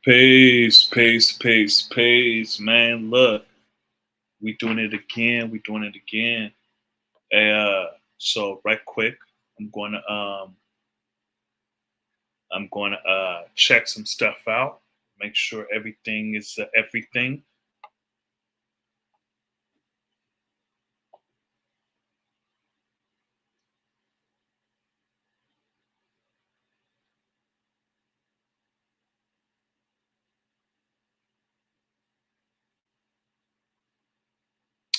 Peace, man. Look, we doing it again. We doing it again. Hey, so right quick, I'm going to um, I'm going to check some stuff out. Make sure everything is everything.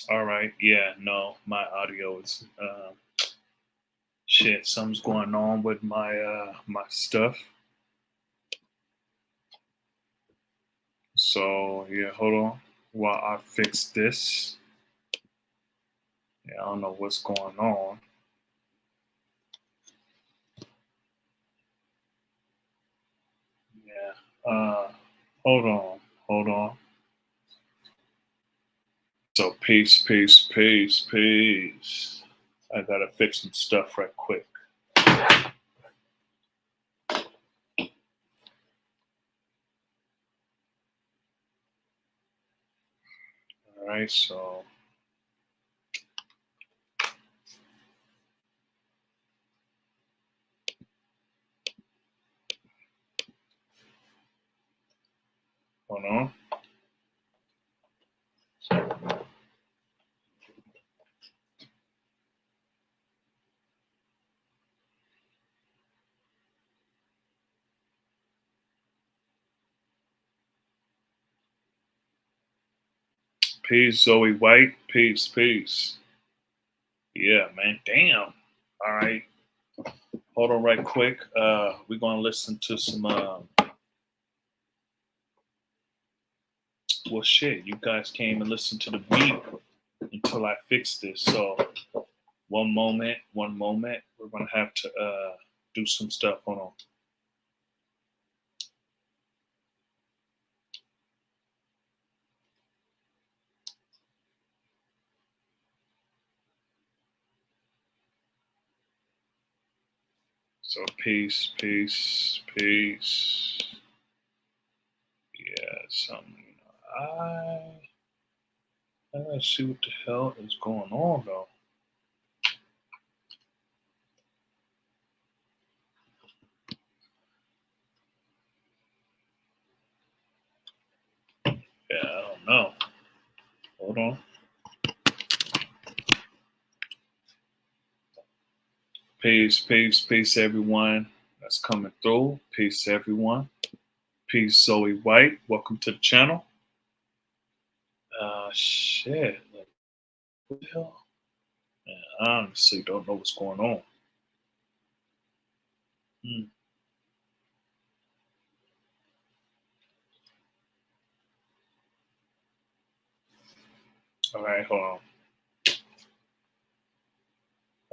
All right. Yeah. No, my audio is shit. Something's going on with my stuff. So yeah, hold on while I fix this. Yeah, I don't know what's going on. Yeah. Hold on. So peace. I gotta fix some stuff right quick. All right, so hold on. Peace, Zoe White. Peace. Yeah, man. Damn. All right. Hold on right quick. We're gonna listen to some well shit, you guys came and listened to the beat until I fix this. So one moment. We're gonna have to do some stuff. Hold on. So peace. Yeah, I gotta see what the hell is going on though. Yeah, I don't know. Hold on. Peace, everyone that's coming through. Peace, everyone. Peace, Zoe White. Welcome to the channel. Shit. What the hell? Man, I honestly don't know what's going on. Hmm. All right, hold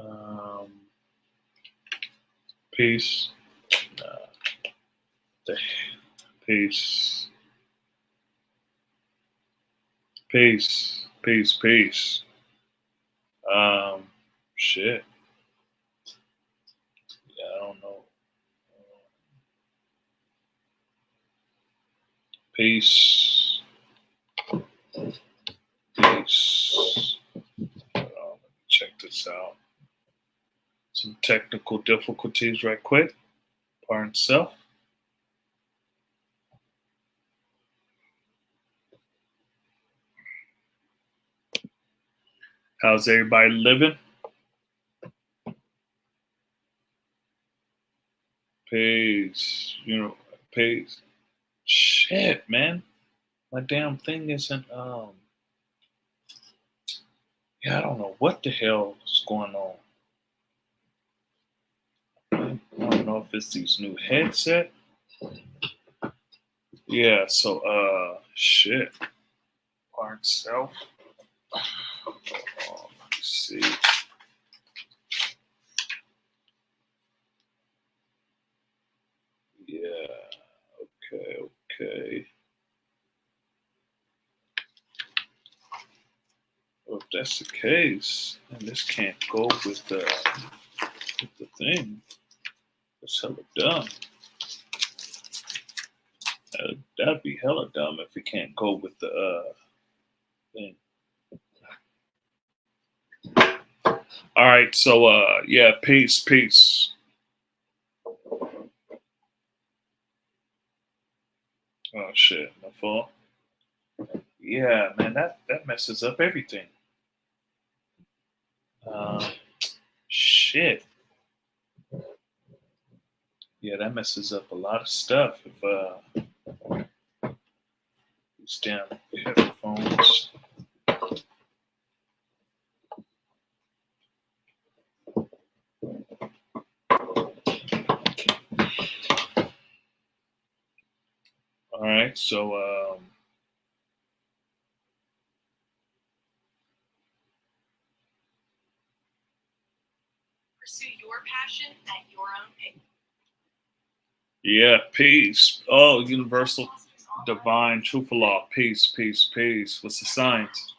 on. Peace. Uh, peace. Peace. Um, shit. Yeah, I don't know. Peace. Hold on, let me check this out. Some technical difficulties, right quick. Pardon self. How's everybody living? Peace. Peace. Shit, man. My damn thing isn't. Yeah, I don't know what the hell is going on. I don't know if it's these new headset. Yeah. So, shit. Pardon self. Let me see. Yeah. Okay. Well, if that's the case, then this can't go with the thing. That's hella dumb. That'd be hella dumb if we can't go with the thing. All right, so yeah, peace, peace. Oh shit, my fault. Yeah, man, that messes up everything. Uh, shit. Yeah, that messes up a lot of stuff if these damn headphones. All right, so pursue your passion at your own pace. yeah, peace. Oh, universal, divine, truthful law. Peace, peace, peace. What's the science?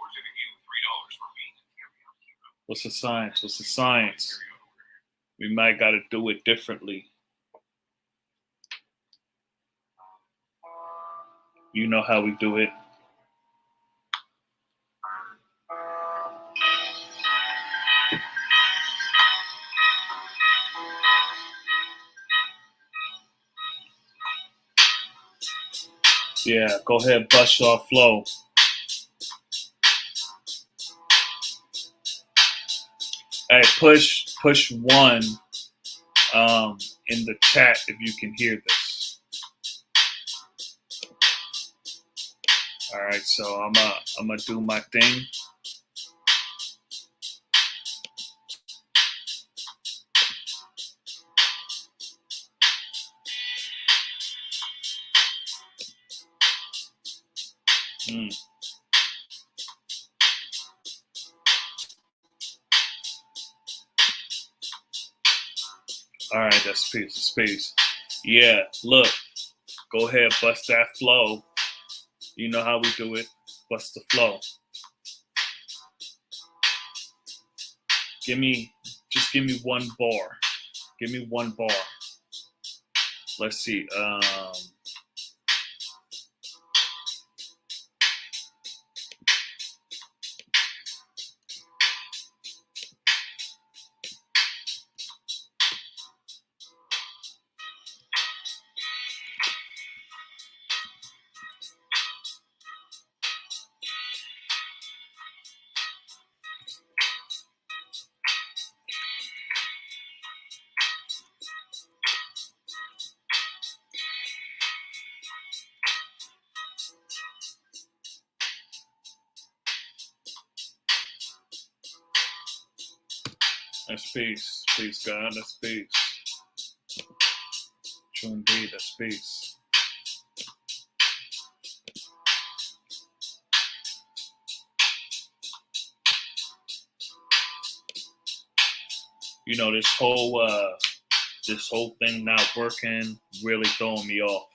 What's the science? What's the science? We might got to do it differently. You know how we do it. Yeah, go ahead, bust your flow. Hey, push one in the chat if you can hear this. All right, so I'm gonna do my thing. Mm. All right, that's peace. That's peace. Yeah, look, go ahead, bust that flow. You know how we do it. Bust the flow. Just give me one bar. Give me one bar. Let's see. That's peace. Peace, God. That's peace. True indeed. That's peace. You know, this whole thing not working really throwing me off.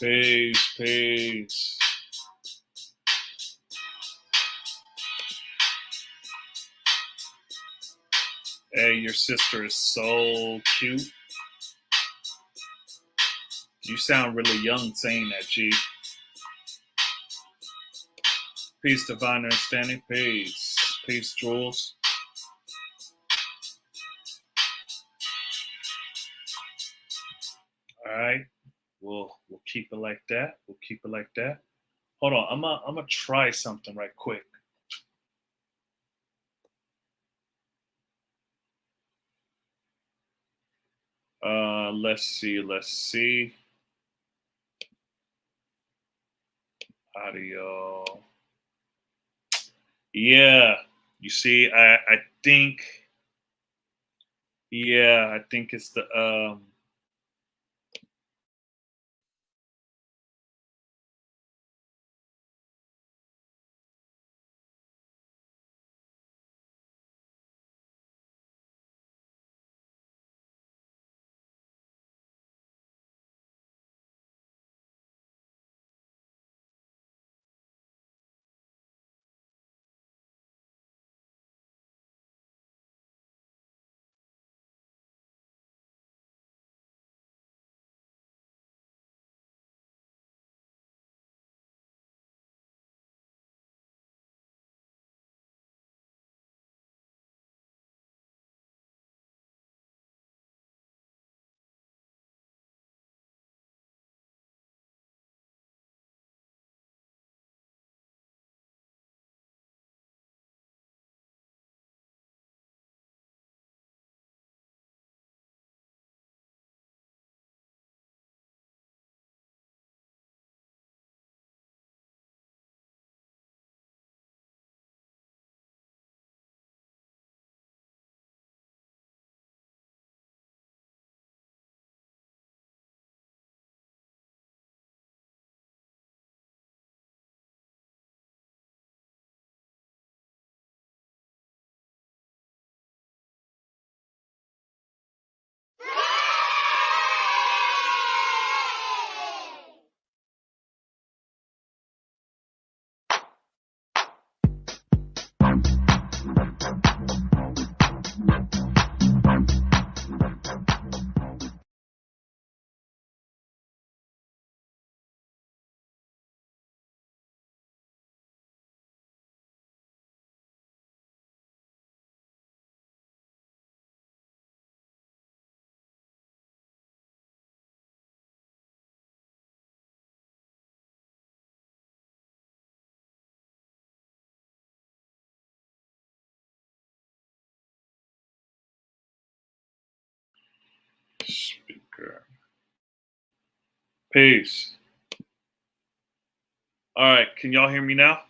Peace, peace. Hey, your sister is so cute. You sound really young saying that, G. Peace, divine understanding. Peace. Peace, Jules. All right. We'll keep it like that. We'll keep it like that. Hold on. I'm gonna try something right quick. Let's see. Let's see. Audio. Yeah. You see, I think, yeah, I think it's the speaker. Peace. All right, can y'all hear me now?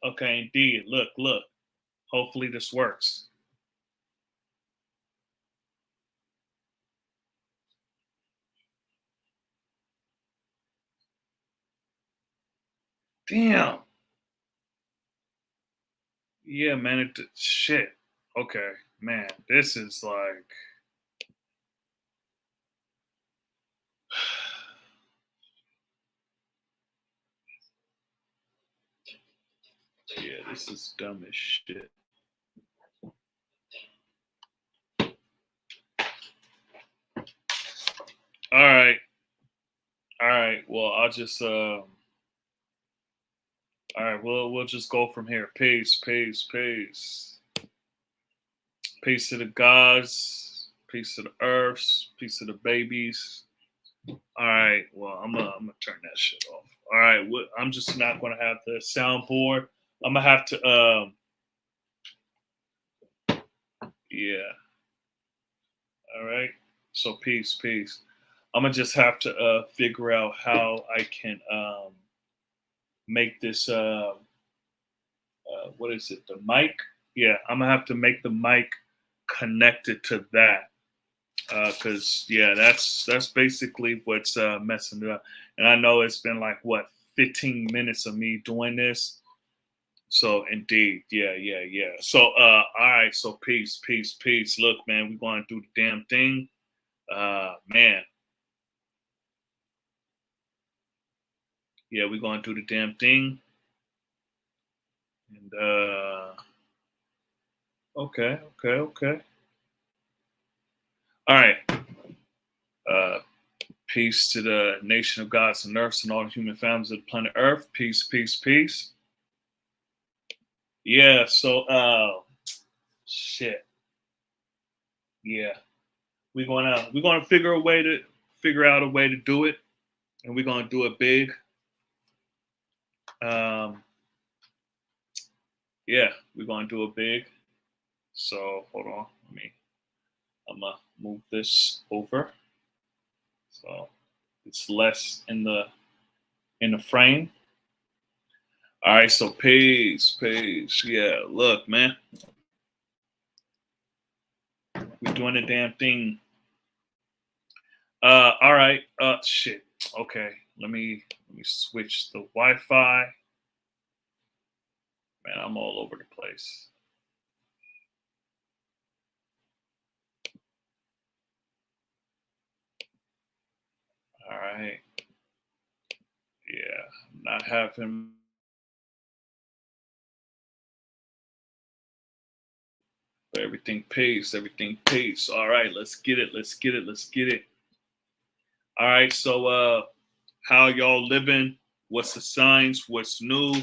Okay, indeed. Look, look. Hopefully this works. Damn. Yeah, man. Shit. Okay, man. This is like. Yeah, this is dumb as shit. All right. All right. Well, I'll just all right, we'll just go from here. Peace, peace, peace. Peace to the gods, peace to the earths, peace to the babies. All right, well, I'm gonna turn that shit off. All right, I'm just not gonna have the soundboard. I'm gonna have to yeah. All right. So peace, peace. I'm gonna just have to figure out how I can make this what is it, the mic? Yeah, I'm gonna have to make the mic connected to that because yeah, that's basically what's messing it up. And I know it's been like what 15 minutes of me doing this. So indeed, yeah, yeah, yeah. So all right, so peace, peace, peace. Look, man, we're going to do the damn thing. Man, yeah, we're going to do the damn thing. And okay, okay, okay. All right. Uh, peace to the nation of gods and earths and all the human families of the planet Earth. Peace, peace, peace. Yeah. So shit. Yeah. We're gonna figure out a way to do it, and we're gonna do it big. Um, yeah, we're gonna do it big. So hold on, I'm gonna move this over. So it's less in the frame. All right, so peace. Yeah, look, man, we're doing the damn thing. All right. Shit. Okay, let me switch the Wi-Fi. Man, I'm all over the place. All right. Yeah, I'm not having everything peace. All right, let's get it. All right, so how y'all living? What's the signs? What's new?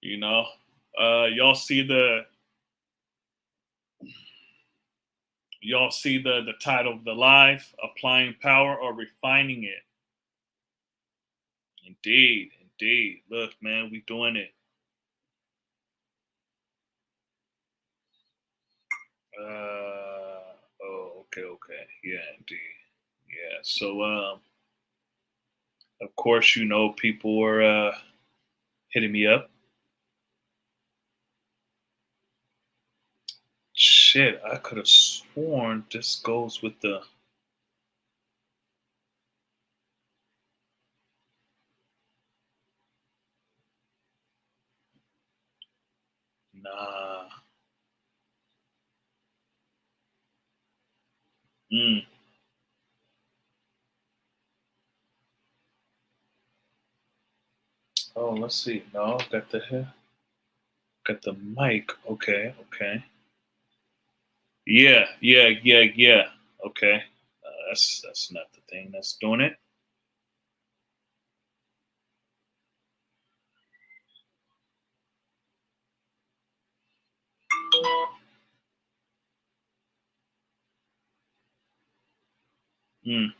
You know, y'all see the title of the live, applying power or refining it. Indeed. Look, man, we doing it. Oh, okay. Yeah, indeed. Yeah. So of course, people were hitting me up. Shit, I could have sworn this goes with the. Nah. Mm. Oh, let's see. No, got the mic. Okay. Yeah. Okay. That's not the thing that's doing it. Mm.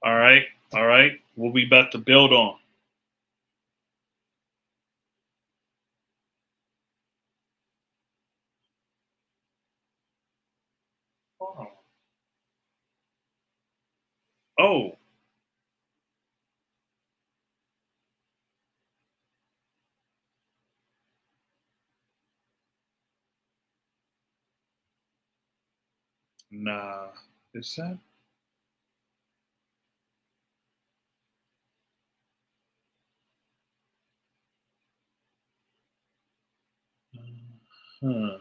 All right. What we about to build on? Oh. Oh. Nah. Is that? Huh.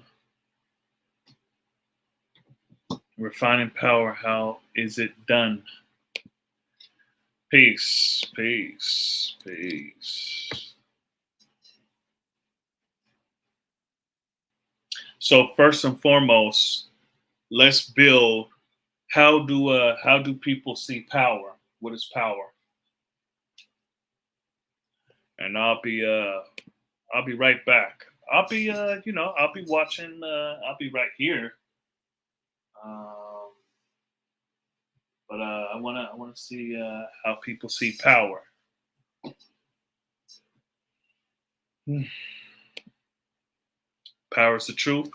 Refining power. How is it done? Peace. So first and foremost, let's build. How do people see power? What is power? And I'll be right back. I'll be watching. I'll be right here. Um, but I wanna see how people see power. Hmm. Power is the truth.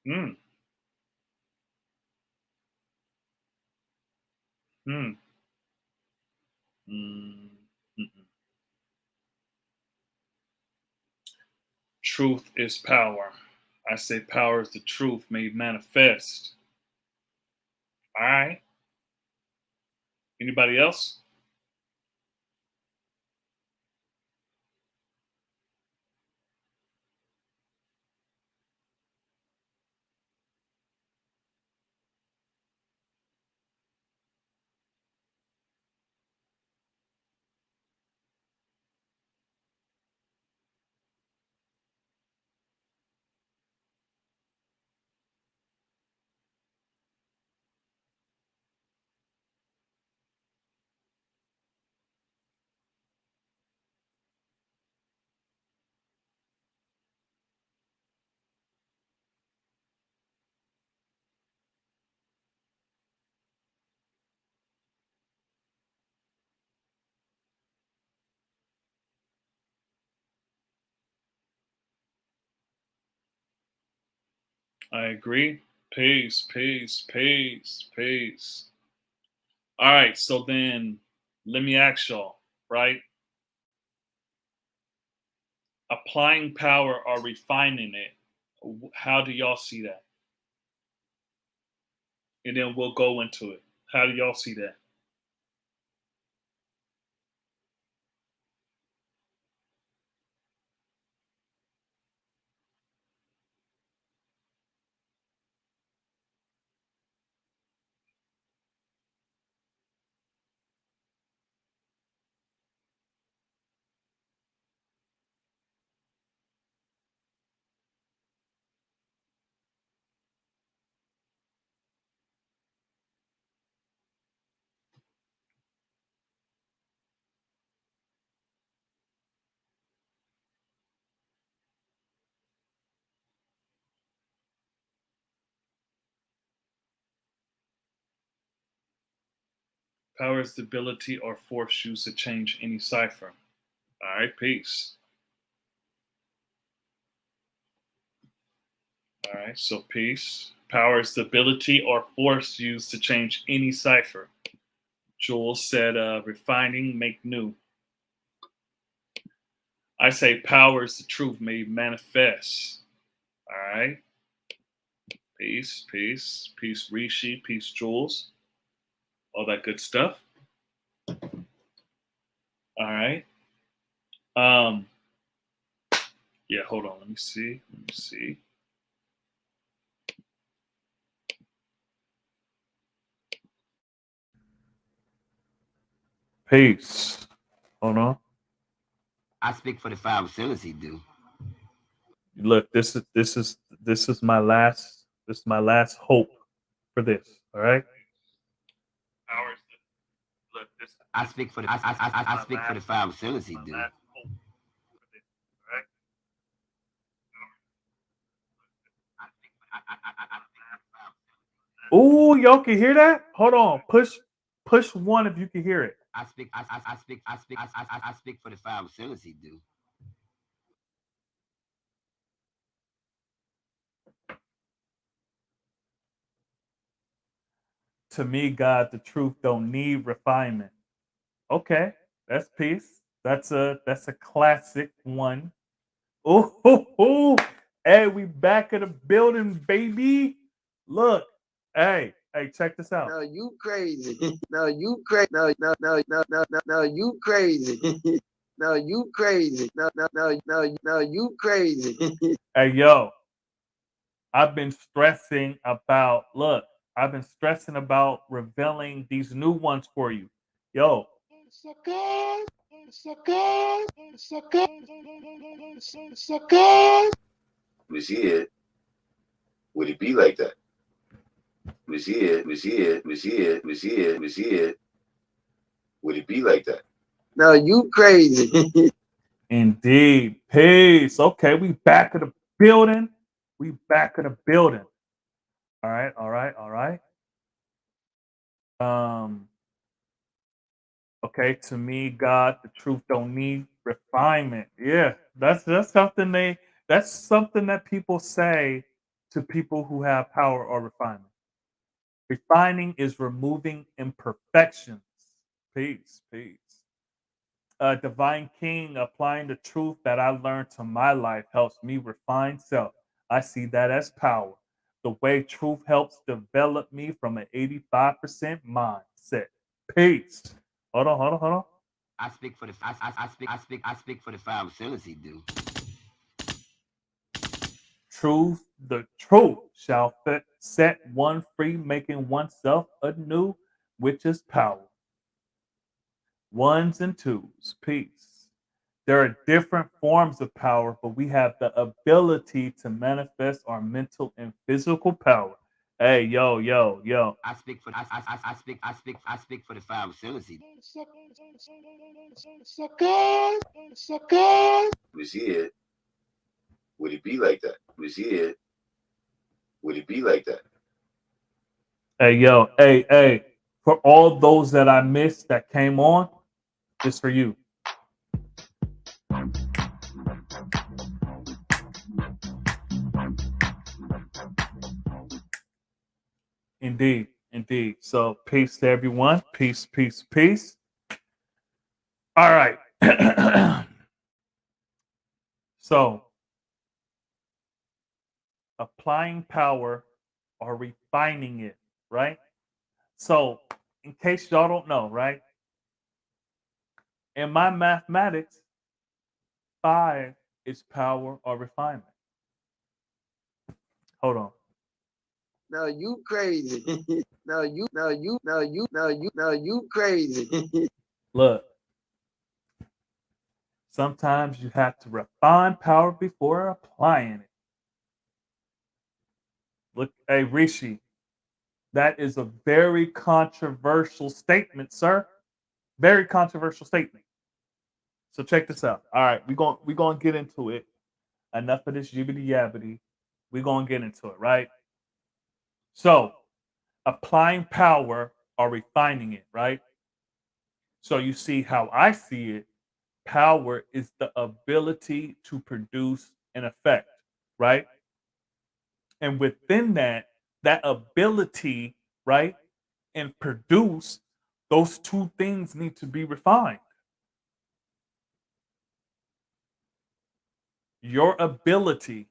Hmm. Hmm. Mm. Mm-mm. Truth is power. I say power is the truth made manifest. All right. Anybody else? I agree. Peace, peace, peace, peace. All right, so then let me ask y'all, right? Applying power or refining it. How do y'all see that? And then we'll go into it. How do y'all see that? Power is the ability or force used to change any cipher. All right, peace. All right, so peace. Power is the ability or force used to change any cipher. Jules said, refining, make new. I say power is the truth made manifest. All right. Peace, peace, peace, Rishi, peace, Jules. All that good stuff. All right. Um, yeah, hold on. Let me see. Let me see. Peace. Hold on. I speak for the 5 he do. Look, this is my last hope for this. All right. Ours. Look, this. I speak for the I speak for the 5 he do. Last hope for this. All right. Oh, y'all can hear that? Hold on. Push one if you can hear it. I speak for the 5 he do. To me, God, the truth don't need refinement. Okay, that's peace. That's a classic one. Oh, hey, we back in the building, baby. Look, hey, check this out. No, you crazy. No, you crazy. No, you crazy. No, you crazy. No, you crazy. Hey, yo, I've been stressing about. Look, I've been stressing about revealing these new ones for you. Yo, Was here, would it be like that? Was here, would it be like that? No, you crazy. indeed, peace. Okay, we back in the building. We back in the building. All right, all right, all right. Um, okay, to me, God, the truth don't need refinement. Yeah, that's something that's something that people say to people who have power or refinement. Refining is removing imperfections. Peace, peace. Divine King, applying the truth that I learned to my life helps me refine self. I see that as power. The way truth helps develop me from an 85% mindset. Peace. Hold on. I speak for the I speak for the five facility, dude. Truth, the truth shall set one free, making oneself anew, which is power. Ones and twos, peace. There are different forms of power, but we have the ability to manifest our mental and physical power. Hey, yo. I speak for I speak for the five facility. Was here, would it be like that? Was here, would it be like that? Hey, yo, hey. For all those that I missed that came on, this for you. Indeed. So peace to everyone. Peace. All right. So applying power or refining it, right? So in case y'all don't know, right? In my mathematics, 5 is power or refinement. Hold on. No, you crazy. No, you crazy. Look. Sometimes you have to refine power before applying it. Look, hey, Rishi, that is a very controversial statement, sir. Very controversial statement. So check this out. All right, we're gonna get into it. Enough of this yibbity yabbity. We're gonna get into it, right? So applying power or refining it, right? So you see how I see it. Power is the ability to produce an effect, right? And within that ability, right, and produce, those two things need to be refined. Your ability,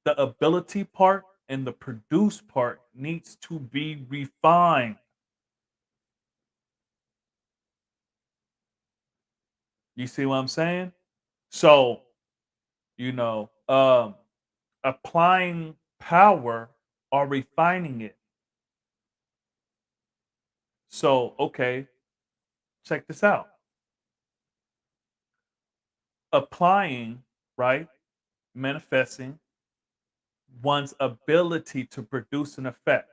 the ability part and the produce part needs to be refined. You see what I'm saying? So, you know, applying power or refining it. So, okay, check this out. Applying, right? Manifesting one's ability to produce an effect,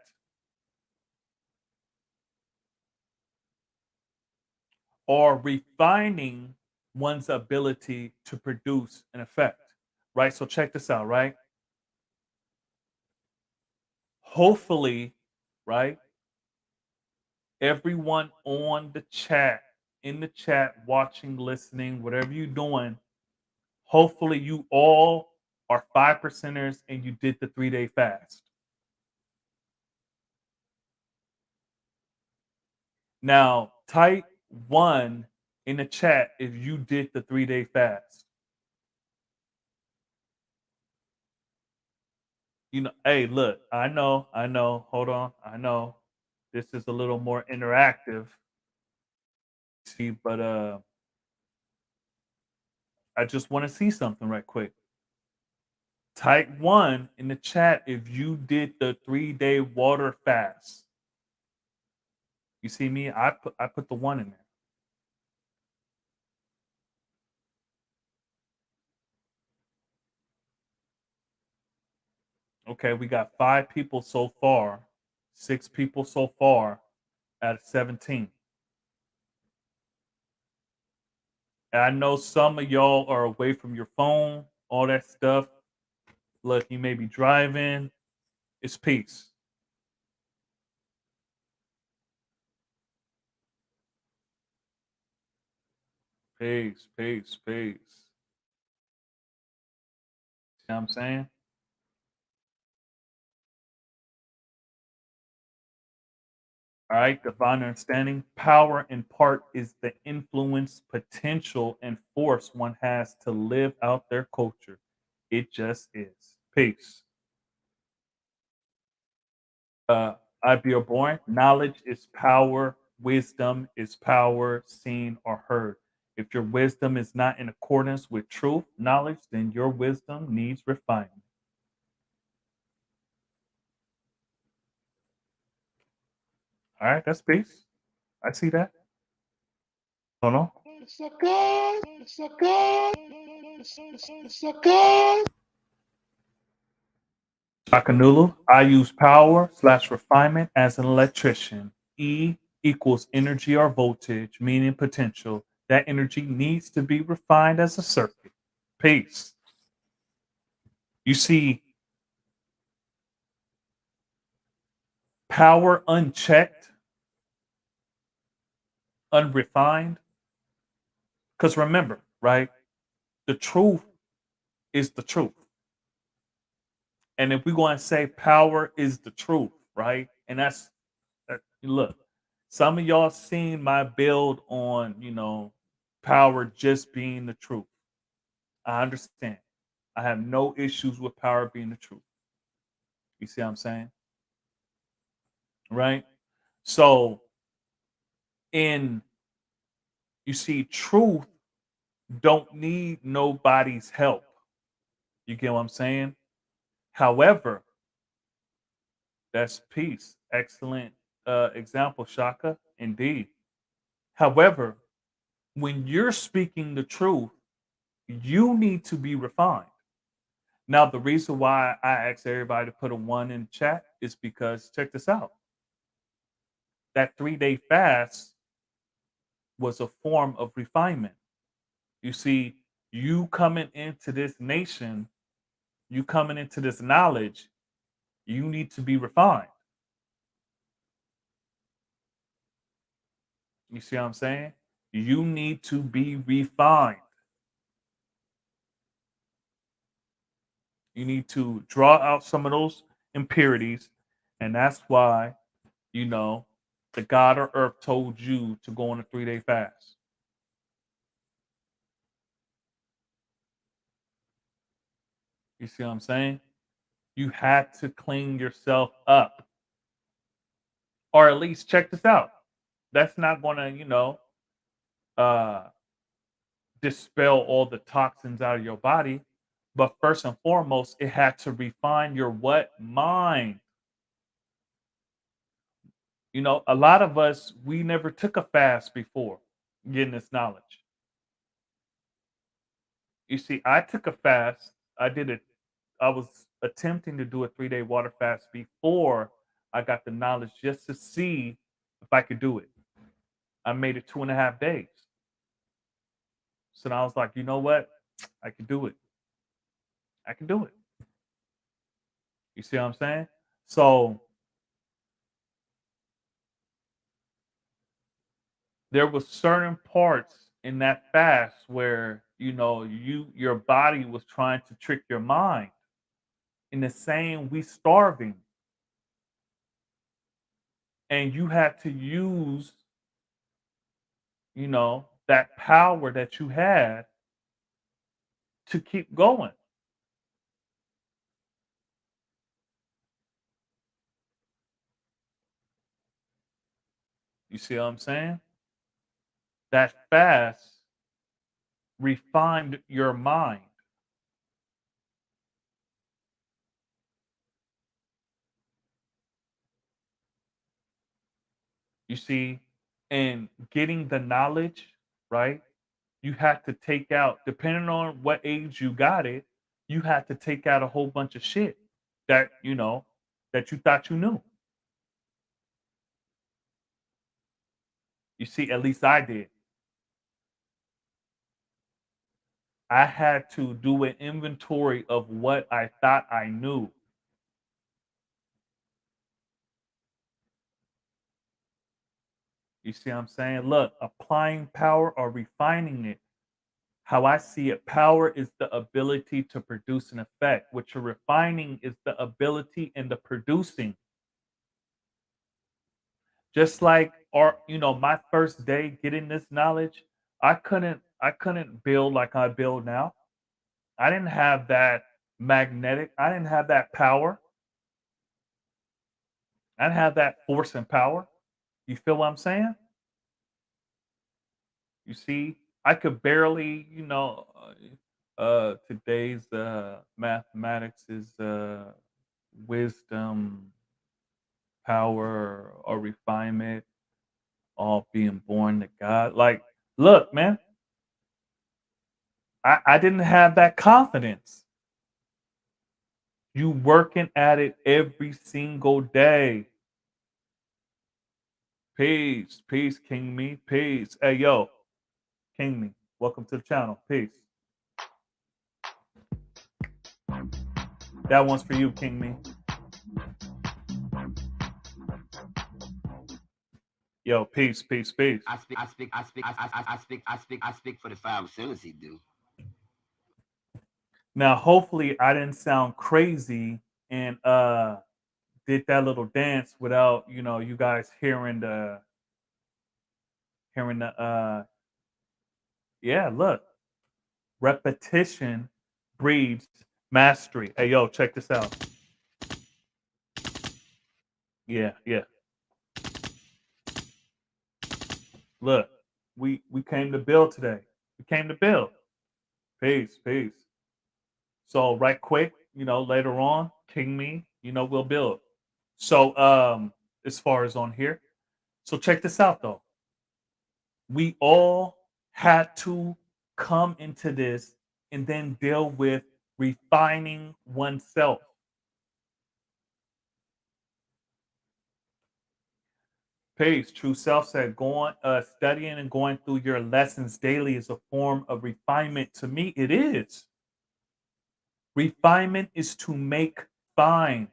or refining one's ability to produce an effect, right? So check this out, right? Hopefully, right? Everyone on the chat, in the chat, watching, listening, whatever you're doing, hopefully you all are 5%ers and you did the 3-day fast. Now, type 1 in the chat if you did the 3-day fast. You know, hey, look, I know. Hold on, I know this is a little more interactive. See, but I just want to see something right quick. Type 1 in the chat if you did the 3-day water fast. You see me? I put the 1 in there. Okay, we got 5 people so far, 6 people so far out of 17. And I know some of y'all are away from your phone, all that stuff. Look, you may be driving. It's peace. Peace. See what I'm saying? All right, divine understanding. Power in part is the influence, potential, and force one has to live out their culture. It just is. Peace. I be born. Knowledge is power. wisdom is power seen or heard. If your wisdom is not in accordance with truth, knowledge, then your wisdom needs refinement. All right, that's peace. I see that. Hold on. Akanulu, I use power slash refinement as an electrician. E equals energy or voltage, meaning potential. That energy needs to be refined as a circuit. Peace. You see, power unchecked, unrefined. Because remember, right? The truth is the truth. And if we go and say power is the truth, right? And look, some of y'all seen my build on, power just being the truth. I understand. I have no issues with power being the truth. You see what I'm saying? Right? So, in you see, truth don't need nobody's help. You get what I'm saying? However, that's peace. Excellent example, Shaka. Indeed. However, when you're speaking the truth, you need to be refined. Now, the reason why I asked everybody to put a one in chat is because check this out. That 3-day fast was a form of refinement. You see, you coming into this nation, you coming into this knowledge, you need to be refined. You see what I'm saying? You need to be refined. You need to draw out some of those impurities. And that's why, the God or earth told you to go on a 3-day fast. You see what I'm saying? You had to clean yourself up. Or at least check this out. That's not going to, uh, dispel all the toxins out of your body. But first and foremost, it had to refine your what? Mind. A lot of us, we never took a fast before getting this knowledge. You see, I took a fast. I was attempting to do a 3-day water fast before I got the knowledge just to see if I could do it. I made it 2.5 days. So now I was like, you know what? I can do it. I can do it. You see what I'm saying? So there was certain parts in that fast where your body was trying to trick your mind in the same we starving, and you had to use that power that you had to keep going. You see what I'm saying? That fast refined your mind. You see, and getting the knowledge, right? You had to take out, depending on what age you got it, you had to take out a whole bunch of shit that, that you thought you knew. You see, at least I did. I had to do an inventory of what I thought I knew. You see what I'm saying? Look, applying power or refining it. How I see it, power is the ability to produce an effect. What you're refining is the ability and the producing. Just like my first day getting this knowledge, I couldn't build like I build now. I didn't have that I didn't have that power. I didn't have that force and power. You feel what I'm saying? You see, I could barely, today's mathematics is wisdom, power, or refinement, all being born to God. Like, look, man, I didn't have that confidence. You working at it every single day. Peace, peace, King Me, peace. Hey, yo, King Me, welcome to the channel. Peace. That one's for you, King Me. Yo, peace, peace, peace. I speak for the five facility, dude. Now, hopefully, I didn't sound crazy and did that little dance without you guys hearing the yeah. Look, repetition breeds mastery. Hey, yo, check this out. Yeah, yeah. Look, we came to build today. We came to build. Peace, peace. So right quick, later on, King Me, we'll build. So as far as on here. So check this out though. We all had to come into this and then deal with refining oneself. Peace. True Self said, going, studying and going through your lessons daily is a form of refinement. To me, it is. Refinement is to make fine,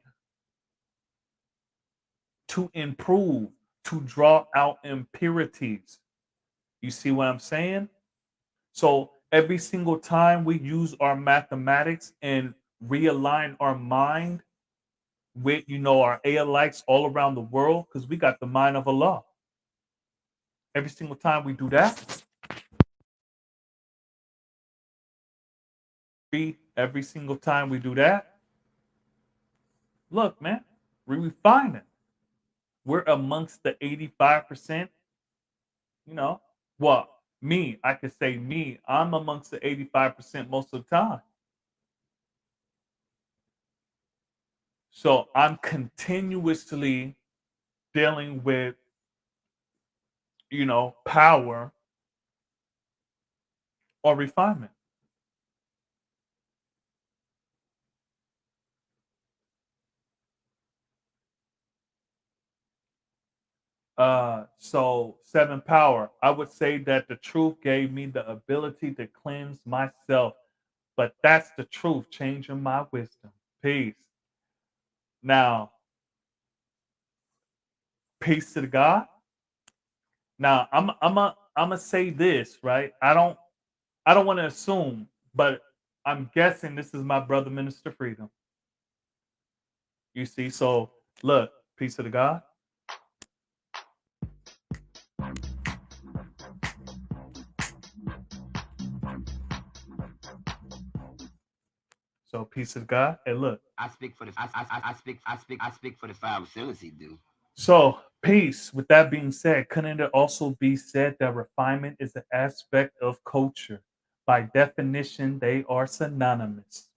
to improve, to draw out impurities. You see what I'm saying? So every single time we use our mathematics and realign our mind with, our lights all around the world, because we got the mind of Allah. Every single time we do that, every single time we do that, look, man, we refine it. We're amongst the 85%, well, I could say me, I'm amongst the 85% most of the time. So I'm continuously dealing with, power or refinement. So seven power. I would say that the truth gave me the ability to cleanse myself, but that's the truth, changing my wisdom. Peace. Now, peace to the God. Now, I'm gonna say this, right? I don't want to assume, but I'm guessing this is my brother, Minister Freedom. You see, so look, peace to the God. So peace to the God. And look, I speak for the I speak for the five facility, dude. so peace. With that being said, couldn't it also be said that refinement is an aspect of culture? By definition, they are synonymous.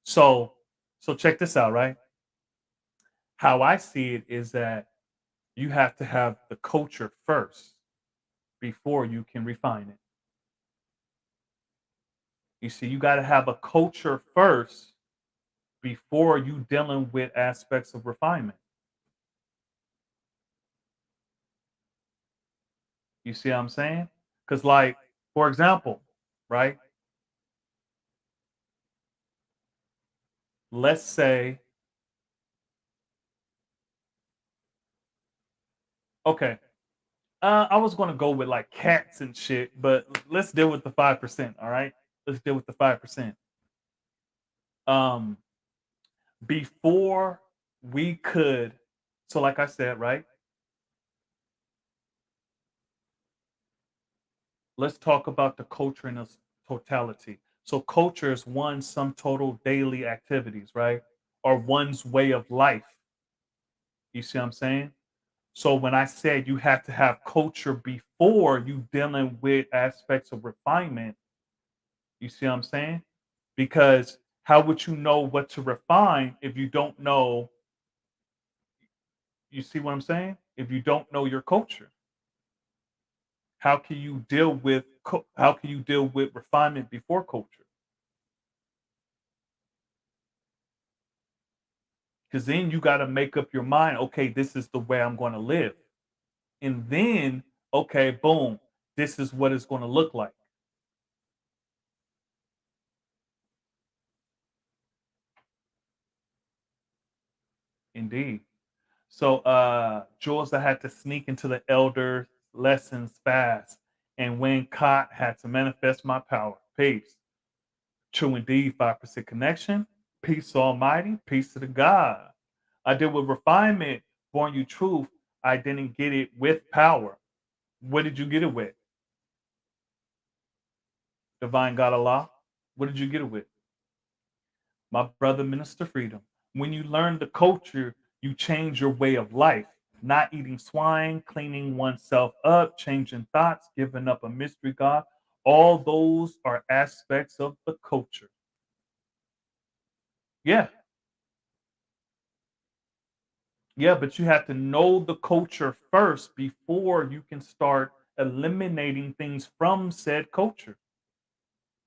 So, so check this out, right? How I see it is that you have to have the culture first before you can refine it. You see, you got to have a culture first before you dealing with aspects of refinement. You see what I'm saying? Because, like, for example, right? Let's say, okay, I was going to go with like cats and shit, but let's deal with the 5%. All right, let's deal with the 5%. Um, before we could, so like I said, right? Let's talk about the culture in its totality. So culture is one's sum total daily activities, right? Or one's way of life. You see what I'm saying? So when I said you have to have culture before you dealing with aspects of refinement, you see what I'm saying? Because how would you know what to refine if you don't know? You see what I'm saying? If you don't know your culture, how can you deal with how can you deal with refinement before culture? Because then you got to make up your mind. Okay, this is the way I'm going to live, and then okay, boom, this is what it's going to look like. Indeed. So Jules, I had to sneak into the elder lessons fast, and when caught, had to manifest my power. Peace. True indeed, 5% connection. Peace almighty, peace to the God. I did with refinement, born you truth. I didn't get it with power. What did you get it with? Divine God Allah. What did you get it with? My brother, Minister Freedom. When you learn the culture, you change your way of life. Not eating swine, cleaning oneself up, changing thoughts, giving up a mystery God. All those are aspects of the culture. Yeah. Yeah, but you have to know the culture first before you can start eliminating things from said culture.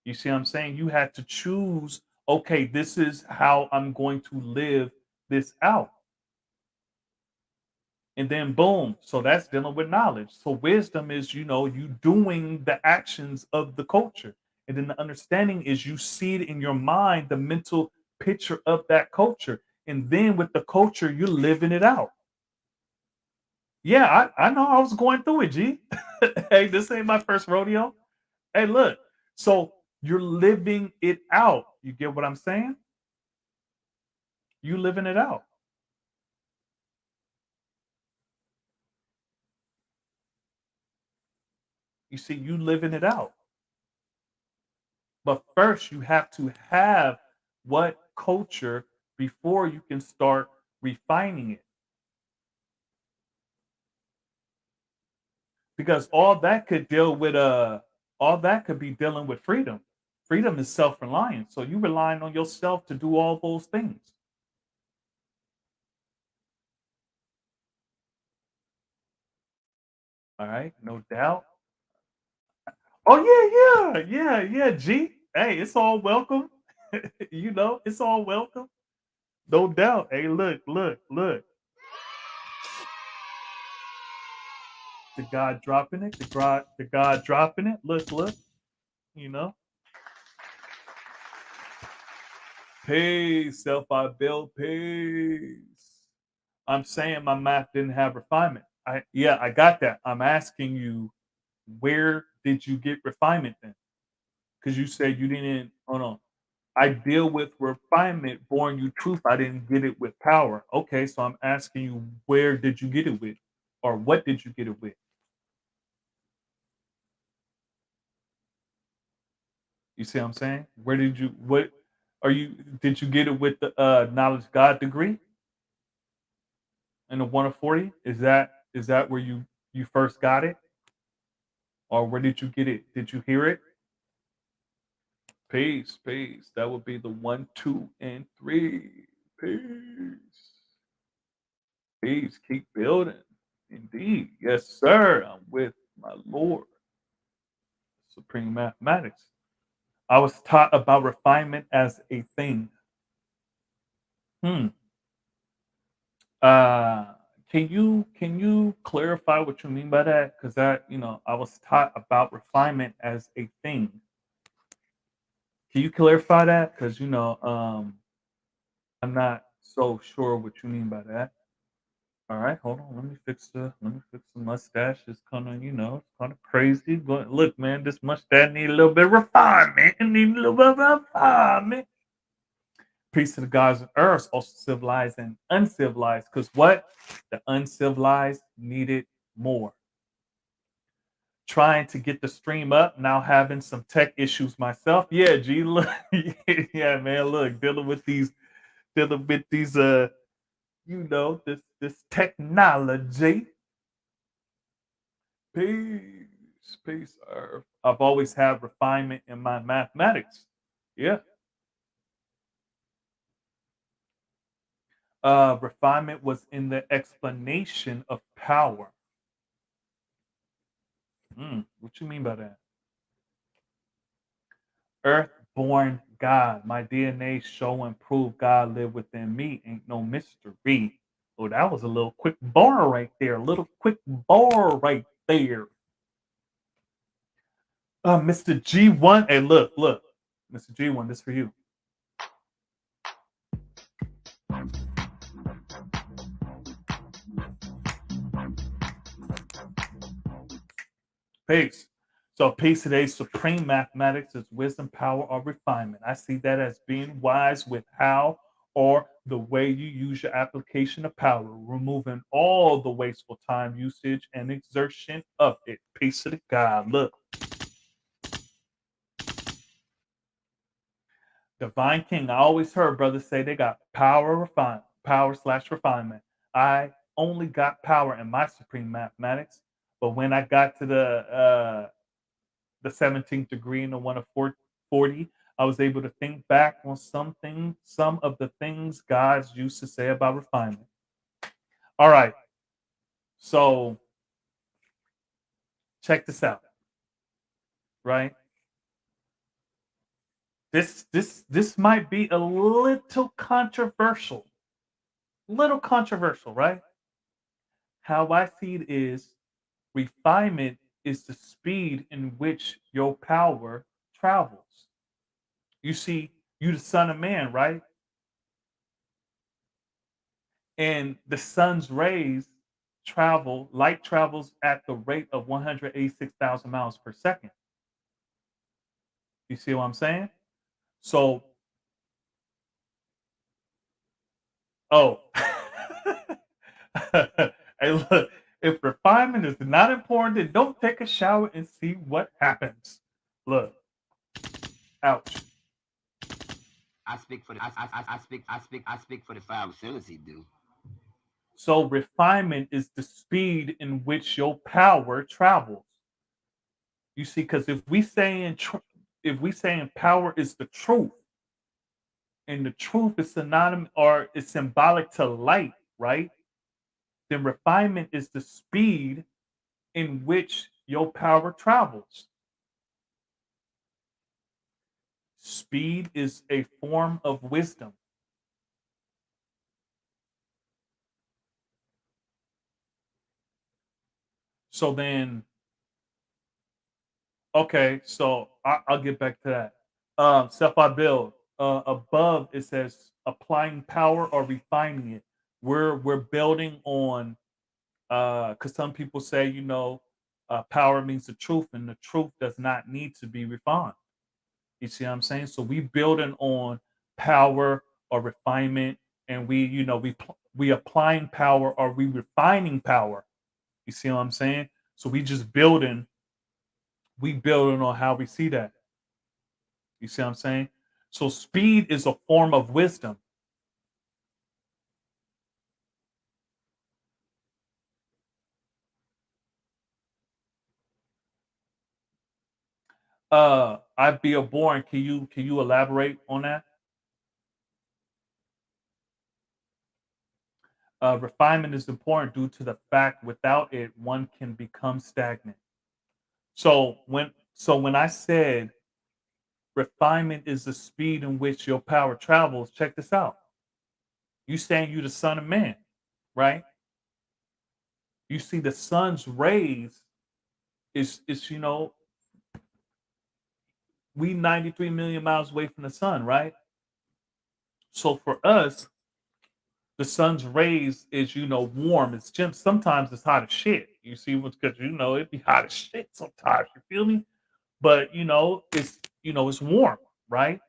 You see what I'm saying? You had to choose, okay, this is how I'm going to live this out. And then boom. So that's dealing with knowledge. So wisdom is, you doing the actions of the culture. And then the understanding is you see it in your mind, the mental picture of that culture. And then with the culture, you're living it out. Yeah, I know I was going through it, G. Hey, this ain't my first rodeo. Hey, look. So you're living it out. You get what I'm saying? You living it out. You see, you living it out. But first, you have to have what culture before you can start refining it. Because all that could be dealing with freedom. Freedom is self-reliance. So you relying on yourself to do all those things. All right, no doubt. Oh yeah, G. Hey, it's all welcome. It's all welcome. No doubt. Hey, look. The God dropping it. The God dropping it. Look. You know. Peace, self I build peace. I'm saying my math didn't have refinement. I got that. I'm asking you, where did you get refinement then? Because you said you didn't. Hold on. I deal with refinement, born you truth. I didn't get it with power. Okay, so I'm asking you, where did you get it with? Or what did you get it with? You see what I'm saying? Where did you what are you did you get it with the knowledge God degree in the 1 of 40? Is that where you first got it? Or where did you get it? Did you hear it? Peace. That would be the 1, 2, and 3. Peace. Peace. Keep building. Indeed. Yes, sir. I'm with my Lord. Supreme mathematics. I was taught about refinement as a thing. Hmm. Uh, can you clarify what you mean by that? Because I was taught about refinement as a thing. Can you clarify that? Because I'm not so sure what you mean by that. All right, hold on. Let me fix the mustache. It's kind of it's kind of crazy. But look, man, this mustache need a little bit of refinement. It need a little bit of refinement. Peace to the gods of earth, also civilized and uncivilized. Because what? The uncivilized needed more. Trying to get the stream up, now having some tech issues myself. Yeah, G, look, yeah, man, look, dealing with these this technology. Peace, peace, Earth. I've always had refinement in my mathematics. Yeah. Refinement was in the explanation of power. What you mean by that? Earth-born God. My DNA show and prove God live within me. Ain't no mystery. Oh, that was a little quick bar right there. A little quick bar right there. Mr. G1. Hey, look. Mr. G1, this for you. Peace. So peace today, supreme mathematics is wisdom, power, or refinement. I see that as being wise with how or the way you use your application of power, removing all the wasteful time usage and exertion of it. Peace to the God. Look. Divine King. I always heard brothers say they got power/refinement. I only got power in my supreme mathematics, but when I got to the 17th degree and the one of 40, I was able to think back on some of the things God's used to say about refinement. All right. So check this out. Right? This might be a little controversial. Right? How I see it is refinement is the speed in which your power travels. You see, you the son of man, right? And the sun's rays light travels at the rate of 186,000 miles per second. You see what I'm saying? So, oh, hey, look, if refinement is not important, then don't take a shower and see what happens. Look, ouch. I speak for the I speak for the five facility, dude. So refinement is the speed in which your power travels. You see, because if we saying power is the truth, and the truth is synonymous or is symbolic to light, right? Then refinement is the speed in which your power travels. Speed is a form of wisdom. So then, okay, so I'll get back to that. Self I build. Above it says applying power or refining it. We're building on because some people say, power means the truth, and the truth does not need to be refined. You see what I'm saying? So we building on power or refinement, and we applying power or we refining power. You see what I'm saying? So we building on how we see that. You see what I'm saying? So speed is a form of wisdom. I'd be a born. Can you elaborate on that? Refinement is important due to the fact without it one can become stagnant. So when I said refinement is the speed in which your power travels, check this out. You saying you the son of man, right? You see the sun's rays is we 93 million miles away from the sun, right? So for us, the sun's rays is warm. Sometimes it's hot as shit. You see what's because it'd be hot as shit sometimes. You feel me? But it's warm, right?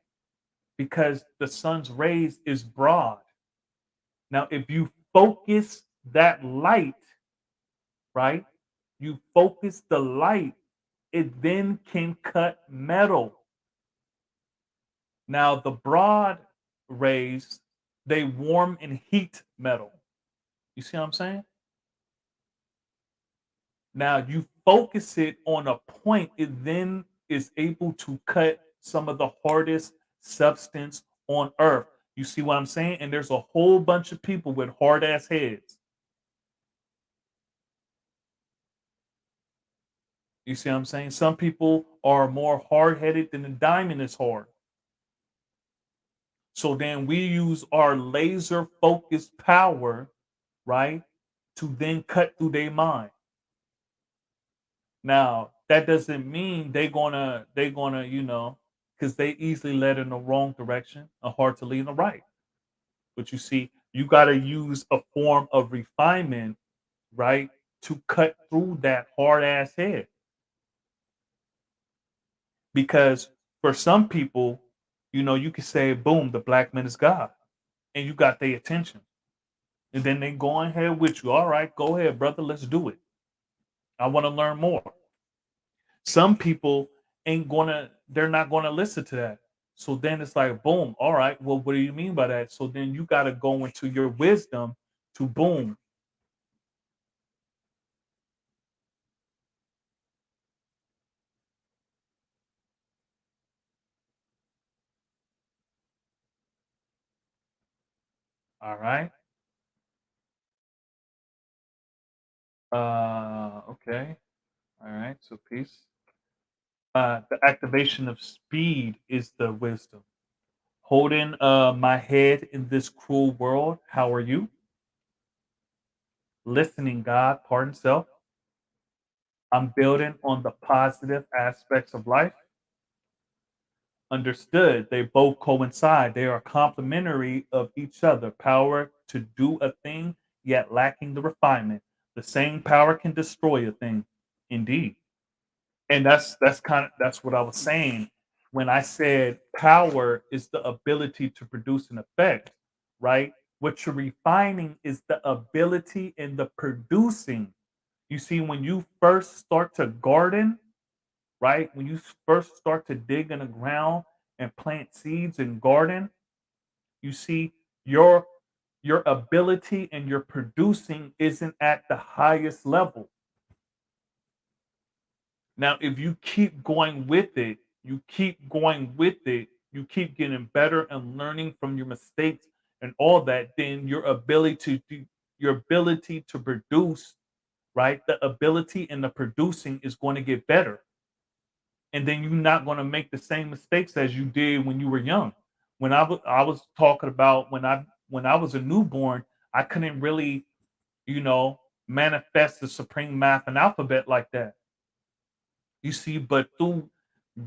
Because the sun's rays is broad. Now, if you focus that light, right? You focus the light, it then can cut metal. Now, the broad rays, they warm and heat metal. You see what I'm saying? Now, you focus it on a point, it then is able to cut some of the hardest substance on earth. You see what I'm saying? And there's a whole bunch of people with hard ass heads. You see what I'm saying? Some people are more hard headed than a diamond is hard. So then we use our laser focused power, right, to then cut through their mind. Now, that doesn't mean they gonna, because they easily led in the wrong direction and hard to lead in the right. But you see, you gotta use a form of refinement, right, to cut through that hard ass head. Because for some people, you could say, boom, the black man is God, and you got their attention. And then they go ahead with you. All right, go ahead, brother, let's do it. I want to learn more. Some people they're not gonna listen to that. So then it's like, boom, all right, well, what do you mean by that? So then you gotta go into your wisdom to boom. All right. Okay. All right. So peace. The activation of speed is the wisdom. Holding my head in this cruel world. How are you? Listening, God, pardon self. I'm building on the positive aspects of life. Understood. They both coincide. They are complementary of each other. Power to do a thing, yet lacking the refinement. The same power can destroy a thing. Indeed. And that's what I was saying when I said power is the ability to produce an effect, right? What you're refining is the ability in the producing. You see, when you first start to garden, right? When you first start to dig in the ground and plant seeds and garden, you see your your ability and your producing isn't at the highest level. Now, if you keep going with it, you keep getting better and learning from your mistakes and all that, then your ability to produce, right? The ability and the producing is going to get better. And then you're not going to make the same mistakes as you did when you were young. When I was talking about when I was a newborn, I couldn't really, manifest the supreme math and alphabet like that. You see, but through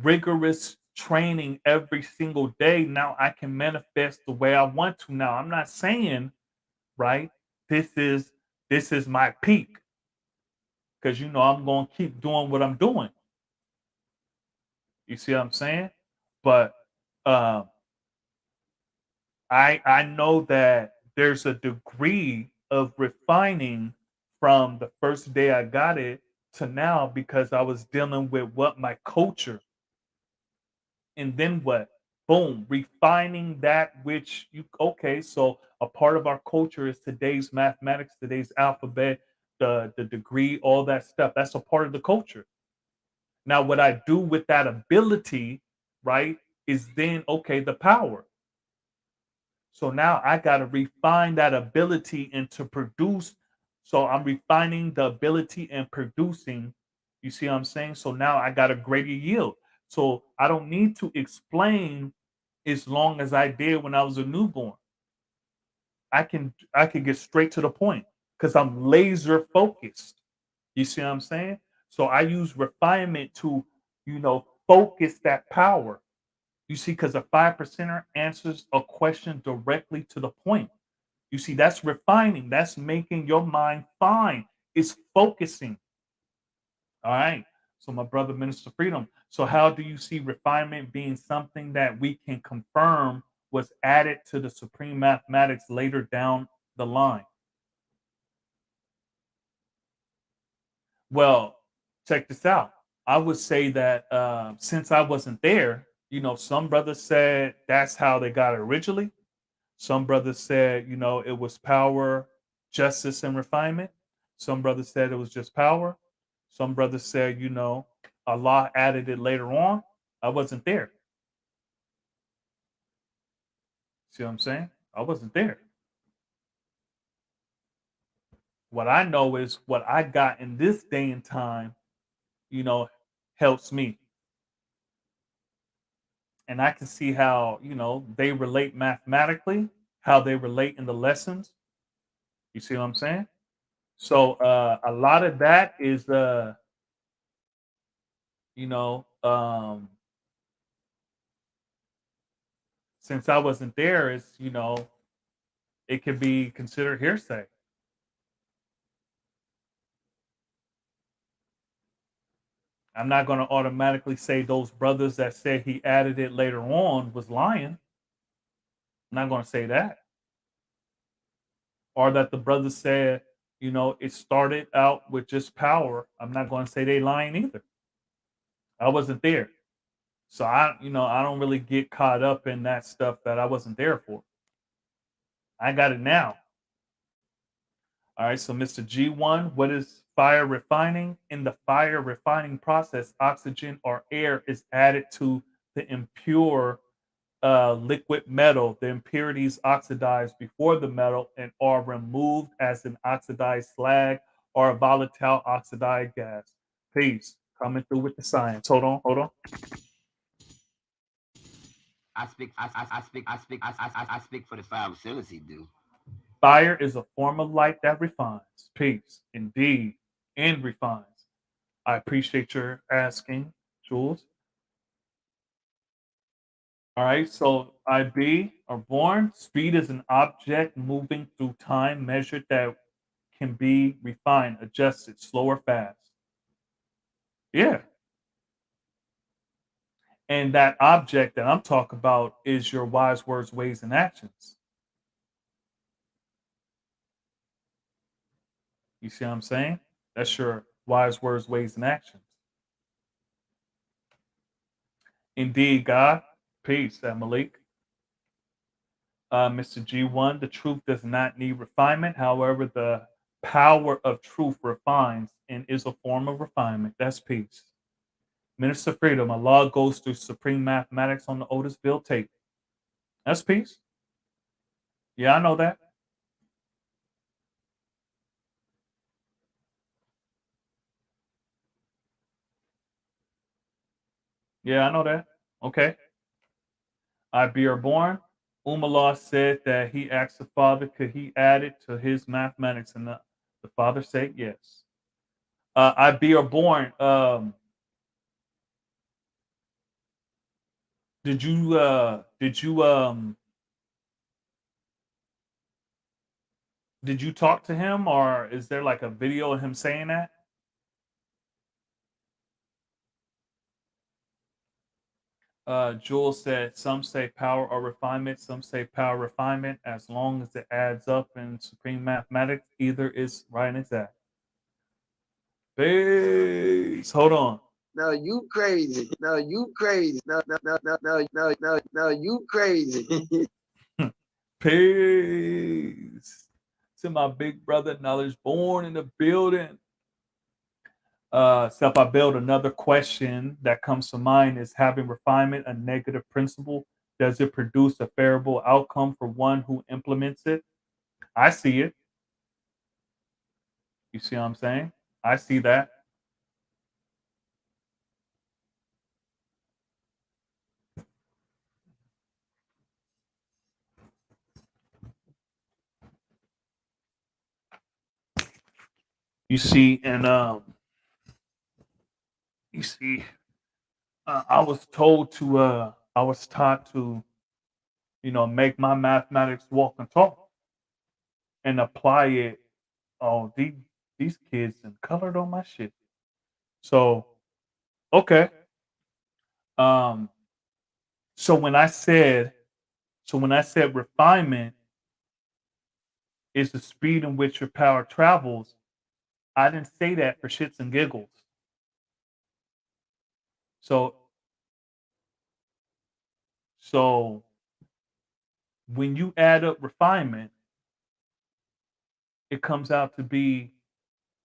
rigorous training every single day, now I can manifest the way I want to. Now, I'm not saying, right, this is this is my peak, because I'm going to keep doing what I'm doing. You see what I'm saying? But um I know that there's a degree of refining from the first day I got it to now, because I was dealing with what my culture. And then what? Boom, refining that which you okay. So a part of our culture is today's mathematics, today's alphabet, the degree, all that stuff. That's a part of the culture. Now, what I do with that ability, right, is then okay, the power. So now I got to refine that ability and to produce. So I'm refining the ability and producing. You see what I'm saying? So now I got a greater yield. So I don't need to explain as long as I did when I was a newborn. I can get straight to the point because I'm laser focused. You see what I'm saying? So I use refinement to, focus that power. You see, because a 5 percenter answers a question directly to the point. You see, that's refining. That's making your mind fine. It's focusing. All right. So, my brother, Minister Freedom. So, how do you see refinement being something that we can confirm was added to the supreme mathematics later down the line? Well, check this out. I would say that since I wasn't there, some brothers said that's how they got it originally. Some brothers said, it was power, justice, and refinement. Some brothers said it was just power. Some brothers said, you know, Allah added it later on. I wasn't there. See what I'm saying? I wasn't there. What I know is what I got in this day and time, you know, helps me. And I can see how, you know, they relate mathematically, how they relate in the lessons. You see what I'm saying? So a lot of that is you know, since I wasn't there, it's, you know, it could be considered hearsay. I'm not going to automatically say those brothers that said he added it later on was lying. I'm not going to say that. Or that the brothers said, you know, it started out with just power. I'm not going to say they lying either. I wasn't there. So you know, I don't really get caught up in that stuff that I wasn't there for. I got it now. All right, so Mr. G1, what is fire refining? In the fire refining process, oxygen or air is added to the impure liquid metal. The impurities oxidize before the metal and are removed as an oxidized slag or a volatile oxidized gas. Peace. Coming through with the science. Hold on, hold on. I speak for the fire facility, dude. Fire is a form of light that refines. Peace. Indeed. And refines. I appreciate your asking, Jules. All right. So IB are born. Speed is an object moving through time measured that can be refined, adjusted, slow or fast. Yeah. And that object that I'm talking about is your wise words, ways, and actions. You see what I'm saying? That's your wise words, ways, and actions. Indeed, God. Peace, Malik. Mr. G1, the truth does not need refinement. However, the power of truth refines and is a form of refinement. That's peace. Minister Freedom, Allah goes through supreme mathematics on the Otisville tape. That's peace. Yeah, I know that. Yeah, I know that. Okay. I be born. Umallah said that he asked the father, could he add it to his mathematics? And the father said yes. I be born. Did you talk to him, or is there like a video of him saying that? Jules said some say power or refinement, some say power refinement. As long as it adds up in supreme mathematics, either is right and exact. Peace. Hold on. No, you crazy. No, you crazy. No, you crazy. Peace. To my big brother, knowledge born in the building. Self, I build another question that comes to mind is having refinement a negative principle? Does it produce a favorable outcome for one who implements it? I see it. You see what I'm saying? I see that. You see, and you see, I was told to, I was taught to, you know, make my mathematics walk and talk and apply it. Oh, these kids and colored on my shit. So okay. Um. So when I said, refinement is the speed in which your power travels, I didn't say that for shits and giggles. So so when you add up refinement, it comes out to be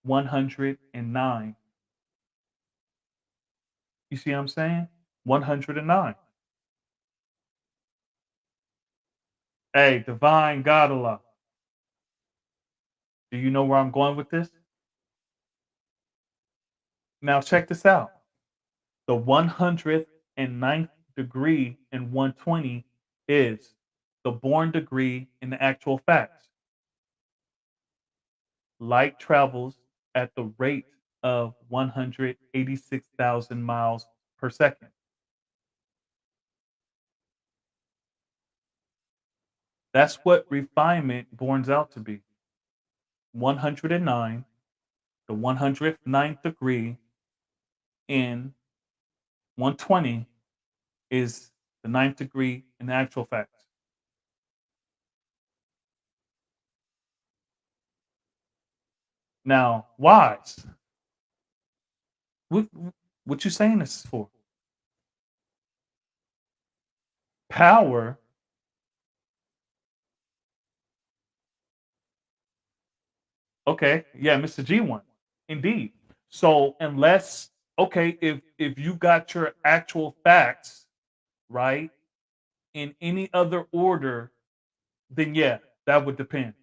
109. You see what I'm saying? 109. Hey, divine God Allah. Do you know where I'm going with this? Now check this out. The 109th degree in 120 is the born degree in the actual facts. Light travels at the rate of 186,000 miles per second. That's what refinement borns out to be. 109, the 109th degree in 120 is the ninth degree in the actual facts. Now, wise, what, what you saying this is for? Power. Okay, yeah, Mr. G1. Indeed. So unless okay, if you got your actual facts right in any other order, then yeah, that would depend.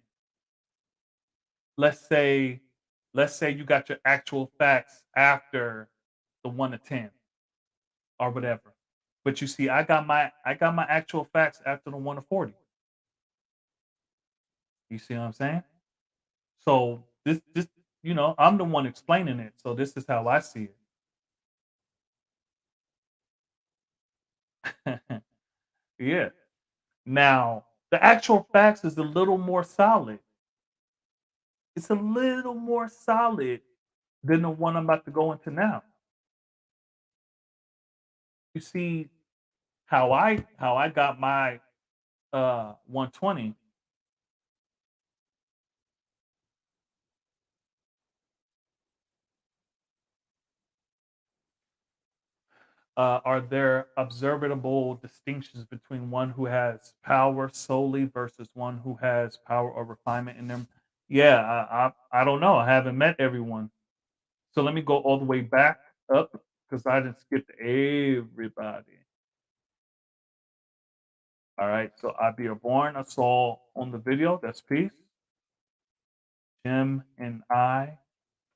Let's say let's say you got your actual facts after the 1 to 10 or whatever. But you see, I got my actual facts after the 1 to 40. You see what I'm saying? So this I'm the one explaining it. So this is how I see it. Yeah. Now, the actual facts is a little more solid. It's a little more solid than the one I'm about to go into now. You see how I got my 120. Are there observable distinctions between one who has power solely versus one who has power or refinement in them? Yeah, I don't know. I haven't met everyone. So let me go all the way back up because I didn't skip everybody. All right. So Abir Born, I saw on the video. That's peace. Jim and I,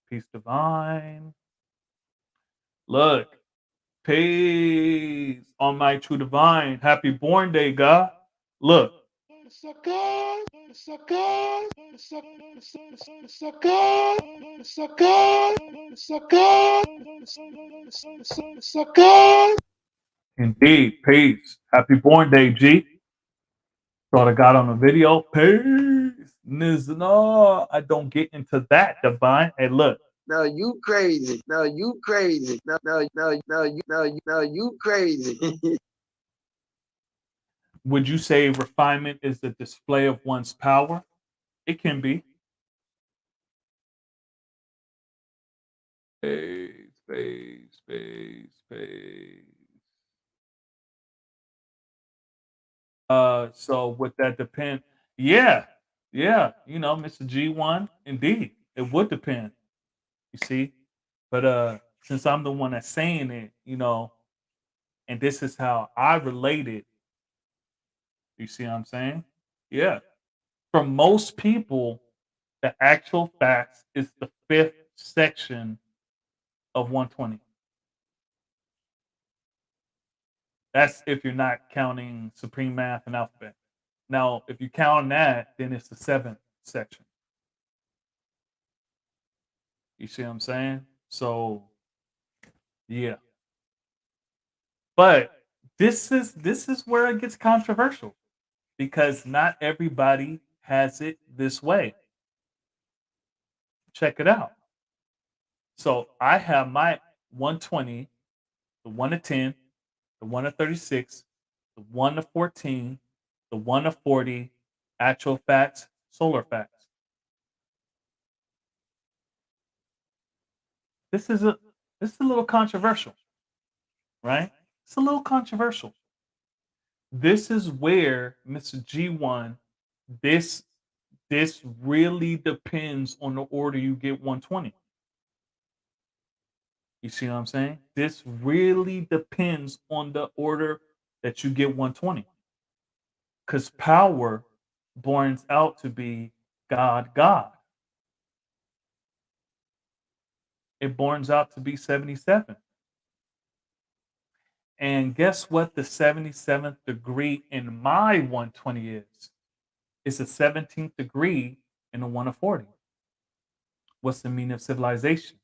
peace divine. Look, peace on my true divine. Happy born day, God. Look. Indeed, peace. Happy born day, G. Thought I got on the video. Peace. No, I don't get into that, divine. Hey, look. No, you crazy. No, you crazy. No, you crazy. Would you say refinement is the display of one's power? It can be. Space. So would that depend? Yeah, yeah. Mr. G1, indeed, it would depend. You see, but since I'm the one that's saying it, and this is how I relate it. You see what I'm saying? Yeah. For most people, the actual facts is the fifth section of 120. That's if you're not counting supreme math and alphabet. Now, if you count that, then it's the seventh section. You see what I'm saying? So, yeah. But this is where it gets controversial because not everybody has it this way. Check it out. So I have my 120, the 1 to 10, the 1 to 36, the 1 to 14, the 1 to 40, actual facts, solar facts. This is a this is a little controversial, right? It's a little controversial. This is where Mr. G1, this this really depends on the order you get 120. You see what I'm saying? This really depends on the order that you get 120. Because power borns out to be God, God. It borns out to be 77. And guess what the 77th degree in my 120 is? It's a 17th degree in the 1 of 40. What's the meaning of civilization?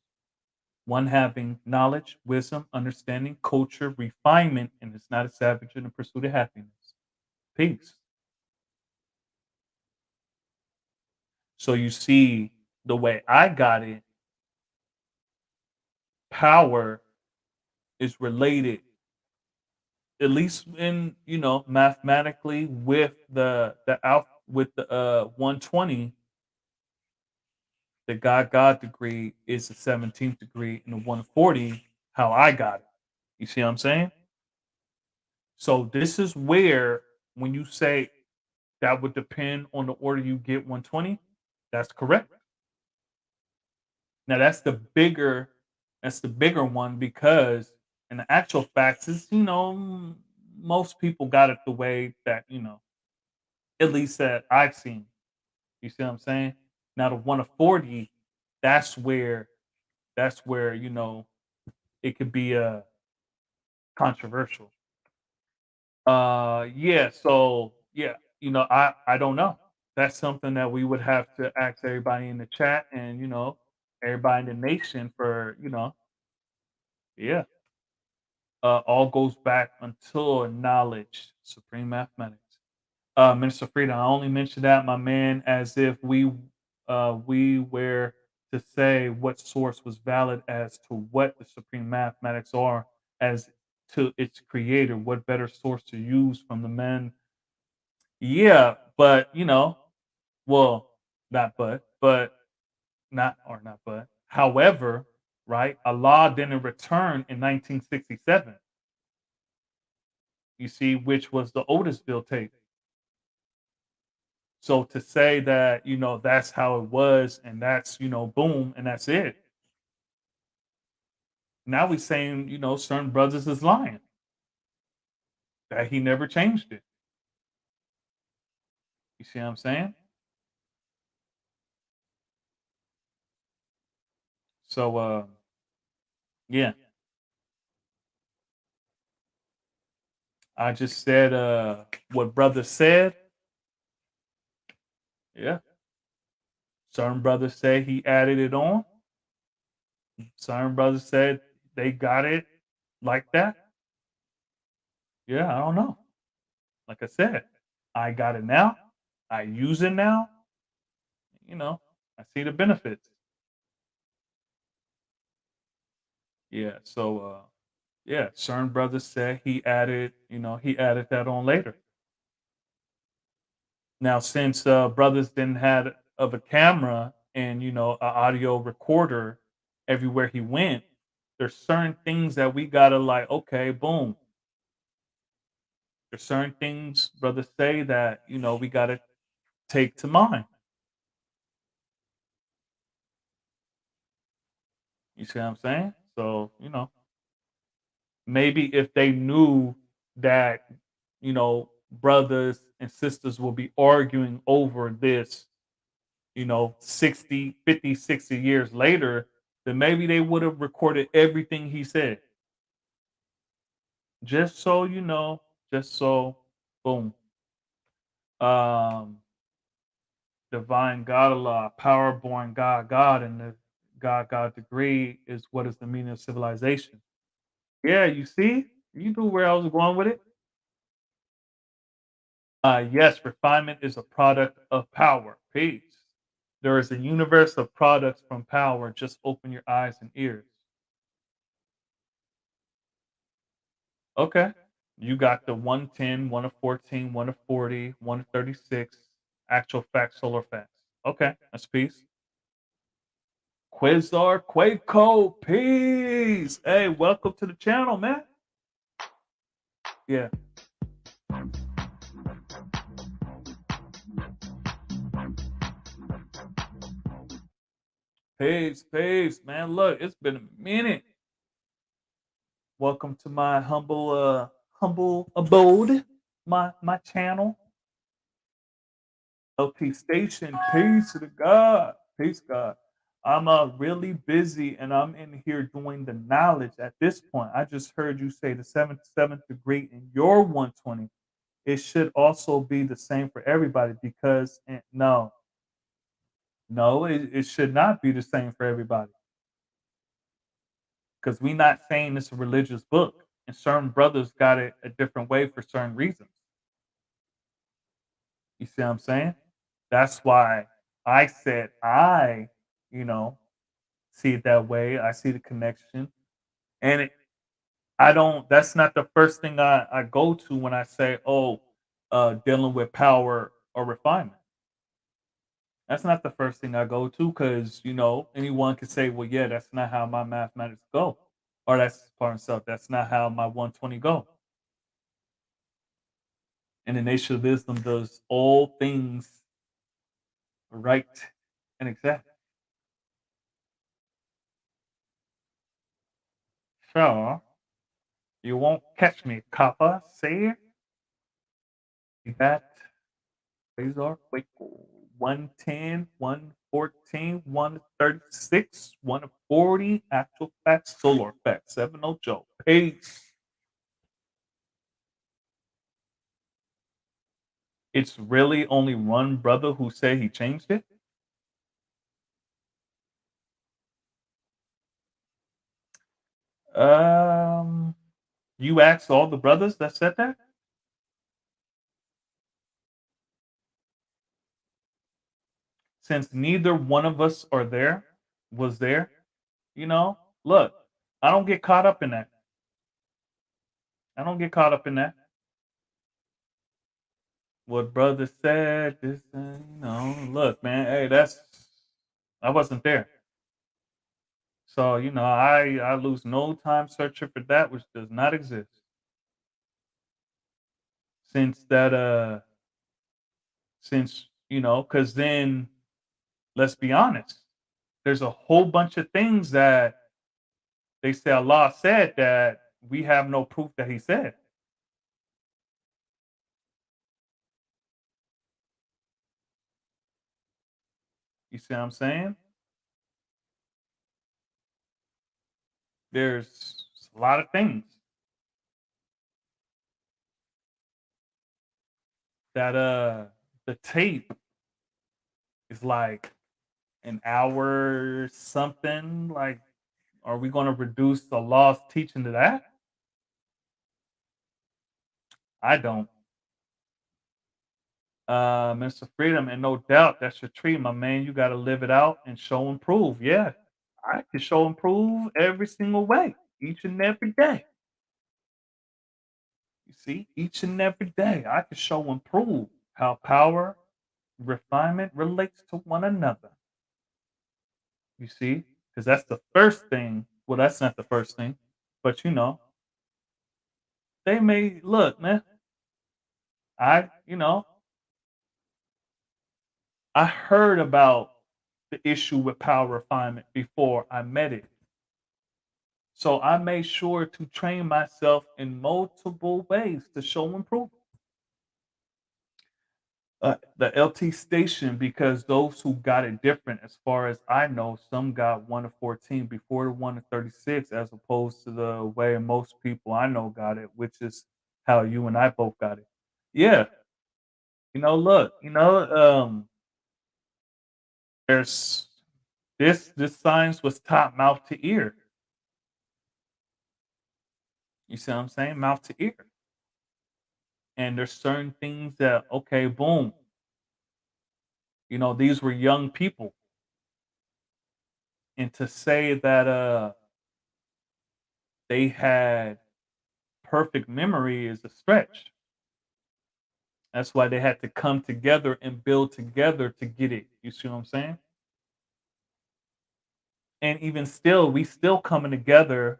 One having knowledge, wisdom, understanding, culture, refinement, and it's not a savage in the pursuit of happiness. Peace. So you see the way I got it, power is related, at least in mathematically, with the out with the 120. The God degree is the 17th degree, and the 140, how I got it. You see what I'm saying? So this is where, when you say that would depend on the order you get 120, that's correct. Now that's the bigger one, because in the actual facts is, most people got it the way that, at least that I've seen. You see what I'm saying? Now the 1 of 40, that's where it could be controversial. Yeah, so yeah, I don't know. That's something that we would have to ask everybody in the chat, and everybody in the nation for, yeah. All goes back until knowledge, supreme mathematics. Minister Freedom, I only mentioned that, my man, as if we were to say what source was valid as to what the supreme mathematics are as to its creator. What better source to use from the men? Yeah, but well, not but not or not but. However, right, Allah didn't return in 1967. You see, which was the Otisville tape. So to say that, that's how it was, and that's, boom, and that's it. Now we saying, certain brothers is lying. That he never changed it. You see what I'm saying? So yeah. I just said what brother said. Yeah. Certain brothers say he added it on. Certain brothers said they got it like that. Yeah, I don't know. Like I said, I got it now. I use it now. You know, I see the benefits. Yeah. So yeah, certain brothers said he added that on later. Now, since brothers didn't have of a camera and a audio recorder everywhere he went, there's certain things that we gotta, like, okay, boom. There's certain things brothers say that we gotta take to mind. You see what I'm saying? So maybe if they knew that brothers and sisters will be arguing over this 60, 50, 60 years later, then maybe they would have recorded everything he said. Just so just so, boom. Um, Divine God Allah, power born God, God, and the God degree is what is the meaning of civilization. Yeah, you see? You knew where I was going with it. Yes, refinement is a product of power. Peace. There is a universe of products from power. Just open your eyes and ears. Okay. You got the 110, 1 of 14, 1 of 40, 1 of 36, actual facts, solar facts. Okay, that's peace. Quasar Quaco, peace. Hey, welcome to the channel, man. Yeah. Peace, man. Look, it's been a minute. Welcome to my humble abode, my channel. LP Station. Peace to God. Peace, God. I'm really busy and I'm in here doing the knowledge at this point. I just heard you say the seventh degree in your 120. It should also be the same for everybody because no, it should not be the same for everybody because we're not saying it's a religious book and certain brothers got it a different way for certain reasons. You see what I'm saying? That's why I said you know, see it that way. I see the connection. And I don't, that's not the first thing I go to when I say, oh, dealing with power or refinement. That's not the first thing I go to because, anyone could say, well, yeah, that's not how my mathematics go. Or that's part of that's not how my 120 go. And the nature of wisdom does all things right and exact. So you won't catch me, Kappa. Say that. Razor, wait, 110, 114, 136, 140, actual facts, solar facts, 70 Joe. Peace. It's really only one brother who said he changed it? Um, you asked all the brothers that said that? Since neither one of us was there, look, I don't get caught up in that. I don't get caught up in that. What brother said, this, look, man, hey, I wasn't there. So, I lose no time searching for that which does not exist. Since that, because then, let's be honest, there's a whole bunch of things that they say Allah said that we have no proof that He said. You see what I'm saying? There's a lot of things that the tape is like an hour something. Like, are we going to reduce the law's teaching to that? I don't. Mr. Freedom, and no doubt that's your tree, my man. You got to live it out and show and prove. Yeah, I can show and prove every single way, each and every day. You see, each and every day, I can show and prove how power, refinement relates to one another. You see, because that's the first thing. Well, that's not the first thing, but they may look, man. I, you know, I heard about the issue with power refinement before I met it. So I made sure to train myself in multiple ways to show improvement. The LT station, because those who got it different, as far as I know, some got 1 to 14 before the 1 to 36, as opposed to the way most people I know got it, which is how you and I both got it. Yeah, look, there's this science was taught mouth to ear. You see what I'm saying? Mouth to ear. And there's certain things that, okay, boom, these were young people. And to say that they had perfect memory is a stretch. That's why they had to come together and build together to get it. You see what I'm saying? And even still, we still coming together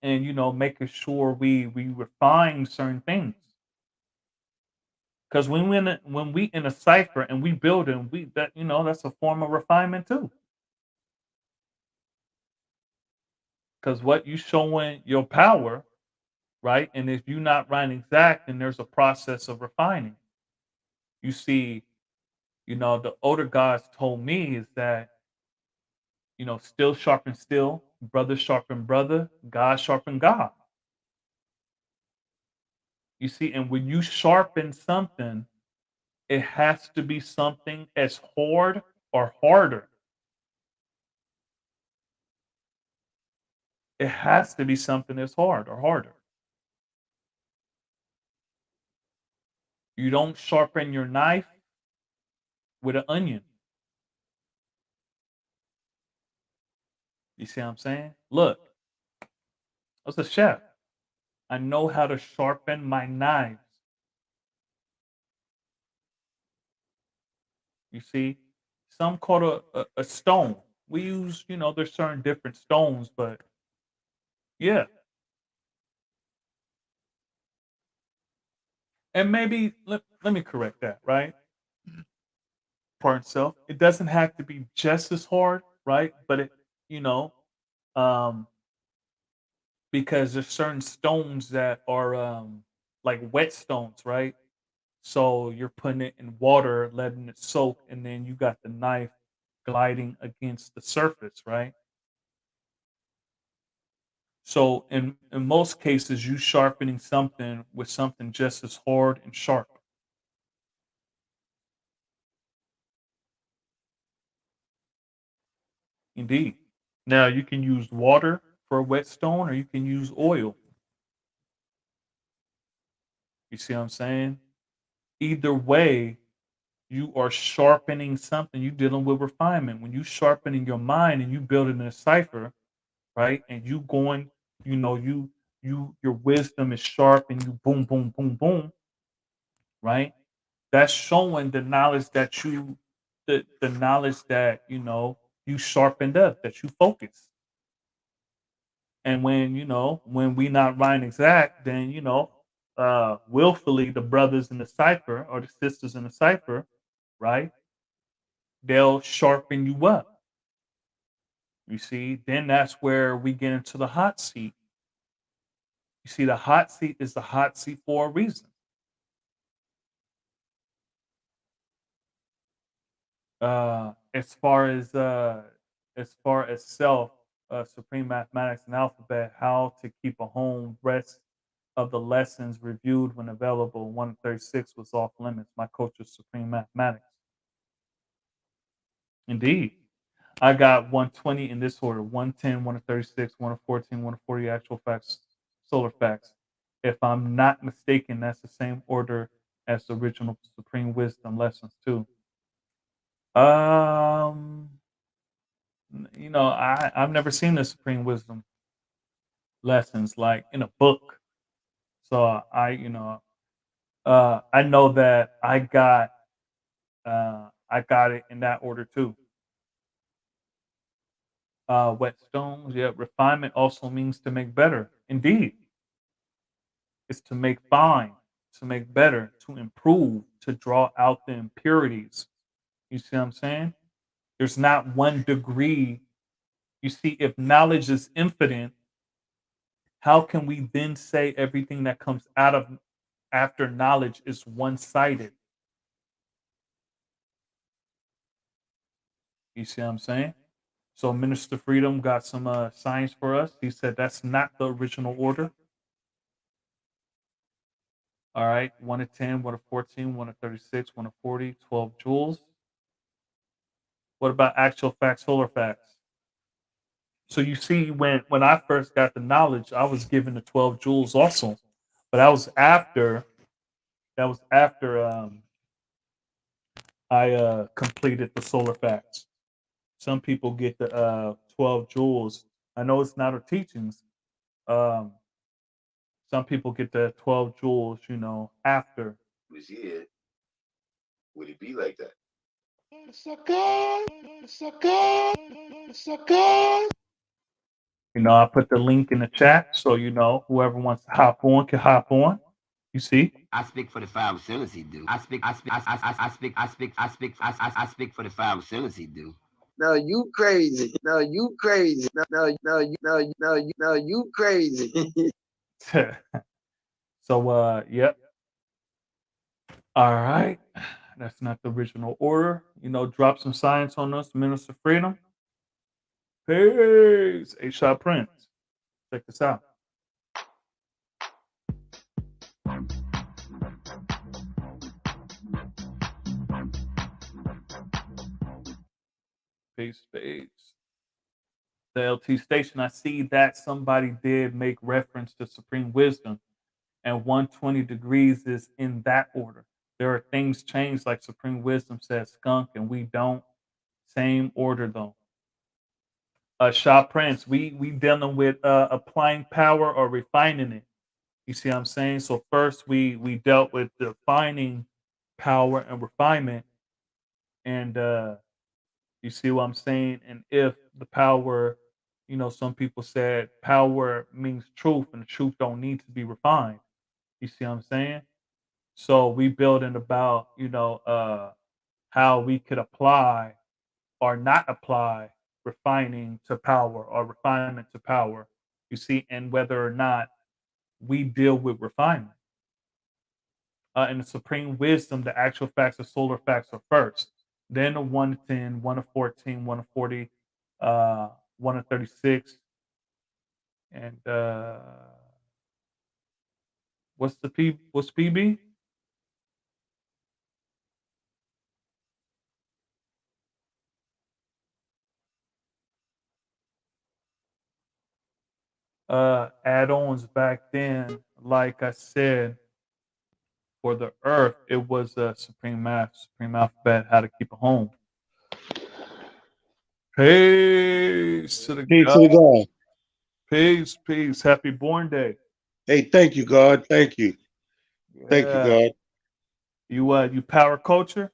and making sure we refine certain things. Because when we in a cipher and we building, we that that's a form of refinement too. Because what you showing your power right? And if you're not right exact, then there's a process of refining. You see, the older guys told me is that, steel sharpen steel, brother sharpen brother, God sharpen God. You see, and when you sharpen something, it has to be something as hard or harder. It has to be something that's hard or harder. You don't sharpen your knife with an onion. You see what I'm saying? Look, I was a chef. I know how to sharpen my knives. You see, some call a stone. We use, there's certain different stones, but yeah. And maybe let me correct that, right? For itself, it doesn't have to be just as hard, right? But you know, um, because there's certain stones that are like wet stones, right? So you're putting it in water, letting it soak, and then you got the knife gliding against the surface, right? So in most cases, you sharpening something with something just as hard and sharp. Indeed. Now you can use water for a wet stone, or you can use oil. You see what I'm saying? Either way, you are sharpening something. You're dealing with refinement. When you sharpening your mind and you building a cipher, right? And you going, your wisdom is sharp and you boom, boom, boom, boom, right? That's showing the knowledge that the knowledge that you sharpened up, that you focus. And when we not writing exact, then willfully the brothers in the cipher or the sisters in the cipher, right? They'll sharpen you up. You see, then that's where we get into the hot seat. You see, the hot seat is the hot seat for a reason. As far as self, supreme mathematics and alphabet, how to keep a home, rest of the lessons reviewed when available. 136 was off limits. My coach was supreme mathematics. Indeed. I got 120 in this order: 110, 136, 114, 140 actual facts, solar facts. If I'm not mistaken, that's the same order as the original Supreme Wisdom lessons too. Um, I've never seen the Supreme Wisdom lessons like in a book, so I know that I got it in that order too. Whetstones, yeah. Refinement also means to make better. Indeed, it's to make fine, to make better, to improve, to draw out the impurities. You see what I'm saying? There's not one degree. You see, if knowledge is infinite, how can we then say everything that comes out of after knowledge is one-sided? You see what I'm saying? So Minister Freedom got some science for us. He said that's not the original order. All right, 1 to 10, 1 to 14, 1 to 36, 1 to 40, 12 joules. What about actual facts, solar facts? So you see, when I first got the knowledge, I was given the 12 joules also, but that was after I completed the solar facts. Some people get the 12 joules. I know it's not our teachings. Um, some people get the 12 joules, after. Was here, would it be like that? I put the link in the chat, so whoever wants to hop on can hop on. You see? I speak for the five facilities he do. I speak for the five facilities he do. No, you crazy. No, you crazy. No, you crazy. So yep. All right. That's not the original order. Drop some science on us, Minister Freedom. Peace. A Shot Prince. Check this out. Peace, peace. The LT station, I see that somebody did make reference to supreme wisdom, and 120 degrees is in that order. There are things changed, like supreme wisdom says skunk, and we don't. Same order though. Shaw Prince, we dealing with applying power or refining it. You see what I'm saying? So first we dealt with defining power and refinement, and you see what I'm saying? And if the power, some people said power means truth, and the truth don't need to be refined. You see what I'm saying? So we building about, how we could apply or not apply refining to power or refinement to power. You see, and whether or not we deal with refinement. In the supreme wisdom, the actual facts, the solar facts are first. Then the 1 to 10, 1 to 14, 1 to 40, 1 to 36. And what's PB? Add-ons back then, like I said, for the earth, it was supreme math, supreme alphabet, how to keep it home. Peace to the Peace to God. the God. Peace, peace. Happy born day. Hey, thank you, God. Thank you. Thank you, Yeah. God. You power culture?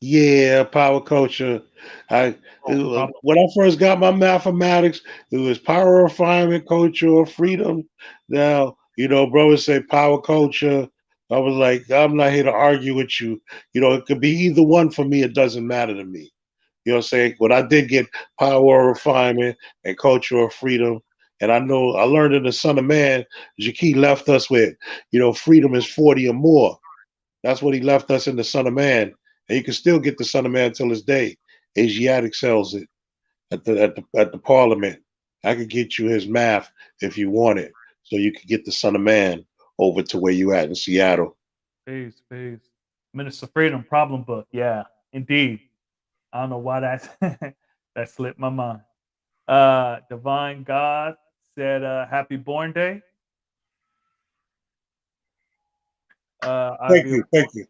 Yeah, power culture. Problem. When I first got my mathematics, it was power refinement, culture, or freedom. Now, brothers say power culture. I was like, I'm not here to argue with you. It could be either one for me. It doesn't matter to me. You know what I'm saying? But I did get power refinement and cultural freedom. And I know I learned in the Son of Man, Jaki left us with, freedom is 40 or more. That's what he left us in the Son of Man. And you can still get the Son of Man till this day. Asiatic sells it at the Parliament. I could get you his math if you want it, so you could get the Son of Man over to where you at in Seattle. Peace, peace. Minister Freedom problem book. Yeah, indeed. I don't know why that slipped my mind. Divine God said happy born day. I Thank be you, thank you.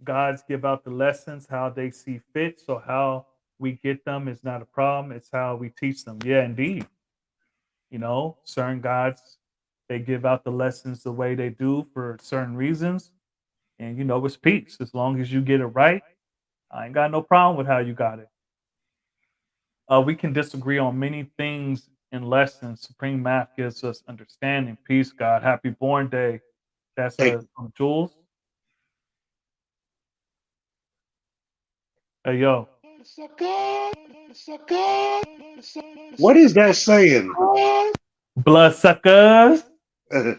Gods give out the lessons how they see fit. So how we get them is not a problem. It's how we teach them. Yeah, indeed. Certain gods, they give out the lessons the way they do for certain reasons. And it's peace. As long as you get it right, I ain't got no problem with how you got it. We can disagree on many things in lessons. Supreme Math gives us understanding. Peace, God. Happy born day. That's Thank you. from Jules. Hey, yo. What is that saying? Blood suckers. Oh,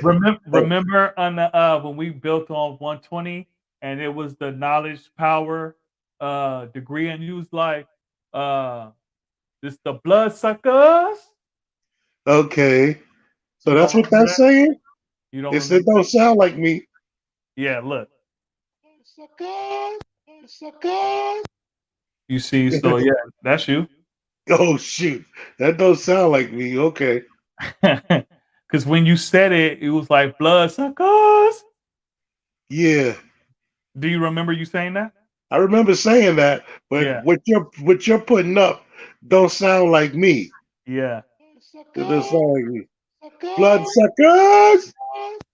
Remember on the when we built on 120 and it was the knowledge power degree, and you was like, this the blood suckers. okay. So You that's don't what remember that's that? saying? You don't It remember don't that? sound like me. Yeah, look. You see, so yeah, that's you. Oh shoot. That don't sound like me. Okay. Because when you said it, it was like blood suckers. Yeah. Do you remember you saying that? I remember saying that, but Yeah, what you're putting up don't sound like me. yeah, It doesn't sound like me. Blood suckers.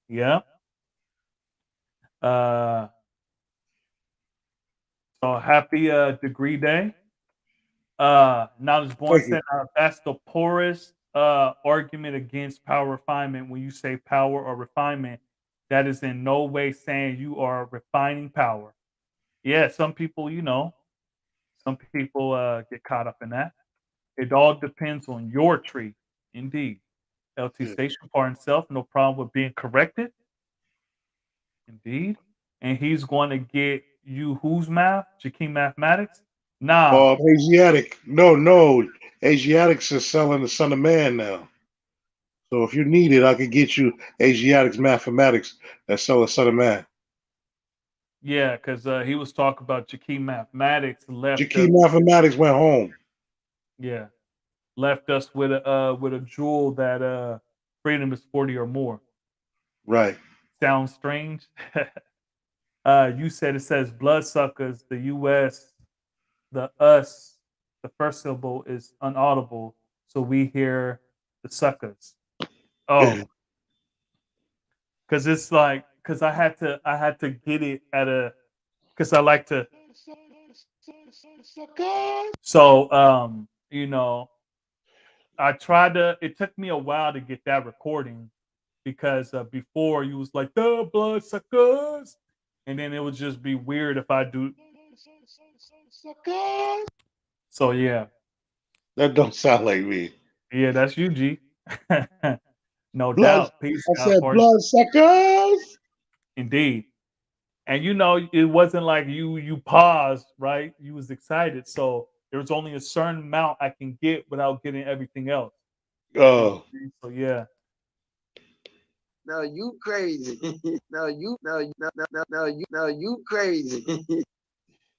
yeah. Uh, so happy degree day. Knowledge Born Thank you. said that's the poorest argument against power refinement. When you say power or refinement, that is in no way saying you are refining power. Yeah, some people, some people get caught up in that. It all depends on your tree, indeed. LT Yeah. Station par himself, no problem with being corrected. Indeed. And he's going to get you whose math? Jakeem Mathematics? Nah. Asiatic. No. Asiatics is selling the Son of Man now. So if you need it, I could get you Asiatics Mathematics that sell the Son of Man. Yeah, because he was talking about Jakeem Mathematics left us. Jakeem Mathematics went home. Yeah, left us with a jewel that freedom is 40 or more. Right. Sounds strange. You said it says bloodsuckers. The U.S. the us. The first syllable is unaudible, so we hear the suckers. Oh, because it's like because I had to get it at a because I like to. So you know, I tried to. It took me a while to get that recording because before you was like the bloodsuckers, and then it would just be weird if I do. So yeah, That don't sound like me. yeah, that's you, G. No Blood. doubt. Peace I out, said party. bloodsuckers. Indeed. And you know, it wasn't like you paused, right? You was excited. So there was only a certain amount I can get without getting everything else. Oh, So yeah. No, you crazy. No, you crazy.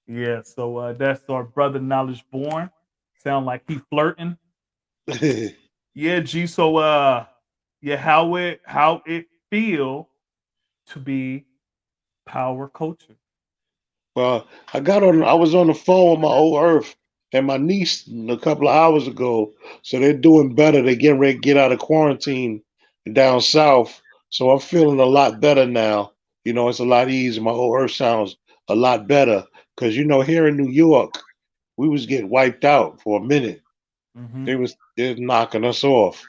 Yeah. So that's our brother Knowledge Born. Sound like he flirting. Yeah, G. So yeah, how it feel to be power culture. well, I was on the phone with my old Earth and my niece a couple of hours ago. So they're doing better. They're getting ready to get out of quarantine down south. So I'm feeling a lot better now. You know, it's a lot easier. My old Earth sounds a lot better because here in New York, we was getting wiped out for a minute. Mm-hmm. They're knocking us off,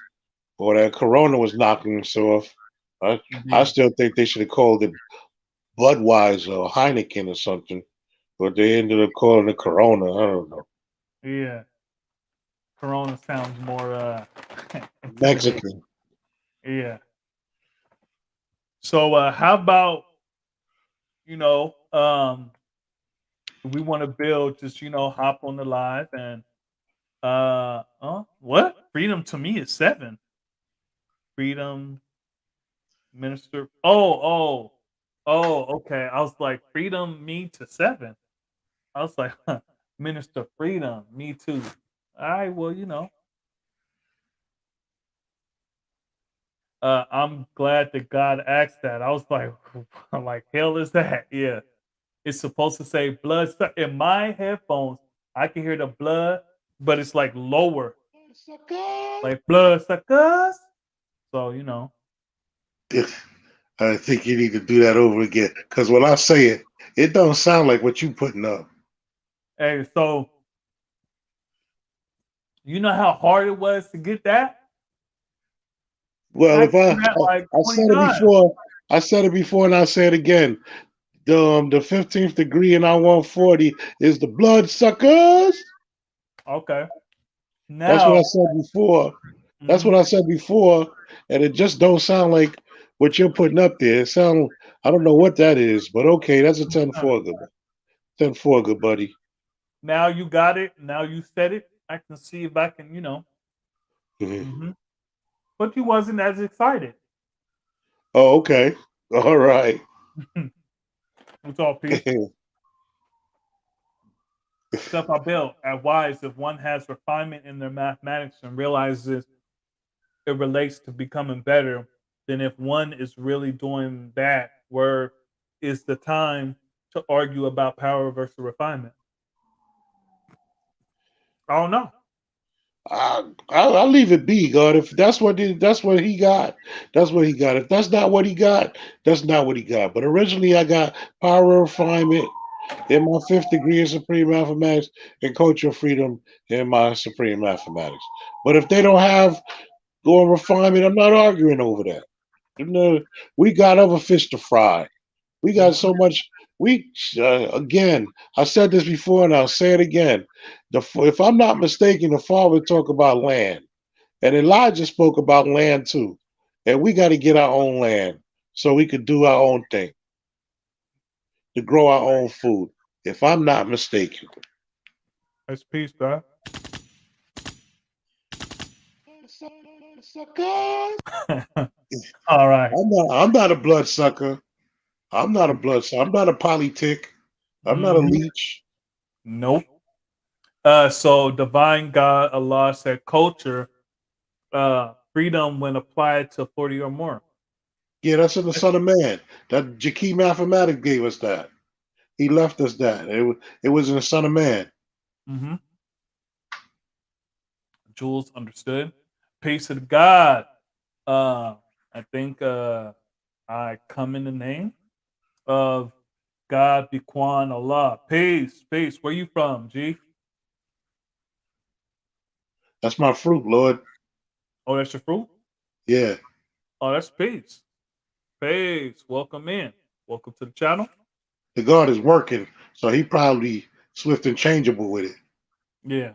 or that Corona was knocking us off. I still think they should have called it Budweiser or Heineken or something, but they ended up calling it Corona. I don't know. Yeah. Corona sounds more intimidating. Mexican. Yeah. So how about we want to build just hop on the live and what freedom to me is 7 freedom minister okay I was like freedom me to 7 I was like minister freedom me too all right well I'm glad that God asked that I was like I'm like hell is that yeah. It's supposed to say blood in my headphones. I can hear the blood, but it's like lower, like blood suckers. So I think you need to do that over again because when I say it, it don't sound like what you putting up. Hey, so you know how hard it was to get that. Well, if I Like I 20 said it times. before, and I say it again. The 15th degree in our 140 is the blood suckers. Okay. That's what Now, I said before. That's what mhm. I said before, and it just don't sound like what you're putting up there. It sound I don't know what that is, but okay, that's a 10-4 good. 10-4 good buddy. Now you got it. Now you said it. I can see if I can, Mhm. hmm But you wasn't as excited. Oh, okay. All right. It's all peace. Stuff I built at Wise, if one has refinement in their mathematics and realizes it relates to becoming better, then if one is really doing that, where is the time to argue about power versus refinement? I don't know. I'll leave it be, God. If that's what he got, that's what he got. If that's not what he got, that's not what he got. But originally, I got power refinement in my 5th degree in supreme mathematics and cultural freedom in my supreme mathematics. But if they don't have going refinement, I'm not arguing over that. We got other fish to fry. We got so much. Again, I said this before and I'll say it again. If I'm not mistaken, the father talk about land. And Elijah spoke about land too. And we got to get our own land so we could do our own thing, to grow our own food, if I'm not mistaken. That's peace, dog. Sucker. All right. I'm not a bloodsucker. I'm not a bloodsucker. I'm not a politic. I'm not a Mhm. leech. Nope. So divine God Allah said culture, freedom when applied to 40 or more. Yeah, that's in the Son of Man. That Jaki Mathematic gave us that. He left us that. It was in the Son of Man. Mm-hmm. Jules understood. Peace of God. I think I come in the name of God, Biquan Allah. Peace, peace. Where you from, G? That's my fruit, Lord. Oh, that's your fruit? Yeah. Oh, that's peace. Peace. Welcome in. Welcome to the channel. The God is working, so he probably swift and changeable with it. Yeah.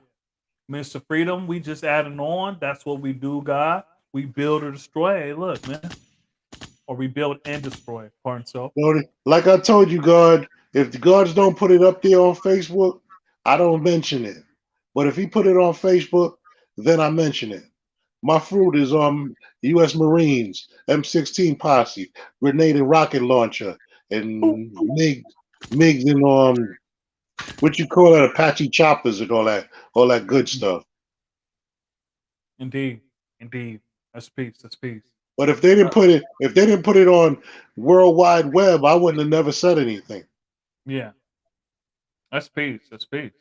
Mr. Freedom, we just adding on. That's what we do, God. We build or destroy. Hey, look, man. Or we build and destroy. Pardon so. Lord, like I told you, God, if the gods don't put it up there on Facebook, I don't mention it. But if he put it on Facebook, then I mention it. My fruit is on U.S. Marines, M16 posse, grenade and rocket launcher, and MiGs and what you call it, Apache choppers and all that good stuff. Indeed. Indeed. That's peace. That's peace. But if they didn't put it on World Wide Web, I wouldn't have never said anything. Yeah. That's peace. That's peace.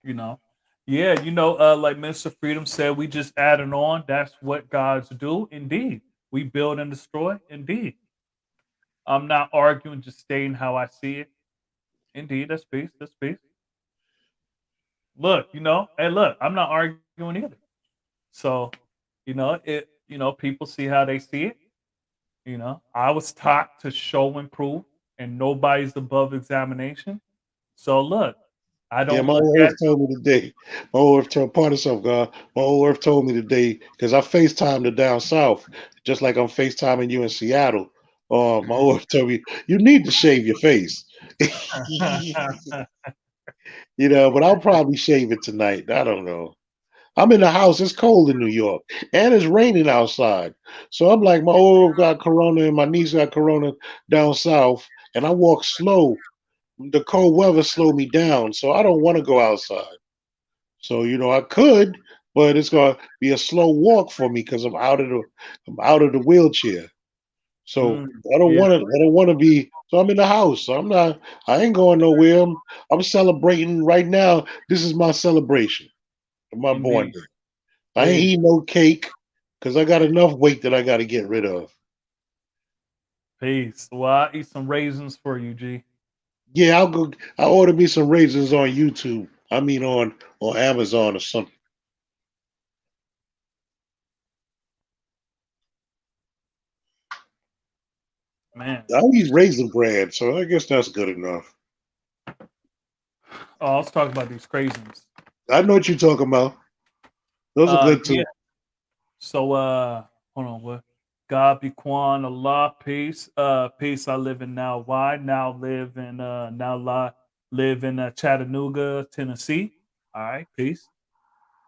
You know. Yeah, like Mr. Freedom said, we just adding on. That's what gods do. Indeed. We build and destroy. Indeed. I'm not arguing, just stating how I see it. Indeed, that's peace. That's peace. Look, hey, look, I'm not arguing either. So, people see how they see it. I was taught to show and prove, and nobody's above examination. So look, I Yeah, don't my look old at earth told me today. My old earth told part of something, God. My old earth told me today because I FaceTimed her down south, just like I'm FaceTiming you in Seattle. My old earth told me you need to shave your face. But I'll probably shave it tonight. I don't know. I'm in the house. It's cold in New York, and it's raining outside. So I'm like, my old got corona, and my niece got corona down south, and I walk slow. The cold weather slowed me down, so I don't want to go outside. So I could, but it's gonna be a slow walk for me because I'm out of the wheelchair. So Mm, I don't yeah, want to. I don't want to be. So I'm in the house. So I'm not. I ain't going nowhere. I'm celebrating right now. This is my celebration of my born indeed. day. I ain't Peace, eating no cake because I got enough weight that I got to get rid of. peace. Well, I'll eat some raisins for you, G. Yeah, I'll go. I'll order me some raisins on YouTube. I mean on Amazon or something. Man. I eat raisin bread, so I guess that's good enough. Oh, let's talk about these craisins. I know what you're talking about. Those are good Yeah. too. So, hold on. What? God be Kwan, Allah, peace. Peace. I live in now. Why now live in live in Chattanooga, Tennessee. All right, peace.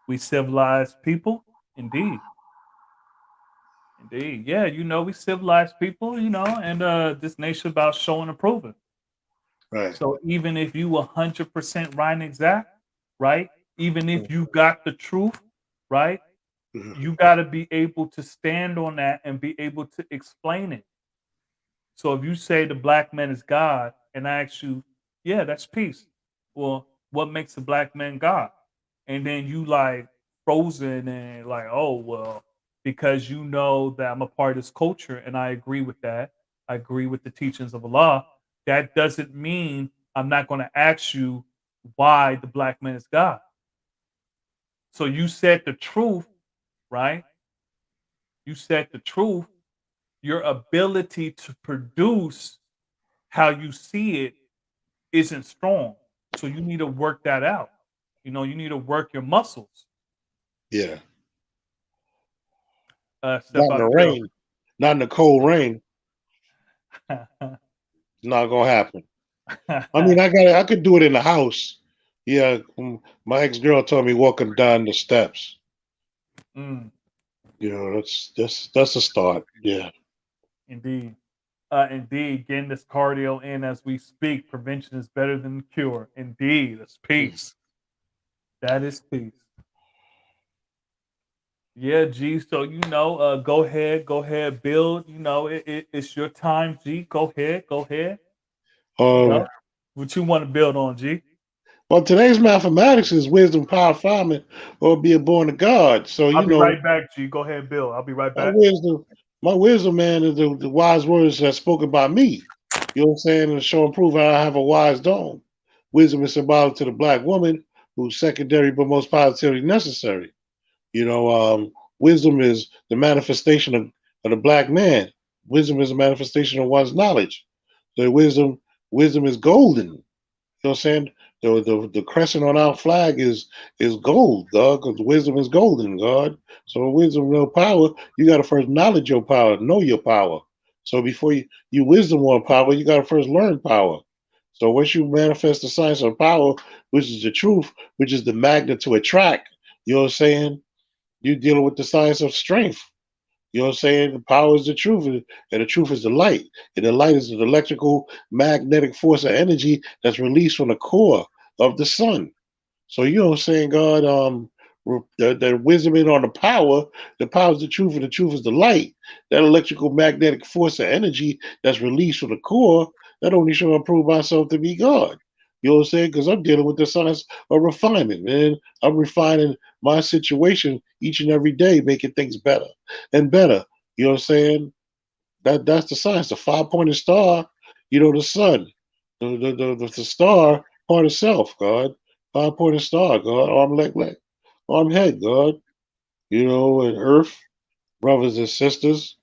We civilized people, indeed, indeed. Yeah, we civilized people. And this nation about showing and proving. Right. So even if you 100% right and exact, right? Even if you got the truth, right? Mhm. You got to be able to stand on that and be able to explain it. So if you say the black man is God, and I ask you, yeah, that's peace. Well, what makes the black man God? And then you like frozen and like, oh well, because you know that I'm a part of this culture and I agree with that. I agree with the teachings of Allah. That doesn't mean I'm not going to ask you why the black man is God. So you said the truth, right? You said the truth. Your ability to produce how you see it isn't strong. So you need to work that out. You need to work your muscles. Yeah. step Not in out the the door. rain. Not in the cold rain. It's not gonna happen. I mean, I could do it in the house. Yeah, my ex-girl told me walking down the steps. Mm, You know, that's a start. Yeah. indeed. Indeed, getting this cardio in as we speak. Prevention is better than the cure. Indeed, that's peace. That is peace. Yeah, G. So go ahead, build. It's your time, G. Go ahead. Um. Yup. What you want to build on, G? Well, today's mathematics is wisdom, power, refinement, or be born of God. So I'll be right back, G. Go ahead, Bill. I'll be right my back. wisdom, my wisdom, man, is the wise words that spoken by me. You know what I'm saying? And show and prove I have a wise dome. Wisdom is symbolic to the black woman, who's secondary but most positively necessary. You know, wisdom is the manifestation of the black man. Wisdom is a manifestation of one's knowledge. So wisdom is golden. You know what I'm saying? The crescent on our flag is gold, God, because wisdom is golden, God. So wisdom, no power, you gotta first knowledge your power, know your power. So before you wisdom want power, you gotta first learn power. So once you manifest the science of power, which is the truth, which is the magnet to attract, you know what I'm saying? You're dealing with the science of strength. You know what I'm saying? The power is the truth, and the truth is the light. And the light is the electrical magnetic force of energy that's released from the core of the sun. So you know what I'm saying, God, the wisdom in on the power is the truth, and the truth is the light. That electrical magnetic force of energy that's released from the core, that only shall prove myself to be God. You know what I'm saying? Because I'm dealing with the science of refinement, man. I'm refining my situation each and every day, making things better and better. You know what I'm saying? That's the science. The 5-pointed star, you know, the sun, the star part of self, God. 5-pointed star, God. Arm, leg, arm, head, God. You know, and earth, brothers and sisters.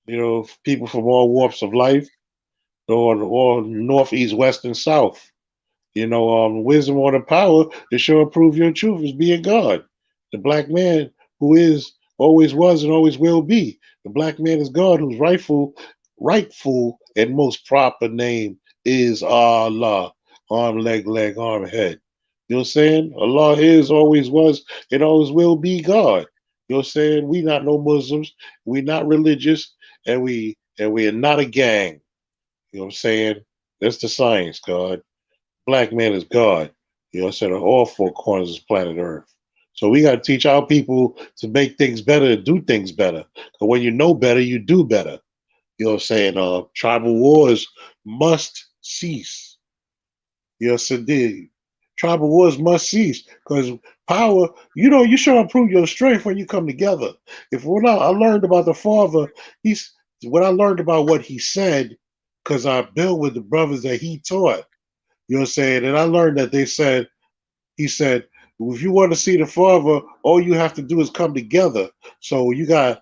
You know, people from all warps of life, all north, east, west, and south. You know, wisdom or the power to show and prove your truth is being God. The black man who is, always was, and always will be. The black man is God, whose rightful, and most proper name is Allah. Arm, leg, arm, head. You know what I'm saying? Allah is, always was, and always will be God. You know what I'm saying? We not no Muslims. We not religious, and we are not a gang. You know what I'm saying? That's the science, God. Black man is God. You know what I'm saying? On all four corners of planet Earth. So we got to teach our people to make things better, to do things better. Because when you know better, you do better. You know what I'm saying? Tribal wars must cease. Yes, indeed. Tribal wars must cease because power, you know, you should improve your strength when you come together. I learned about the father, when I learned about what he said, because I built with the brothers that he taught, you know what I'm saying? And I learned that he said, if you want to see the father, all you have to do is come together. So you got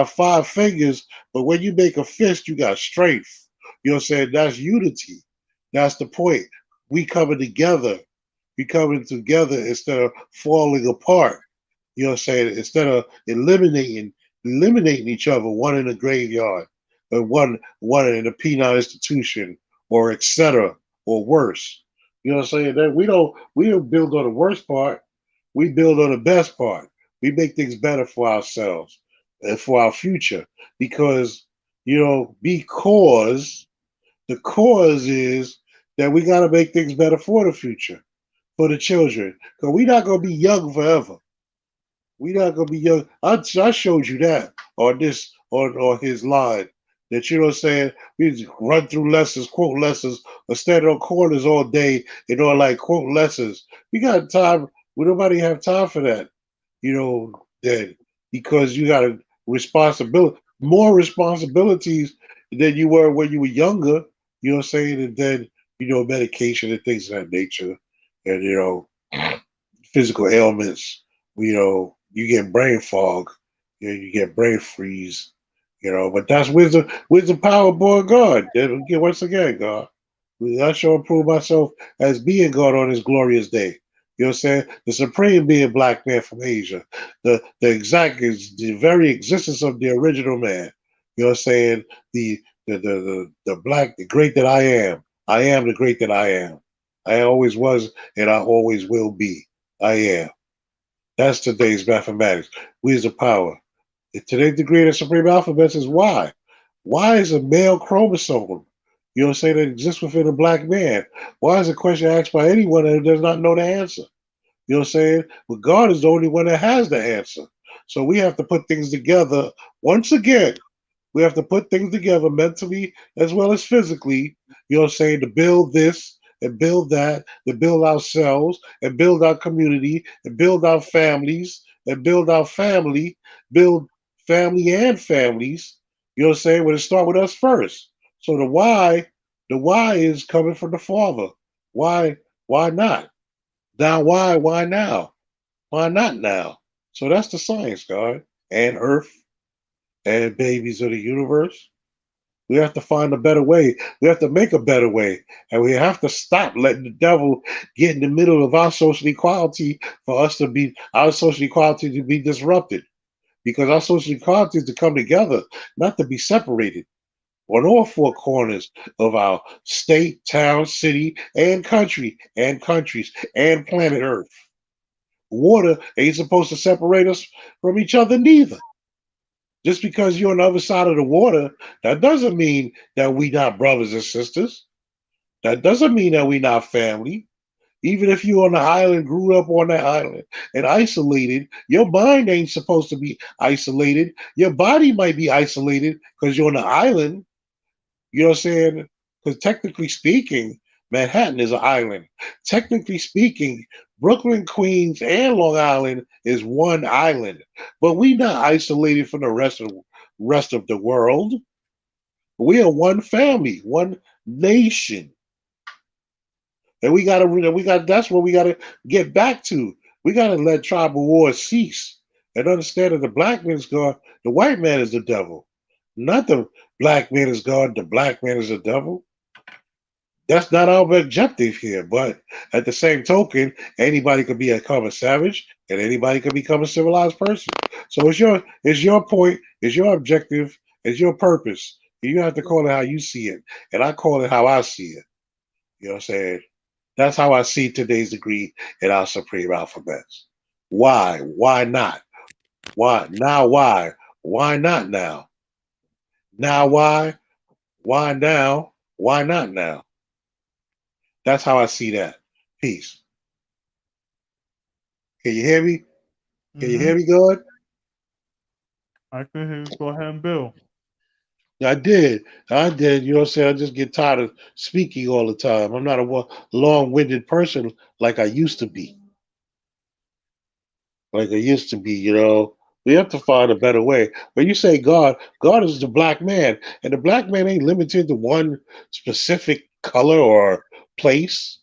5 fingers, but when you make a fist, you got strength. You know what I'm saying? That's unity. That's the point. We coming together. We coming together instead of falling apart. You know what I'm saying? Instead of eliminating each other, one in the graveyard, or one in a penal institution, or etc. or worse. You know what I'm saying? That we don't build on the worst part. We build on the best part. We make things better for ourselves and for our future. Because, because the cause is that we got to make things better for the future, for the children. Because we're not going to be young forever. We're not going to be young. I showed you that on this, on his line. That, you know what I'm saying? We just run through lessons, quote lessons, or stand on corners all day and all like quote lessons. We got time. We nobody have time for that. That because you got a responsibility, more responsibilities than you were when you were younger. You know what I'm saying? And then, medication and things of that nature. And, physical ailments, you get brain fog, you get brain freeze, but that's wisdom, power, boy, God. Once again, God. I shall prove myself as being God on this glorious day. You know what I'm saying? The supreme being black man from Asia. The very existence of the original man. You know what I'm saying? The black, the great that I am. I am the great that I am. I always was and I always will be. I am. That's today's mathematics. We as a power. Today's the greatest supreme alphabet is why. Why is a male chromosome, you know what I'm saying, that exists within a black man? Why is a question asked by anyone that does not know the answer? You know what I'm saying? But God is the only one that has the answer. So we have to put things together once again. We have to put things together mentally as well as physically, you know what I'm saying, to build this and build that, to build ourselves and build our community and build our families and build our family, build family and families, you know what I'm saying, when it start with us first. So the why is coming from the Father. Why not? Now why now? Why not now? So that's the science, God, and Earth and babies of the universe. We have to find a better way. We have to make a better way. And we have to stop letting the devil get in the middle of our social equality for us to be, our social equality to be disrupted. Because our social equality is to come together, not to be separated on all four corners of our state, town, city, and country, and countries, and planet Earth. Water ain't supposed to separate us from each other neither. Just because you're on the other side of the water, that doesn't mean that we not brothers and sisters. That doesn't mean that we not family. Even if you're on the island, grew up on that island and isolated, your mind ain't supposed to be isolated. Your body might be isolated because you're on the island. You know what I'm saying? Because technically speaking, Manhattan is an island. Technically speaking, Brooklyn, Queens, and Long Island is one island. But we not isolated from the rest of the world. We are one family, one nation. And that's what we gotta get back to. We gotta let tribal wars cease and understand that the black man is God, the white man is the devil. Not the black man is God, the black man is the devil. That's not our objective here. But at the same token, anybody could become a savage and anybody could become a civilized person. So it's your point, it's your objective, it's your purpose. You have to call it how you see it. And I call it how I see it. You know what I'm saying? That's how I see today's degree in our supreme alphabets. Why? Why not? Why now? Why? Why not now? Now why? Why now? Why not now? That's how I see that. Peace. Can you hear me? Can you hear me, God? I can hear you. Go ahead and build. I did. I did. You know what I'm saying? I just get tired of speaking all the time. I'm not a long-winded person like I used to be. You know. We have to find a better way. When you say God, God is the black man, and the black man ain't limited to one specific color or place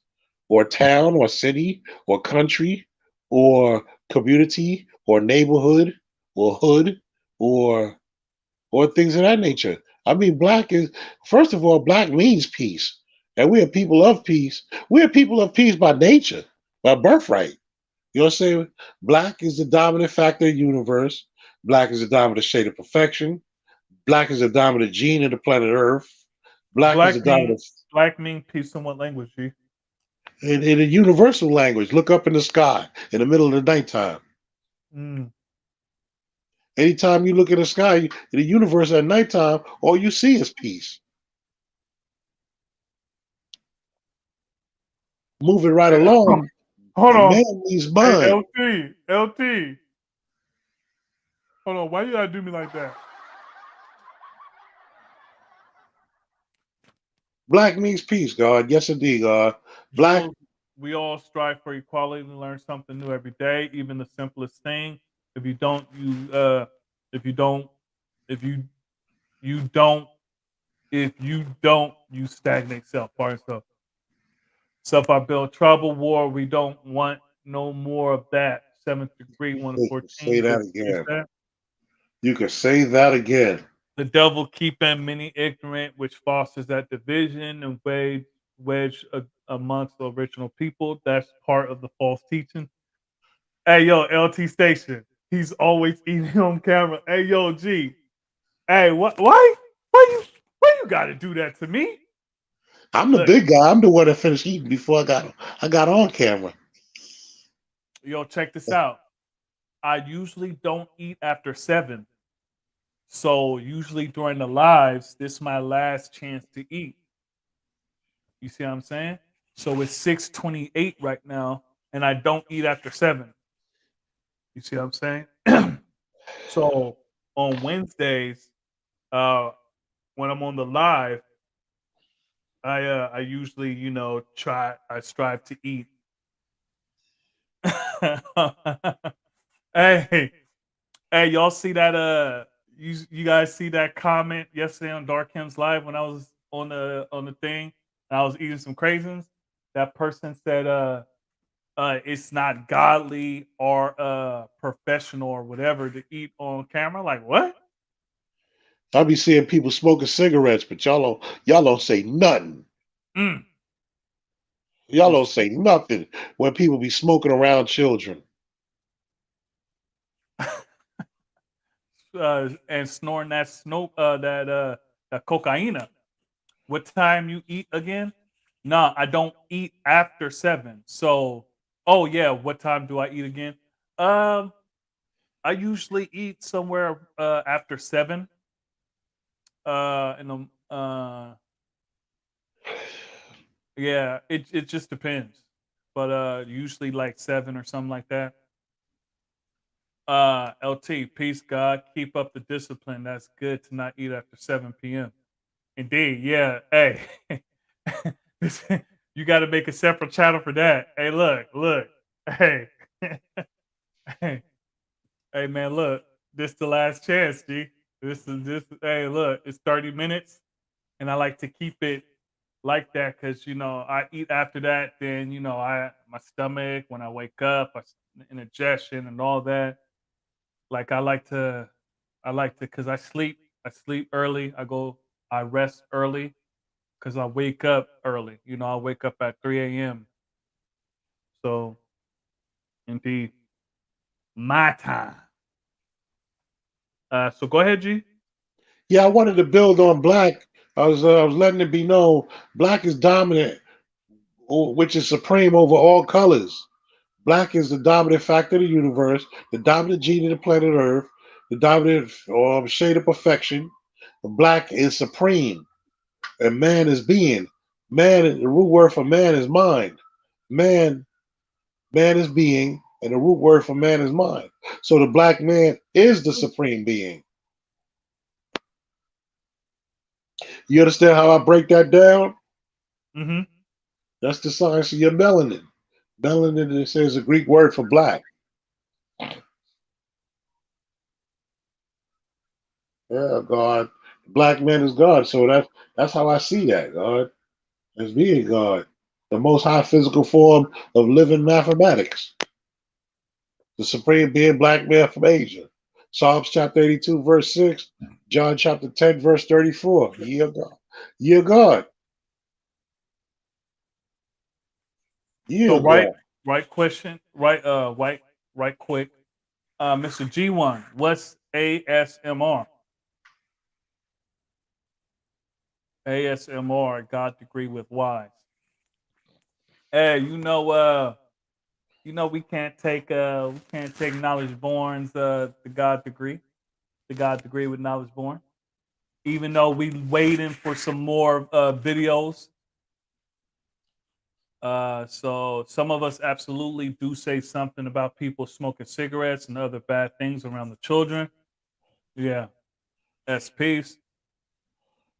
or town or city or country or community or neighborhood or hood or things of that nature. I mean, black is, first of all, black means peace. And we are people of peace. We are people of peace by nature, by birthright. You know what I'm saying? Black is the dominant factor in the universe. Black is the dominant shade of perfection. Black is the dominant gene of the planet Earth. Black is the dominant Black mean peace in what language, G? in a universal language. Look up in the sky in the middle of the nighttime. Anytime you look in the sky, in the universe at nighttime, all you see is peace. Moving right along. Hold on. Man means Hey, mind. LT. Hold on. Why you gotta do me like that? Black means peace, God. Yes, indeed, God. Black. We all strive for equality and learn something new every day, even the simplest thing. If you don't, you stagnate self. Par yourself. Self, I build trouble, war. We don't want no more of that. 7th degree, 1 to 14. Say that again. You can say that again. The devil keeping many ignorant, which fosters that division and wage amongst the original people. That's part of the false teaching. Hey, yo, LT Station. He's always eating on camera. Hey, yo, G. Hey, what? Why you got to do that to me? I'm the Look, big guy. I'm the one that finished eating before I got on camera. yo, check this out. I usually don't eat after 7. So usually during the lives, this is my last chance to eat. You see what I'm saying? So it's 6:28 right now, and I don't eat after 7. You see what I'm saying? So on Wednesdays, when I'm on the live, I usually, I strive to eat. Hey, hey, y'all see that you guys see that comment yesterday on Dark Hymns Live when I was on the thing and I was eating some craisins? That person said it's not godly or professional or whatever to eat on camera. Like what? I be seeing people smoking cigarettes, but y'all don't say nothing. Mm. Y'all don't say nothing when people be smoking around children. And snoring that that cocaine. What time you eat again? No, I don't eat after 7. So, oh yeah, what time do I eat again? Um, I usually eat somewhere after 7. In the yeah, it just depends, but usually like 7 or something like that. LT, peace, God, keep up the discipline. That's good to not eat after 7 p.m. Indeed, yeah. Hey, you got to make a separate channel for that. Hey, look. Hey, hey, hey, man, look. This the last chance, G. This. Hey, look. It's 30 minutes, and I like to keep it like that because I eat after that. Then my stomach when I wake up, indigestion and all that. Like I like to because I sleep early. I rest early because I wake up early. I wake up at 3 a.m. So indeed, my time. So go ahead, G. Yeah, I wanted to build on black. I was letting it be known black is dominant, which is supreme over all colors. Black is the dominant factor of the universe, the dominant gene of the planet Earth, the dominant shade of perfection. Black is supreme, and man is being. Man, the root word for man is mind. Man, man is being, and the root word for man is mind. So the black man is the supreme being. You understand how I break that down? Mm-hmm. That's the science of your melanin. Melanin, it says a Greek word for black. Yeah, God. Black man is God. So that's how I see that, God. As being God. The most high physical form of living mathematics. The supreme being black man from Asia. Psalms chapter 82, verse 6. John chapter 10, verse 34. Ye are God. Ye are God. Ye So are God. right question, right quick. Mr. G1, what's ASMR? ASMR, God degree with wise. Hey, we can't take knowledge born's the God degree with knowledge born. Even though we waiting for some more videos. So some of us absolutely do say something about people smoking cigarettes and other bad things around the children. Yeah, that's peace.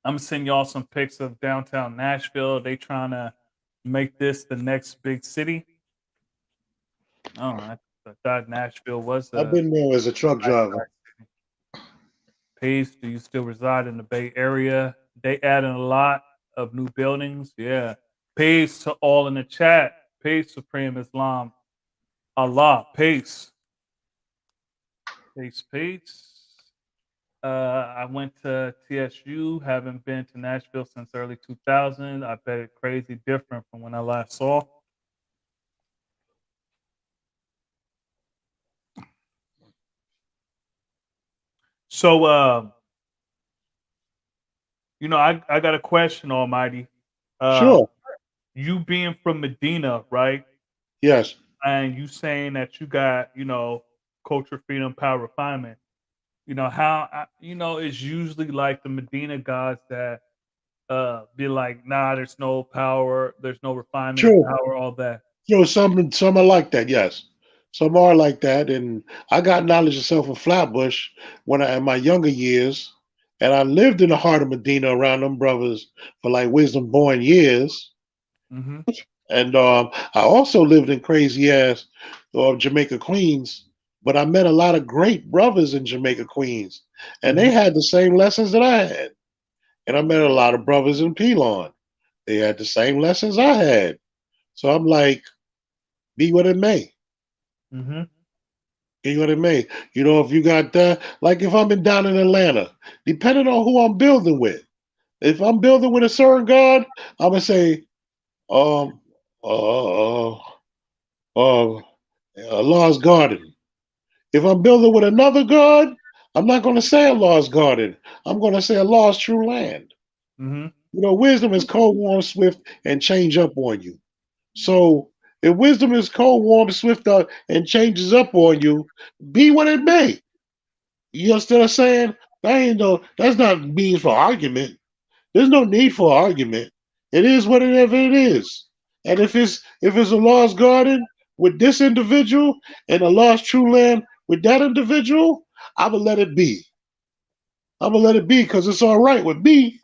I'm gonna send y'all some pics of downtown Nashville. They trying to make this the next big city. Oh, I thought Nashville was I've a been there as a truck driver. peace. Do you still reside in the Bay Area? They adding a lot of new buildings. Yeah. Peace to all in the chat. Peace, Supreme Islam. Allah. Peace. Peace, peace. I went to TSU. Haven't been to Nashville since early 2000. I bet it's crazy different from when I last saw. So, I got a question, Almighty. Sure. You being from Medina, right? Yes. And you saying that you got, culture, freedom, power, refinement. How it's usually like the Medina guys that be like, nah, there's no power, there's no refinement and True. power, all that. Some are like that. Yes. Some are like that. And I got knowledge of self in Flatbush when in my younger years, and I lived in the heart of Medina around them brothers for like wisdom born years. Mm-hmm. And I also lived in crazy ass Jamaica, Queens, but I met a lot of great brothers in Jamaica, Queens, and they Mm-hmm. had the same lessons that I had. And I met a lot of brothers in Pelon. They had the same lessons I had. So I'm like, be what it may. Mm-hmm. Be what it may. If you got that, like if I'm down in Atlanta, depending on who I'm building with. If I'm building with a certain God, I'm gonna say, um, uh, uh, Lost Garden. If I'm building with another God, I'm not going to say a lost garden. I'm going to say a lost true land. Mm-hmm. Wisdom is cold, warm, swift, and change up on you. So if wisdom is cold, warm, swift, and changes up on you, be what it may. You understand what I'm saying? That's not means for argument. There's no need for argument. It is whatever it is. And if it's a lost garden with this individual and a lost true land with that individual, I will let it be. I'm gonna let it be because it's all right with me.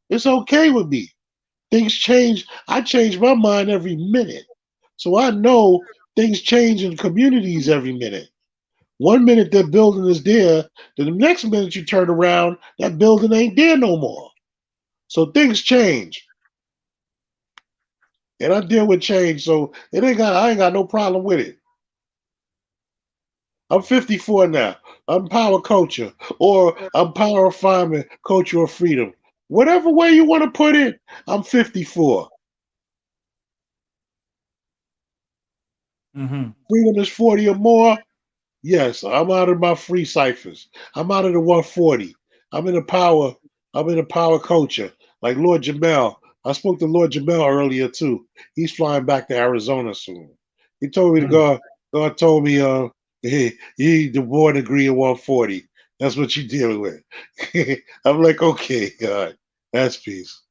It's okay with me. Things change. I change my mind every minute. So I know things change in communities every minute. One minute that building is there, then the next minute you turn around, that building ain't there no more. So things change. And I deal with change, so I ain't got no problem with it. I'm 54 now. I'm power culture, or I'm power refinement, culture of freedom. Whatever way you want to put it, I'm 54. Mm-hmm. Freedom is 40 or more. Yes, I'm out of my free ciphers. I'm out of the 140. I'm in the power. I'm in the power culture. Like Lord Jamel. I spoke to Lord Jamel earlier too. He's flying back to Arizona soon. He told me to Mm-hmm. go. God told me, hey, you need the board degree of 140. That's what you're dealing with. I'm like, okay, God, that's peace.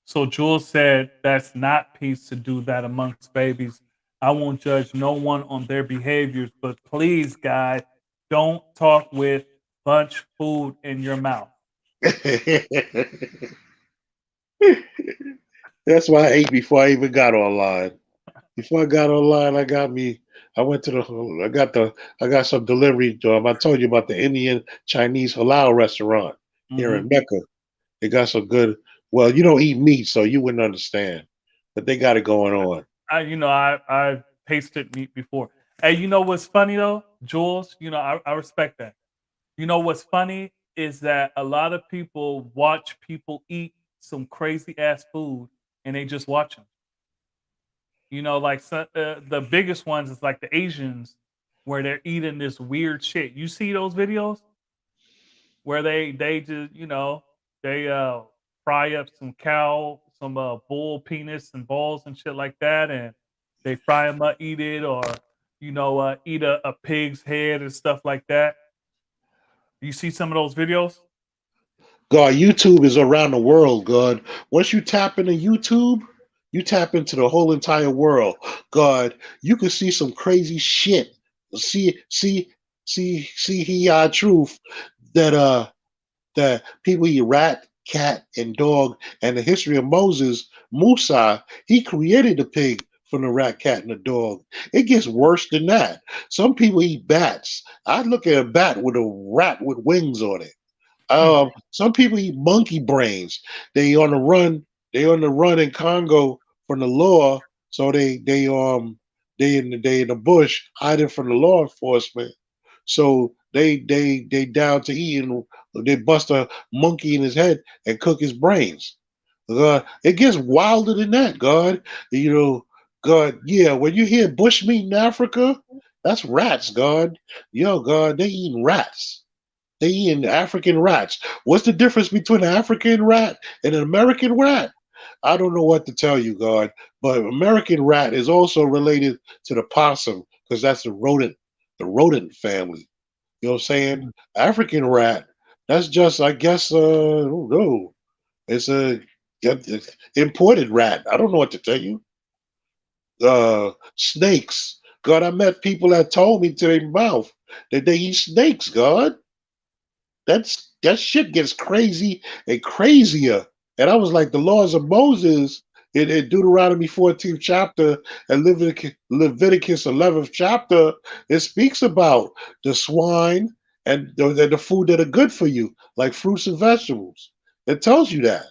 So Jules said that's not peace to do that amongst babies. I won't judge no one on their behaviors, but please, guys, don't talk with bunch food in your mouth. That's why I ate before I even got online. Before I got online, I went to I got some delivery. I told you about the Indian Chinese halal restaurant here Mm-hmm. in Mecca. They got some good. Well, you don't eat meat, so you wouldn't understand. But they got it going on. I've tasted meat before. Hey, you know what's funny though, Jules? I respect that. You know what's funny is that a lot of people watch people eat some crazy ass food and they just watch them. Like the biggest ones is like the Asians where they're eating this weird shit. You see those videos where they just they fry up some cow, some bull penis and balls and shit like that, and they fry them up, eat it, or eat a pig's head and stuff like that. You see some of those videos? God, YouTube is around the world, God. Once you tap into YouTube, you tap into the whole entire world. God, you can see some crazy shit. See he truth that that people eat rat, cat, and dog, and the history of Moses, Musa, he created the pig from the rat, cat, and the dog. It gets worse than that. Some people eat bats. I look at a bat with a rat with wings on it. Hmm. Some people eat monkey brains. They on the run. They on the run in Congo from the law. So they in the bush hiding from the law enforcement. So they down to eating. They bust a monkey in his head and cook his brains. God, it gets wilder than that, God. You know, God, yeah, when you hear bushmeat in Africa, that's rats, God. Yo, God, they eating rats. They eating African rats. What's the difference between an African rat and an American rat? I don't know what to tell you, God, but American rat is also related to the possum because that's the rodent family. You know what I'm saying? African rat, that's just, I guess, I don't know. It's a it's imported rat. I don't know what to tell you. Snakes. God, I met people that told me to their mouth that they eat snakes, God. That shit gets crazy and crazier. And I was like, the laws of Moses in Deuteronomy 14th chapter and Leviticus 11th chapter, it speaks about the swine and the food that are good for you, like fruits and vegetables. It tells you that.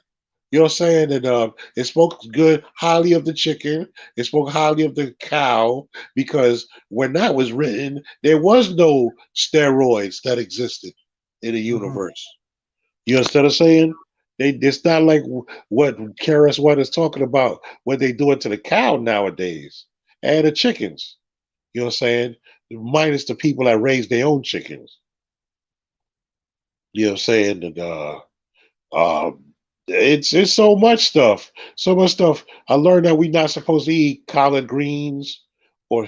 You know what I'm saying? And it spoke good, highly of the chicken. It spoke highly of the cow because when that was written, there was no steroids that existed in the universe. You understand what I'm saying? It's not like what Karis One is talking about, what they do it to the cow nowadays and the chickens. You know what I'm saying? Minus the people that raise their own chickens. You know what I'm saying? And um, it's so much stuff, so much stuff. I learned that we're not supposed to eat collard greens or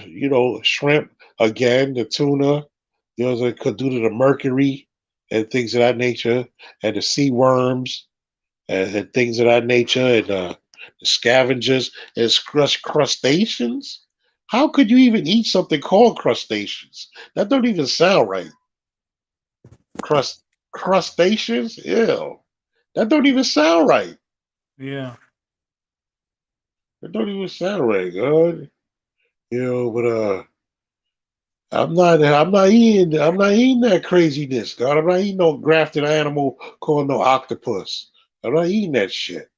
shrimp again, the tuna. It could due to the mercury and things of that nature, and the sea worms and things of that nature, and the scavengers and crustaceans. How could you even eat something called crustaceans? That don't even sound right. Crust crustaceans? Ew. That don't even sound right. Yeah. That don't even sound right, God. But I'm not eating that craziness, God. I'm not eating no grafted animal called no octopus. I'm not eating that shit.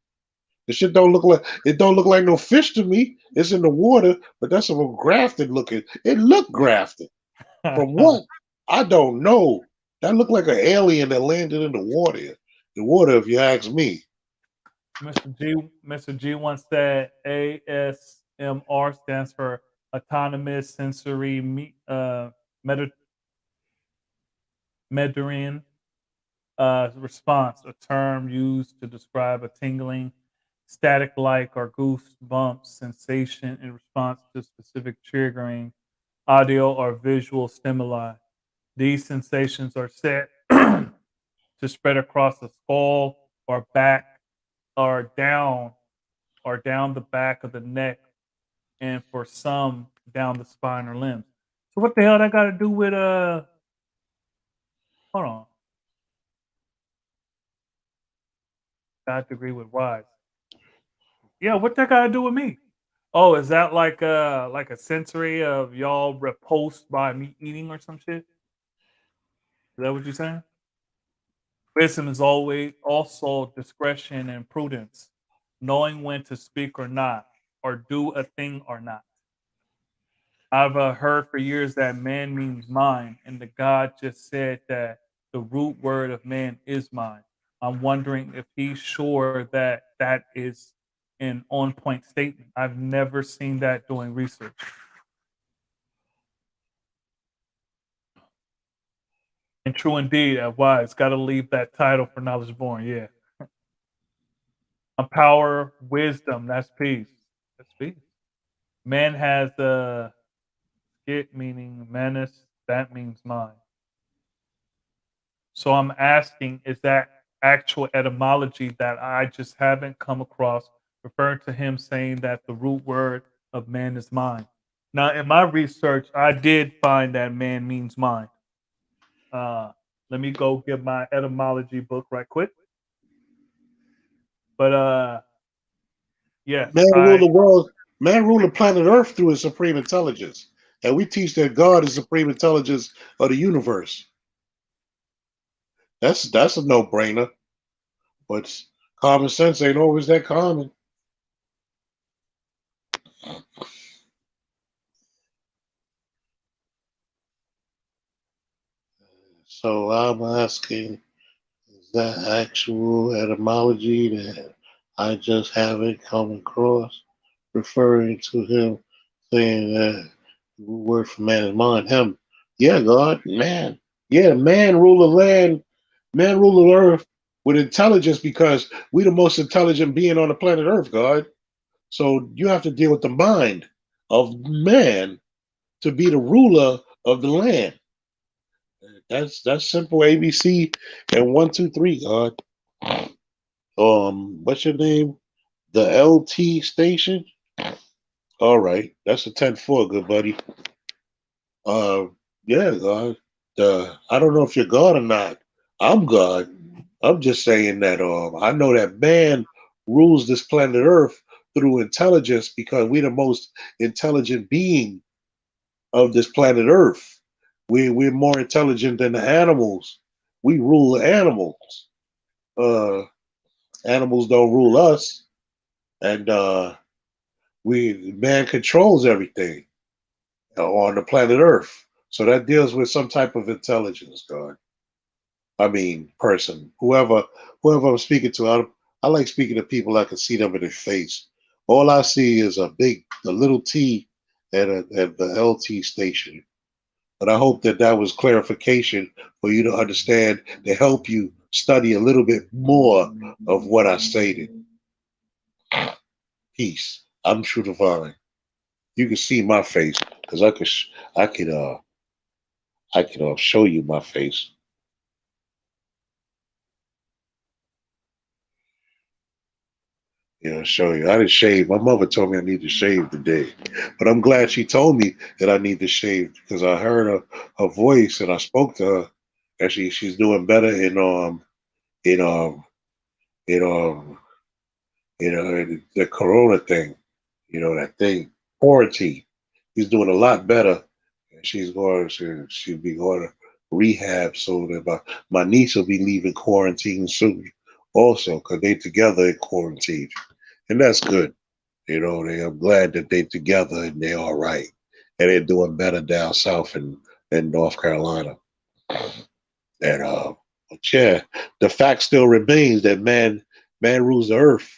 The shit don't look like no fish to me. It's in the water, but that's a little grafted looking. It looked grafted. From what? I don't know. That looked like an alien that landed in the water. The water, if you ask me. Mr. G once said ASMR stands for autonomous sensory meta- Mediterranean response, a term used to describe a tingling, static like, or goosebump sensation in response to specific triggering audio or visual stimuli. These sensations are said to spread across the skull or back or down the back of the neck, and for some down the spine or limbs. So what the hell that got to do with hold on, God degree with wise. Yeah, what that got to do with me? Oh, is that like a sensory of y'all repulsed by me eating or some shit? Is that what you're saying? Wisdom is always also discretion and prudence, knowing when to speak or not, or do a thing or not. I've heard for years that man means mine, and the God just said that the root word of man is mine. I'm wondering if he's sure that that is an on point statement. I've never seen that doing research. And true indeed, wise. Got to leave that title for knowledge born. Yeah. Power, wisdom. That's peace. That's peace. Man has it meaning menace. That means mine. So I'm asking, is that actual etymology that I just haven't come across, referring to him saying that the root word of man is mine? Now, in my research, I did find that man means mine. Uh, Let me go get my etymology book right quick. But yes, Man rule I the world. Man rule the planet Earth through his supreme intelligence, and we teach that God is supreme intelligence of the universe. That's a no brainer. But common sense ain't always that common. So I'm asking, is that actual etymology that I just haven't come across, referring to him saying that the word for man is mind, him? Yeah, God, man. Yeah, man rule the land, man rule the earth with intelligence because we the most intelligent being on the planet Earth, God. So you have to deal with the mind of man to be the ruler of the land. That's simple ABC and 1 2 3, God. What's your name? The LT station? All right. That's a 10-4, good buddy. Uh yeah, God. I don't know if you're God or not. I'm God. I'm just saying that I know that man rules this planet Earth through intelligence because we're the most intelligent being of this planet Earth. We're more intelligent than the animals. We rule the animals. Uh, Animals don't rule us, and we man controls everything on the planet Earth. So that deals with some type of intelligence, God. I mean, person, whoever I'm speaking to. I like speaking to people. I can see them in their face. All I see is a little T at the LT station. But I hope that that was clarification for you to understand to help you study a little bit more of what I stated. Peace. I'm True Divine. You can see my face because I could show you my face. You know, show you. I didn't shave. My mother told me I need to shave today, but I'm glad she told me that I need to shave because I heard her voice and I spoke to her, and she's doing better in in the corona thing, that thing, quarantine. She's doing a lot better. And she'll be going to rehab so that my niece will be leaving quarantine soon also because they together in quarantine. And that's good. I'm glad that they together and they're all right. And they're doing better down south in North Carolina. And but yeah, the fact still remains that man rules the earth.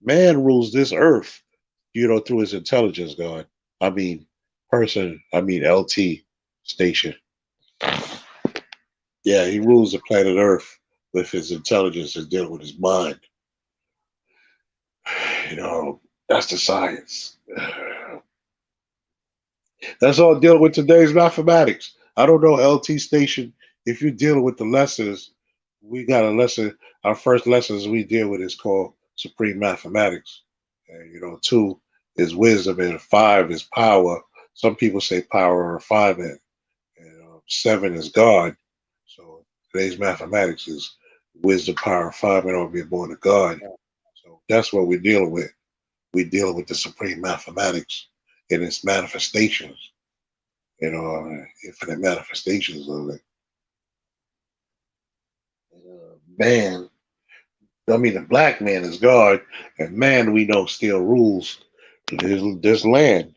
Man rules this earth, through his intelligence, God. I mean, LT station. Yeah, he rules the planet Earth with his intelligence and dealing with his mind. That's the science. That's all dealing with today's mathematics. I don't know, LT station, if you're dealing with the lessons, we got a lesson. Our first lessons we deal with is called Supreme Mathematics. And, 2 is wisdom and 5 is power. Some people say power or refinement. And 7 is God. So today's mathematics is wisdom, power, refinement, or being born of God. So that's what we're dealing with. We're dealing with the supreme mathematics and its manifestations, infinite manifestations of it. Man, I mean, the black man is God, and man we know still rules this land.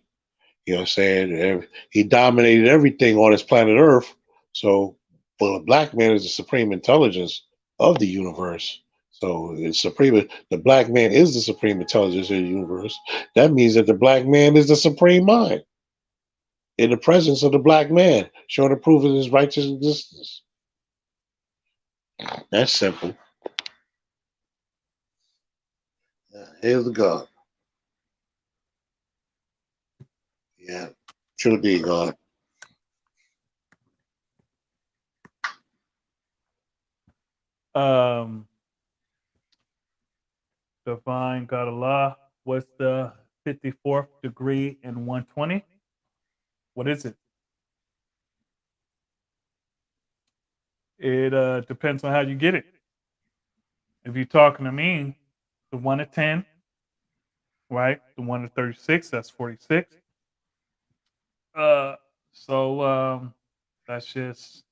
You know what I'm saying? He dominated everything on this planet Earth. So, well, the black man is the supreme intelligence of the universe. So, the black man is the supreme intelligence of the universe. That means that the black man is the supreme mind in the presence of the black man, showing the proof of his righteous existence. That's simple. Here's the God. Yeah, true be God. Divine God Allah. What's the 54th degree in 120? What is it? It depends on how you get it. If you're talking to me, the 1 to 10, right? The 1 to 36, that's 46. So that's just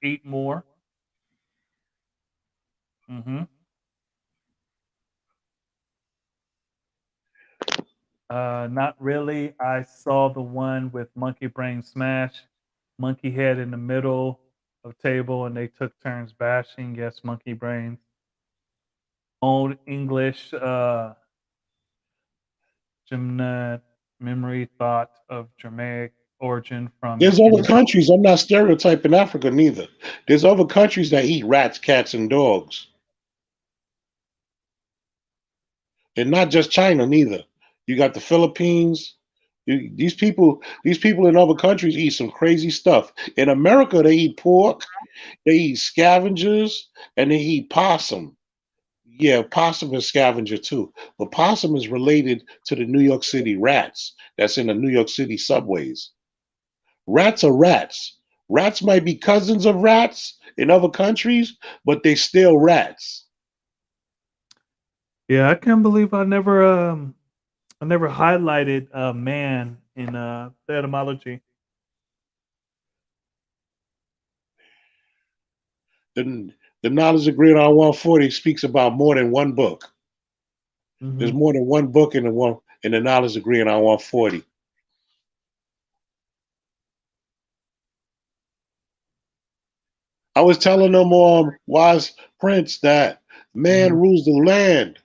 8 more. Mm-hmm. Not really. I saw the one with Monkey Brain Smash, Monkey Head in the middle, of table and they took turns bashing. Yes, monkey brains. Old English gymnast memory thought of Germanic origin from There's other India. countries. I'm not stereotyping Africa neither. There's other countries that eat rats, cats, and dogs, and not just China neither. You got the Philippines. These people in other countries eat some crazy stuff. In America, they eat pork, they eat scavengers, and they eat possum. Yeah, possum is scavenger too, but possum is related to the New York City rats that's in the New York City subways. Rats are rats. Rats might be cousins of rats in other countries, but they still rats. Yeah, I can't believe I never highlighted man in the etymology. The Knowledge of Grid on 140 speaks about more than one book. There's Mhm. more than one book in the Knowledge of Grid on 140. I was telling them, Wise Prince, that man Mhm. rules the land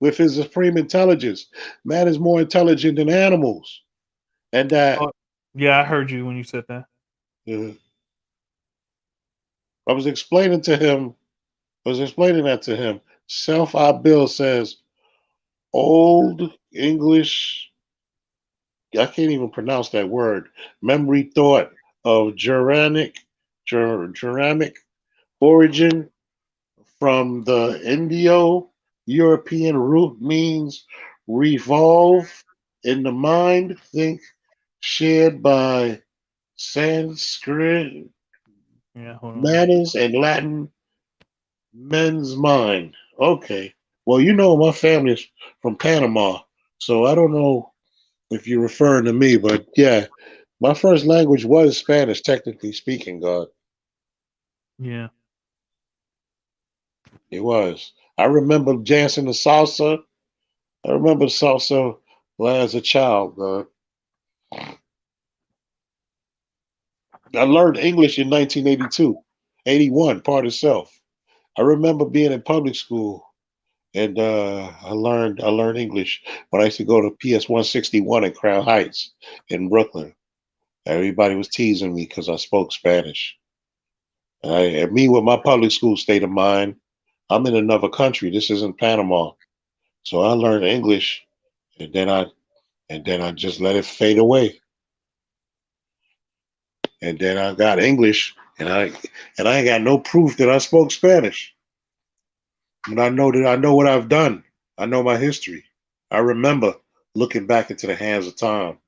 with his supreme intelligence. Man is more intelligent than animals, and that Oh, yeah, I heard you when you said that. uh, I was explaining to him. I was explaining that to him. Self I Bill says old English. I can't even pronounce that word. Memory thought of Geranic origin from the Indo-European root means revolve in the mind, think shared by Sanskrit Yeah, hold on. manners and Latin men's mind. Okay. Well, my family is from Panama, so I don't know if you're referring to me, but yeah, my first language was Spanish, technically speaking, God. Yeah. It was. I remember dancing the salsa. I remember salsa when as a child. I learned English in 1982, 81, part of self. I remember being in public school and I learned English when I used to go to PS 161 in Crown Heights in Brooklyn. Everybody was teasing me because I spoke Spanish. And me with my public school state of mind, I'm in another country. This isn't Panama. So I learned English and then I just let it fade away. And then I got English and I ain't got no proof that I spoke Spanish. But I know that I know what I've done. I know my history. I remember looking back into the hands of time.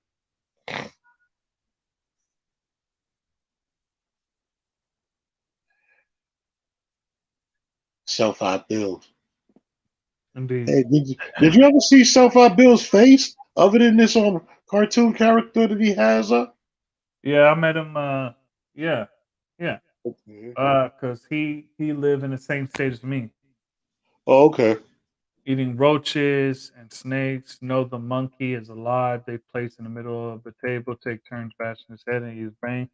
Self I build. Indeed. Hey, did you ever see Self I Bill's face other than this cartoon character that he has up? Yeah, I met him yeah. Yeah. Okay. Cuz he lived in the same state as me. Oh, okay. Eating roaches and snakes. Know the monkey is alive. They place in the middle of the table, take turns bashing his head and use brain.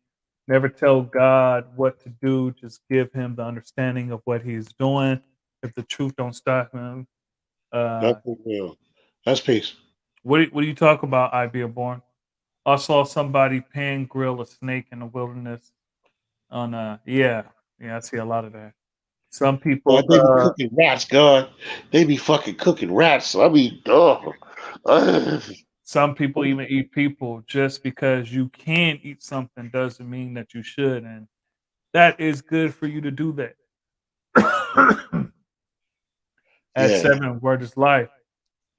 Never tell God what to do. Just give him the understanding of what he's doing. If the truth don't stop him, That's uh, real. That's peace. what do you talk about? I be born. I saw somebody pan grill a snake in the wilderness. On yeah, I see a lot of that. Some God, people, they be cooking rats, God. They be fucking cooking rats. I mean, oh. some people even eat people. Just because you can eat something doesn't mean that you should, and that is good for you to do that. At Yeah. 7, word is life.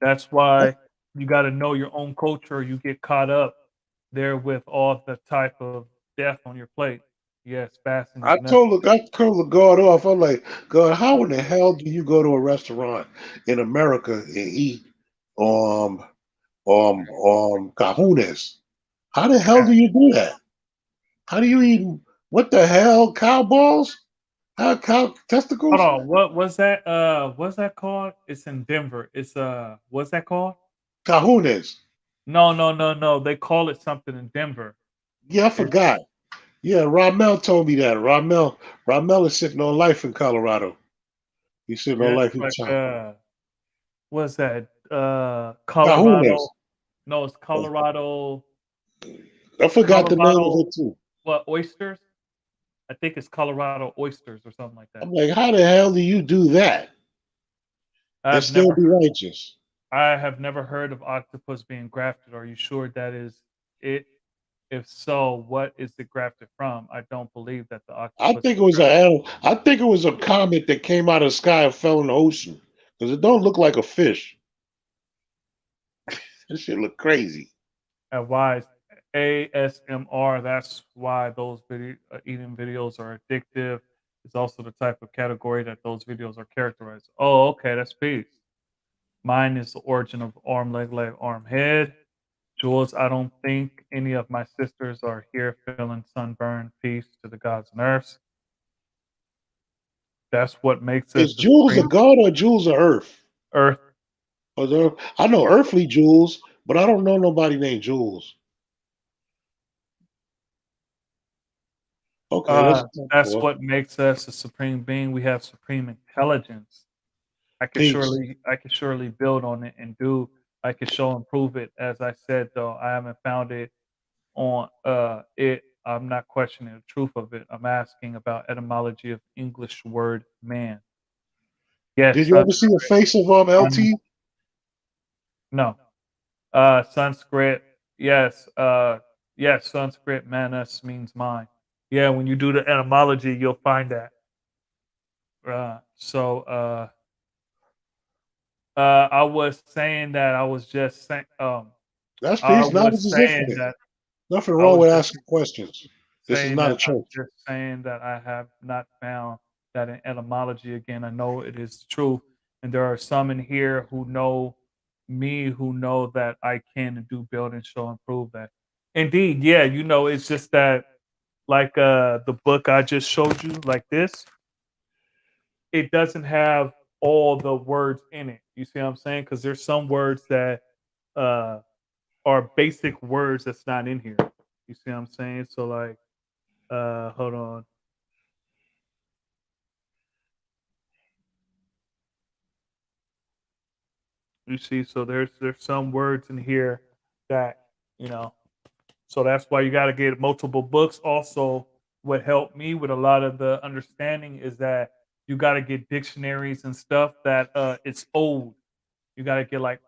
That's why you got to know your own culture. You get caught up there with all the type of death on your plate. Yes, fasting is I necessary. told the God off. I'm like, God, how in the hell do you go to a restaurant in America and eat um cajones? How the hell do you do that? How do you eat what the hell? Cow balls? How cow Hold testicles? on, what was that? What's that called? It's in Denver. It's what's that called? Cajones. No, no, no, no. They call it something in Denver. Yeah, I It's forgot. Yeah, Ramel told me that. Ramel is sitting on life in Colorado. He's sitting on That's life in like town. what's that? Cajunas. Colorado. No, it's Colorado. I forgot the name of Colorado. it too. What oysters? I think it's Colorado oysters or something like that. I'm like, how the hell do you do that and I've still never be righteous? I have never heard of octopus being grafted. Are you sure that is it? If so, what is it grafted from? I don't believe that the I octopus think it is was grafted. I think it was a comet that came out of the sky and fell in the ocean. Because it don't look like a fish. This shit look crazy. And why is ASMR? That's why those eating videos are addictive. It's also the type of category that those videos are characterized. Oh, okay, that's peace. Mine is the origin of arm, leg, arm, head. Jules, I don't think any of my sisters are here feeling sunburn. Peace to the gods and earths. That's what makes us Is the Jules a supreme god or Jules a earth? earth. I know earthly Jules, but I don't know nobody named Jules. Okay, let's That's what makes us a supreme being. We have supreme intelligence. peace. I could surely build on it and do. I could show and prove it. As I said, though, I haven't found it on it. I'm not questioning the truth of it. I'm asking about etymology of English word man. Did Yes, you ever see the face of um, LT? no. Sanskrit. Yes. Yes. Sanskrit manas means mine. Yeah. When you do the etymology, you'll find that. So I was saying that I was just saying. That's I peace. was Knowledge is saying infinite. that Nothing I wrong was with just asking questions. This is saying not a that I'm church. just saying that I have not found that in etymology. Again, I know it is true, and there are some in here who know me who know that I can and do build and show and prove that. Indeed, yeah, it's just that like the book I just showed you, like this, it doesn't have all the words in it. You see what I'm saying? Because there's some words that uh are basic words that's not in here. You see what I'm saying? So like hold on. You see, so there's some words in here that, you know, so that's why you gotta get multiple books. Also, what helped me with a lot of the understanding is that you gotta get dictionaries and stuff that it's old. You gotta get like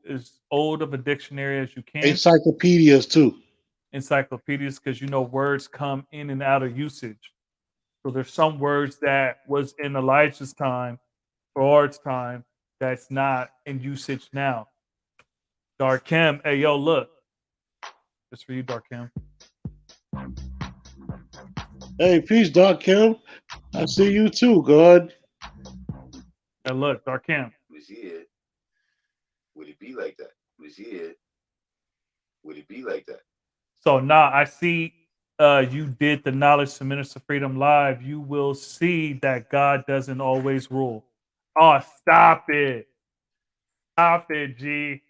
as old of a dictionary as you can, Encyclopedias too. encyclopedias, because words come in and out of usage. So there's some words that was in Elijah's time or our time that's not in usage now. Darkem, hey yo, look, just for you, Darkem. Hey, peace, Doc Kim. I see you too, God. And look, Darkem. Was here, would it be like that? Was here, would it be like that? So now I see you did the Knowledge to Minister Freedom Live. You will see that God doesn't always rule. Oh, stop it. Stop it, G.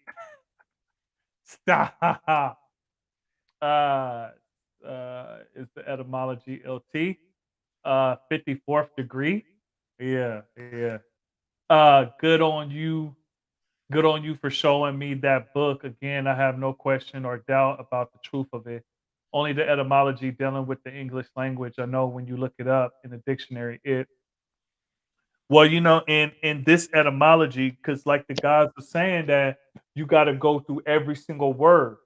Stop. Is the etymology LT. 54th degree. Yeah, yeah. Good on you. Good on you for showing me that book. Again, I have no question or doubt about the truth of it. Only the etymology dealing with the English language. I know when you look it up in the dictionary, in this etymology, because like the guys were saying that you got to go through every single word.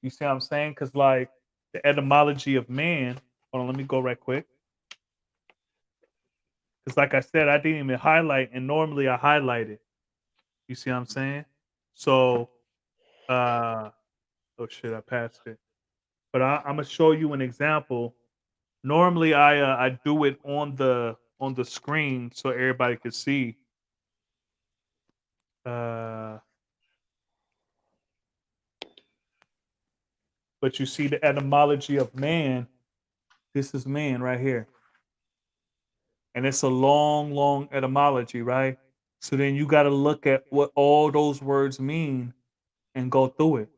You see what I'm saying? Because like the etymology of man. Hold on, let me go right quick. Because like I said, I didn't even highlight, and normally I highlight it. You see what I'm saying? So, oh shit, I passed it. But I'm gonna show you an example. Normally, I do it on the screen so everybody can see. Uh, but you see the etymology of man. This is man right here, and it's a long, long etymology, right? So then you got to look at what all those words mean and go through it.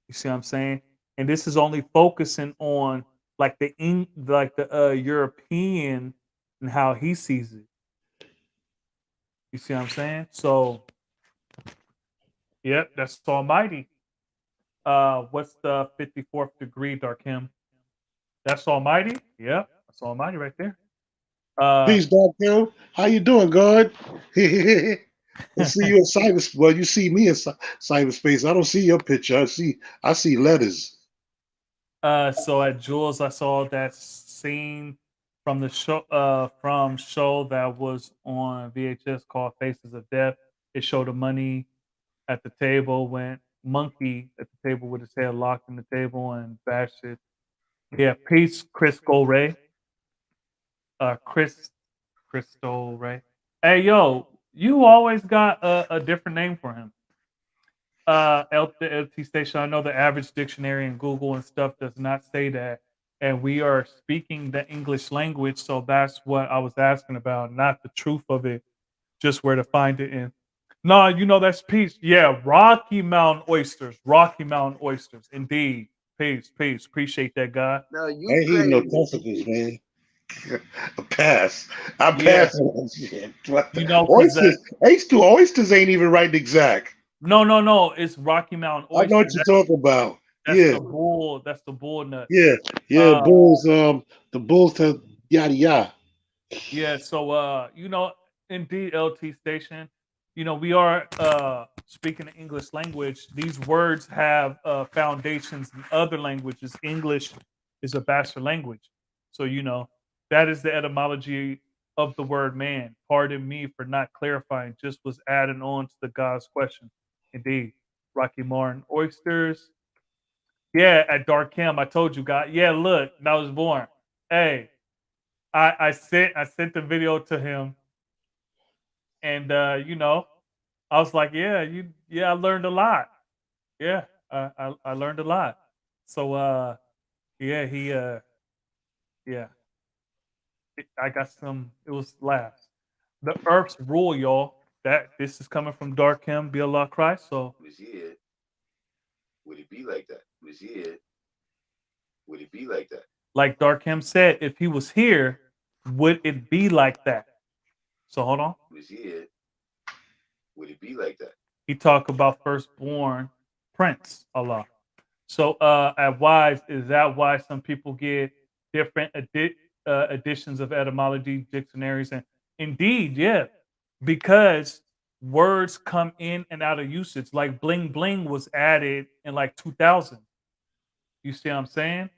You see what I'm saying? And this is only focusing on like the European and how he sees it. You see what I'm saying? So, yep, that's Almighty. What's the 54th degree, Darkim? That's Almighty. Yep, that's Almighty right there. Peace, Dr. How you doing, God? I see you in cyberspace. Well, you see me in cyberspace. I don't see your picture. I see letters. So at Jules, I saw that scene from the show that was on VHS called Faces of Death. It showed the money at the table, went monkey at the table with his head locked in the table and bashed it. Yeah, peace, Chris Golray. Crystal Ray. Hey, yo, you always got a different name for him. LT Station. I know the average dictionary and Google and stuff does not say that, and we are speaking the English language, so that's what I was asking about, not the truth of it, just where to find it in. No, that's peace. Yeah, Rocky Mountain oysters. Rocky Mountain oysters, indeed. Peace, peace. Appreciate that, guy. No, I you ain't eating no crazy. testicles, man. I pass. I Yeah, pass on that shit. What the- because oysters ain't even right and exact. no, it's Rocky Mountain I know oyster. what you're talking about. That's Yeah, the bull. That's the bull nut. yeah. Uh, The bulls to yada yada. yeah. So, indeed, LT Station. We are speaking the English language. These words have foundations in other languages. English is a bastard language, so that is the etymology of the word man. Pardon me for not clarifying. Just was adding on to the God's question. Indeed, Rocky Mountain oysters. Yeah, at Darkham, I told you, guys. Yeah, look, I was born. Hey, I sent the video to him, and I was like, I learned a lot. Yeah, I learned a lot. So yeah, yeah, I got some. It was laughs. The Earth's rule, y'all. That this is coming from Darkham, be Allah Christ. So Was here, would it be like that? Was here, would it be like that? like Darkham said, if he was here, would it be like that? So hold on. Was here, would it be like that? He talked about firstborn Prince Allah. So at Wise, is that why some people get different editions of etymology dictionaries? And indeed, yeah, because words come in and out of usage. Like bling bling was added in like 2000. You see what I'm saying?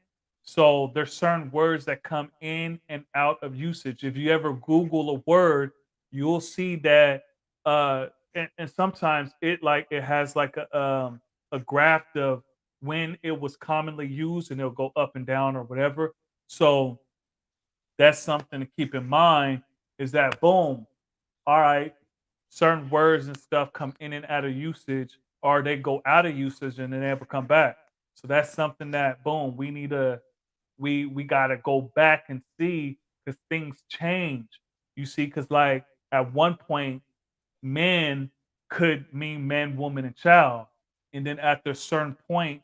So there's certain words that come in and out of usage. If you ever Google a word, you'll see that and sometimes it has like a graph of when it was commonly used and it'll go up and down or whatever. So that's something to keep in mind is that boom, all right, certain words and stuff come in and out of usage or they go out of usage and they never come back. So that's something that boom, we need to we got to go back and see because things change. You see, because like at one point, men could mean man, woman, and child, and then after a certain point,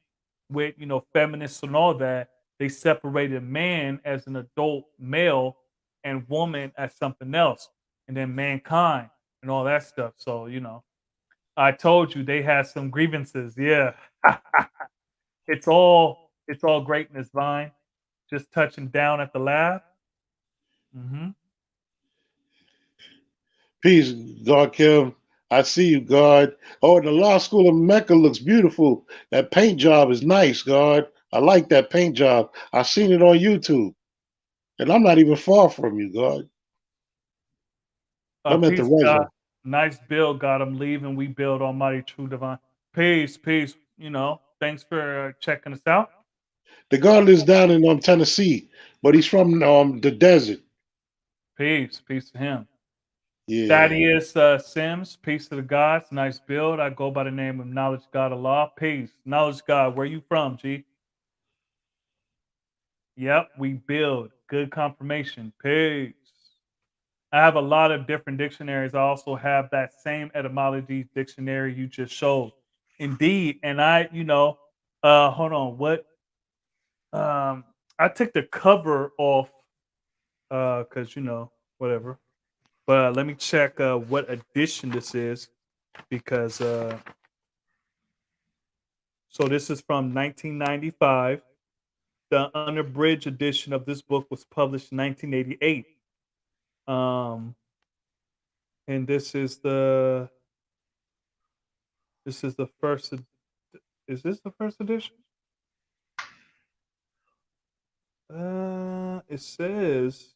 with feminists and all that, they separated man as an adult male and woman as something else, and then mankind and all that stuff. So I told you they had some grievances. Yeah, it's all greatness, Vine. Just touching down at the lab. Hmm. Peace, God Kim. I see you, God. Oh, the law school of Mecca looks beautiful. That paint job is nice, God. I like that paint job. I've seen it on YouTube. And I'm not even far from you, God. I'm at the Peace, God. reservoir. Nice build, God. I'm leaving. We build Almighty True Divine. Peace, peace. Thanks for checking us out. The God lives down in Tennessee, but he's from the desert. Peace, peace to him. Yeah. Thaddeus Sims, peace to the gods. Nice build. I go by the name of Knowledge God Allah. Peace. Knowledge God, where you from, G? Yep, we build. Good confirmation. Peace. I have a lot of different dictionaries. I also have that same etymology dictionary you just showed. Indeed. And hold on. What I took the cover off because whatever. But let me check what edition this is because so this is from 1995. The unabridged edition of this book was published in 1988. Um, and this is the first. Is this the first edition? It says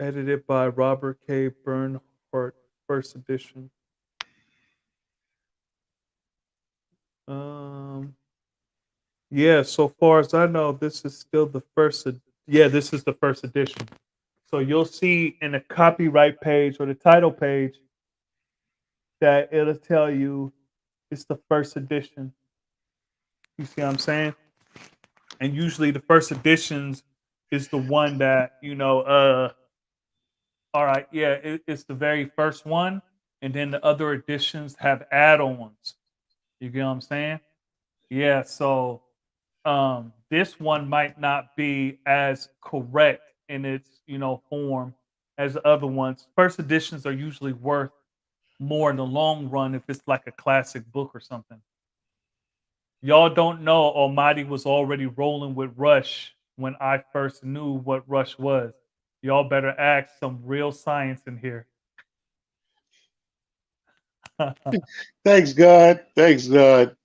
edited by Robert K. Bernhardt, first edition. Yeah, so far as I know, this is still the first. Yeah, this is the first edition. So you'll see in the copyright page or the title page that it'll tell you it's the first edition. You see what I'm saying? And usually the first editions is the one that, all right, yeah, it's the very first one. And then the other editions have add-ons. You get what I'm saying? Yeah, so this one might not be as correct in its, form as the other ones. First editions are usually worth more in the long run if it's like a classic book or something. Y'all don't know Almighty was already rolling with Rush when I first knew what Rush was. Y'all better ask some real science in here. Thanks, God. Thanks, God.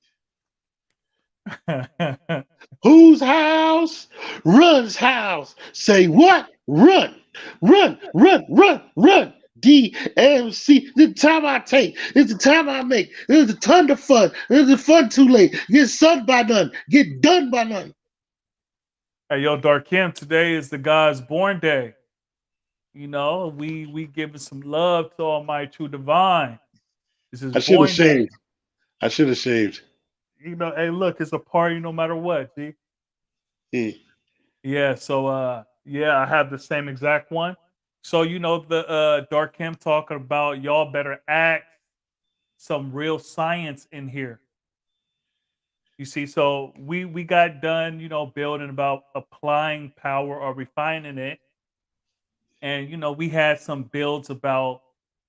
Whose house? Run's house. Say what? Run, run, run, run, run. DMC. The time I take. It's the time I make. It's a ton of fun. It's the fun too late. Get sun by none. Get done by none. Hey, yo, Darkim, today is the God's born day. We giving some love to Almighty True Divine. This is I should have born day. shaved. I should have shaved. Hey, look, it's a party no matter what. See? Yeah. Yeah. So, yeah, I have the same exact one. So, the Darkim talking about y'all better act some real science in here. You see, so we got done, building about applying power or refining it, and we had some builds about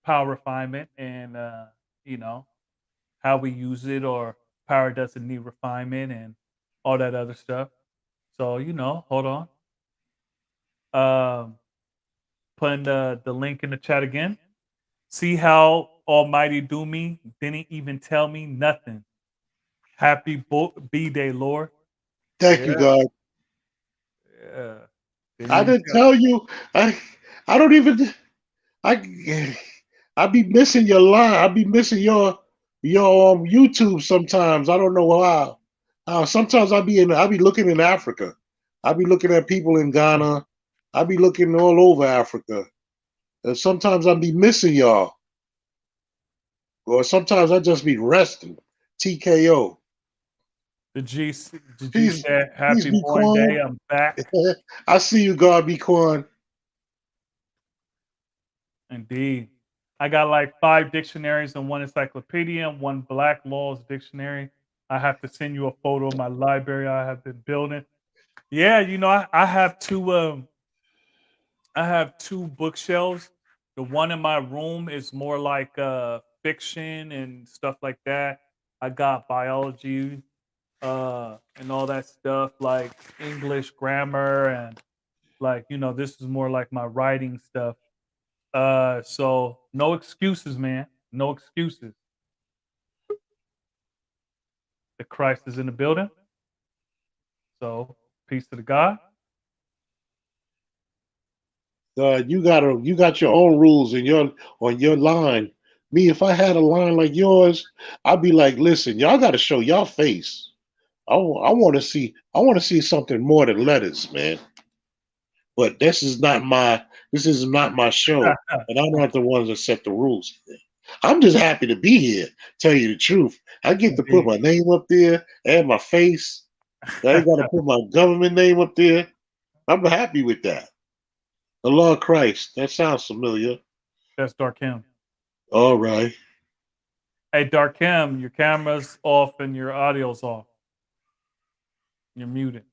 power refinement and how we use it or power doesn't need refinement and all that other stuff. So hold on, putting the link in the chat again. See how Almighty do me? Didn't even tell me nothing. Happy B-Day, Lord. Thank you, God. Yeah. I didn't tell you. I don't even. I be missing your line. I be missing your YouTube sometimes. I don't know why. Sometimes I be looking in Africa. I be looking at people in Ghana. I be looking all over Africa. And sometimes I be missing y'all. Or sometimes I just be resting. TKO. The G Peace, said, peace "Happy be born Quan. day." I'm back. I see you, God be Quan. Indeed. I got like 5 dictionaries and 1 encyclopedia and 1 Black Laws dictionary. I have to send you a photo of my library I have been building. Yeah, I have 2 I have 2 bookshelves. The one in my room is more like fiction and stuff like that. I got biology and all that stuff like English grammar and like, this is more like my writing stuff. So no excuses, man. No excuses. The Christ is in the building. So peace to the God. You got your own rules in on your line. Me, if I had a line like yours, I'd be like, listen, y'all got to show y'all face. I want to see something more than letters, man. But this is not my show, and I'm not the ones that set the rules. I'm just happy to be here. Tell you the truth, I get to put my name up there and my face. I ain't got to put my government name up there. I'm happy with that. The Lord Christ. That sounds familiar. That's Darkim. All right. Hey, Darkim, your camera's off and your audio's off. You're muted.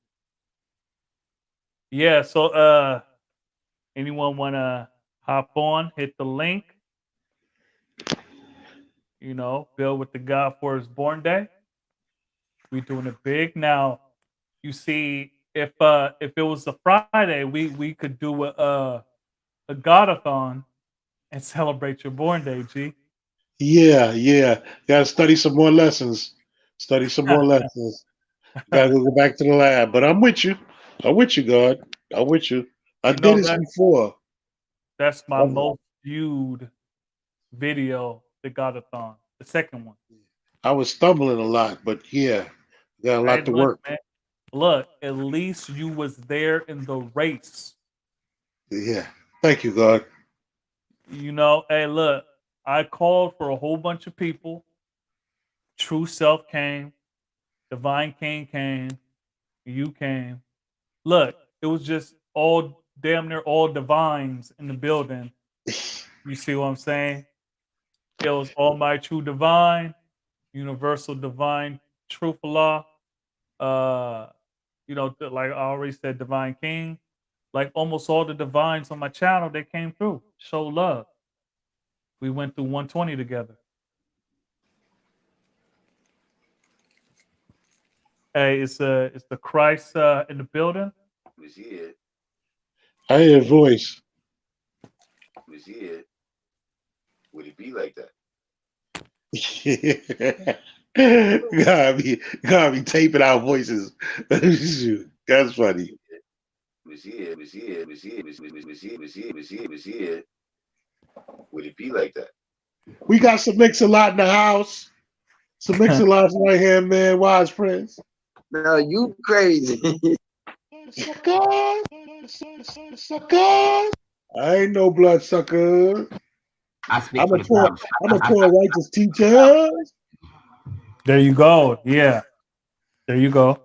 Yeah, so anyone wanna hop on, hit the link, build with the God for his born day. We doing it big. Now, you see, if it was a Friday, we could do a Godathon and celebrate your born day, G. Yeah. Gotta study some more lessons. Study some more lessons. Gotta go back to the lab. But I'm with you. I'm with you, God. I'm with you. I You know did this that before. that's my most viewed video, the Godathon, the second one. I was stumbling a lot, but yeah, got a Hey, lot to look, work. man. Look, at least you was there in the race. Yeah. Thank you, God. Hey, look, I called for a whole bunch of people. True Self came, Divine King came, you came. Look, it was just all damn near all divines in the building. You see what I'm saying? It was all my true divine, universal divine, truth Allah. Like I already said, Divine King. Like almost all the divines on my channel, they came through. Show love. We went through 120 together. Hey, it's the Christ in the building. We see it. I hear a voice. We see it. Would it be like that? gotta be taping our voices. Shoot, that's funny. We see it. We see it. We see it. We see it. We see it. We see it. We see it. We see it. Would it be like that? We got some Mix-a-Lot in the house. Some Mix-a-Lot's right here, man. Wise Prince. No, you crazy. Sucker. I ain't no bloodsucker. I speak I'm for a the poor, power. I'm a poor righteous teacher. There you go. Yeah. There you go.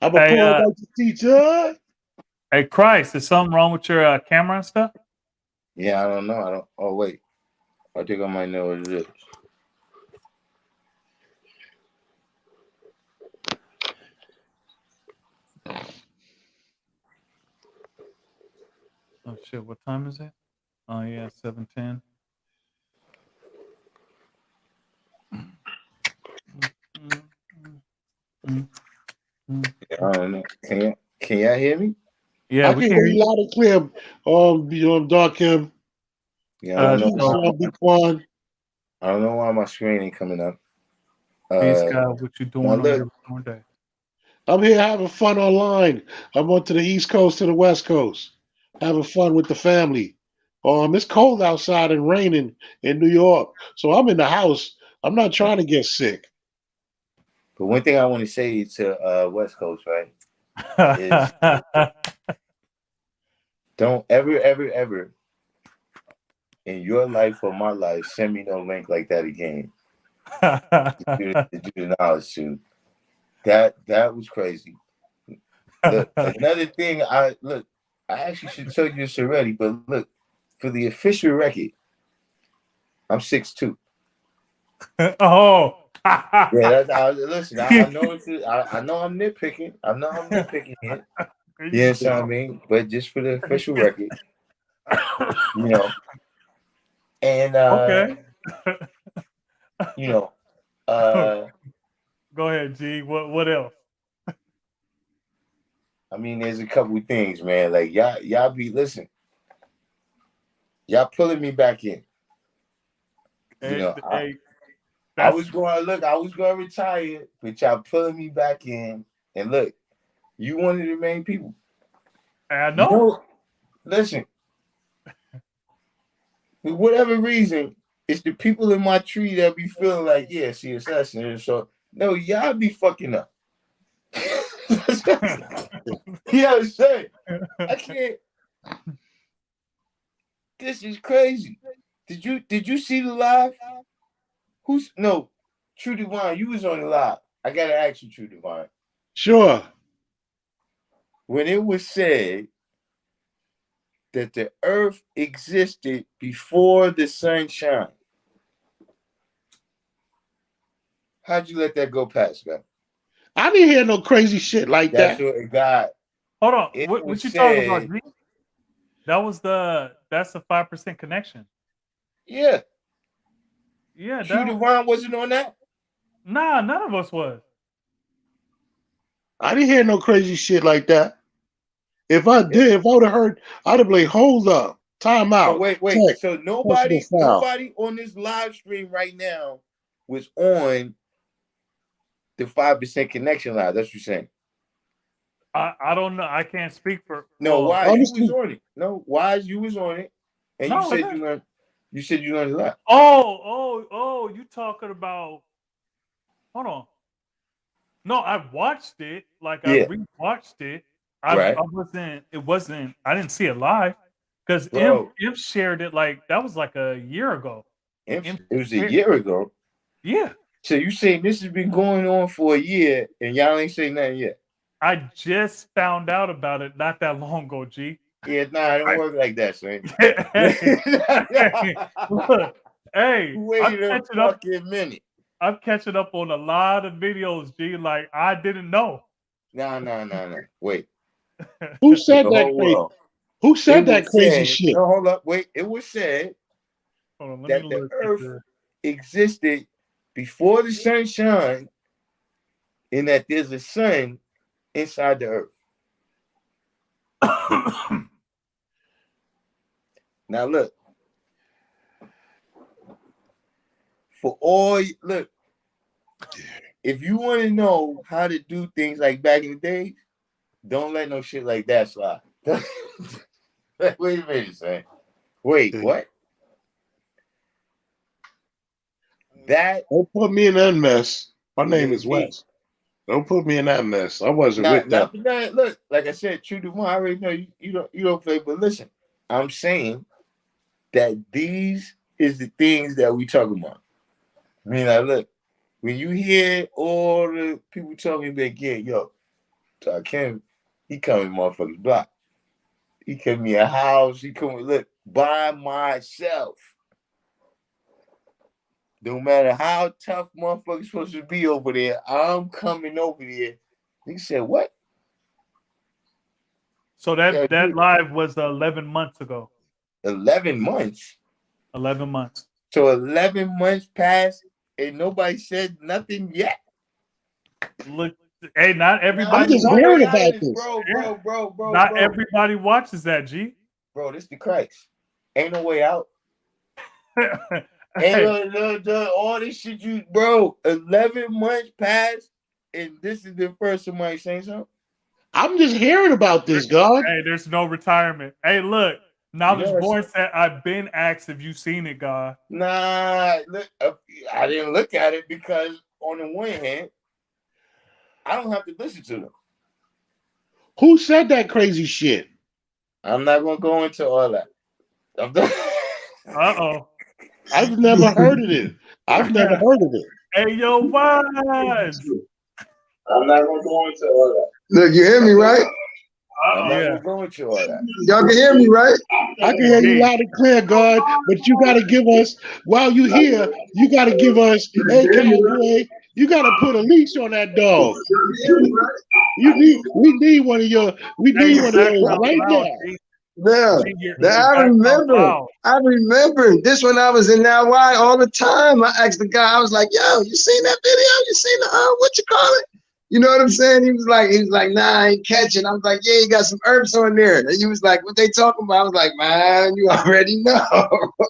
I'm a poor righteous teacher. Hey, Christ, is something wrong with your camera and stuff? Yeah, I don't know. I don't. Oh wait, I think I might know what it is. Oh shit! What time is it? Oh yeah, 7:10. I don't know. Can y'all hear me? Yeah, I we can can hear hear you you. loud and clear. Dark him. Yeah, I don't know. Big Quan. I don't know why my screen ain't coming up. Peace, God. What you doing on look. your born day? I'm here having fun online. I'm on to the East Coast to the West Coast, having fun with the family. It's cold outside and raining in New York, so I'm in the house. I'm not trying to get sick. But one thing I want to say to West Coast, right, is don't ever in your life or my life send me no link like that again. to do the knowledge to. That was crazy. Look, another thing I actually should tell you this already, but look, for the official record, I'm 6'2". Oh. Yeah, listen. I know I know I'm nitpicking. I know I'm nitpicking here. You know what I mean? But just for the official record, and Okay. Go ahead, G. What else? I mean, there's a couple of things, man. Like y'all be listen. Y'all pulling me back in. I was going to retire, but y'all pulling me back in. And look, you one of the main people. I know. Listen, for whatever reason, it's the people in my tree that be feeling like, yeah, see, assassinated. So no, y'all be fucking up. You know what I'm saying? I can't. This is crazy. Did you see the live? True Divine, you was on the live. I gotta ask you, True Divine. Sure. When it was said that the earth existed before the sun shined, how'd you let that go past, man? I didn't hear no crazy shit like That's that. what it got. Hold on. It What was you talking about, said- G? That's the 5% connection. Yeah. Yeah, True that, Divine wasn't on that. nah, none of us was. I didn't hear no crazy shit like that. If I did, if I would have heard, I'd have been like, hold up, time out. So wait. check, So nobody personal foul. on this live stream right now was on the 5% connection live. That's what you're saying. I don't know. I can't speak for. No, well, why honestly- you was on it? No, why you was on it? And No, you I said didn't. you said you learned a lot. Oh, you talking about? Hold on. No, I watched it. Like Yeah. I rewatched it. Right. I wasn't. It wasn't. I didn't see it live because Bro. Imp shared it. Like that was like a year ago. It was a year ago. Yeah, So you saying this has been going on for a year and y'all ain't say nothing yet? I just found out about it not that long ago. G. Yeah, nah, it don't work like that, son. Look, hey, Wait a fucking minute. I'm catching up on a lot of videos, G. Like I didn't know. No. Wait. Who said The that whole crazy? world. Who said It that was crazy said- shit? No, hold up. Wait. It was said Hold on, let that me the look at earth the- existed before the sun shone, and that there's a sun inside the earth. Now look. Look, if you want to know how to do things like back in the day, don't let no shit like that slide. Wait a minute, son. Wait, what? That Don't put me in that mess. My name is Yeah, Wes. Don't put me in that mess. I wasn't not with that. for that. Look, like I said, True Divine, I already know you don't play, but listen, I'm saying that these is the things that we talking about. I mean, like, look, when you hear all the people talking about, yeah, yo, Kim, he coming motherfuckers block. He come me a house. He come look by myself. No matter how tough motherfuckers supposed to be over there, I'm coming over there. He said, what? So that Yeah, that dude. live was 11 months ago. 11 months. 11 months. So 11 months passed and nobody said nothing yet. Look, hey, not I'm everybody. just Nah, hearing wait, about honest, this. bro. Not everybody watches that, G. Bro, this the Christ. Ain't no way out. Hey, And all this shit bro, 11 months passed, and this is the first somebody saying something. I'm just hearing about this, God. hey, there's no retirement. Hey, look, Knowledge Yes. Born said, I've been asked if you've seen it, God. Nah, look, I didn't look at it because on the one hand, I don't have to listen to them. Who said that crazy shit? I'm not gonna go into all that. Uh-oh. I've never heard of it. I've never heard of it. Hey, yo, Vines. I'm not gonna go into all that. Look, you hear me, right? I'm not Yeah. gonna go into all that. Y'all can hear me, right? I can hear you loud and clear, God, but you got to give us, while you here, you got to give us, hey, cowboy, you got to put a leash on that dog. We need one of your, we Hey, need your one of those background's right loud, now. G. Yeah. G, your Now, I background's remember. loud. I remember this when I was in NY all the time. I asked the guy, I was like, yo, you seen that video? You seen the what you call it? You know what I'm saying? He was like, nah, I ain't catching. I was like, yeah, you got some herbs on there. And he was like, what they talking about? I was like, man, you already know.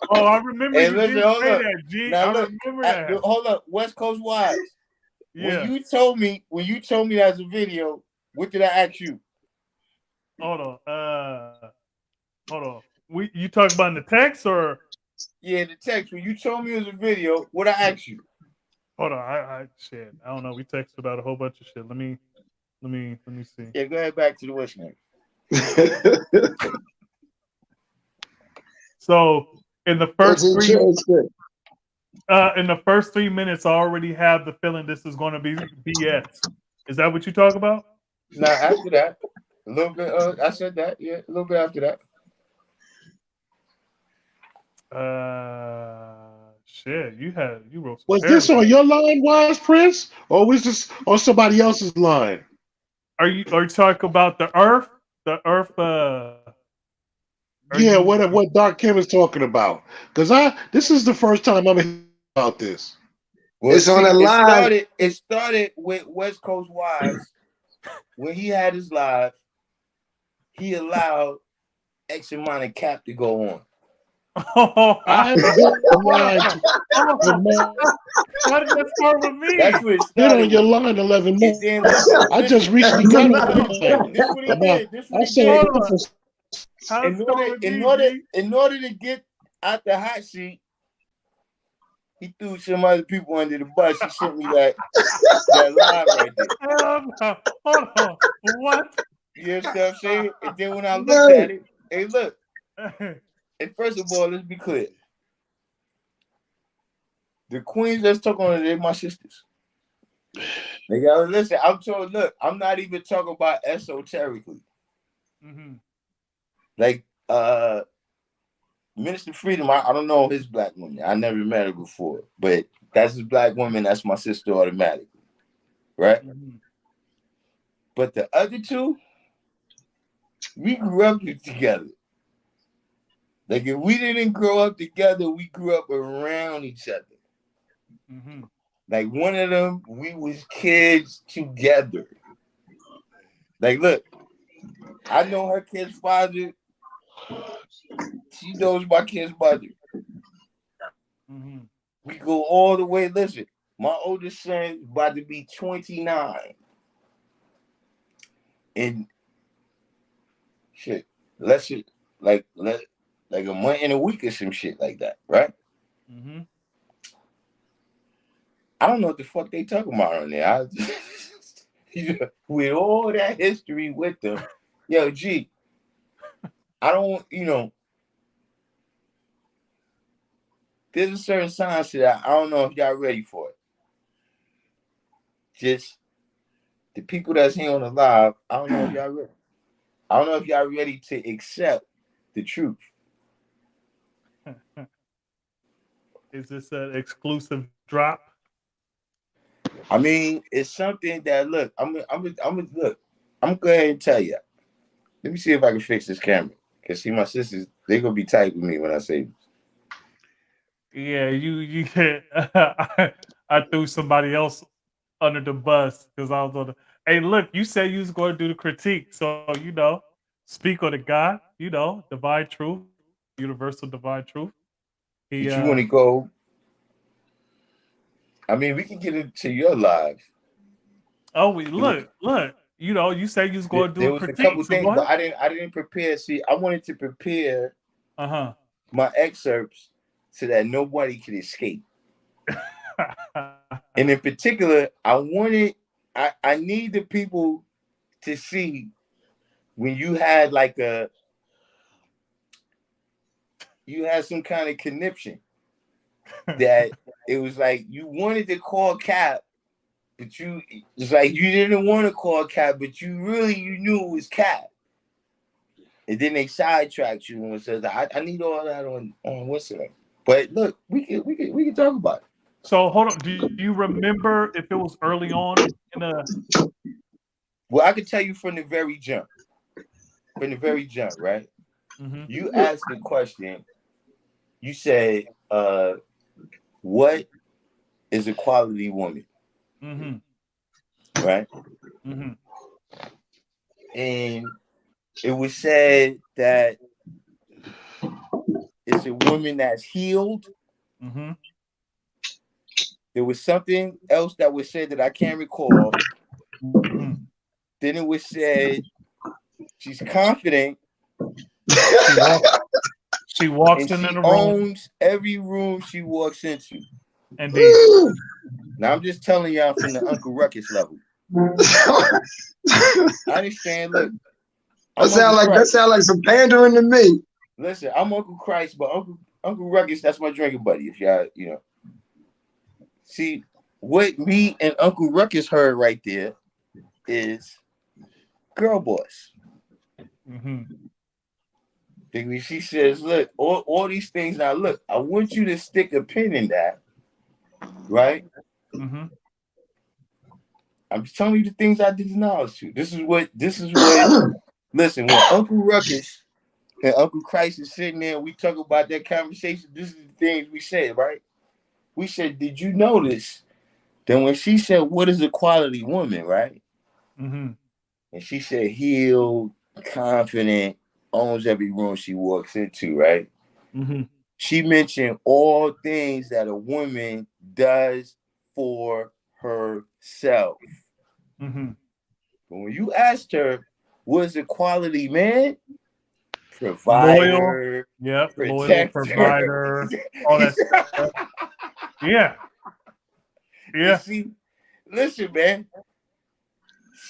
Oh, I remember Hey, you listen, did hold say up. that, G. Now I look, remember that. hold up, West Coast Wise. Yeah. When you told me that's a video, what did I ask you? Hold on. You talking about in the text or? Yeah, the text. When you told me it was a video, what I asked you? Hold on. I shit. I don't know. We texted about a whole bunch of shit. Let me see. Yeah, go ahead back to the West Coast. So in the first That's three interesting. in the first 3 minutes, I already have the feeling this is going to be BS. Is that what you talk about? Now after that, a little bit. I said that. Yeah, a little bit after that. Shit, you wrote some Was this on paragraphs. your line, Wise Prince, or was this on somebody else's line? Are you talking about the Earth? The Earth. Are Yeah, you? what Doc Kim is talking about? Because this is the first time I'm hearing about this. Well, It's on see, a live. it started with West Coast Wise. When he had his live, he allowed X amount of cap to go on. I haven't been on your line. How did that start with me? That's what it Been started on your with. line 11 And months. then listen, I just recently listen, got look, on look, your line. this what he did. This what I he said, did. Hold on. How it start with me, G? In order to get out the hot seat, he threw some other people under the bus. He sent me that line right there. Hell no. Hold on. What? You know what I'm saying? And then when I looked at it, hey, look. And first of all, let's be clear. The queens that's talking on it, they're my sisters. They gotta listen. Look, I'm not even talking about esoterically. Mm-hmm. Like Minister Freedom, I don't know his black woman. I never met her before, but that's his black woman, that's my sister automatically. Right? Mm-hmm. But the other two, we grew up together. Like if we didn't grow up together, we grew up around each other. Mm-hmm. Like one of them, we was kids together. Like, look, I know her kid's father. She knows my kid's mother. Mm-hmm. We go all the way. Listen, my oldest son about to be 29. And shit, like a month and a week or some shit like that, right? Mm-hmm. I don't know what the fuck they talking about on there. With all that history with them, yo, G, I don't, there's a certain science to that. I don't know if y'all ready for it. Just the people that's here on the live, I don't know if y'all ready. I don't know if y'all ready to accept the truth. Is this an exclusive drop? I mean, it's something that look. I'm gonna go ahead and tell you. Let me see if I can fix this camera. Cause see, my sisters, they gonna be tight with me when I say this. Yeah, you I threw somebody else under the bus because I was on the. Hey, look, you said you was going to do the critique, so speak on the God, divine truth, universal divine truth. But you want to go? I mean, we can get into your live. Oh, look. You say you was going to do There a was critique. a couple So things, but I didn't prepare. See, I wanted to prepare my excerpts so that nobody could escape. And in particular, I need the people to see when you had you had some kind of conniption that it was like you wanted to call Cap, but it's like you didn't want to call Cap, but you knew it was Cap. And then they sidetracked you and said, I need all that on what's it? But look, we can talk about it. So hold on. Do you remember if it was early on in the? Well, I can tell you from the very jump. Right? Mm-hmm. You asked the question. You said, "What is a quality woman?" Mm-hmm. Right? Mm-hmm. And it was said that it's a woman that's healed. Mm-hmm. There was something else that was said that I can't recall. Mm-hmm. Then it was said she's confident. She walks and in she the room. owns every room she walks into. Indeed. Now I'm just telling y'all from the Uncle Ruckus level. I understand. Look, that sound like some pandering to me. Listen, I'm Uncle Christ, but Uncle Ruckus, that's my drinking buddy. If y'all, see what me and Uncle Ruckus heard right there is girl boss. Mm-hmm. When she says, look, all these things. Now, look, I want you to stick a pin in that, right? Mm-hmm. I'm just telling you the things I did knowledge to. This is what, listen, when Uncle Ruckus and Uncle Christ is sitting there, we talk about that conversation. This is the things we said, right? We said, did you notice that when she said, what is a quality woman, right? Mm-hmm. And she said, healed, confident, owns every room she walks into, right? Mm-hmm. She mentioned all things that a woman does for herself. Mm-hmm. But when you asked her, was a quality man? Loyal, Provider, yep, loyal, protector. provider, all that stuff. Yeah. You see, listen, man.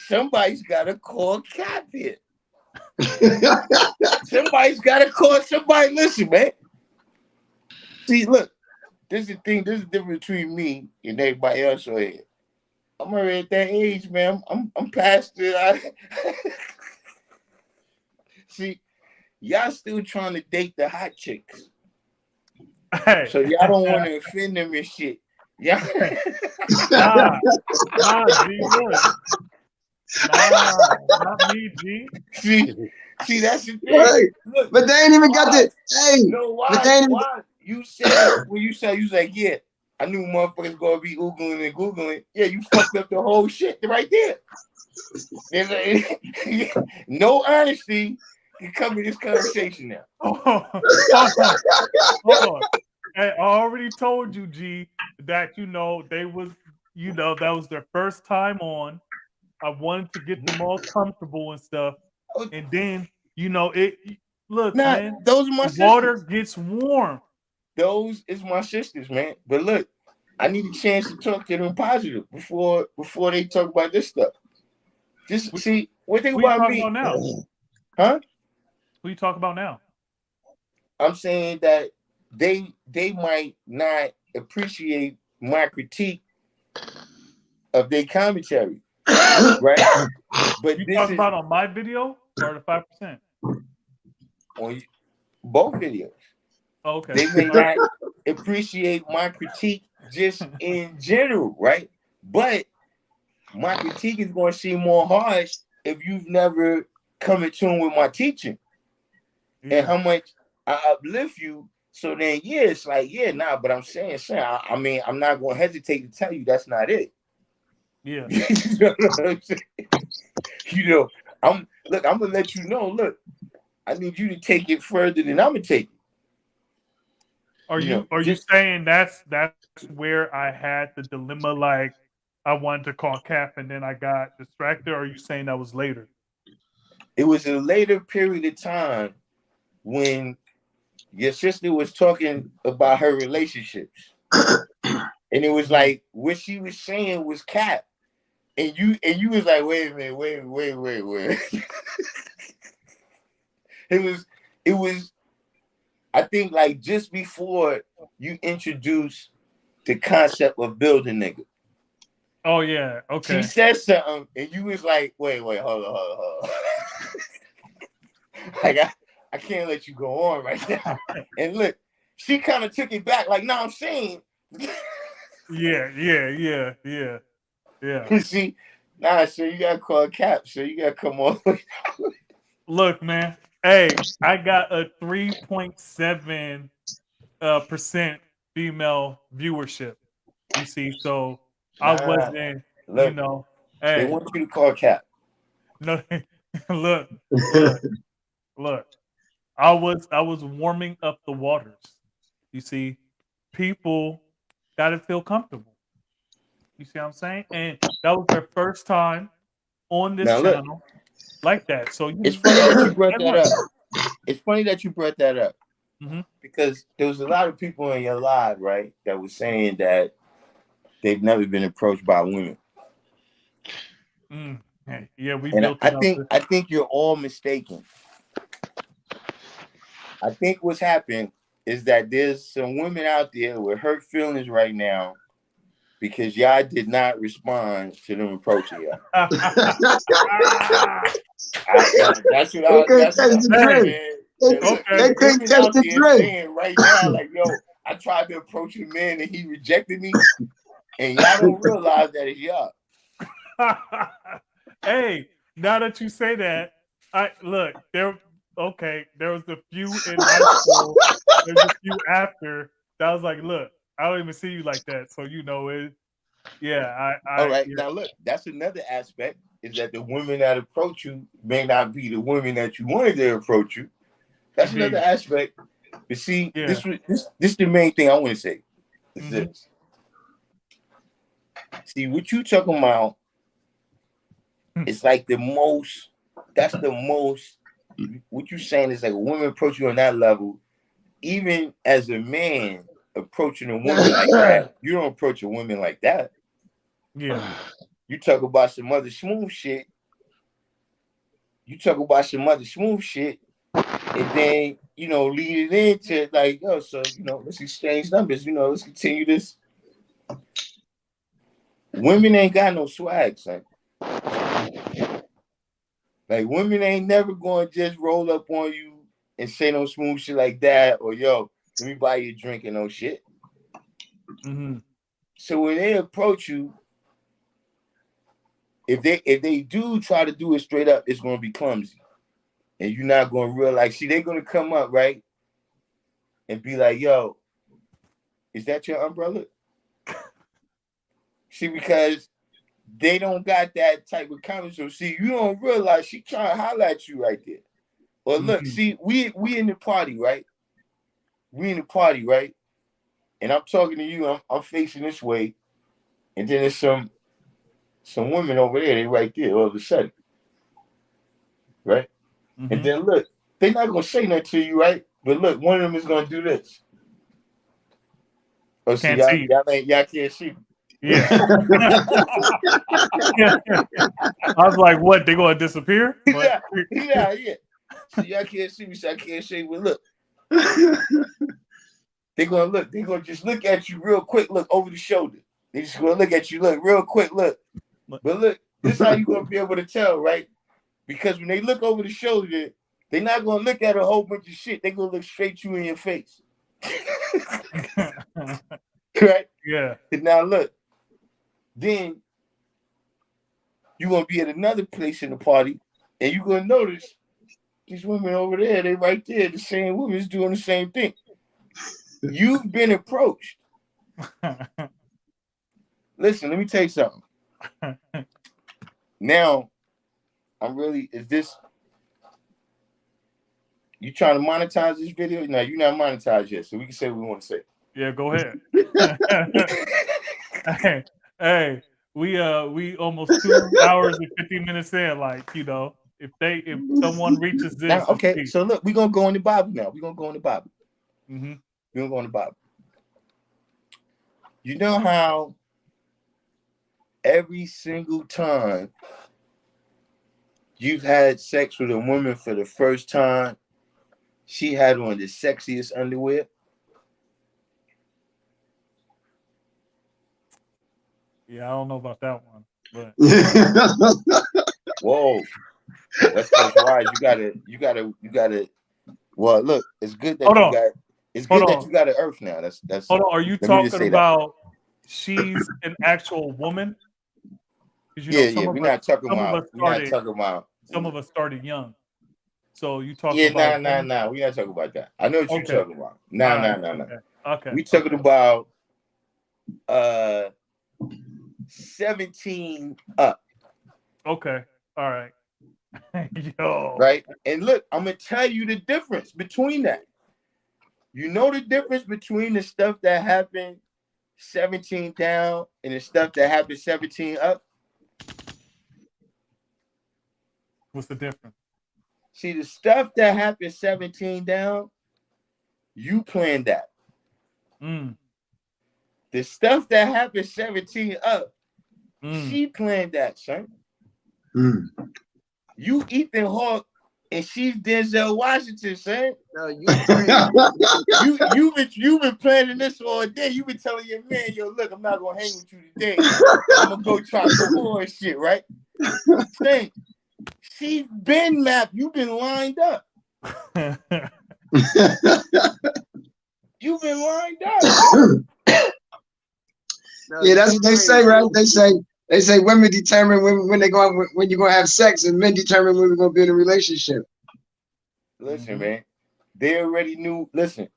Somebody's got to call Cap here. Somebody's got to call somebody. Listen, man. See, look, this is the thing. This is the difference between me and everybody else over here. I'm already at that age, man. I'm past it. See, y'all still trying to date the hot chicks. Hey. So y'all don't want to offend them and shit. Yeah. Nah, G, look. Nah, not me, G. See, that's the thing. Right. Look, But they ain't even got the, hey, why? but they ain't even, Why? You said, when you said, you was like, yeah, I knew motherfuckers gonna be Googling and Googling. Yeah, you fucked up the whole shit right there. No honesty can come in this conversation now. Hold on. Hey, I already told you, G, that they was, that was their first time on. I wanted to get them all comfortable and stuff, and then it. Look, man, those are my water sisters. gets warm. Those is my sisters, man. But look, I need a chance to talk to them positive before they talk about this stuff. Just see what they about me. About now? Huh? Who you talk about now? I'm saying that they might not appreciate my critique of their commentary, right? But you talk about on my video or the 5%? On both videos. Oh, okay. They may not appreciate my critique just in general, right? But my critique is going to seem more harsh if you've never come in tune with my teaching and how much I uplift you. So then, yeah, it's like, yeah, nah, but I'm saying, I mean, I'm not going to hesitate to tell you that's not it. Yeah. You know what I'm saying? I'm going to let you know, look, I need you to take it further than I'm going to take it. Are you saying that's where I had the dilemma, like I wanted to call Cap and then I got distracted, or are you saying that was later? It was a later period of time when your sister was talking about her relationships. And it was like what she was saying was Cap. And you was like, wait a minute, wait. It was I think like just before you introduced the concept of building nigga. Oh yeah, okay. She said something and you was like, wait, hold on. Like I can't let you go on right now. And look, she kind of took it back, like, no, I'm saying. Yeah. See, so you gotta call Cap, so you gotta come on. Look, man. Hey, I got a 3.7% female viewership. You see, so I wasn't, look, Hey, they want you to call Cap. No, look. I was warming up the waters. You see, people gotta feel comfortable. You see what I'm saying? And that was their first time on this channel like that. So it's funny that you brought that up. It's funny that you brought that up. Mm-hmm. Because there was a lot of people in your live, right, that was saying that they've never been approached by women. Yeah, I think you're all mistaken. I think what's happened is that there's some women out there with hurt feelings right now because y'all did not respond to them approaching y'all. That's what I was saying. And look, Okay. there's They couldn't women catch out the there drift. saying right now, like, yo, I tried to approach a man and he rejected me. And y'all don't realize that it's y'all. Hey, now that you say that, I look there. Okay, there was a few in high school. There's a few after that was like, look, I don't even see you like that, so you know it. Yeah, All right. yeah. Now look, that's another aspect, is that the women that approach you may not be the women that you wanted to approach you. That's Indeed. another aspect. But see, Yeah. this is the main thing I want to say. Is Mhm. this. See, what you talking about is like the most, that's the most, what you saying is like a woman approach you on that level. Even as a man approaching a woman like that, you don't approach a woman like that. Yeah. You talk about some other smooth shit. And then, you know, lead it into like, yo, so, you know, let's exchange numbers. You know, let's continue this. Women ain't got no swag, son. Like, women ain't never going to just roll up on you and say no smooth shit like that, or, yo, let me buy you a drink and no shit. Mhm. So when they approach you, if they do try to do it straight up, it's going to be clumsy. And you're not going to realize, see, they're going to come up, right? And be like, yo, is that your umbrella? See, because they don't got that type of comment. So, see, you don't realize she trying to holler at you right there. Well, look, see, we in the party, right? And I'm talking to you, I'm facing this way. And then there's some women over there, they right there all of a sudden. Right? Mhm. And then look, they're not going to say nothing to you, right? But look, one of them is going to do this. Oh, see, Can't see. y'all can't see. Yeah. I was like, what? They gonna disappear? But- Yeah. So y'all can't see me, so I can't say, well, look. They're gonna just look at you real quick, look over the shoulder. They just gonna look at you, look real quick, look. But look, this is how you gonna be able to tell, right? Because when they look over the shoulder, they're not gonna look at a whole bunch of shit. They're gonna look straight you in your face. Right? Yeah. And now look, then you're gonna be at another place in the party, and you're gonna notice these women over there, they right there, the same women's doing the same thing. You've been approached. Listen, let me tell you something. Now, you trying to monetize this video? No, you're not monetized yet, so we can say what we want to say. Yeah, go ahead. hey, we almost 2 hours and 50 minutes in. Like, you know, if someone reaches this, Now, okay, so look, we're gonna go in the Bible now. We're gonna go in the Bible. Mm-hmm. We're gonna go in the Bible. You know how every single time you've had sex with a woman for the first time, she had on the sexiest underwear? Yeah, I don't know about that one, but whoa, that's why you gotta. Well, look, it's good that you got an earth now. That's. Hold on, are you talking about she's an actual woman? Yeah, we're not talking about. Some of us started young, so you talking about? Nah. We're not talking about that. I know what you're talking about. No. Okay. We talking about 17 up. Okay. All right. Yo. Right? And look, I'm gonna tell you the difference between that. You know the difference between the stuff that happened 17 down and the stuff that happened 17 up? What's the difference? See, the stuff that happened 17 down, you planned that. The stuff that happened 17 up, she planned that, son. You Ethan Hawke and she's Denzel Washington, son. No, you've been planning this all day. You've been telling your man, yo, look, I'm not gonna hang with you today. I'm gonna go try some more and shit, right? Saying she's been mapped, you've been lined up. You've been lined up. Yeah, that's what they say, right? They say women determine when they go when you're gonna have sex, and men determine when we're gonna be in a relationship. Listen, man, they already knew. Listen,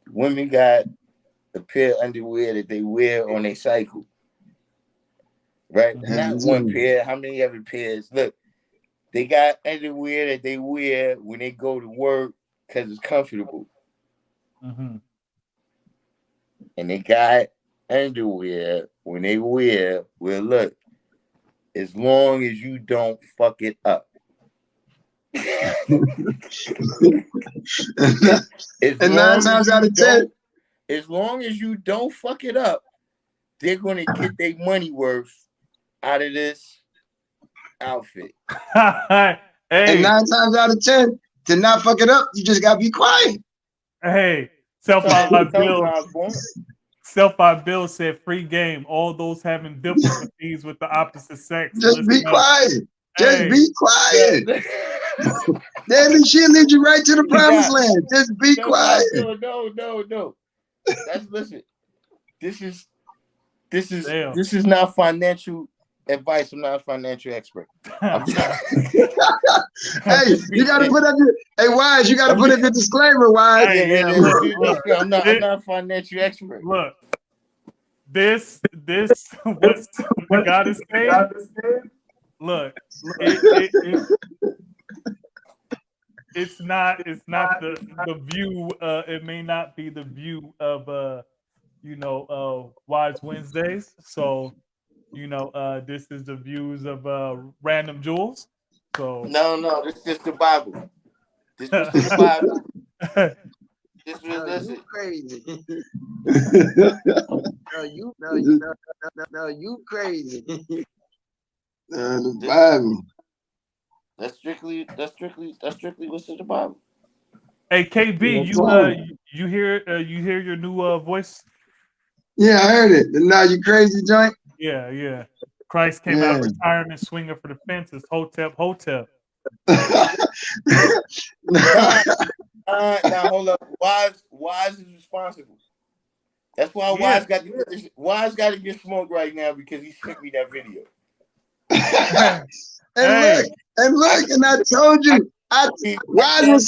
women got a pair of underwear that they wear on their cycle, right? Not one pair. How many other pairs? Look, they got underwear that they wear when they go to work because it's comfortable. And they got underwear when they wear, well, look, as long as you don't fuck it up. And 9 times out of 10, as long as you don't fuck it up, they're gonna get their money worth out of this outfit. And 9 times out of 10, to not fuck it up, you just gotta be quiet. Hey, Self-Out Bill said free game. All those having difficulties with the opposite sex. Just be quiet. Just be quiet. Then she'll lead you right to the promised land. Just be quiet. No. Listen. This is not financial advice. I'm not a financial expert. Hey, you gotta put up your Wise, you gotta put up your disclaimer, Wise. I'm not a financial expert. Look, this what the God is saying. Look, it's not the view. It may not be the view of Wise Wednesdays. So this is the views of Random Jewels. So no, this is the Bible. This is the Bible. This was listen. Crazy. You crazy. The Bible. That's strictly what's in the Bible. Hey KB, you hear your new voice? Yeah, I heard it. The Now You Crazy joint. Yeah. Christ came out of retirement swinging for the fences. Hotep. Now hold up. Wise is responsible. That's why Wise got to get smoked right now because he sent me that video. And look, and I told you, Wise was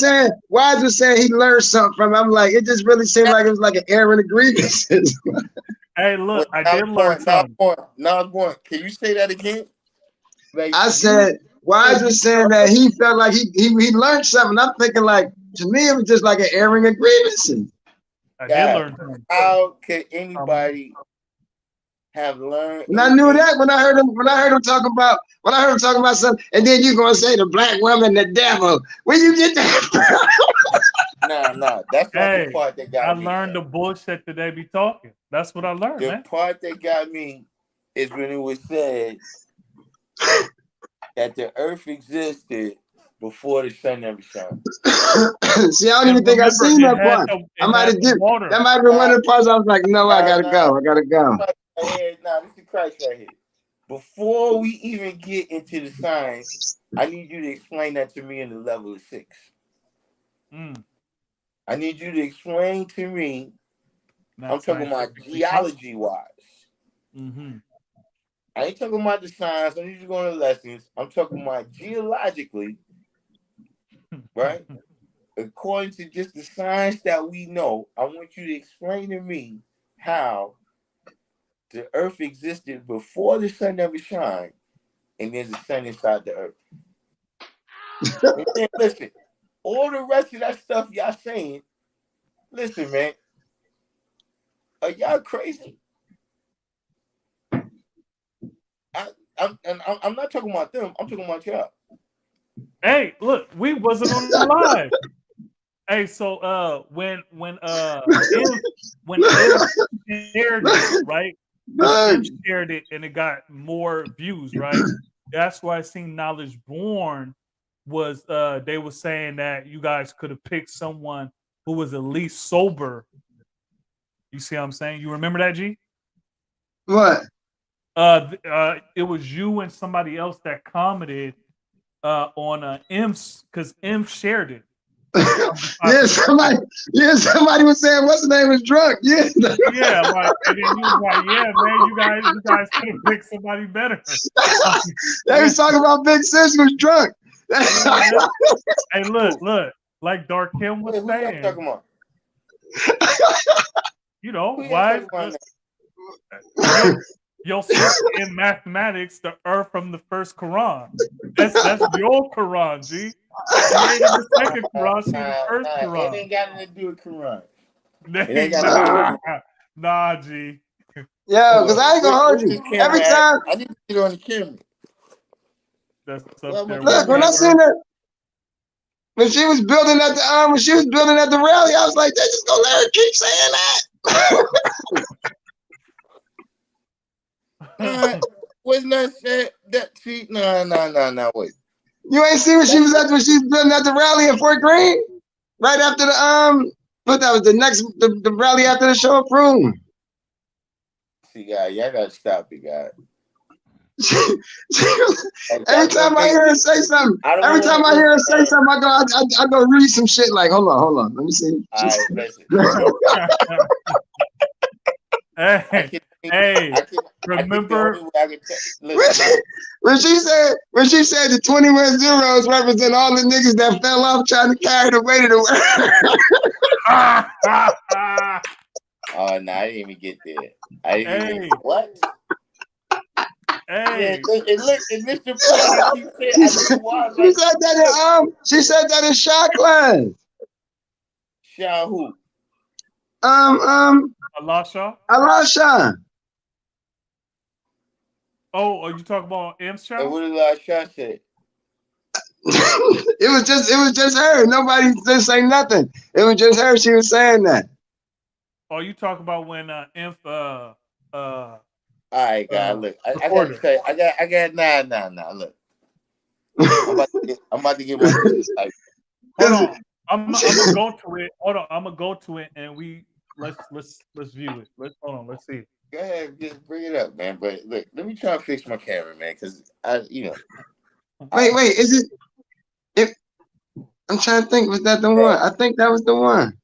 saying he learned something from it. I'm like, it just really seemed like it was like an error in the grievances. Hey, look, I did learn something. Now I'm going. Can you say that again? Like, I said, Wise was saying that he felt like he learned something. I'm thinking like, to me, it was just like an airing of grievances. I did learn something. How can anybody have learned? And I knew that when I heard him talking about something, and then you gonna say the black woman, the devil. Where you get that from? Nah. That's not the part that got me. I learned the bullshit that they be talking. That's what I learned. The part that got me is when it was said that the earth existed before the sun ever shone. See, I don't even think I seen that part. That might have been one of the parts I was like, no, I gotta go. Nah, this is Christ right here. Before we even get into the science, I need you to explain that to me in the level of 6. I need you to explain to me. I'm talking about geology wise. I ain't talking about the science. I need you to go into lessons. I'm talking about geologically, right? According to just the science that we know, I want you to explain to me how the earth existed before the sun ever shined, and there's a sun inside the earth. And then, listen, all the rest of that stuff y'all saying, listen, man, are y'all crazy? I'm not talking about them. I'm talking about y'all. Hey, look, we wasn't on the live. Hey, so when it shared it, right? Shared it and it got more views, right? That's why I seen Knowledge Born was they were saying that you guys could have picked someone who was at least sober. You see what I'm saying? You remember that, G? What? It was you and somebody else that commented on M's because M shared it. yeah, somebody was saying what's the name was drunk. Yeah. Yeah, like, and then you was like, yeah, man, you guys could have picked somebody better. They was talking about Big Sis was drunk. Hey, look, like Dark Kim was Wait, who y'all saying, talking about? you know, Who y'all why talking about? your sister in mathematics, the earth from the first Quran. That's your Quran, G. She ain't in the second Quran, she the first It Quran. ain't got nothing to do with Quran. It ain't got nothing to do with Nah, G. Yeah, because I ain't gonna hold Where's you. this camera Every at? time, I need to get on the camera. That's Well, up there. look, when I seen her, when she was building at the rally, I was like, they just gonna let her keep saying that. Wasn't that said? That see, no, wait. You ain't see what she was at when she was building at the rally in Fort Greene? Right after but that was the rally after the show approved. See, guys, y'all gotta stop it, guys. Every time I hear her say something, I go read some shit like, hold on, let me see. All right, listen. Hey, remember when she said the 21 zeros represent all the niggas that fell off trying to carry the weight of the world. Oh no, I didn't even get there. I didn't even what? Hey, and Mr. President, she said that in shot class. Shah who? Alasha. Oh, are you talking about M's child? And what did Alasha say? It was just her. Nobody just say nothing. It was just her. She was saying that. Oh, you talk about when Inf all right, guys. Look, I gotta say, I got nah. Look, I'm about to get my sister's type. Hold on, I'm gonna go to it. Hold on, I'm gonna go to it, and let's view it. Let's see it. Go ahead, just bring it up, man. But look, let me try to fix my camera, man, because Wait, is it? I'm trying to think. Was that the one? I think that was the one.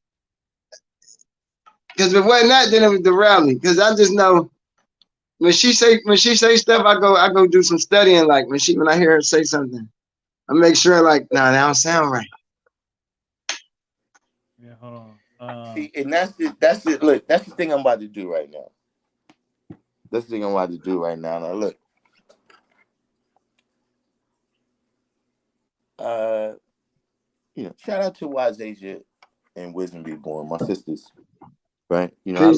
Because if it wasn't that, then it was the rally. Because I just know when she say stuff, I go do some studying. Like when I hear her say something, I make sure like, nah, that don't sound right. Yeah, hold on. See, and that's it. Look, that's the thing I'm about to do right now. Now, look. Shout out to Wazasia and Wisdom Be Born, my sisters. Right? Like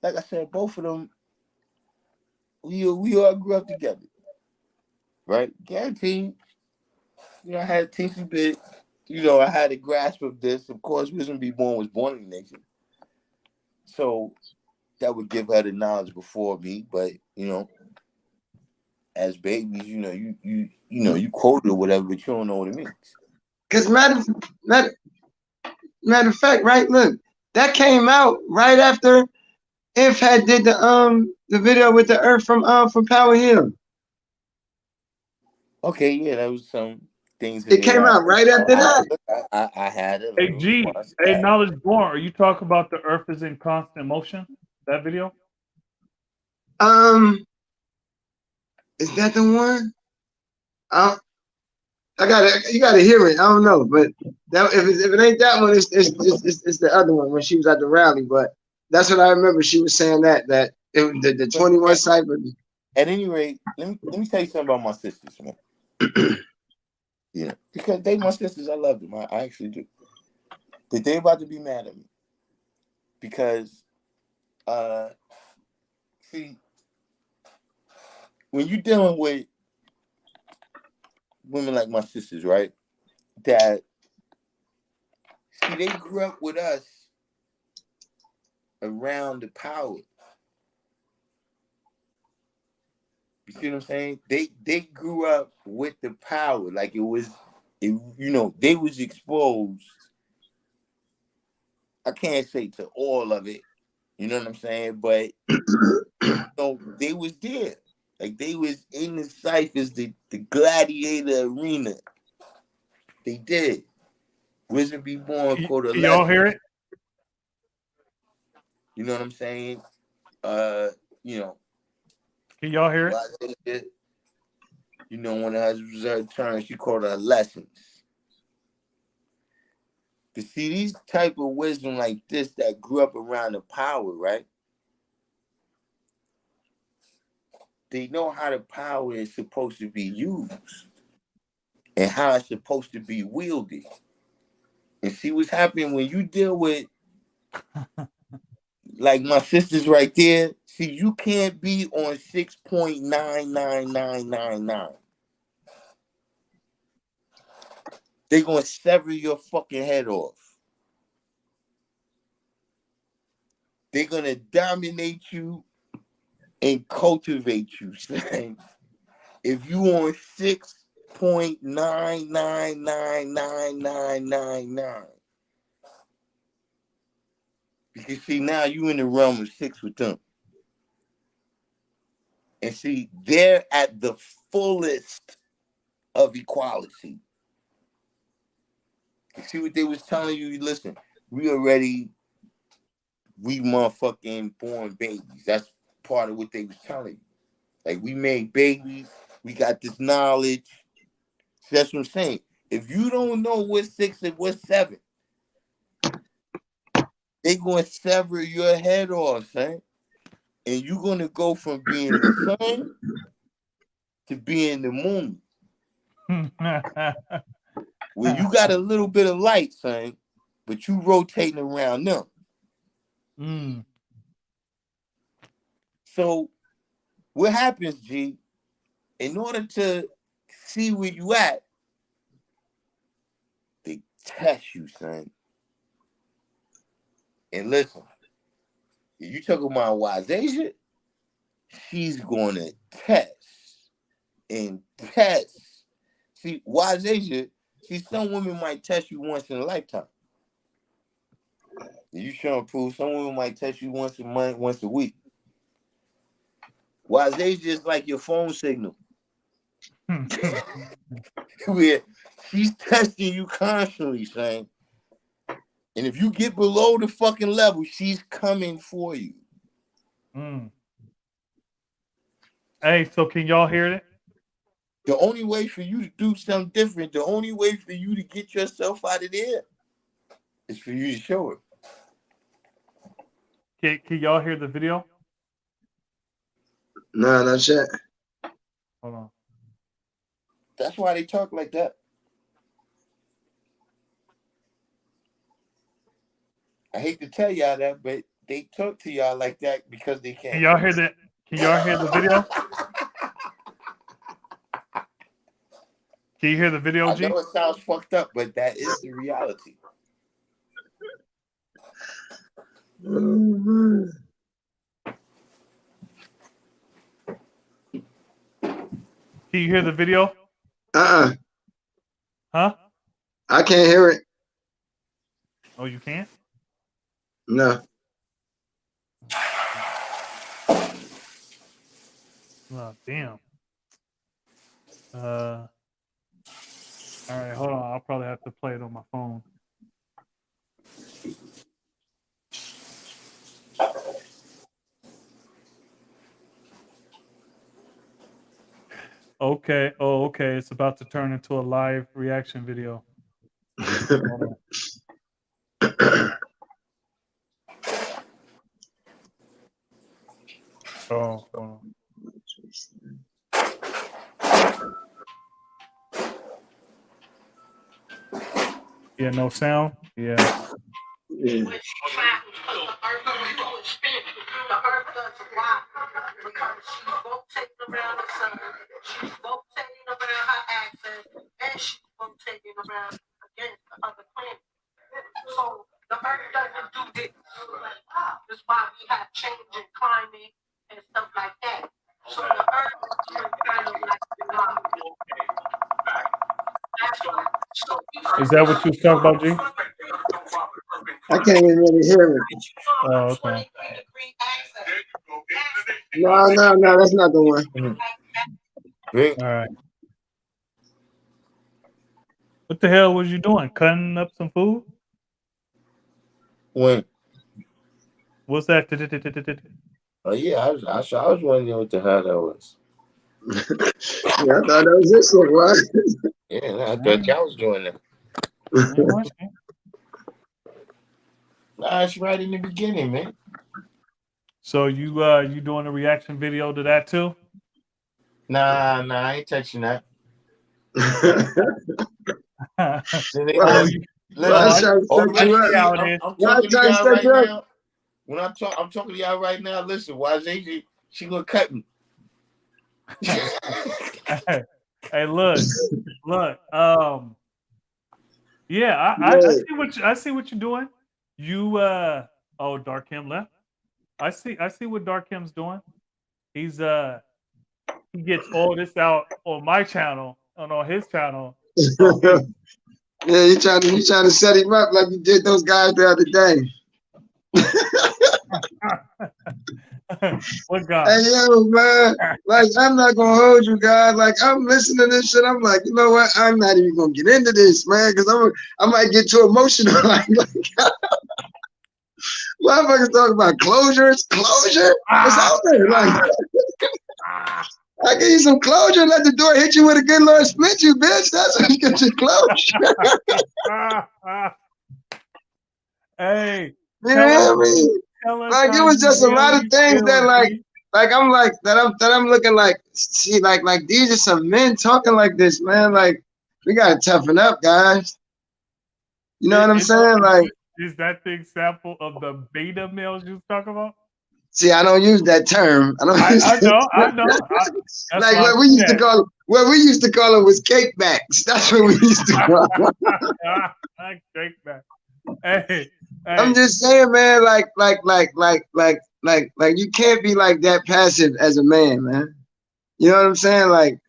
I said, both of them, we all grew up together. Right? Guaranteed. I had a teensy bit. I had a grasp of this. Of course, Wisdom Be Born was born in the nation. So that would give her the knowledge before me. But, as babies, you quote it or whatever, but you don't know what it means. Because matter of fact, right? Look, that came out right after Inf had did the video with the Earth from Power Hill. Okay, yeah, that was some things. It came out right after that. I had it. Hey, G, Knowledge Born, are you talking about the Earth is in constant motion? That video? Is that the one? You gotta hear it. I don't know, but that if it ain't that one, it's the other one when she was at the rally. But that's what I remember. She was saying that it was the 21 cyber. At any rate, let me tell you something about my sisters, man. Because they my sisters. I love them. I actually do. But they about to be mad at me because, see, when you're dealing with women like my sisters, right? That they grew up with us around the power. You see what I'm saying? They grew up with the power, like they was exposed. I can't say to all of it, you know what I'm saying? But they was there. Like they was in the ciphers, the gladiator arena. They did. Wisdom Be Born called a Can y'all lesson. hear it? You know what I'm saying? You know. Can y'all hear it? You know, when it has reserved terms, she called her lessons. To see these type of wisdom like this that grew up around the power, right? They know how the power is supposed to be used and how it's supposed to be wielded. And see what's happening when you deal with, like my sisters right there. See, you can't be on 6.99999. They're going to sever your fucking head off. They're going to dominate you and cultivate you, saying, if you on 6.9999999, because see, now you in the realm of 6 with them. And see, they're at the fullest of equality. You see what they was telling you? Listen, we motherfucking born babies. That's part of what they was telling you. Like, we made babies. We got this knowledge. So that's what I'm saying. If you don't know what's 6 and what's 7, they going to sever your head off, son. And you're going to go from being the sun to being the moon. When you got a little bit of light, son, but you rotating around them. So what happens, G? In order to see where you at, they test you, son. And listen, if you talk about Wazasia, she's going to test and test. See, Wazasia, see, some women might test you once in a lifetime. You show and prove. Some women might test you once a month, once a week. Wazasia is like your phone signal. Where she's testing you constantly, son. And if you get below the fucking level, she's coming for you. Hey, so can y'all hear it? The only way for you to do something different, the only way for you to get yourself out of there is for you to show it. Can y'all hear the video? No, not yet. Hold on. That's why they talk like that. I hate to tell y'all that, but they talk to y'all like that because they can't. Can y'all hear that? Can y'all hear the video? Can you hear the video, G? I know it sounds fucked up, but that is the reality. Mm-hmm. Can you hear the video? Huh? I can't hear it. Oh, you can't? No. Oh, damn. All right, hold on. I'll probably have to play it on my phone. Okay. Oh, okay. It's about to turn into a live reaction video. Oh, hold on. Yeah, no sound? Yeah. Yeah. The earth doesn't lie because she's rotating around the sun, she's rotating around her axis, and she's rotating around against the other planet. So the earth doesn't do this. That's why we have changing climate and stuff like that. So the earth is kind of like the God. Is that what you was talking about, G? I can't even really hear it. Oh, okay. No, that's not the one. Bring, All right. What the hell was you doing? Cutting up some food? when What's that? oh yeah, I was wondering what the hell that was. Yeah, I thought that was this shit, what? Yeah, I thought y'all was doing that. Nah, it's right in the beginning, man. So you doing a reaction video to that too? Nah, I ain't touching that. Oh, you, Well, Listen, I'm trying to set you up. I'm Y'all talking to trying to y'all set right you up. now. When I'm talking to y'all right now. Listen, YJ, she gonna cut me. hey, look. Yeah, I see what you're doing. You oh, Dark Kim left. I see what Dark Kim's doing. He's he gets all this out on my channel and on his channel. So Yeah, you trying to set him up like you did those guys the other day. what guy? Hey yo, man, like I'm not gonna hold you guys. Like I'm listening to this shit. I'm like, you know what? I'm not even gonna get into this, man, because I might get too emotional. like motherfuckers talk about closure. It's closure. It's over. Like I give you some closure and let the door hit you with a good Lord split you, bitch. That's what gets you closure. Hey, you know what I mean? Like it was just a lot of things that like I'm looking like, see, like these are some men talking like this, man. Like we gotta toughen up, guys. You know what I'm saying? Like, is that the example of the beta males you talk about? see, I don't use that term. I know. Like what we used to call it was cake backs. That's what we used to call it. Cake back. Hey, I'm just saying, man, like you can't be like that passive as a man, man. You know what I'm saying? Like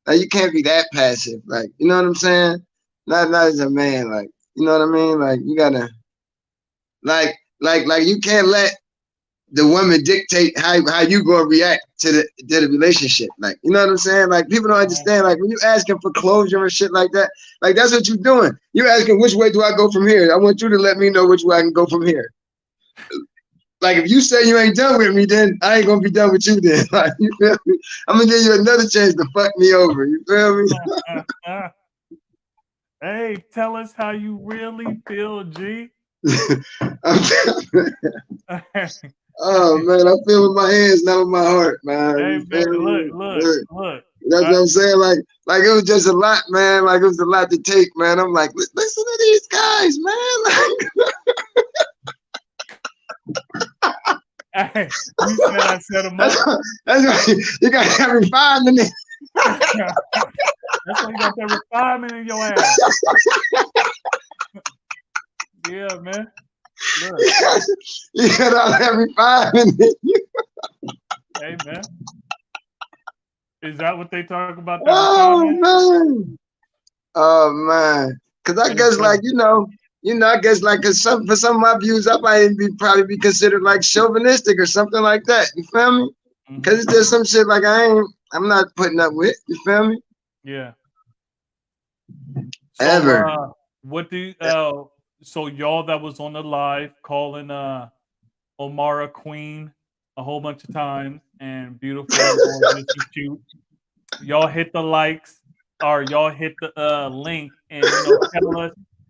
you can't be that passive. Like, you know what I'm saying? Not as a man, like, you know what I mean? Like you gotta like you can't let the woman dictate how you gonna react to the relationship. Like, you know what I'm saying? Like people don't understand. Like when you asking for closure and shit like that, like that's what you're doing. You asking which way do I go from here? I want you to let me know which way I can go from here. Like if you say you ain't done with me, then I ain't gonna be done with you then. Like, you feel me? I'm gonna give you another chance to fuck me over. You feel me? Hey, tell us how you really feel, G. Oh man, I feel with my hands, not with my heart, man. Hey man, look. That's what I'm saying. Like it was just a lot, man. Like it was a lot to take, man. I'm like, listen to these guys, man. Hey, you said I set them up. That's why you got that refinement. That's why you got that refinement in your ass. Yeah, man. Look. You got all that refinement in you. Hey, man. Is that what they talk about? Oh man. Cause I guess like I guess like for some of my views, I might probably be considered like chauvinistic or something like that. You feel me? Cause it's just some shit like I'm not putting up with. You feel me? Yeah. So, ever. What do you, so y'all that was on the live calling Omara Queen a whole bunch of times and beautiful and cute. Y'all hit the likes or y'all hit the link and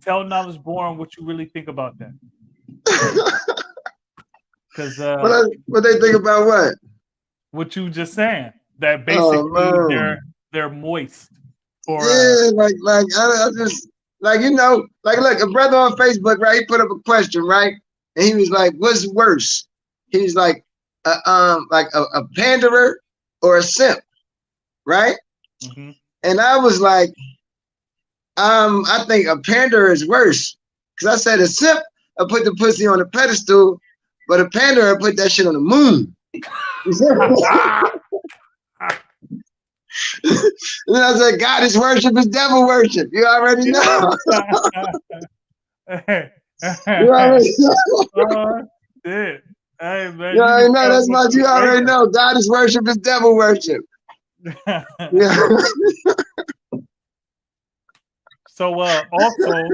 tell Knowledge Born what you really think about that. Because what they think about what? What you just saying. That basically they're moist. Or, like I just like look, a brother on Facebook, right? He put up a question, right? And he was like, "What's worse?" He was like a panderer or a simp, right? Mm-hmm. And I was like, I think a panderer is worse because I said a simp, I put the pussy on a pedestal, but a panderer, I put that shit on the moon. And I said, God is worship is devil worship. You already know. You already know. Hey man, You already be know that's careful my. with You the already know God is worship is devil worship. radio. Yeah. So also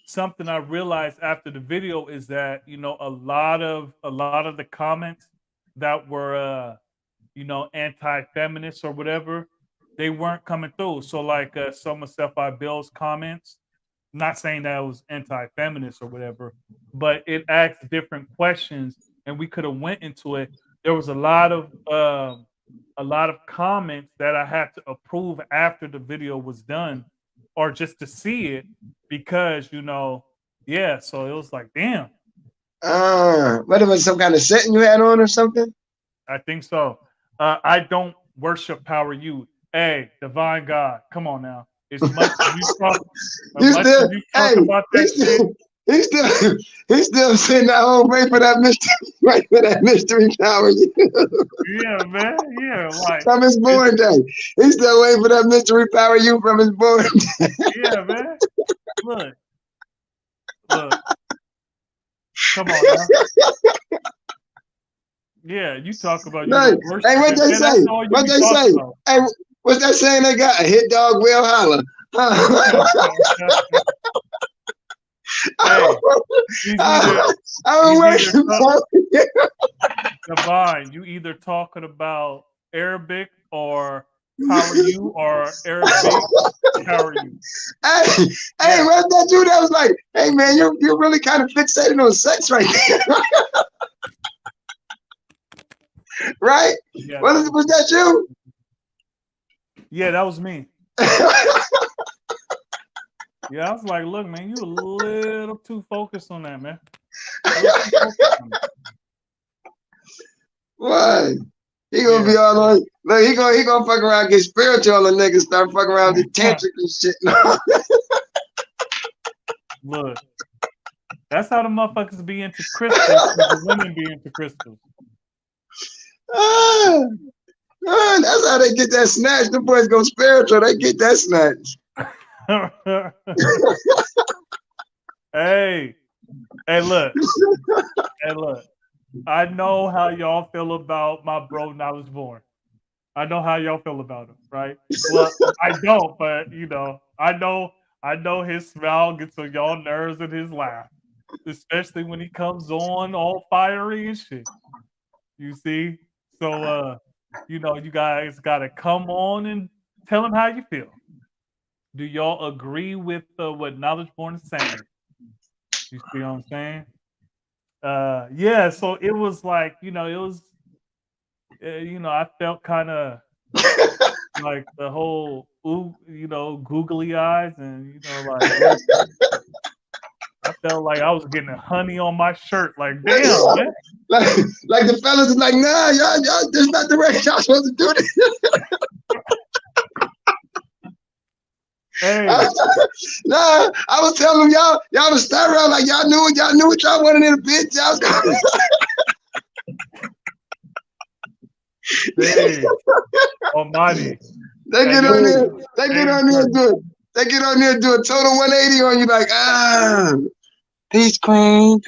something I realized after the video is that a lot of the comments that were anti-feminist or whatever, they weren't coming through. So like some of Stephi Bill's comments, not saying that it was anti-feminist or whatever, but it asked different questions and we could have went into it. There was a lot of comments that I had to approve after the video was done or just to see it because yeah, so it was like damn. What, it was some kind of setting you had on or something? I think so. I don't worship power you. Hey, divine God, come on now. As much as you talk, You still, hey, about that shit. He's still sitting at home waiting for that mystery power Yeah, man. Yeah, like from his born day. He's still waiting for that mystery power you from his born day. yeah, man. Look. Come on now. Yeah, you talk about you Right. don't worship. Hey, what it, they man, say? that's all you What be they talking say? about. Hey, what's that saying they got? A hit dog will holler. Hey, he's Divine, you either talking about Arabic or power you or Arabic power you. Hey, Yeah. what's that dude that was like, hey man, you're really kind of fixated on sex right there. Right? Yeah, Was that you? yeah, that was me. Yeah, I was like, look, man, you a little too focused on that, man. What? He gonna be all on. Look, he gonna fuck around, get spiritual, and niggas start fucking around with the tantric and shit. Look, that's how the motherfuckers be into crystals. The women be into crystals. That's how they get that snatch. The boys go spiritual. They get that snatch. Hey, look. I know how y'all feel about my bro Knowledge Born. I know how y'all feel about him, right? Well, I don't, but I know his smile gets on y'all nerves and his laugh, especially when he comes on all fiery and shit. You see, so you guys gotta come on and tell him how you feel. Do y'all agree with what Knowledge Born is saying? You see what I'm saying? Yeah, so it was like, it was, I felt kind of like the whole, googly eyes, and like I felt like I was getting honey on my shirt. Like, damn, man. Like the fellas is like, nah, y'all, this not the way y'all supposed to do this. Hey. Nah, I was telling them y'all was sterile, like y'all knew what y'all wanted in a bitch. Y'all was Hey, almighty. They get on there and do a total 180 on you, like, peace queen.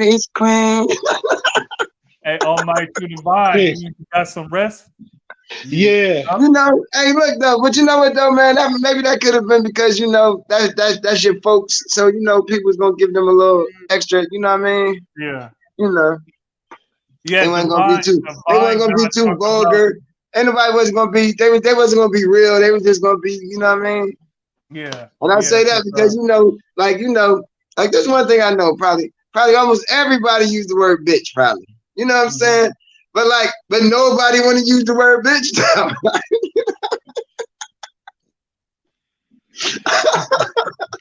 Hey, almighty divine, Hey. you got some rest? Yeah. Hey, look though, but you know what though, man? Maybe that could have been because that's your folks, so people's gonna give them a little extra. You know what I mean? Yeah. Yeah, they weren't gonna be too vulgar. Anybody wasn't gonna be. They wasn't gonna be real. They was just gonna be. You know what I mean? Yeah. And I say that because like there's one thing I know. Probably almost everybody use the word bitch. Probably. You know what I'm saying? But nobody want to use the word bitch now.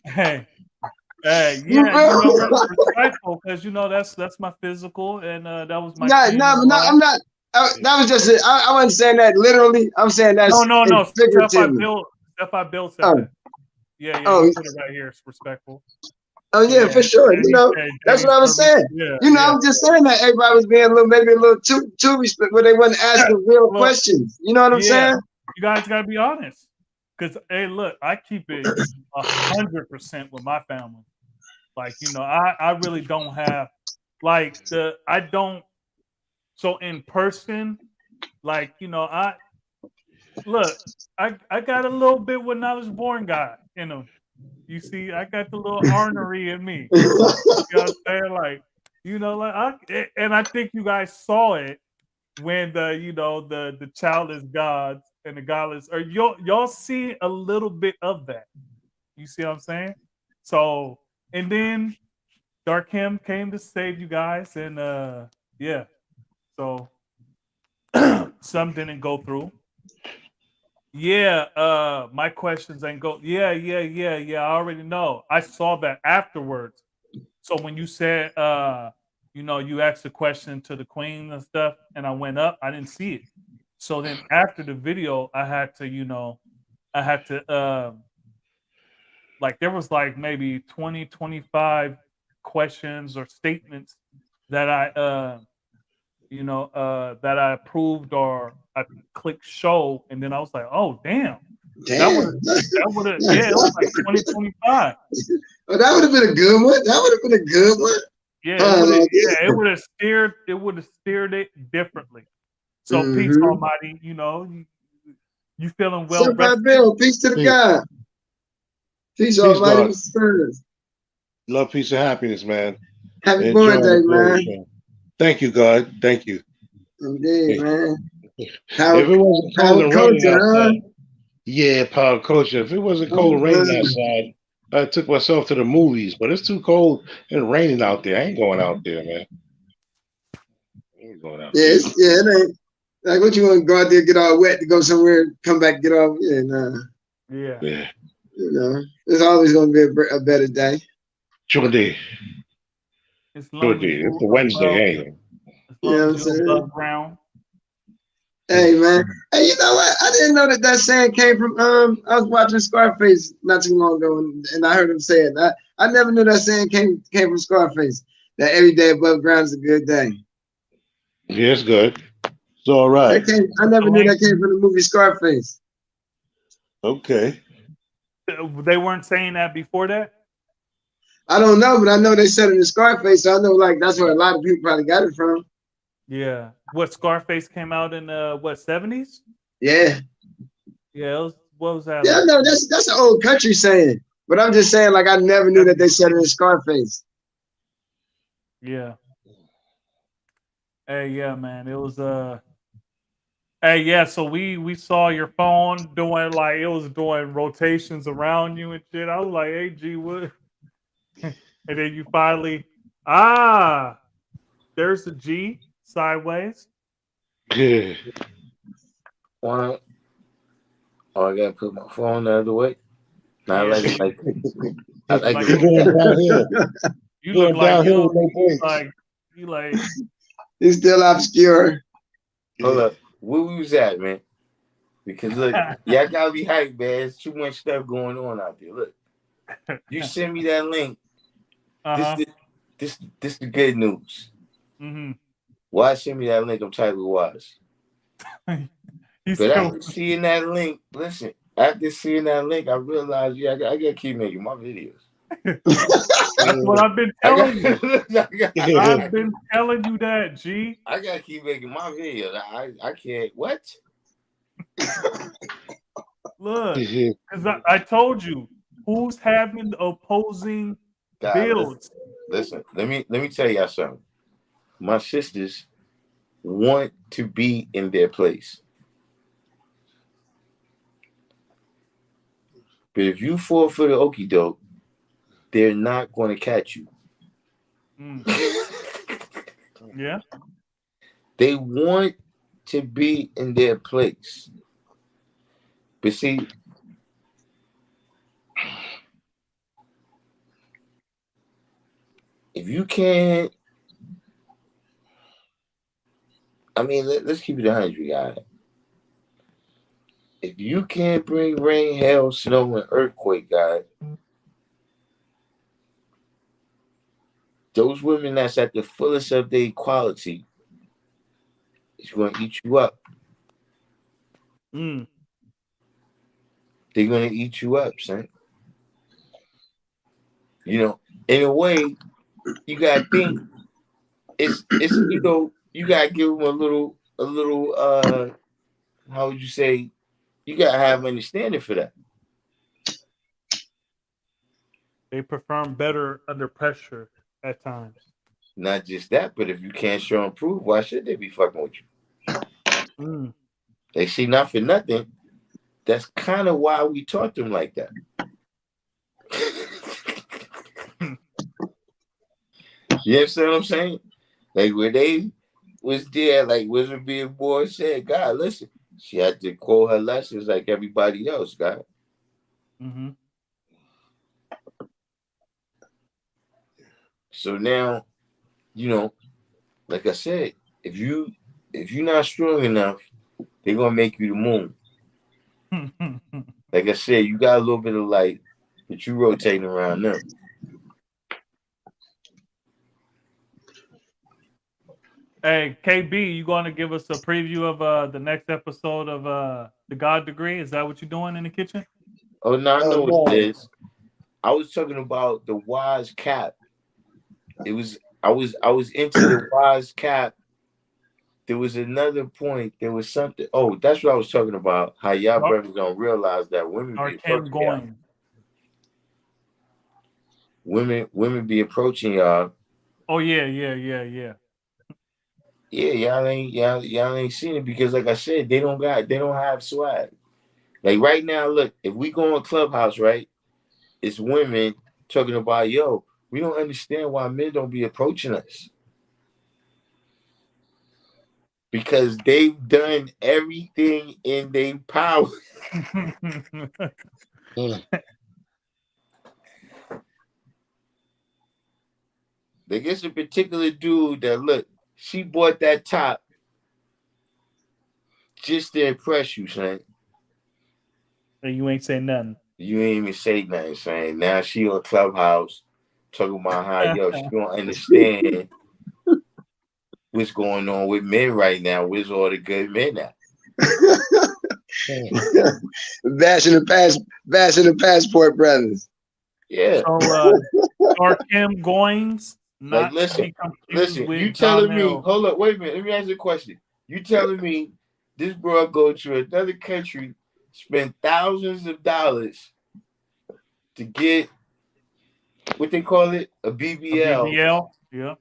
Hey, yeah, respectful because that's my physical, and that was my. I'm not. That was just it. I wasn't saying that literally. I'm saying that's no. figuratively. Stephi Bill said that. Yeah. Oh, You put it right here. It's respectful. Oh yeah, for sure. That's what I was saying. I was just saying that everybody was being maybe a little too respect, but they wasn't asking real questions. You know what I'm saying? You guys gotta be honest. Because hey, look, I keep it 100% with my family. Like, I really don't have I don't So in person, like, you know, I got a little bit when I was born guy, you know. You see, I got the little ornery in me. You know what I'm saying? Like, you know, and I think you guys saw it when the childless gods and the godless, or y'all see a little bit of that. You see what I'm saying? So, and then Dark Him came to save you guys, and yeah. So some didn't go through. Yeah, my questions ain't go. Yeah. I already know. I saw that afterwards. So when you said, you asked a question to the queen and stuff, and I went up, I didn't see it. So then after the video, I had to, like there was like maybe 20, 25 questions or statements that that I approved or I clicked show, and then I was like, oh damn. Damn. That would have yeah, it was like 2025. Oh, that would have been a good one. That would have been a good one. Yeah, it would have steered it differently. So peace, Almighty. You feeling well What's up, rested? Bill? Peace to the Peace. God. Peace, Peace, Almighty. God. What's the Love, peace, and happiness, man. Happy Enjoy birthday, the glory man. show. Thank you, God. Thank you. Indeed, Thank man. If it wasn't cold and raining Culture, huh? outside, yeah, power culture. If it wasn't cold and raining outside, I took myself to the movies. But it's too cold and raining out there. I ain't going out there, man. I ain't going out there. It ain't like what you want to go out there, get all wet to go somewhere, come back, get all nah. Yeah. There's always gonna be a better day. Sure day. As Sure long as day. you It's a Wednesday, above, anyway. as You know long what I'm as you're saying? above ground. Hey man, hey, you know what? I didn't know that saying came from. I was watching Scarface not too long ago, and I heard him say it. I never knew that saying came from Scarface. That every day above ground is a good day. Yeah, it's good. It's all right. I never knew that came from the movie Scarface. Okay. They weren't saying that before that? I don't know, but I know they said it in Scarface, so I know like that's where a lot of people probably got it from. Yeah. What, Scarface came out in 70s? Yeah. Yeah, what was that? Yeah, like? no, that's an old country saying. But I'm just saying, like I never knew that they said it in Scarface. Yeah. Hey, yeah, man. It was Hey, yeah, so we saw your phone doing like it was doing rotations around you and shit. I was like, hey G, what? And then you finally there's the G sideways. Yeah. One. Oh, I gotta put my phone the other way. Not Yeah, like I like like You're going downhill. you look Going like downhill with no brakes. you like He's still obscure. hold up. Where we was at, man? Because look, y'all gotta be hyped, man. There's too much stuff going on out there. Look, you send me that link. This the good news. Mm-hmm. Why send me that link? I'm tired of watch. But after seeing that link, listen. After seeing that link, I realized, I gotta keep making my videos. That's what I've been telling you. I've I've been telling you that, G. I gotta keep making my videos. I can't. What? Look, because I told you who's having the opposing builds. Listen. Let me tell y'all something. My sisters want to be in their place. But if you fall for the okie doke, they're not going to catch you. Yeah. They want to be in their place. But see, if you can't, I mean, let's keep it 100, guys. If you can't bring rain, hail, snow, and earthquake, guys, those women that's at the fullest of their quality is going to eat you up. They're going to eat you up, son. You know, in a way, you got to think it's you gotta give them a little how would you say, you gotta have understanding for that. They perform better under pressure at times. Not just that, but if you can't show and prove, why should they be fucking with you? Mm. They see not for nothing. That's kind of why we taught them like that. You understand what I'm saying? Like where they was there, like Wizard Being Boy said, God, listen, she had to quote her lessons like everybody else, God. Mm-hmm. So now, you know, like I said, if you're not strong enough, they're gonna make you the moon. Like I said, you got a little bit of light, but you rotating around them. Hey, KB, you going to give us a preview of the next episode of The God Degree? Is that what you're doing in the kitchen? Oh no, I know Oh, what no. it is. I was talking about the Wise Cap. I was into the Wise Cap. There was another point. There was something. Oh, that's what I was talking about. How y'all brothers don't realize that women be Kim approaching y'all. going. Women be approaching y'all. Oh yeah. Yeah, y'all ain't seen it because, like I said, they don't have swag. Like right now, look, if we go on Clubhouse, right, it's women talking about, yo, we don't understand why men don't be approaching us. Because they've done everything in their power. Like it's a particular dude that, look, she bought that top just to impress you, son. And you ain't say nothing. You ain't even say nothing, son. Now she on Clubhouse talking about how, yo, she don't understand what's going on with men right now. Where's all the good men at? Bashing the passport brothers. Yeah. So are Kim Goings not Like, to be listen, with you telling me, Donnell? hold up, wait a minute, let me ask you a question. You telling me this bro go to another country, spend thousands of dollars to get what they call it, a BBL, BBL? Yeah.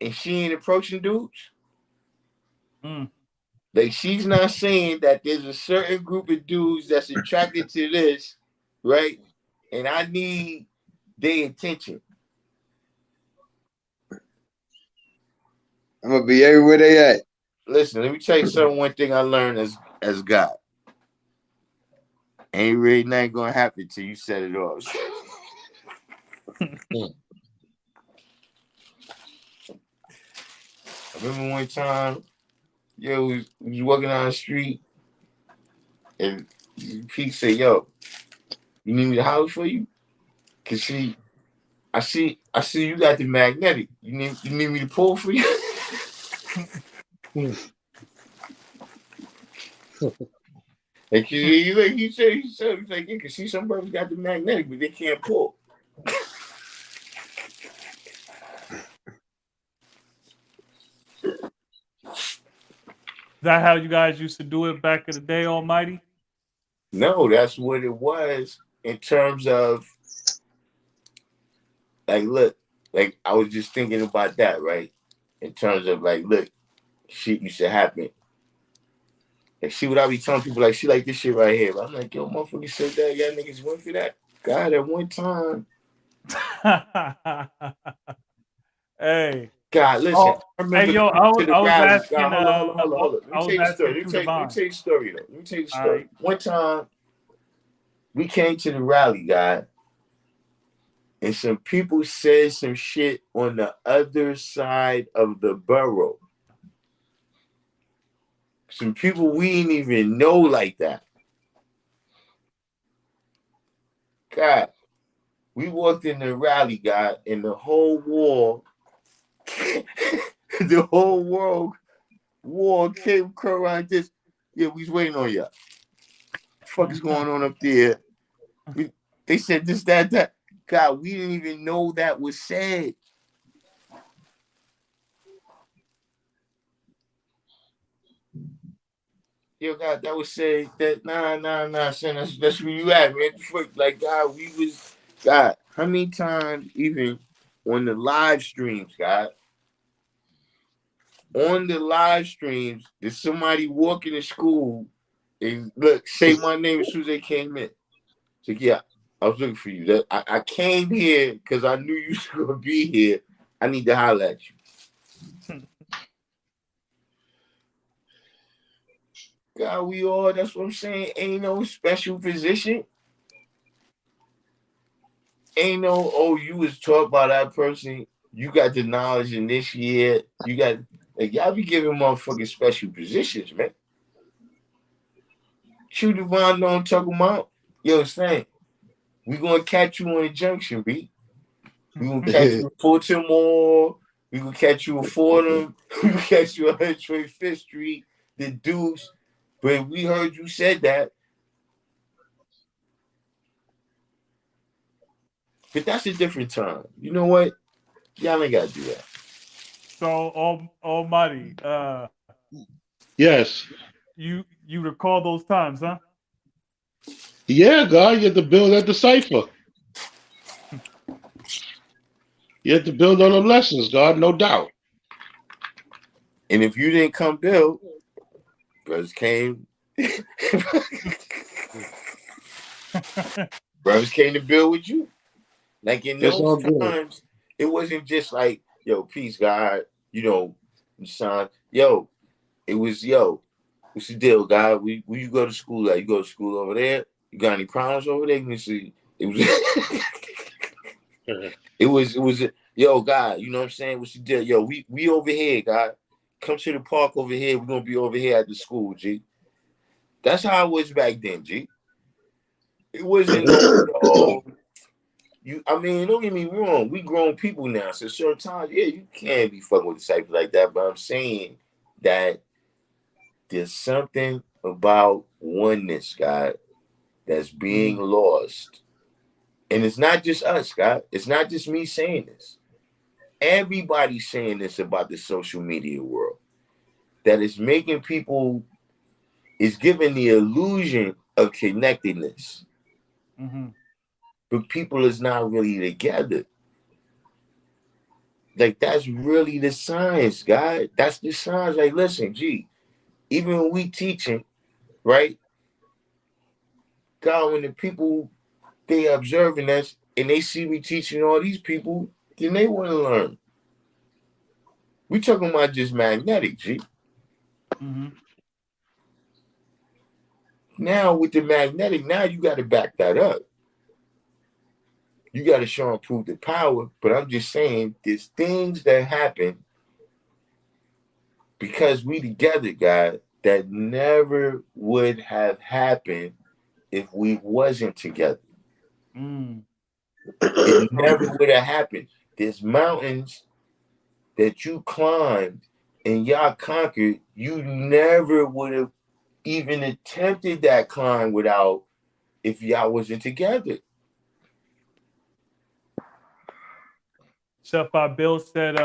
and she ain't approaching dudes? Mm. Like, she's not saying that there's a certain group of dudes that's attracted to this, right? And I need their attention. I'm gonna be everywhere they at. Listen, let me tell you something. One thing I learned as God. Ain't really nothing gonna happen till you set it off. I remember one time, yo, we was walking down the street, and Pete said, "Yo, you need me to holler for you? Cause I see you got the magnetic. You need me to pull for you?" Like he said, he's like, yeah, cause see, some brothers got the magnetic, but they can't pull. Is that how you guys used to do it back in the day, Almighty? No, that's what it was in terms of, like, look, like I was just thinking about that, right? In terms of, like, look, shit used to happen. Like, see what I be telling people, like, she like this shit right here. But I'm like, yo, motherfucker said that, y'all niggas went for that. God, at one time. Hey. God, listen. I remember hey, yo, I was asking. God, hold on. Let me tell you the story. Let me tell you the story, though. Let me tell you the story. Right. One time, we came to the rally, God, and some people said some shit on the other side of the borough. Some people we didn't even know like that. God, we walked in the rally, God, and the whole wall, the whole wall came around this. Yeah, we was waiting on you. What the fuck is going on up there? They said this, that. God, we didn't even know that was said. yo, God, that would say that nah, son, that's where you at, man. Fuck, like, God, God, how many times even on the live streams, God, on the live streams, did somebody walk into school and look, say my name as soon as they came in? So yeah, I was looking for you. That I came here because I knew you were gonna be here. I need to holler at you. God, we all, that's what I'm saying. Ain't no special position. Ain't no, oh, you was taught by that person. You got the knowledge in this year. You got, like, y'all be giving motherfucking special positions, man. True Divine know I'm talking about. Yo, Stan, we gonna catch you on the junction, B. We gonna catch you at Fulton Mall. We gonna catch you at Fordham. We gonna catch you at 125th Street, the Deuce. But we heard you said that. But that's a different time. You know what? Y'all ain't gotta do that. So, Almighty, Yes. you recall those times, huh? Yeah, God, you have to build that decipher. You have to build on the lessons, God, no doubt. And if you didn't come build, brothers came. Brothers came to build with you. Like in It's all those good. times, it wasn't just like, yo, peace, God, you know, son. Yo, it was, yo, what's the deal, God? Where you go to school at? You go to school over there? You got any problems over there? Let me see. It was, it was, yo, God, you know what I'm saying? What's the deal? Yo, we over here, God. Come to the park over here. We're gonna be over here at the school, G. That's how it was back then, G. It wasn't no, I mean, don't get me wrong. We grown people now, so certain times, yeah, you can't be fucking with disciples like that. But I'm saying that there's something about oneness, God, that's being lost. And it's not just us, God. It's not just me saying this. Everybody's saying this about the social media world. That is making people, is giving the illusion of connectedness. Mm-hmm. But people is not really together. Like, that's really the science, God. That's the science. Like, listen, gee, even when we teaching, right? God, when the people, they observing us and they see me teaching all these people, then they want to learn. We talking about just magnetic, G. Mm-hmm. Now with the magnetic, now you got to back that up. You got to show and prove the power. But I'm just saying, there's things that happen because we together, God, that never would have happened if we wasn't together. It never would have happened. There's mountains that you climbed and y'all conquered. You never would have even attempted that climb without, if y'all wasn't together. Chef Bill said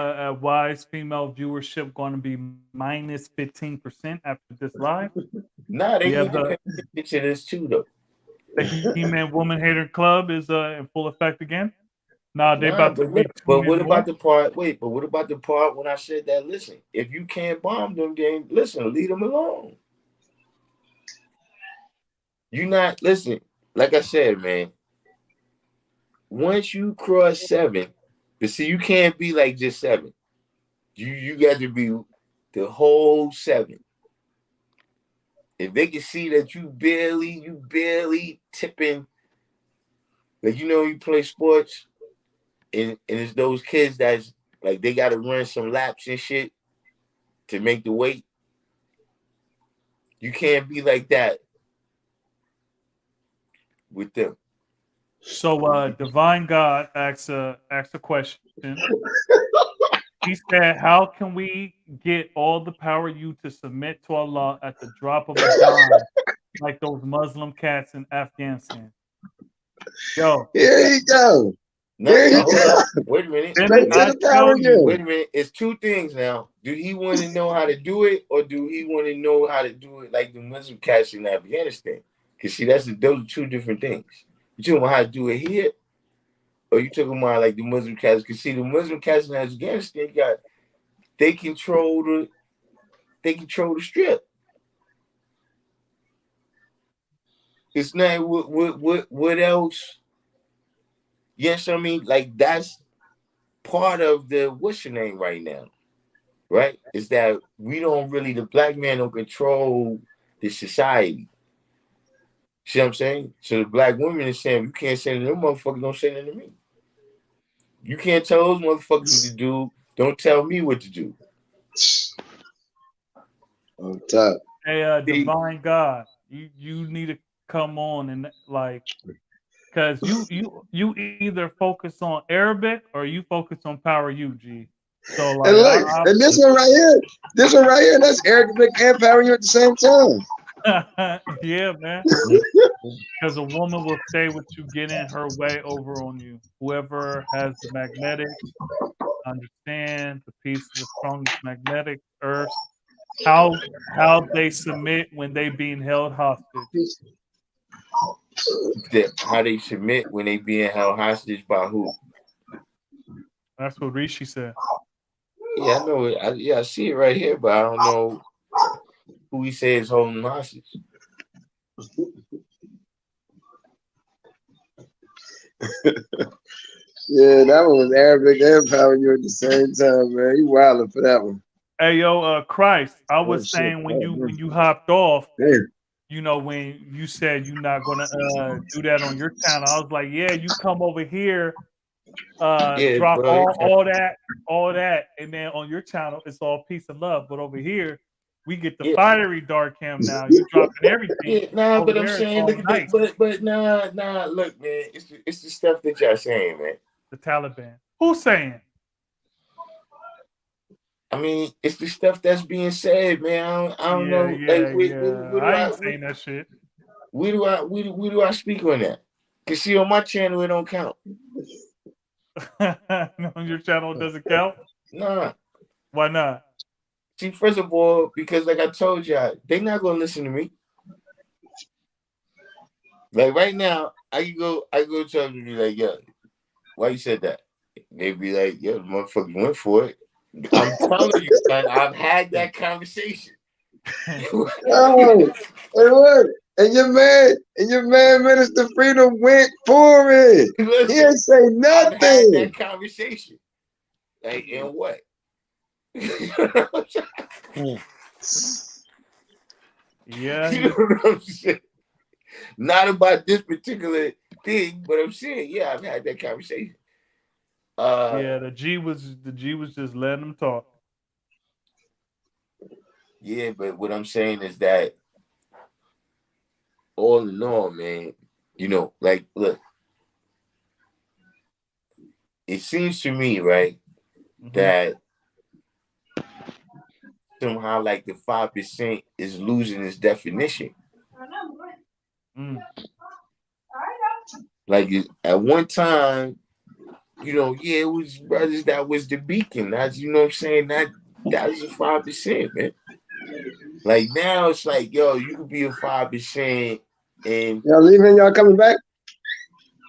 wise female viewership going to be minus 15% after this live. Nah, they Yeah, need to pay attention to this too, though. The He-Man Woman Hater Club is in full effect again. Nah, they about to be but what about the part? Wait, but what about the part when I said that? Listen, if you can't bomb them, then listen, leave them alone. You not listen. Like I said, man. Once you cross 7, but see, you can't be like just 7. You got to be the whole 7. If they can see that you barely tipping, like, you know, you play sports, and it's those kids that's like they got to run some laps and shit to make the weight. You can't be like that with them. So Divine God asks a question. He said, how can we get all the power you to submit to Allah at the drop of a dime, like those Muslim cats in Afghanistan? Yo. Here you go. No, There you hold go. up. Wait a minute. Then Straight to I the tell power you, Wait you. a minute. It's two things now. Do he want to know how to do it, or do he want to know how to do it like the Muslim cats in Afghanistan? Because see, those are two different things. You talking about how to do it here, or you talking about like the Muslim cats? Because see, the Muslim cats in Afghanistan they control the strip. It's not what else? Yes, I mean like that's part of the what's your name right now, right? Is that the black man don't control the society. See what I'm saying? So the black women is saying you can't say to them motherfuckers, don't say nothing to me. You can't tell those motherfuckers what to do. Don't tell me what to do. On top. hey, See, divine God, you need to come on and like, because you either focus on Arabic or you focus on Power UG. So like, And look, and this one right here, that's Eric Vick and Power you at the same time. yeah, man. Because a woman will say what you get in her way over on you. Whoever has the magnetic, understand the piece of the strongest magnetic earth. How they submit when they being held hostage. how they submit when they being held hostage by who? That's what Rishi said. Yeah, I know it. I see it right here, but I don't know who he says holding hostage. Yeah, that one was Arabic and Power you at the same time, man. You wildin' for that one. Hey yo, Christ, I Oh was shit. saying when Oh, you hopped off, damn. you know, when you said you're not gonna do that on your channel, I was like, yeah, you come over here, Yeah, drop bro. all that, and then on your channel it's all peace and love. But over here, we get the Yeah, fiery dark cam now. You dropping everything. yeah, nah, Over but I'm there, it's saying, all look, nice. but nah, look, man, it's the stuff that y'all saying, man. The Taliban. Who's saying? I mean, it's the stuff that's being said, man. I don't know, like, where do I I, ain't saying that shit. where do I speak on that? Cause see, on my channel it don't count. On your channel doesn't count. Nah. Why not? See, first of all, because like I told y'all, they not gonna listen to me. Like right now, I go to them and be like, yo, why you said that? They be like, yo, the motherfucker went for it. I'm telling you, son, I've had that conversation. Oh, hey, look, and your man, Minister Freedom went for it. Listen, He didn't say I've had nothing. that conversation. Like, in what? Yeah. You know what I'm saying? Not about this particular thing, but I'm saying, yeah, I've had that conversation. Yeah, the G was just letting them talk. Yeah, but what I'm saying is that all in all, man, you know, like, look, it seems to me, right, that somehow like the 5% is losing its definition. Like at one time, you know, yeah, it was brothers that was the beacon. That's, you know what I'm saying? That was a 5%, man. Like now it's like, yo, you could be a 5% and Y'all leaving? Y'all coming back?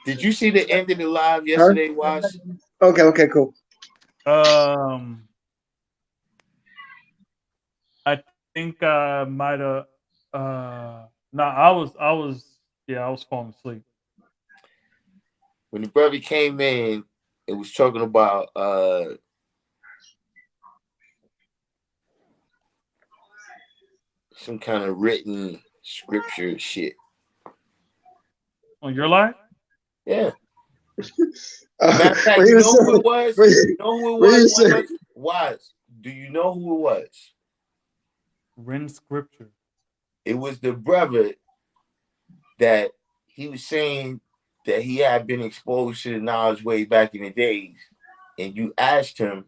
did you see the end of the live yesterday, Wash? Okay, cool. I think I might have. No, I was falling asleep. When the brother came in, it was talking about some kind of written scripture shit. On your life? Yeah. Matter of fact, you know who it was? You know who it was? Do you know who it was? Written scripture. It was the brother that he was saying that he had been exposed to the knowledge way back in the days, and you asked him,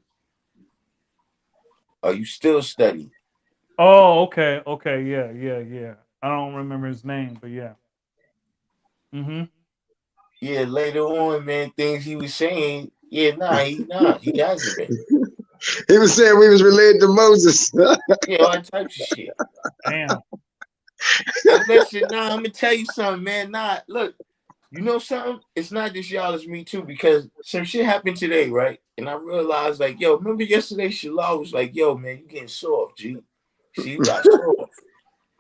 "Are you still studying?" Oh, okay, yeah. I don't remember his name, but yeah. Yeah, later on, man, things he was saying, he hasn't been. He was saying we was related to Moses. Yeah, all types of shit. Damn. And listen, I'm gonna tell you something, man. Look, you know something? It's not just y'all, it's me too, because some shit happened today, right? And I realized, like, yo, remember yesterday, Shalal was like, yo, man, you getting soft, G. See, you got soft.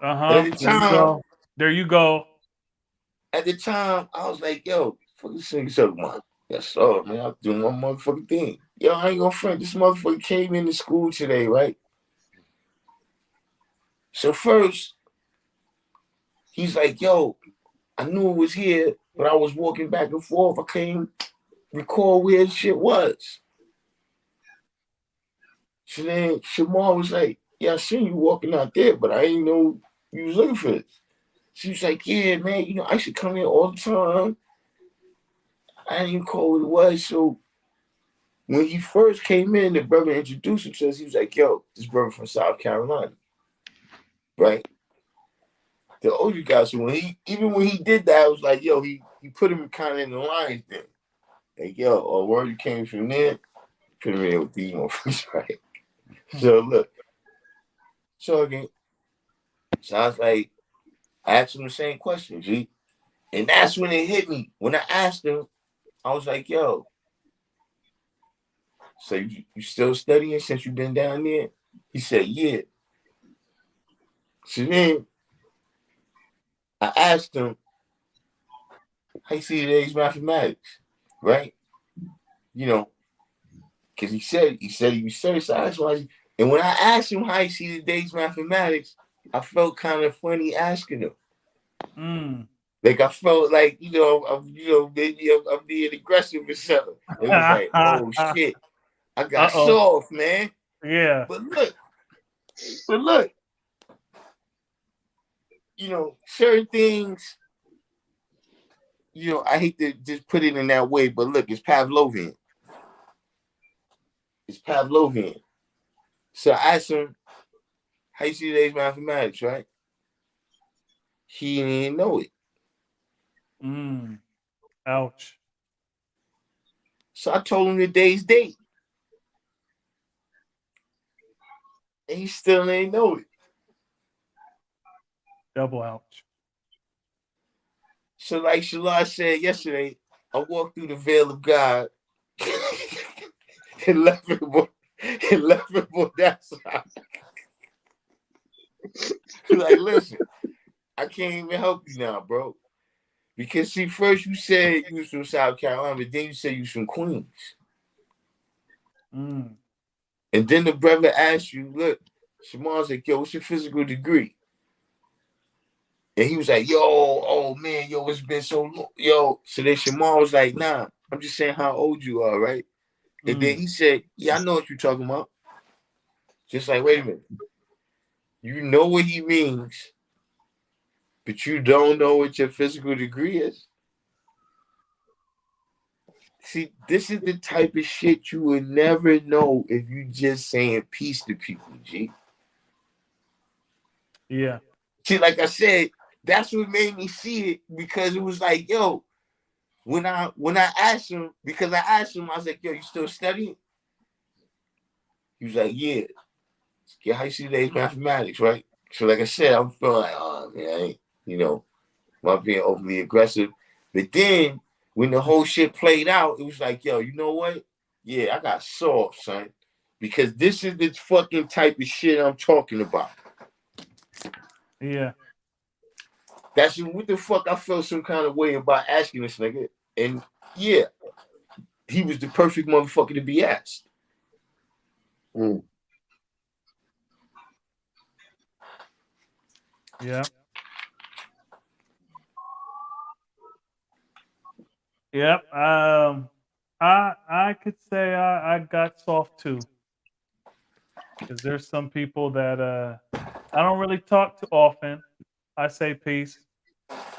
Uh-huh. There you go. At the time, I was like, yo, fuck this nigga talking about. That's soft, man. I'm doing one motherfucking thing. Yo, I ain't gonna front. This motherfucker came into school today, right? So first, he's like, yo, I knew it was here, but I was walking back and forth. I couldn't recall where shit was. So then Shamar was like, yeah, I seen you walking out there, but I didn't know you was looking for this. She was like, yeah, man, you know, I should come here all the time. I didn't even call what it was. So when he first came in, the brother introduced him to us. He was like, yo, this brother from South Carolina. Right? The older guy, so when he did that, I was like, yo, he put him kind of in the line thing. Like, yo, where you came from there, put him in with these motherfuckers, right? So look. So again, so I was like, I asked him the same question, G. And that's when it hit me. When I asked him, I was like, yo, so you still studying since you've been down there? He said, yeah. So then I asked him, how you see today's mathematics, right? You know, because he said he was serious. So I asked him, and when I asked him how he see today's mathematics, I felt kind of funny asking him. Like I felt like, maybe I'm being aggressive or something. It was like, oh shit, I got soft, man. Yeah. But look, you know, certain things, you know, I hate to just put it in that way, but look, it's Pavlovian. It's Pavlovian. So I asked him, how you see today's mathematics, right? He didn't know it. Ouch. So I told him the day's date. And he still ain't know it. Double ouch. So like Shalal said yesterday, I walked through the veil of God and left him on that side. Like, listen, I can't even help you now, bro. Because see, first you said you was from South Carolina, but then you said you was from Queens. And then the brother asked you, look, Shamar's like, yo, what's your physical degree? And he was like, yo, oh man, yo, it's been so long. Yo, so then Shamar was like, nah, I'm just saying how old you are, right? And then he said, yeah, I know what you're talking about. Just like, wait a minute. You know what he means, but you don't know what your physical degree is. See, this is the type of shit you would never know if you just saying peace to people, G. Yeah. See, like I said, that's what made me see it, because it was like, yo, when I asked him, because I asked him, I was like, yo, you still studying? He was like, yeah. Yeah, how you see today's mathematics, right? So like I said, I'm feeling like, oh man, I ain't, you know, I'm being overly aggressive. But then when the whole shit played out, it was like, yo, you know what? Yeah, I got soft, son. Because this is the fucking type of shit I'm talking about. Yeah. That's what the fuck I felt some kind of way about asking this nigga. And yeah, he was the perfect motherfucker to be asked. Yeah. Yep. I could say I got soft too. Because there's some people that I don't really talk to often. I say peace.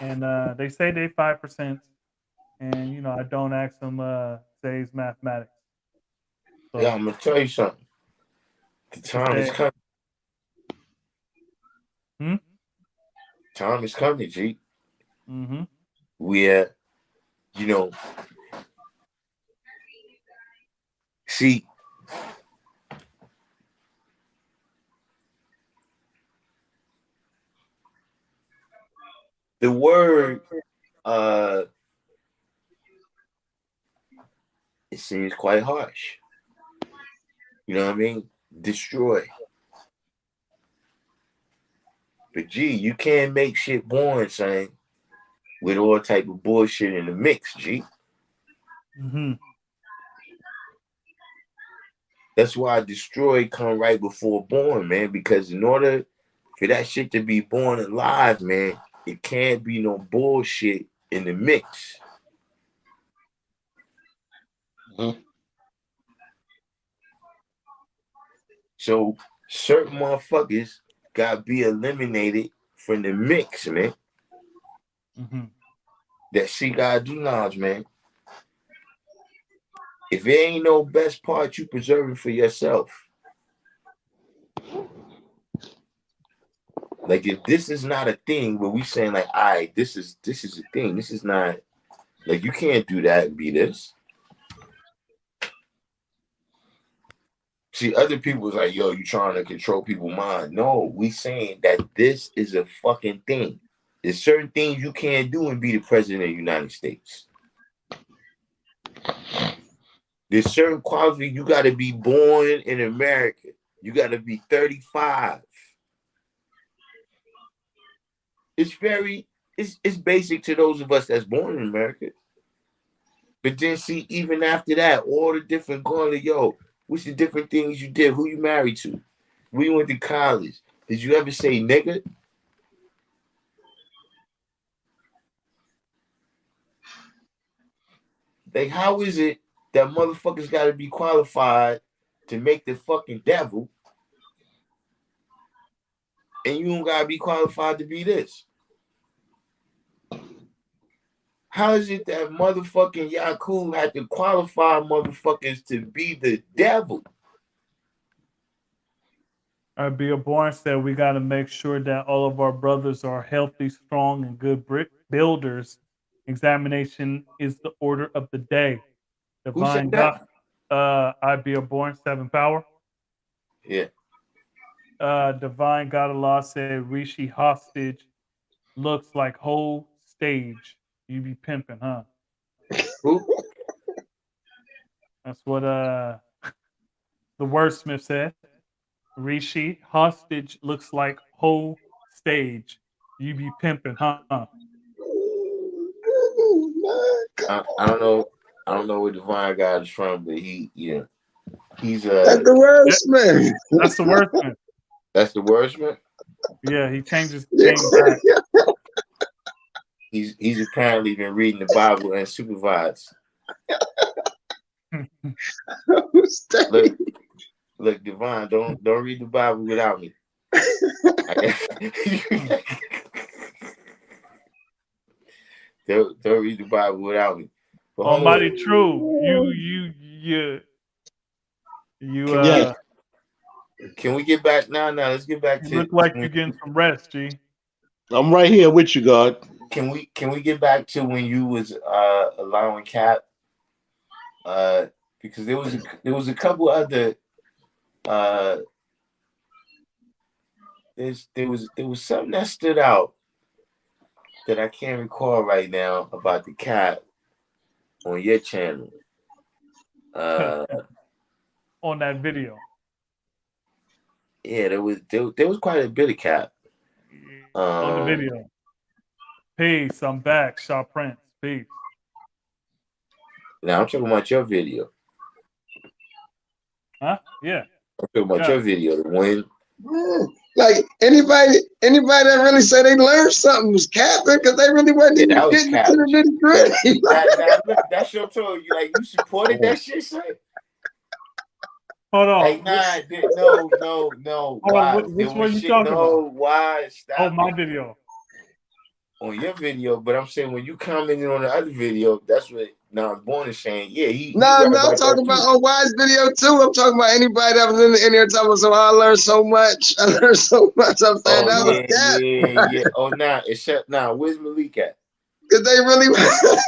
And they say they 5%. And you know, I don't ask them today's mathematics. So, Yeah, I'm gonna tell you something. The time is coming. Time is coming, G. Where You know, see, the word, it seems quite harsh. You know what I mean? Destroy. But G, you can't make shit born, son, with all type of bullshit in the mix, G. Mm-hmm. That's why destroy come right before born, man. Because in order for that shit to be born alive, man, it can't be no bullshit in the mix. Mhm. So certain motherfuckers gotta be eliminated from the mix, man. Mm-hmm. That shit gotta do knowledge, man. If it ain't no best part, you preserve it for yourself. Like if this is not a thing where we saying like, all right, this is a thing. This is not like you can't do that and be this. See, other people's like, yo, you trying to control people's mind. No, we saying that this is a fucking thing. There's certain things you can't do and be the president of the United States. There's certain qualities you got to be born in America. You got to be 35. It's basic to those of us that's born in America. But then see, even after that, all the different going, yo, what's the different things you did? Who you married to? Where you went to college? Did you ever say nigga? Like, how is it that motherfuckers got to be qualified to make the fucking devil, and you don't got to be qualified to be this? How is it that motherfucking Yakub had to qualify motherfuckers to be the devil? Abia Born said we got to make sure that all of our brothers are healthy, strong, and good brick builders. Examination is the order of the day. Who said Divine that? God, Abia Born, 7 Power. Yeah. Divine God Allah said Rishi hostage looks like whole stage. You be pimping, huh? Who? That's what the wordsmith said. Rishi hostage looks like whole stage. You be pimping, huh? I don't know. I don't know where Divine God is from, but he's That's the wordsmith. That's the wordsmith. That's the wordsmith. Yeah, he changes things back. He's apparently been reading the Bible unsupervised. Look, Divine, don't read the Bible without me. Don't read the Bible without me. But Almighty true. Can we get back now? Let's get back to. You look like you're getting some rest, G. I'm right here with you, God. Can we get back to when you was allowing Cap? Because there was a couple other there was something that stood out that I can't recall right now about the Cap on your channel. On that video. Yeah, there was quite a bit of Cap. On the video. Peace, I'm back. Shaw Prince. Peace. Now I'm talking about your video. Huh? Yeah. I'm talking about your video. The one. Like anybody that really said they learned something was capping because they really wasn't even getting to the nitty-gritty. That's your tool. You like you supported that shit, son? Hold on. Like, nah, no. Why? Which one you talking about? Why? Stop. Oh, my video. On your video, but I'm saying when you commented on the other video, that's what Now Born is saying. Yeah, I'm talking about on Wise video too. I'm talking about anybody that was in there talking about. So I learned so much. I'm saying that was that. Yeah. Oh, except where's Malik at? Cause they really.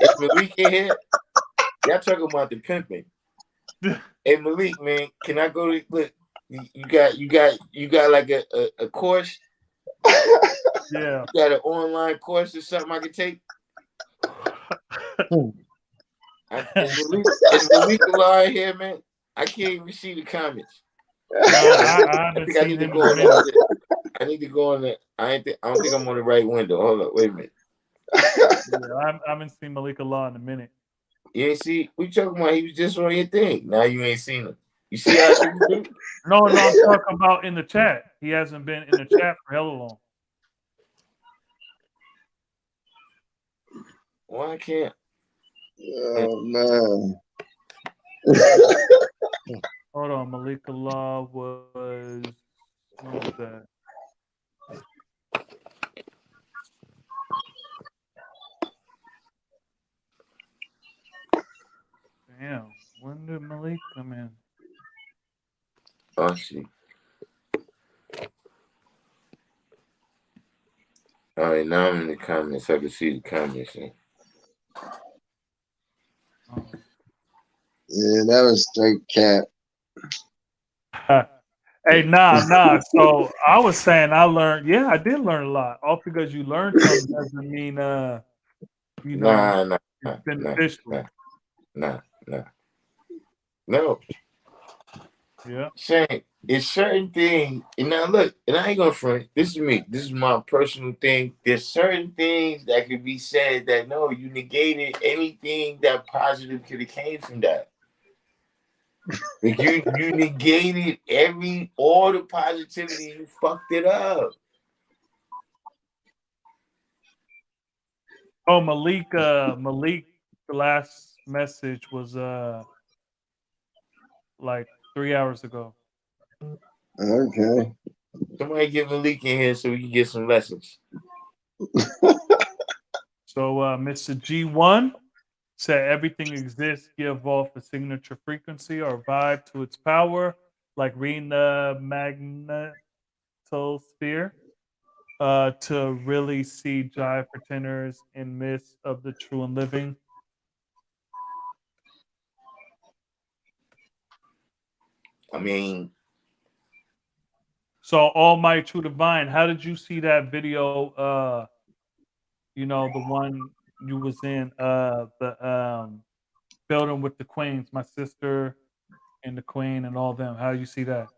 If Malik in here, y'all talking about the pimping. Hey Malik, man, can I go to look? You got like a course? Yeah. You got an online course or something I can take? Is Malik alive here, man? I can't even see the comments. I think I need to go on there. I need to go on there. I don't think I'm on the right window. Hold up, wait a minute. Yeah, I haven't seen Malik Allah in a minute. You ain't see? We talking about he was just on your thing. Now you ain't seen him. You see how he do? No, I'm talking about in the chat. He hasn't been in the chat for hella long. Why I can't? Oh man. Hold on, Malik Allah was what was that? Damn, when did Malik come in? Oh, see. All right, now I'm in the comments. I can see the comments. Oh. Yeah, that was straight cap. Hey, nah. So I was saying I learned. Yeah, I did learn a lot. All because you learned something doesn't mean you know Nah, it's beneficial. nah. No. Yeah. Saying it's certain things, and now look, and I ain't gonna front. This is me. This is my personal thing. There's certain things that could be said that no, you negated anything that positive could have came from that. Like you negated all the positivity. You fucked it up. Oh, Malik, the last message was like 3 hours ago. Okay. Somebody get Malik in here so we can get some lessons. So Mr. G1 said everything exists, give off a signature frequency or vibe to its power, like reading the magnetosphere, to really see jive pretenders in midst of the true and living. I mean, so Almighty True Divine, how did you see that video? The one you was in the building with the queens, my sister and the queen and all them. How do you see that?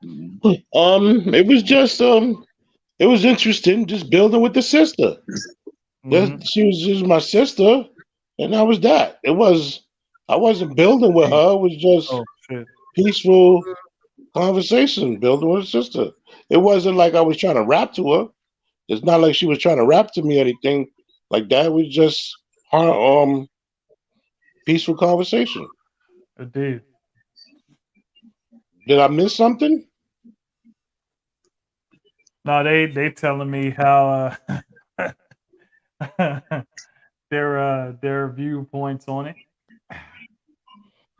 It was just it was interesting just building with the sister. She was my sister, and that was that. I wasn't building with her. It was just peaceful conversation, building with her sister. It wasn't like I was trying to rap to her. It's not like she was trying to rap to me or anything like that. It was just her peaceful conversation. It did. Did I miss something? No, they telling me how their viewpoints on it.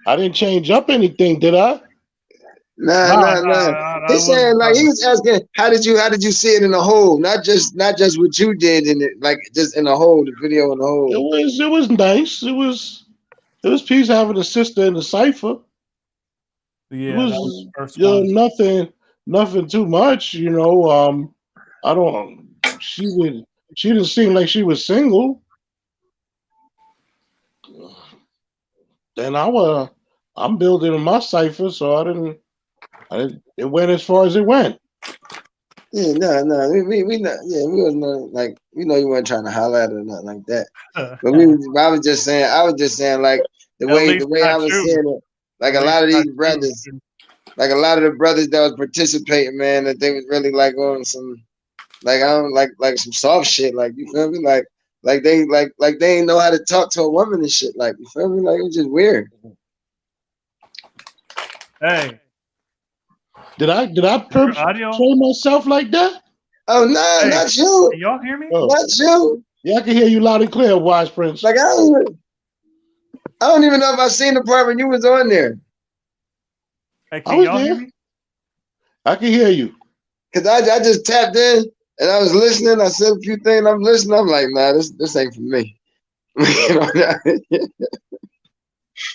I didn't change up anything, did I? Nah. He's saying like he was asking, how did you see it in the whole? Not just what you did in it, like just in the whole, the video in the whole. It was nice. It was peace having a sister in the cipher. Yeah, it was, that was the first one. Nothing too much, She didn't seem like she was single. Then I'm building my cipher, so it went as far as it went. Yeah, no, we not. Yeah, we was not like you weren't trying to holler at her or nothing like that. But I was just saying like the way I was seeing it, like a lot of these brothers, like a lot of the brothers that was participating, man, that they was really like on some, like I don't like some soft shit, like you feel me, like they ain't know how to talk to a woman and shit, like you feel me, like it was just weird. Hey. Did I portray myself like that? Oh no, not you. Can y'all hear me? Oh. Not you. Yeah, I can hear you loud and clear, Wise Prince. Like I don't even know if I seen the part when you was on there. Hey, can y'all hear me? I can hear you. Cause I just tapped in And I was listening. I said a few things. I'm listening. I'm like, nah, this ain't for me. You know,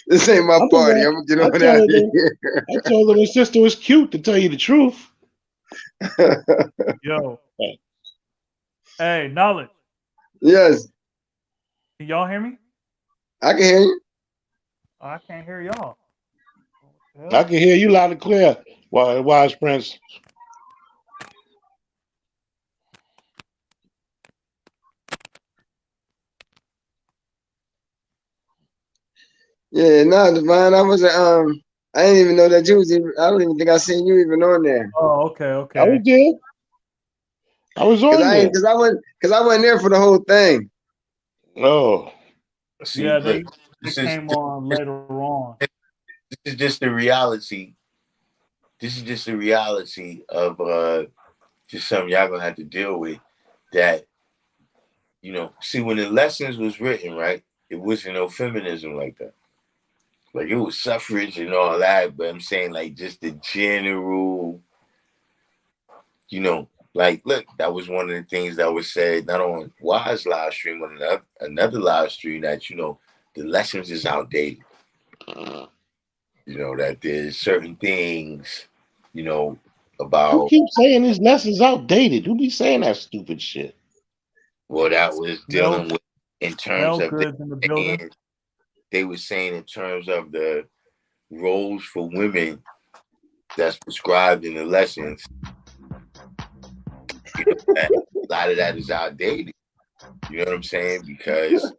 this ain't my I party. told I'm gonna get I on out told of him I told him his sister was cute, to tell you the truth. here. Yo. Hey, knowledge. Yes, Can y'all hear me? I can hear you. Oh, I can't hear y'all. What the I hell? can hear you loud and clear, Wise Prince. Yeah, no, Divine. I wasn't. I didn't even know that you was even. I don't even think I seen you even on there. Oh, okay, I was okay. there. I was Cause on I there. ain't. Cause I wasn't there for the whole thing. Oh, See, Yeah, look, they this is came on later on. this is just the reality. This is just the reality of just something y'all gonna have to deal with. That, you know, see, when the lessons was written, right, it wasn't no feminism like that. Like, it was suffrage and all that, but I'm saying, like, just the general, you know, like, look, that was one of the things that was said not on Wise live stream, but another live stream, that, you know, the lessons is outdated. You know, that there's certain things, you know, who about, keeps saying these lessons outdated? Who be saying that stupid shit? well, that was dealing Mel, with in terms Mel of Goods in the building. they were saying in terms of the roles for women that's prescribed in the lessons. You know, that a lot of that is outdated. You know what I'm saying? Because,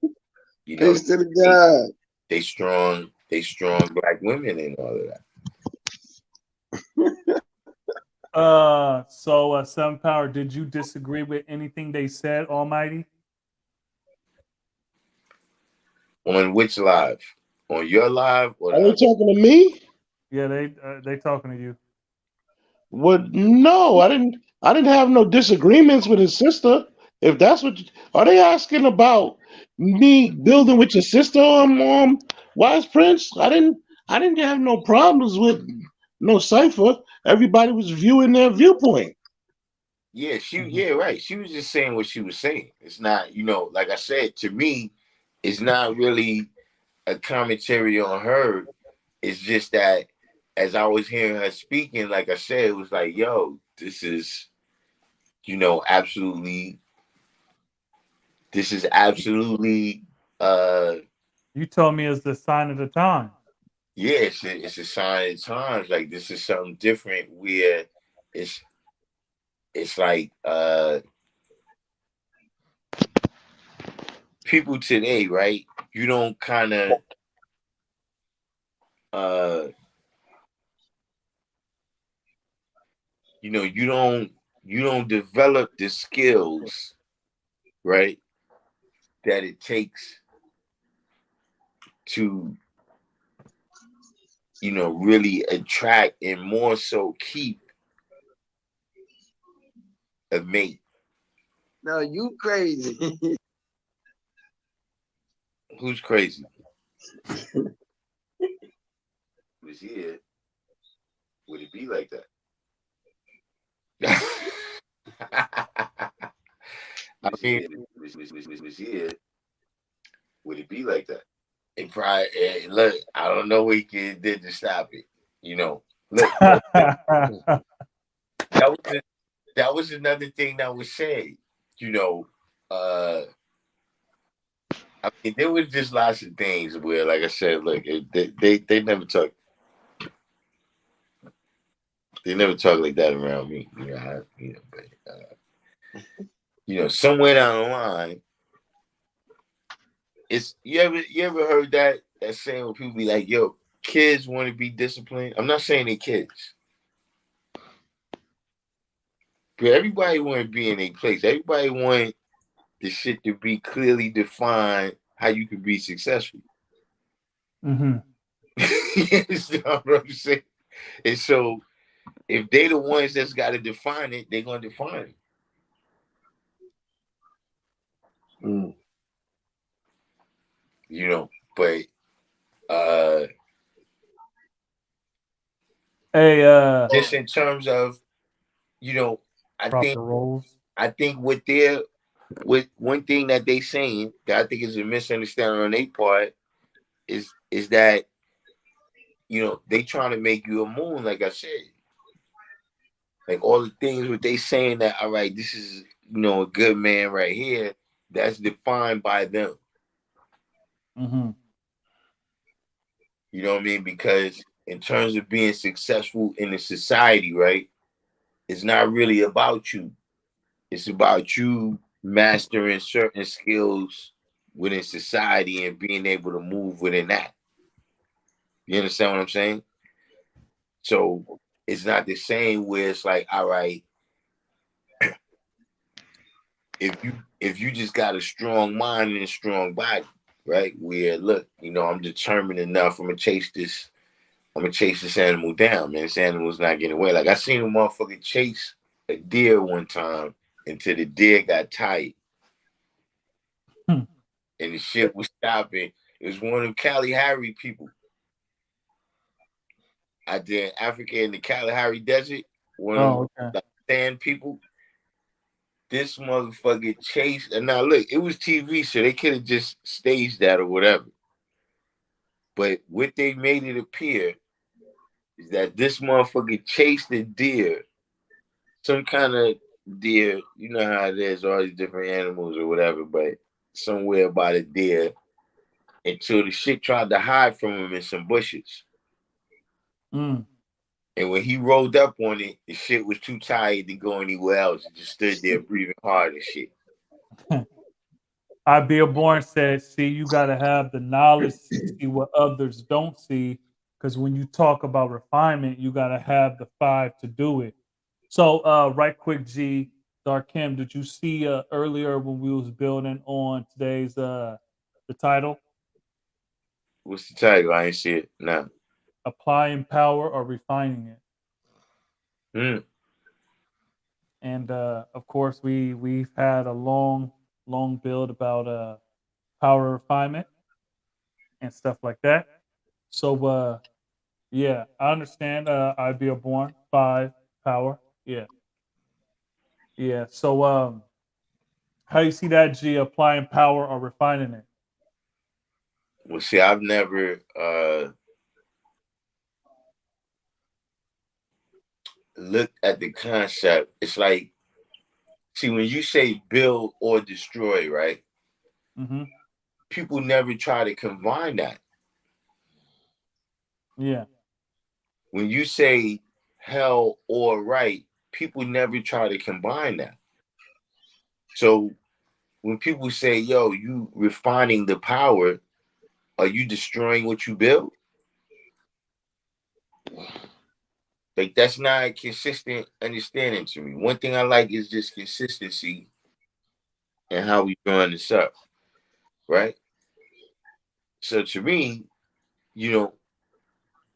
you know, Peace to the God. they strong black women and all of that. So Seven Power, did you disagree with anything they said, Almighty? On which live? On your live or the Are they other? talking to me? Yeah, they talking to you. What? No, I didn't. I didn't have no disagreements with his sister. If that's what are they asking about me building with your sister, Wise Prince? I didn't. I didn't have no problems with no cipher. Everybody was viewing their viewpoint. Yeah, yeah, right. She was just saying what she was saying. It's not, you know, like I said, to me, it's not really a commentary on her. It's just that as I was hearing her speaking, like I said, it was like, yo, this is, you know, this is absolutely, You told me it's the sign of the time. yeah, it's a sign of times. Like, this is something different where it's, it's like, people today, right? You don't kind of, you know, you don't develop the skills, right, that it takes to, you know, really attract and more so keep a mate. No, you crazy. Who's crazy? Was here, would it be like that? I mean, was here, would it be like that? It probably, look, I don't know what he did to stop it. You know, look, that was another thing that was said. You know, I mean, there was just lots of things where, like I said, look, they never talk. They never talk like that around me. You know, but you know, somewhere down the line, it's you ever heard that saying where people be like, "Yo, kids want to be disciplined." I'm not saying they kids, but everybody want to be in a place. Everybody want the shit to be clearly defined how you can be successful. Mm-hmm. You know what I'm saying? And so, if they the ones that's got to define it, they're gonna define it. Mm. You know, but Hey, just in terms of, you know, I think proper roles. I think with one thing that they saying that I think is a misunderstanding on their part is that they trying to make you a moon, like I said. Like all the things what they saying that all right, this is a good man right here, that's defined by them. Mm-hmm. You know what I mean? Because in terms of being successful in the society, right, it's not really about you. It's about you mastering certain skills within society and being able to move within that. You understand what I'm saying? So it's not the same where it's like, all right, if you just got a strong mind and a strong body, right? Where look, I'm determined enough. I'm gonna chase this animal down, man. This animal's not getting away. Like I seen a motherfucker chase a deer one time until the deer got tired. Hmm. And the shit was stopping. It was one of them Kalahari people. I did Africa in the Kalahari Desert. One of them like, sand people. This motherfucker chased. And now look, it was TV, so they could have just staged that or whatever. But what they made it appear is that this motherfucker chased the deer, some kind of deer. You know how it is, all these different animals or whatever, but somewhere about a deer until the shit tried to hide from him in some bushes. Mm. And when he rolled up on it, the shit was too tired to go anywhere else. It just stood there breathing hard and shit. Born said, see, you got to have the knowledge to see what others don't see. Because when you talk about refinement, you got to have the 5 to do it. So, right quick, G, Darkim, did you see earlier when we was building on today's the title? What's the title? I ain't see it. No. Applying power or refining it. Mm. And of course, we've had a long build about power refinement and stuff like that. So yeah, I understand. Ideal born 5 power. Yeah. So how you see that, G, applying power or refining it? Well, see, I've never looked at the concept. It's like, see, when you say build or destroy, right? Mm-hmm. People never try to combine that. Yeah. When you say hell or right, people never try to combine that. So when people say, yo, you refining the power, are you destroying what you build? Like, that's not a consistent understanding to me. One thing I like is just consistency and how we drawing this up, right? So to me,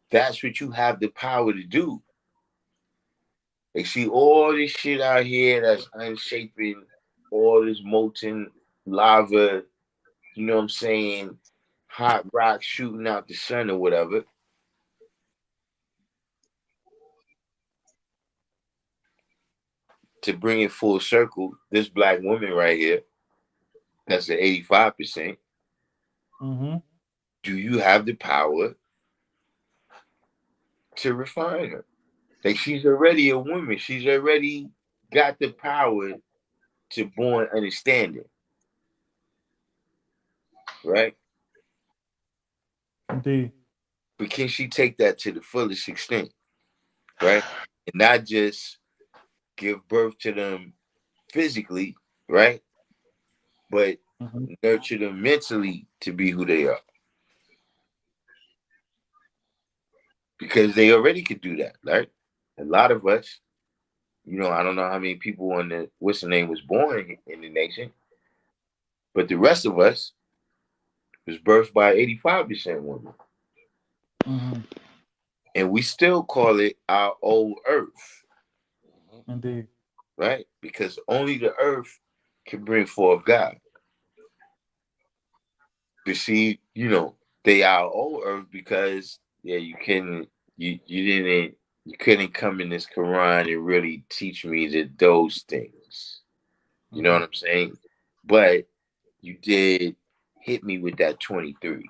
that's what you have the power to do. Like, see all this shit out here that's unshaping, all this molten lava, you know what I'm saying? Hot rock shooting out the sun or whatever. To bring it full circle, this black woman right here, that's the 85%. Mm-hmm. Do you have the power to refine her? Like, she's already a woman. She's already got the power to born understanding. Right? Indeed. But can she take that to the fullest extent? Right? And not just give birth to them physically, right? But nurture them mentally to be who they are. Because they already could do that, right? A lot of us, I don't know how many people on the what's the name was born in the nation, but the rest of us was birthed by 85% women. Mm-hmm. And we still call it our old earth. Indeed. Right? Because only the earth can bring forth God. But see, they our old earth because you couldn't come in this Quran and really teach me those things. You know what I'm saying? But you did hit me with that 23.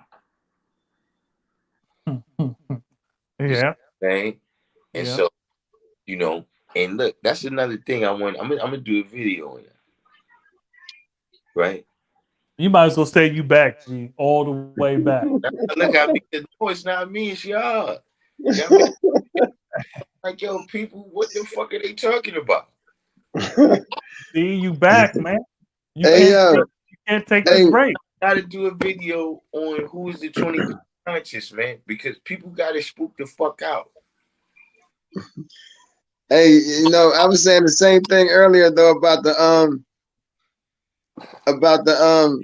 Yeah. Saying? And Yeah. so, you know, and look, that's another thing I want. I'm gonna do a video on that. Right? You might as well say you back, G, all the way back. Look at me. No, it's not me, it's y'all. You know what I mean? Like, yo, people, what the fuck are they talking about? See, you back, man. You Hey, can't take hey. this break. Gotta do a video on who is the 23 conscious, man, because people gotta spook the fuck out. Hey, you know, I was saying the same thing earlier though about the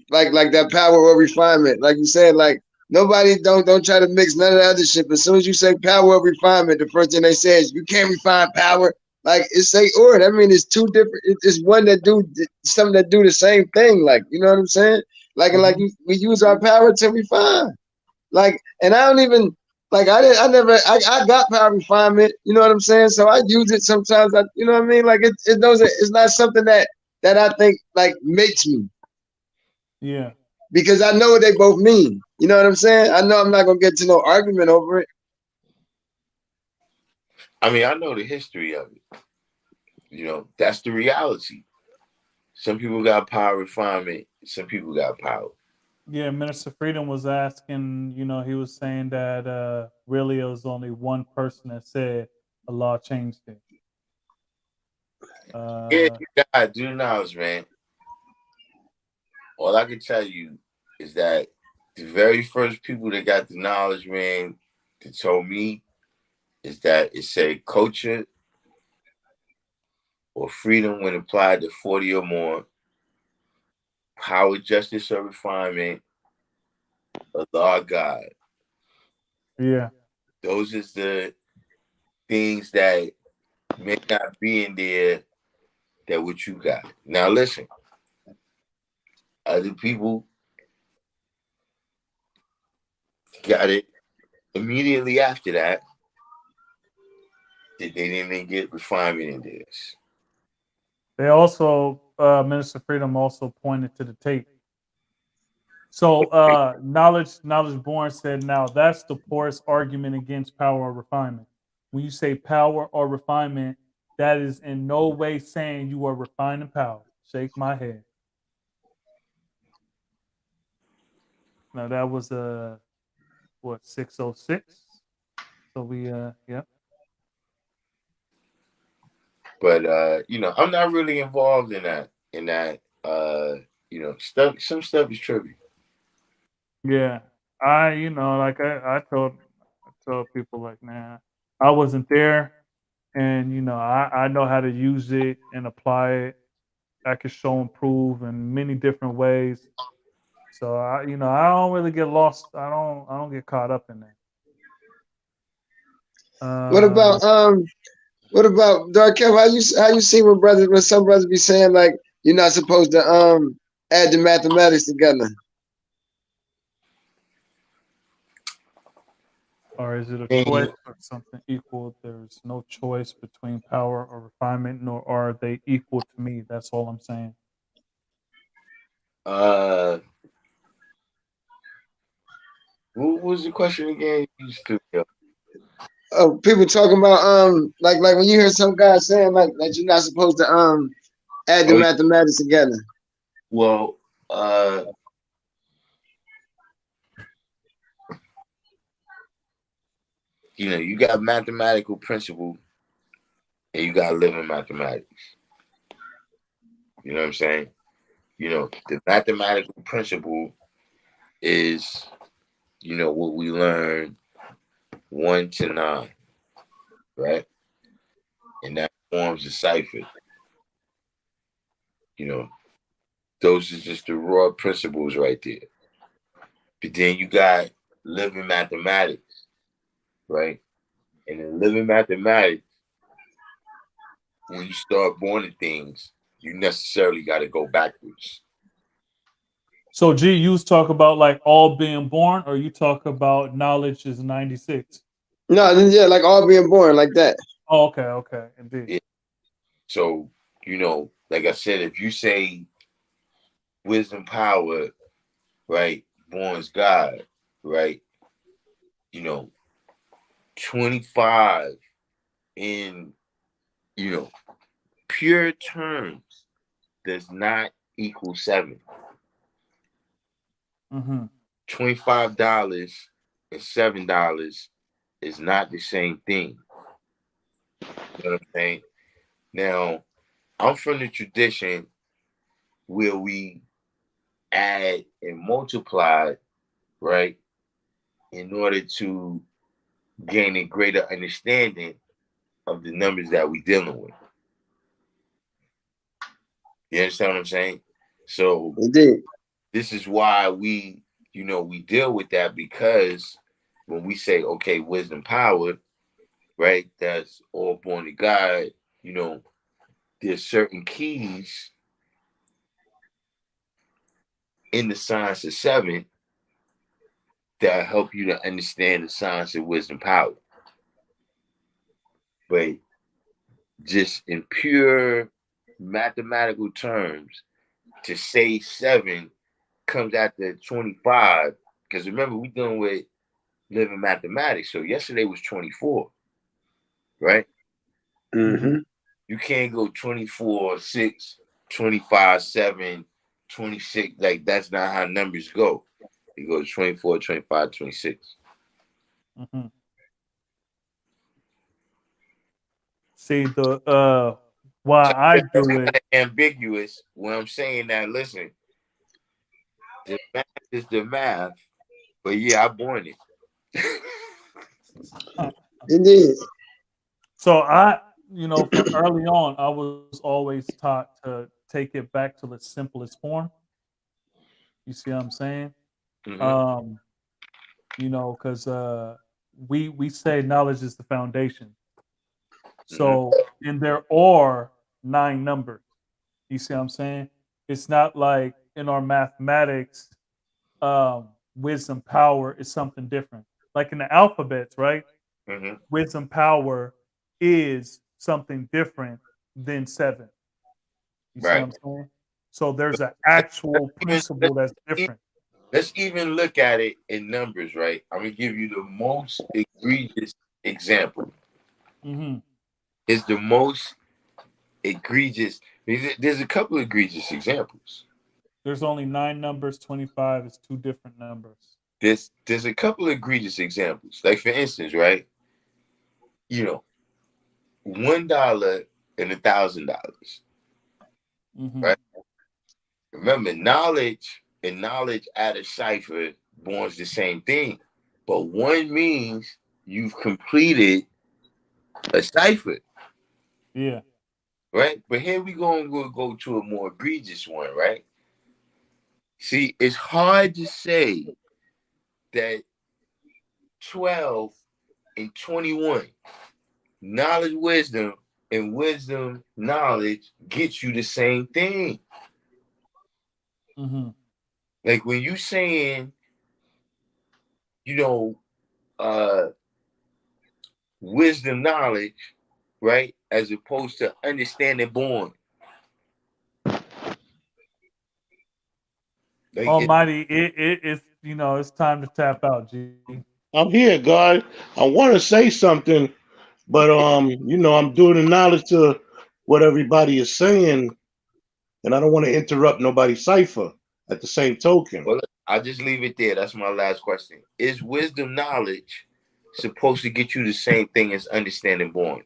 like that power or refinement. Like you said, like nobody don't try to mix none of the other shit. But as soon as you say power or refinement, the first thing they say is you can't refine power. Like it's say or. I mean, it's two different. It's one that do something that do the same thing. Like you know what I'm saying? Like we use our power to refine. Like, and I don't even like I got power refinement. You know what I'm saying? So I use it sometimes. You know what I mean? Like it doesn't. It's not something that I think like makes me. Yeah. Because I know what they both mean. You know what I'm saying? I know I'm not gonna get to no argument over it. I mean, I know the history of it. You know, that's the reality. Some people got power refinement. Some people got power. Yeah, Minister Freedom was asking, you know, he was saying that really it was only one person that said Allah changed it. Yeah, you gotta do the knowledge, man. All I can tell you is that the very first people that got the knowledge, man, that told me is that it said culture or freedom when applied to 40 or more, power, justice, or refinement, Allah, God. Yeah. Those is the things that may not be in there that what you got. Now listen, other people got it immediately after that. They didn't get refinement in this. They also, Minister Freedom also pointed to the tape. So knowledge born said, now that's the poorest argument against power or refinement. When you say power or refinement, that is in no way saying you are refining power. Shake my head. Now that was what 606. So we yeah. But you know, I'm not really involved in that. You know, some stuff is trivial. Yeah. You know, like I told people like, man, I wasn't there, and you know, I know how to use it and apply it. I can show and prove in many different ways. So I don't really get lost. I don't get caught up in that. What about Darkel? How you see when some brothers be saying like you're not supposed to add the mathematics together? Or is it a choice or something equal? There's no choice between power or refinement, nor are they equal to me. That's all I'm saying. What was the question again? People talking about like when you hear some guy saying like that you're not supposed to add the mathematics together. Well, you know, you got mathematical principle and you got living mathematics. You know what I'm saying? You know, the mathematical principle is, you know, what we learn 1 to 9, right? And that forms a cipher. You know, those are just the raw principles right there. But then you got living mathematics, right? And in living mathematics, when you start born things, you necessarily got to go backwards. So, G, you talk about like all being born, or you talk about knowledge is 96? No, yeah, like all being born like that. Oh, okay, indeed. Yeah. So, you know, like I said, if you say wisdom, power, right, born's God, right, you know, 25 in, you know, pure terms does not equal 7. Mm-hmm. $25 and $7 is not the same thing. You know what I'm saying? Now, I'm from the tradition where we add and multiply, right, in order to gain a greater understanding of the numbers that we're dealing with. You understand what I'm saying? So Indeed. this is why we, you know, we deal with that, because when we say, okay, wisdom, power, right, that's all born to God, you know, there's certain keys in the science of 7 that help you to understand the science of wisdom, power. But just in pure mathematical terms, to say 7 comes after 25, because remember, we're dealing with living mathematics. So yesterday was 24, right? Mm-hmm. You can't go 24, 6, 25, 7, 26. Like, that's not how numbers go. It goes 24, 25, 26. Mm-hmm. See, the why I That's do kind it. of ambiguous when I'm saying that. Listen, the math is the math, but yeah, I born it. Indeed. So I, you know, from early on, I was always taught to take it back to the simplest form. You see what I'm saying? Mhm. Um, you know, because we say knowledge is the foundation. So, and there are 9 numbers. You see what I'm saying? It's not like in our mathematics, wisdom, power is something different. Like in the alphabets, right? Mhm. Wisdom, power is something different than 7. You see what Right. I'm saying? So there's an actual Even principle that's e- different. let's even look at it in numbers, right? I'm gonna give you the most egregious example. Hmm. It's the most egregious. There's a couple of egregious examples. There's only 9 numbers. 25 is 2 different numbers. There's a couple of egregious examples. Like, for instance, right? You know, $1 and $1,000. Hmm. Right? Remember, knowledge and knowledge at a cipher borns the same thing, but one means you've completed a cipher, Yeah. right? But here we'll go to a more egregious one, right? See, it's hard to say that 12 and 21, knowledge, wisdom, and wisdom, knowledge gets you the same thing. Hmm. Like when you saying, you know, uh wisdom, knowledge, right, as opposed to understanding born. Like Almighty, it's, you know, it's time to tap out, G. I'm here, God. I want to say something, but you know, I'm doing the knowledge to what everybody is saying, and I don't want to interrupt nobody's cipher at the same token. well, I'll just leave it there. That's my last question. Is wisdom, knowledge supposed to get you the same thing as understanding born?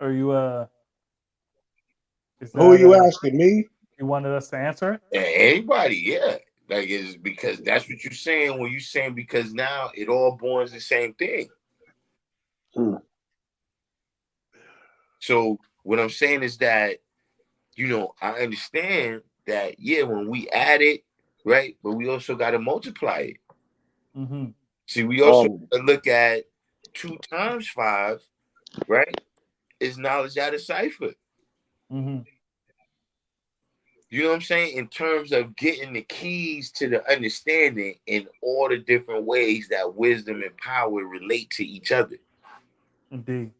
Are you is Who are that you asking me? you wanted us to answer it? And anybody, yeah. Like, it's because that's what you're saying when you're saying, because now it all borns the same thing. Hmm. So what I'm saying is that, you know, I understand that, yeah, when we add it, right, but we also got to multiply it. Mm-hmm. See, we also Um, look at 2 times 5, right, is knowledge out of cipher. Mm-hmm. You know what I'm saying? In terms of getting the keys to the understanding in all the different ways that wisdom and power relate to each other. Indeed.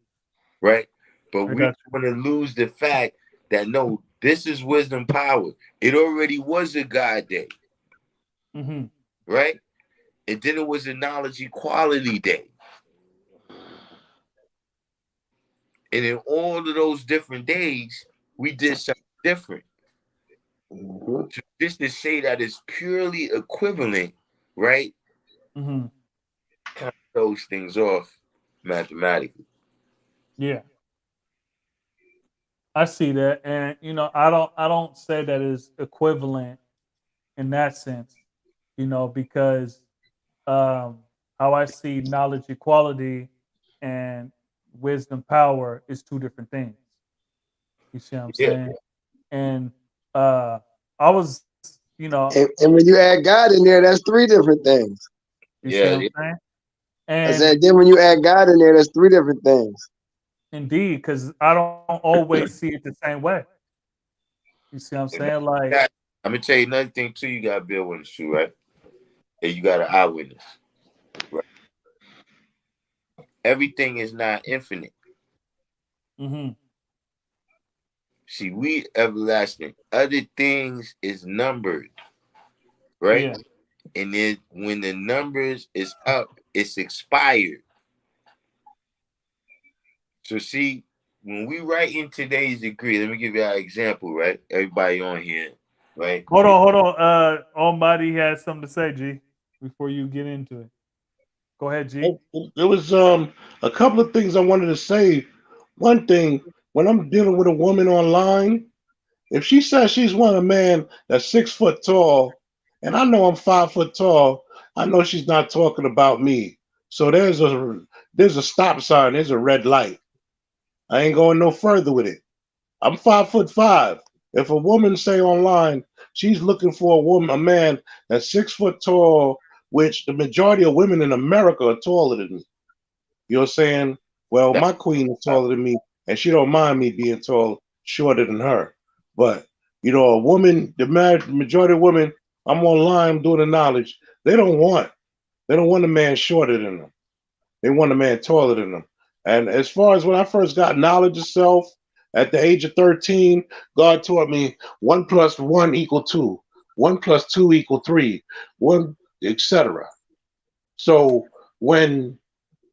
Right? But I we got want to lose the fact that no, this is wisdom power. It already was a God day. Mm-hmm. Right? And then it was a knowledge equality day. And in all of those different days, we did something different. Mhm. So just to say that it's purely equivalent, right? Mm-hmm. Kind of throws things off mathematically. Yeah. I see that. And you know, I don't say that is equivalent in that sense, you know, because how I see knowledge equality and wisdom power is two different things. You see what I'm Yeah. saying? And uh I was, you know, And when you add God in there, that's three different things. you see Yeah. what I'm saying? I And said, then when you add God in there, that's three different things. indeed, because I don't always see it the same way. You see what I'm saying? Like, I'm gonna tell you another thing too. You got to build witness too, right? And you got an eyewitness. Right? Everything is not infinite. mm-hmm, See, we everlasting. Other things is numbered, right? yeah, And then when the numbers is up, it's expired. So see, when we write in today's degree, let me give you an example, right? Everybody on here, right? hold on. Almighty has something to say, G, before you get into it. Go ahead, G. There was a couple of things I wanted to say. One thing, when I'm dealing with a woman online, if she says she's want a man that's 6 foot tall, and I know I'm 5 foot tall, I know she's not talking about me. So there's a stop sign, there's a red light. I ain't going no further with it. I'm 5'5". If a woman say online she's looking for a man that's 6 foot tall, which the majority of women in America are taller than me. You know what I'm saying? Well, That, my queen is taller than me, and she don't mind me being tall, shorter than her. But you know, a woman, the majority of women, I'm online doing the knowledge. They don't want a man shorter than them. They want a man taller than them. And as far as when I first got knowledge of self, at the age of 13, God taught me 1+1 = 2, 1+2 = 3, one, etc. So when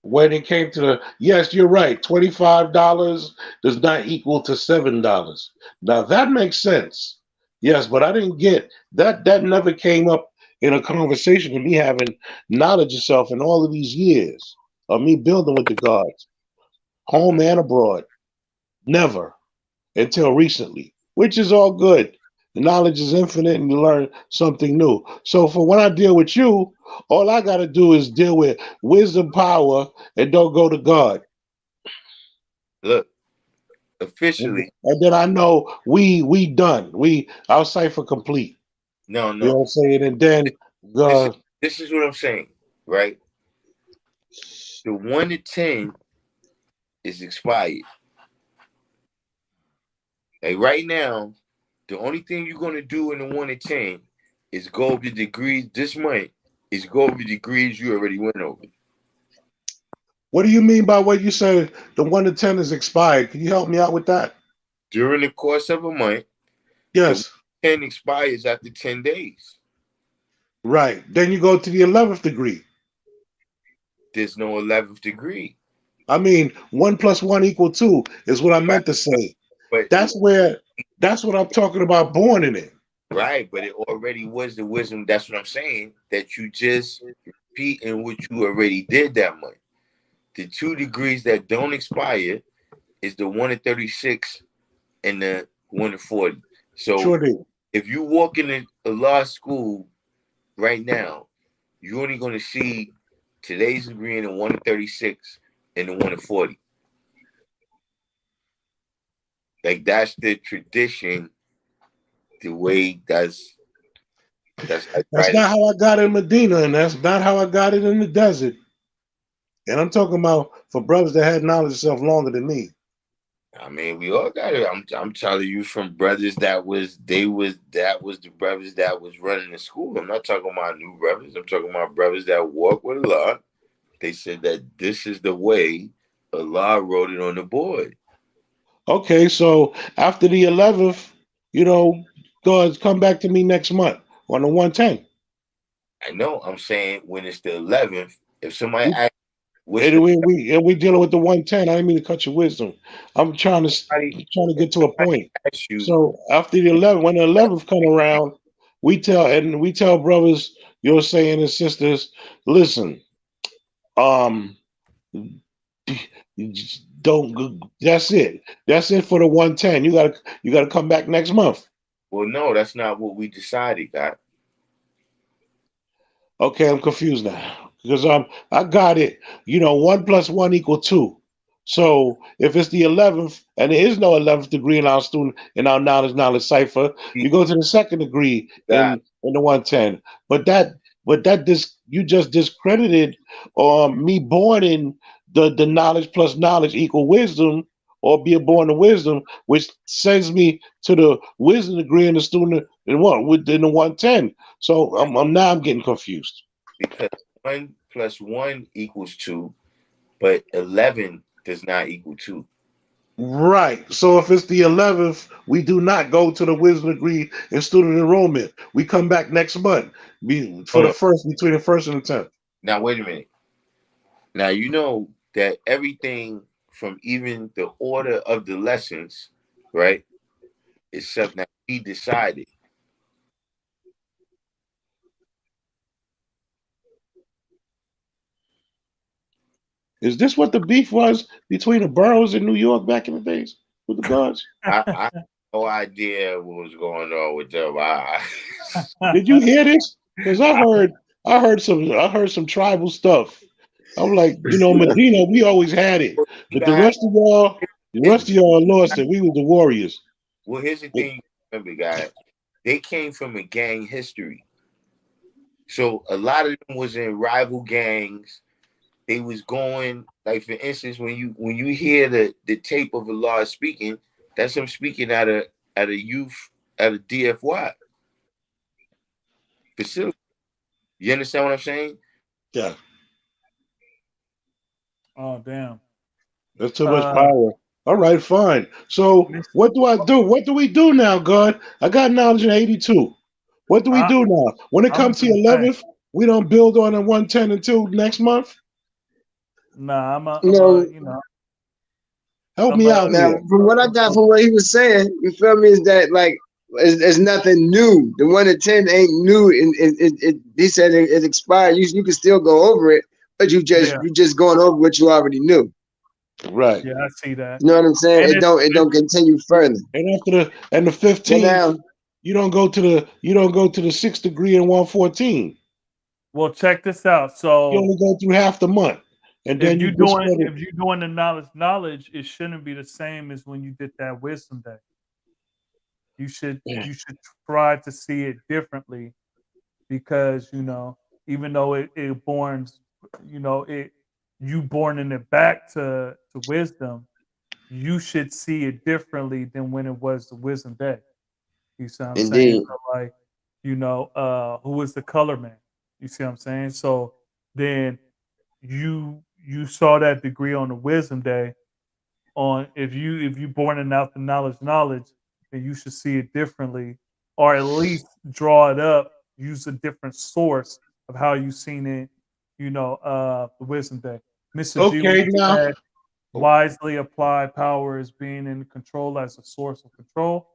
it came to the yes, you're right, $25 does not equal to $7. Now that makes sense. Yes, but I didn't get that. That never came up in a conversation of me having knowledge of self in all of these years of me building with the gods, home and abroad. Never until recently, which is all good. The knowledge is infinite and you learn something new. So for when I deal with you, all I got to do is deal with wisdom, power, and don't go to God. look, And officially, then I know we done. Our cipher complete. no, You know no. what I'm saying? And then This, uh this is what I'm saying, right? The 1 to 10 is expired. Like right now, the only thing you're gonna do in the 1 to 10 is go over the degrees this month. Is go over the degrees you already went over. what do you mean by what you say the 1 to 10 is expired? Can you help me out with that? During the course of a month, the Yes. 10 expires after 10 days. Right. Then you go to the 11th degree. There's no 11th degree. I mean, 1+1 = 2 is what I Right. meant to say. But That's what I'm talking about, born in it. right, but it already was the wisdom. That's what I'm saying. That you just repeat in what you already did that month. The 2 degrees that don't expire is the 1 to 36 and the 1 to 40. So Sure do. if you walk in a law school right now, you're only going to see today's degree in the 1 to 36 and the 1 to 40. Like that's the tradition, the way that's like That's right. not how I got in Medina, and that's not how I got it in the desert. And I'm talking about for brothers that had knowledge of self longer than me. I mean, we all got it. I'm telling you from brothers that was the brothers that was running the school. I'm not talking about new brothers. I'm talking about brothers that walk with Allah. They said that this is the way Allah wrote it on the board. Okay, so after the 11th, guys, come back to me next month on the 110. I know. I'm saying when it's the 11th, if somebody We, asks, what's and the we dealing with the 110. I didn't mean to cut your wisdom. I'm trying to if get to a somebody point. asks you, So after the 11th, when the 11th come around, we tell brothers, you're saying and sisters, listen, um, you just don't. That's it. That's it for the 110. You gotta come back next month. well, no, that's not what we decided, God. Okay, I'm confused now because I got it. 1+1 = 2. So if it's the 11th and there is no 11th degree in our student in our knowledge cipher, you go to the second degree God, in the 110. You just discredited me born in the knowledge plus knowledge equal wisdom, or being born to wisdom, which sends me to the wisdom degree in the student within the 110. So I'm getting confused. because 1+1 = 2, but 11 does not equal 2. Right. So if it's the 11th, we do not go to the wisdom degree in student enrollment. We come back next month for Hold the on. first, between the first and the 10th. Now, wait a minute. Now, you know that everything from even the order of the lessons, right, is something that we decided. Is this what the beef was between the boroughs in New York back in the days with the guards? I have no idea what was going on with them. Did you hear this? Because I heard some tribal stuff. I'm like, Medina, we always had it, but the rest of y'all lost it. We were the warriors. Well, here's the thing. Remember, guys, they came from a gang history. So a lot of them was in rival gangs. They was going, like, for instance, when you hear the tape of Allah speaking, that's him speaking at a DFY facility. You understand what I'm saying? Yeah, Oh damn. that's too much power. All right, fine. So what do I do? What do we do now, God? I got knowledge in 82. What do we do now? When it comes to 11th, we don't build on a 110 until next month? Nah, Help me out Now, here. from what I got from what he was saying, you feel me, is that like it's nothing new. The 1 to 10 ain't new, and he said it expired. You can still go over it, but you just going over what you already knew. Right. Yeah, I see that. You know what I'm saying? And It don't continue further. And after the 15th, you don't go to the 6th degree in 114. Well, check this out. So you only go through half the month, and then if you're doing the knowledge, it shouldn't be the same as when you did that wisdom day. You should try to see it differently, because even though it borns, you borning it back to wisdom, you should see it differently than when it was the wisdom day. You see what I'm saying? So like, who is the color man? You see what I'm saying? So then you saw that degree on the wisdom day. On if you borning out the knowledge, then you should see it differently, or at least draw it up, use a different source of how you seen it, the wisdom day. Mr. G Okay, now. said, wisely applied power is being in control as a source of control,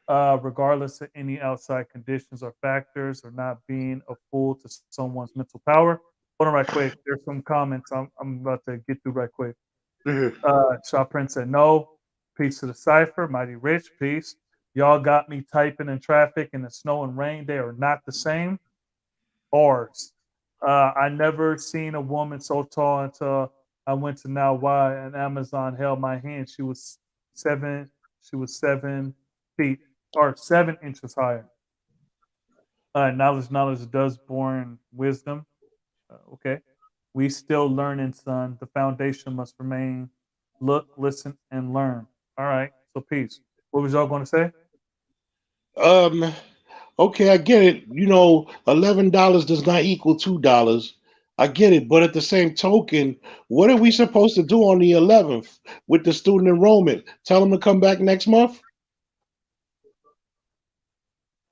regardless of any outside conditions or factors, or not being a fool to someone's mental power. Hold on right quick. There's some comments I'm about to get through right quick. Shaw Prince said, no. Peace to the cipher. Mighty Rich, peace. Y'all got me typing in traffic in the snow and rain. They are not the same. Bars. I never seen a woman so tall until I went to Now Why, and Amazon held my hand. She was 7 feet, or 7 inches higher. Knowledge does born wisdom. Okay. We still learning, son. The foundation must remain. Look, listen, and learn. All right. So peace. What was y'all going to say? Okay, I get it. You know, $11 does not equal $2. I get it, but at the same token, what are we supposed to do on the 11th with the student enrollment? Tell them to come back next month?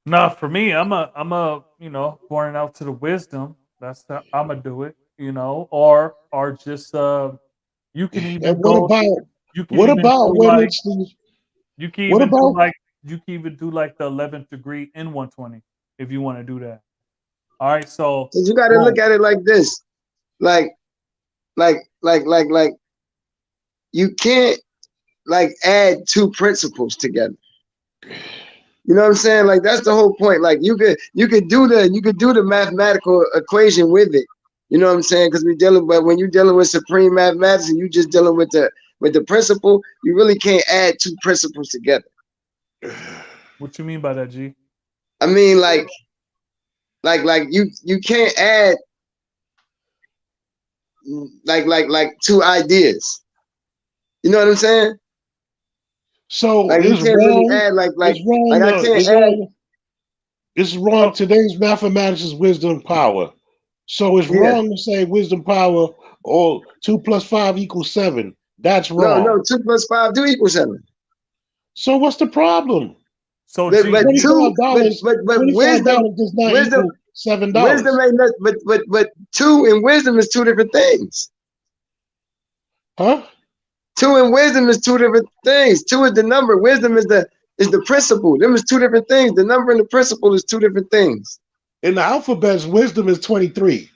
Nah, for me, I'm a pouring out to the wisdom. That's the, I'm gonna do it. Or just you can And even go. You can what even about do when like it's the, you can what even do about like you can even do like the 11th degree in 120 if you want to do that. All right. So Cause you got to boom. look at it like this, like, like, you can't like add two principles together. You know what I'm saying? Like that's the whole point. Like you could do the mathematical equation with it. You know what I'm saying? Because but when you're dealing with supreme mathematics and you just dealing with the principle, you really can't add two principles together. What you mean by that, G? I mean, like you can't add like two ideas. You know what I'm saying? so Like you it's can't really wrong? add It's wrong. I can't add. It's wrong. Today's mathematics is wisdom power. So it's Yeah. wrong to say wisdom power or 2 plus 5 equals 7. That's No, wrong. 2 plus 5 do equal 7. So what's the problem? So But G, but we, two but wisdom $25 does not wisdom equal $7. ain't not, but two and wisdom is two different things. Huh? Two and wisdom is two different things. Two is the number. Wisdom is the principle. Them is two different things. The number and the principle is two different things. In the alphabets, wisdom is 23.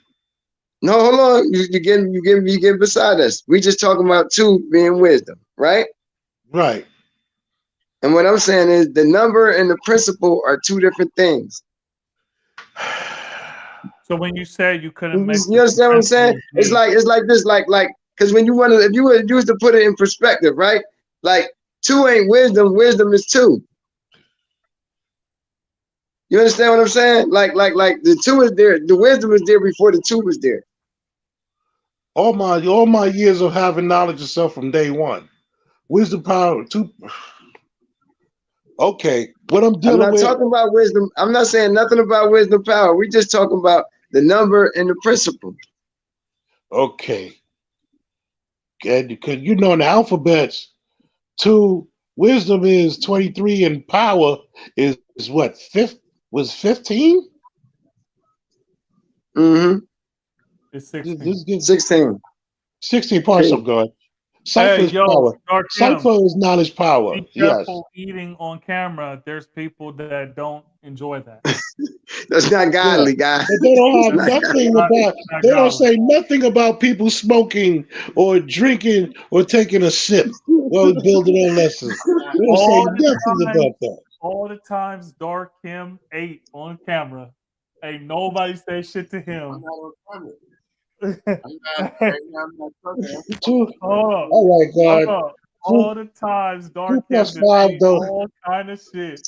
No, hold on. You getting beside us. We just talking about two being wisdom, right? Right. And what I'm saying is the number and the principle are two different things. so when you said you couldn't You mix the two understand what I'm saying? principles, It's G, like this, like because when you want to, if you were used to put it in perspective, right? Like two ain't wisdom. Wisdom is two. You understand what I'm saying? Like the two is there. The wisdom is there before the two was there. All my years of having knowledge of self from day one. Wisdom power, two. Okay. What I'm I'm dealing not with, talking about wisdom. I'm not saying nothing about wisdom power. We just talking about the number and the principle. okay. And because you know in the alphabets, two wisdom is 23 and power is what, was 15? Mm-hmm. it's This 16. gives 16. 16 parts Okay. of God. Cipher Hey, is yo, power. Dark Kim, Cipher is knowledge power. be Yes. careful eating on camera. There's people that don't enjoy that. That's not Yeah. godly, guy. But they don't have Not That's godly. nothing about, not they don't godly. say nothing about people smoking or drinking or taking a sip while building their lessons. They don't say All the nothing times, about that. all the times Dark Kim ate on camera, ain't nobody say shit to I'm him. not on camera. Hold I'm not right now. I'm not talking. Two, up, all right, hold God. up. Two, All the times 2 Dark Kim plus done 5 ate though. all kind of shit.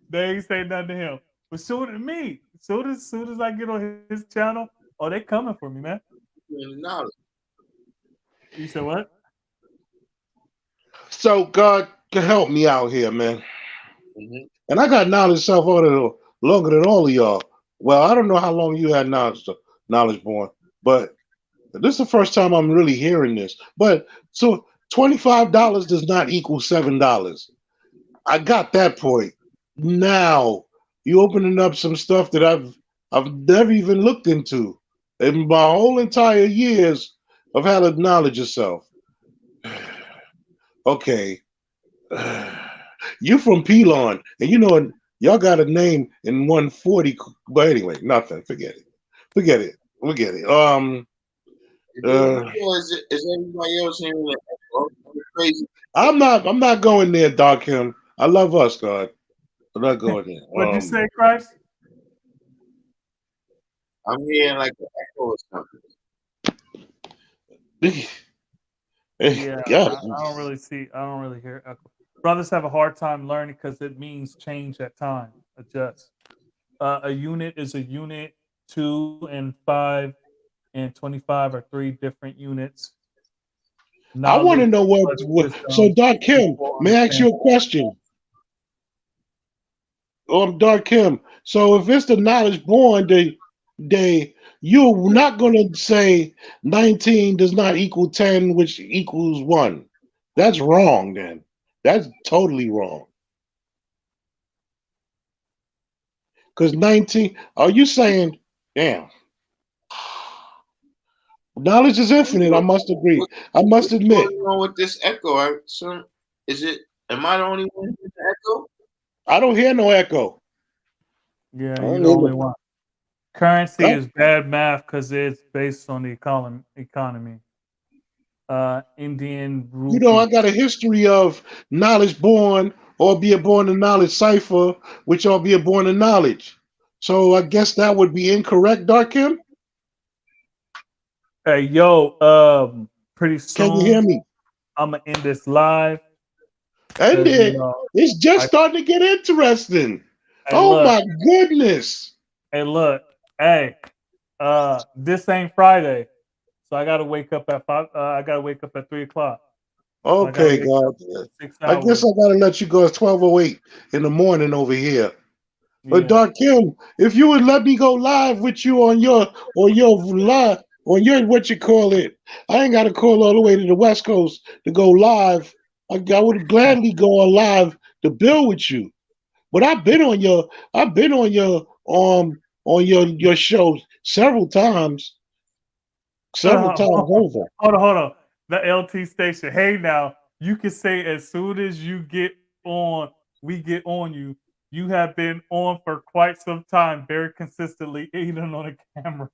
They ain't say nothing to him. But soon as me, soon as I get on his channel, oh, they coming for me, man. Knowledge. You said what? So God can help me out here, man. Mm-hmm. And I got knowledge self longer than all of y'all. Well, I don't know how long you had knowledge born, but this is the first time I'm really hearing this. But so $25 does not equal $7. I got that point. Now you opening up some stuff that I've never even looked into in my whole entire years of how to knowledge yourself. Okay. You from Pelon, and you know y'all got a name in 140, but anyway, nothing. Forget it. Forget it. Forget it. Is everybody else hearing that? Crazy. I'm not going there, Dark Him. I love us, God. I'm not going What'd you there. say, Christ? I'm hearing like an echo or something. Yeah, God. I don't really see. I don't really hear echo. Brothers have a hard time learning because it means change at time, adjust. A unit is a unit. 2 and 5 and 25 are 3 different units. I want to knowledge know plus what. So, wisdom Dark Kim, equal may I ask you understanding. a question? Dark Kim. So, if it's the knowledge born, you're not going to say 19 does not equal 10, which equals 1. That's wrong. Then that's totally wrong. Because 19, are you saying, damn, knowledge is infinite? I must agree. I must What's admit, going on with this echo? Is it? Am I the only one with the echo? I don't hear no echo. Yeah, I you're don't the hear only no. one. Currency I- is bad math because it's based on the economy. Indian You know, I rupee. got a history of knowledge born, or be a born in knowledge cipher, which all be a born in knowledge. So I guess that would be incorrect, Dark Kim. Hey, yo, pretty Can you hear soon me? I'm gonna end this live And because it's just I starting to get interesting. hey Oh look, my goodness. hey look, hey, this ain't Friday, so I gotta wake up at 5. I gotta wake up at 3 o'clock. So I gotta Okay, wake God. up 6 I guess hours. I gotta let you go. It's 12:08 in the morning over here. But Yeah. Dark Kim, if you would let me go live with you on your live on your what you call it, I ain't gotta call all the way to the West Coast to go live. I would gladly go on live to build with you. But I've been on your show several times over. Hold on. The LT station. Hey, now you can say as soon as you get on, we get on you. You have been on for quite some time, very consistently, even on the camera.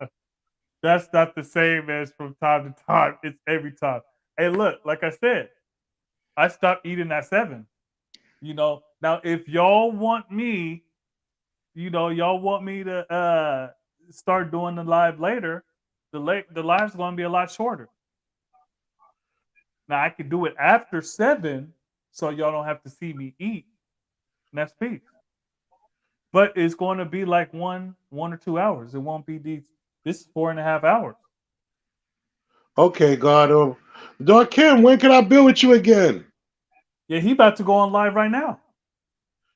That's not the same as from time to time. It's every time. Hey, look, like I said, I stopped eating at 7. Now if y'all want me, y'all want me to start doing the live later, the live's gonna be a lot shorter. Now I can do it after 7, so y'all don't have to see me eat. And that's peace. But it's going to be like 1 or 2 hours. It won't be these. This is 4.5 hours. Okay, God. Dark Kim, when can I build with you again? Yeah, he about to go on live right now.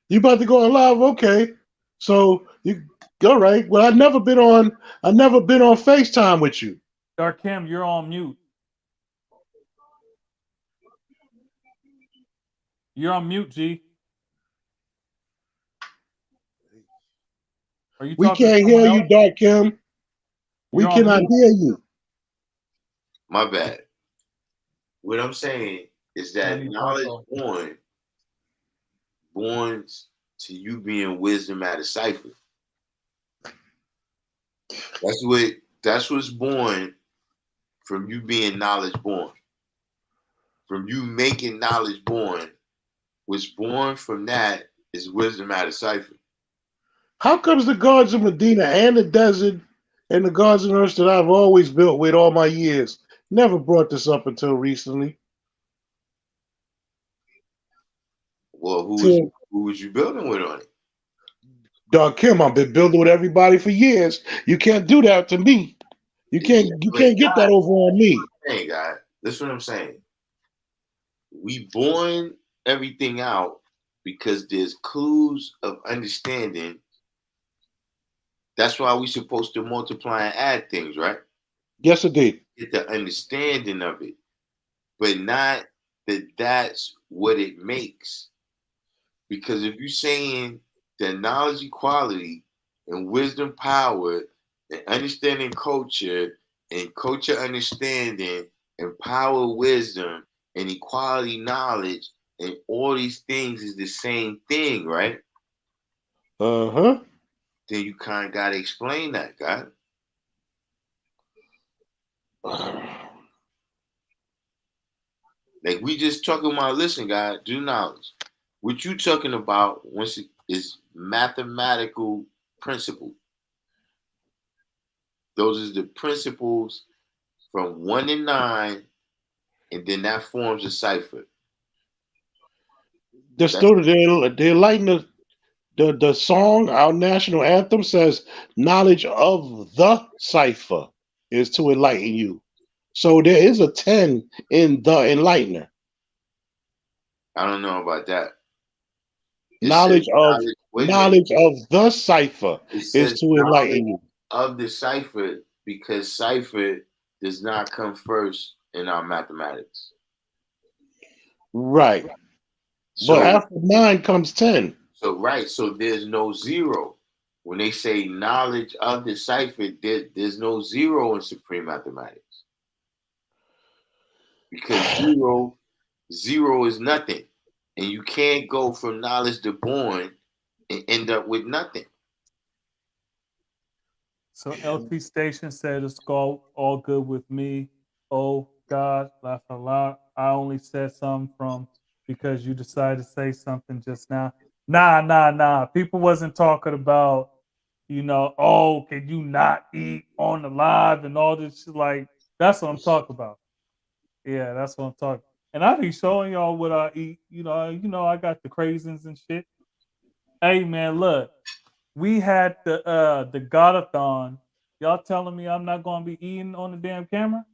You about to go on live? Okay. So you all right. Well, I've never been on FaceTime with you. Dark Kim, you're on mute. You're on mute, G. Are you We talking to can't hear someone you, else? Dark Kim. We You're on cannot mute. hear you. My bad. What I'm saying is that knowledge born to you being wisdom at a cipher. That's what's born from you being knowledge born. From you making knowledge born. What's born from that is wisdom at a cipher. How comes the gods of Medina and the desert and the gods of earth that I've always built with all my years never brought this up until recently? Well, Till who was you building with on it? Dark Kim, I've been building with everybody for years. You can't do that to me. You can't get that over on me. Hey, God, that's what I'm saying. We born everything out because there's clues of understanding. That's why we're supposed to multiply and add things, right? Yes, indeed. Get the understanding of it, but not that that's what it makes. Because if you're saying that knowledge equality and wisdom power and understanding culture and culture understanding and power wisdom and equality knowledge and all these things is the same thing, right? Uh-huh. Then you kind of got to explain that, God. Like we just talking about, listen, God, do knowledge. What you talking about once is mathematical principle. Those are the principles from 1 to 9, and then that forms a cipher. The song, our national anthem says, knowledge of the cipher is to enlighten you. So there is a 10 in the Enlightener. I don't know about that. It Knowledge says of wait a minute. knowledge of the cipher It is says to enlighten you. of the cipher because cipher does not come first in our mathematics. Right. So But after 9 comes 10. So there's no zero. When they say knowledge of the cipher, there's no zero in supreme mathematics. Because zero is nothing. And you can't go from knowledge to born and end up with nothing. So LT Station said it's all good with me. Oh God, laugh a lot. I only said something from because you decided to say something just now. Nah. People wasn't talking about, oh, can you not eat on the live and all this shit. Like, that's what I'm talking about. Yeah, that's what I'm talking. And I be showing y'all what I eat. I got the craisins and shit. Hey man, look, we had the Godathon. Y'all telling me I'm not gonna be eating on the damn camera?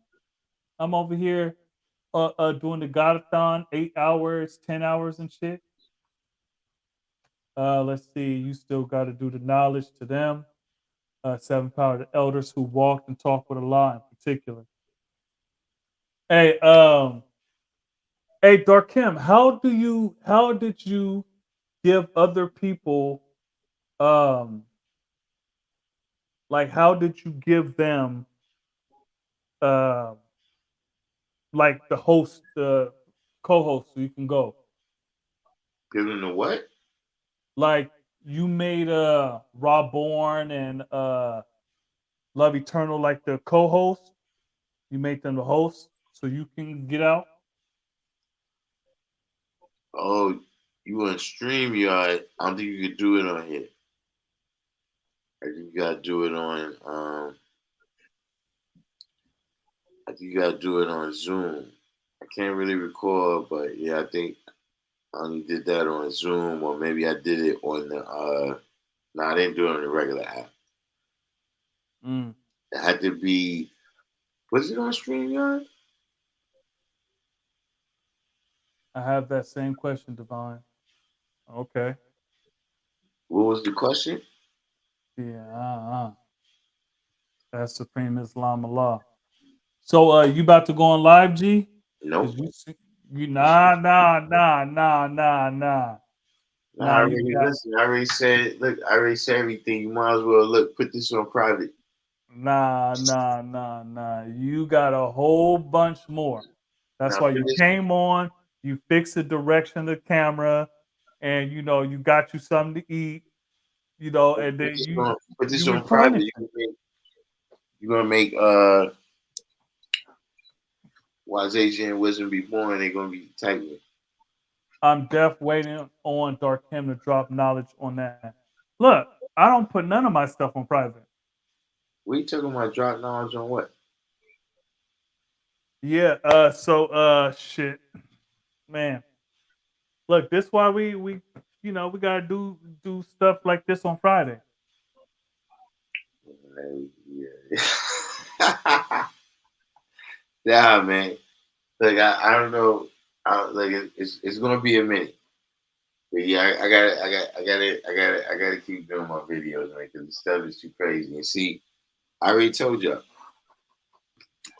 I'm over here doing the Godathon, 8 hours, 10 hours and shit. Let's see, you still gotta do the knowledge to them. 7 power the elders who walked and talked with Allah in particular. Hey, Darkim, how did you give other people like how did you give them uh like the host, the co-host, so you can go? Give them the what? Like you made Rob Bourne and Love Eternal like the co-host. You made them the host so you can get out. Oh, you on StreamYard. I don't think you could do it on here. I think you gotta do it on I think you gotta do it on Zoom. I can't really recall, but yeah, I think I only did that on Zoom, or maybe I did it on the no, I didn't do it on the regular app. Mm. It had to be, was it on StreamYard? I have that same question, Divine. Okay. What was the question? Yeah, that's Supreme Islam Allah. So you about to go on live, G? Nope. Cause you nah. I Nah, you already got listen. I already said, look, I already said everything. You might as well put this on private. nah. You got a whole bunch more. That's Now why put you this, came on. You fixed the direction of the camera, and you got you something to eat. And then put this you on private. replenish it. You're gonna make Wazasia and Wisdom be born. They're gonna be typing. I'm waiting on Dark Kim to drop knowledge on that. Look, I don't put none of my stuff on private. What you talking about? Drop knowledge on what? Yeah. Shit, man. Look, this why we gotta do stuff like this on Friday. Yeah. Yeah, man. Like I don't know. It's gonna be a minute. But yeah, I gotta keep doing my videos, man, because the stuff is too crazy. And see, I already told y'all.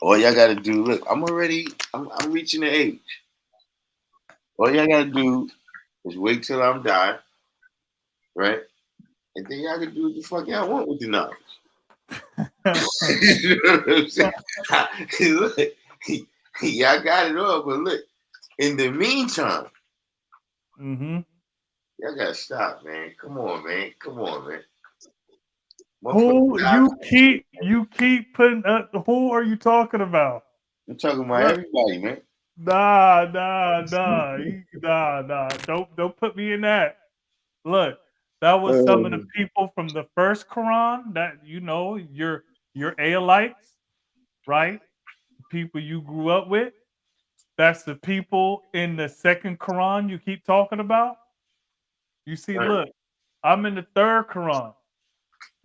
All y'all gotta do. Look, I'm reaching the age. All y'all gotta do is wait till I'm die, right? And then y'all can do what the fuck y'all want with the knowledge. You know what I'm saying? Look, y'all got it all, but look, in the meantime, y'all gotta stop, man. Come on, man. Who you keep putting up? Who are you talking about? I'm talking about everybody, man. Nah. Don't put me in that. Look, that was some of the people from the first Quran that your Aelites, right? People you grew up with. That's the people in the second Quran you keep talking about. You see, look, I'm in the third Quran.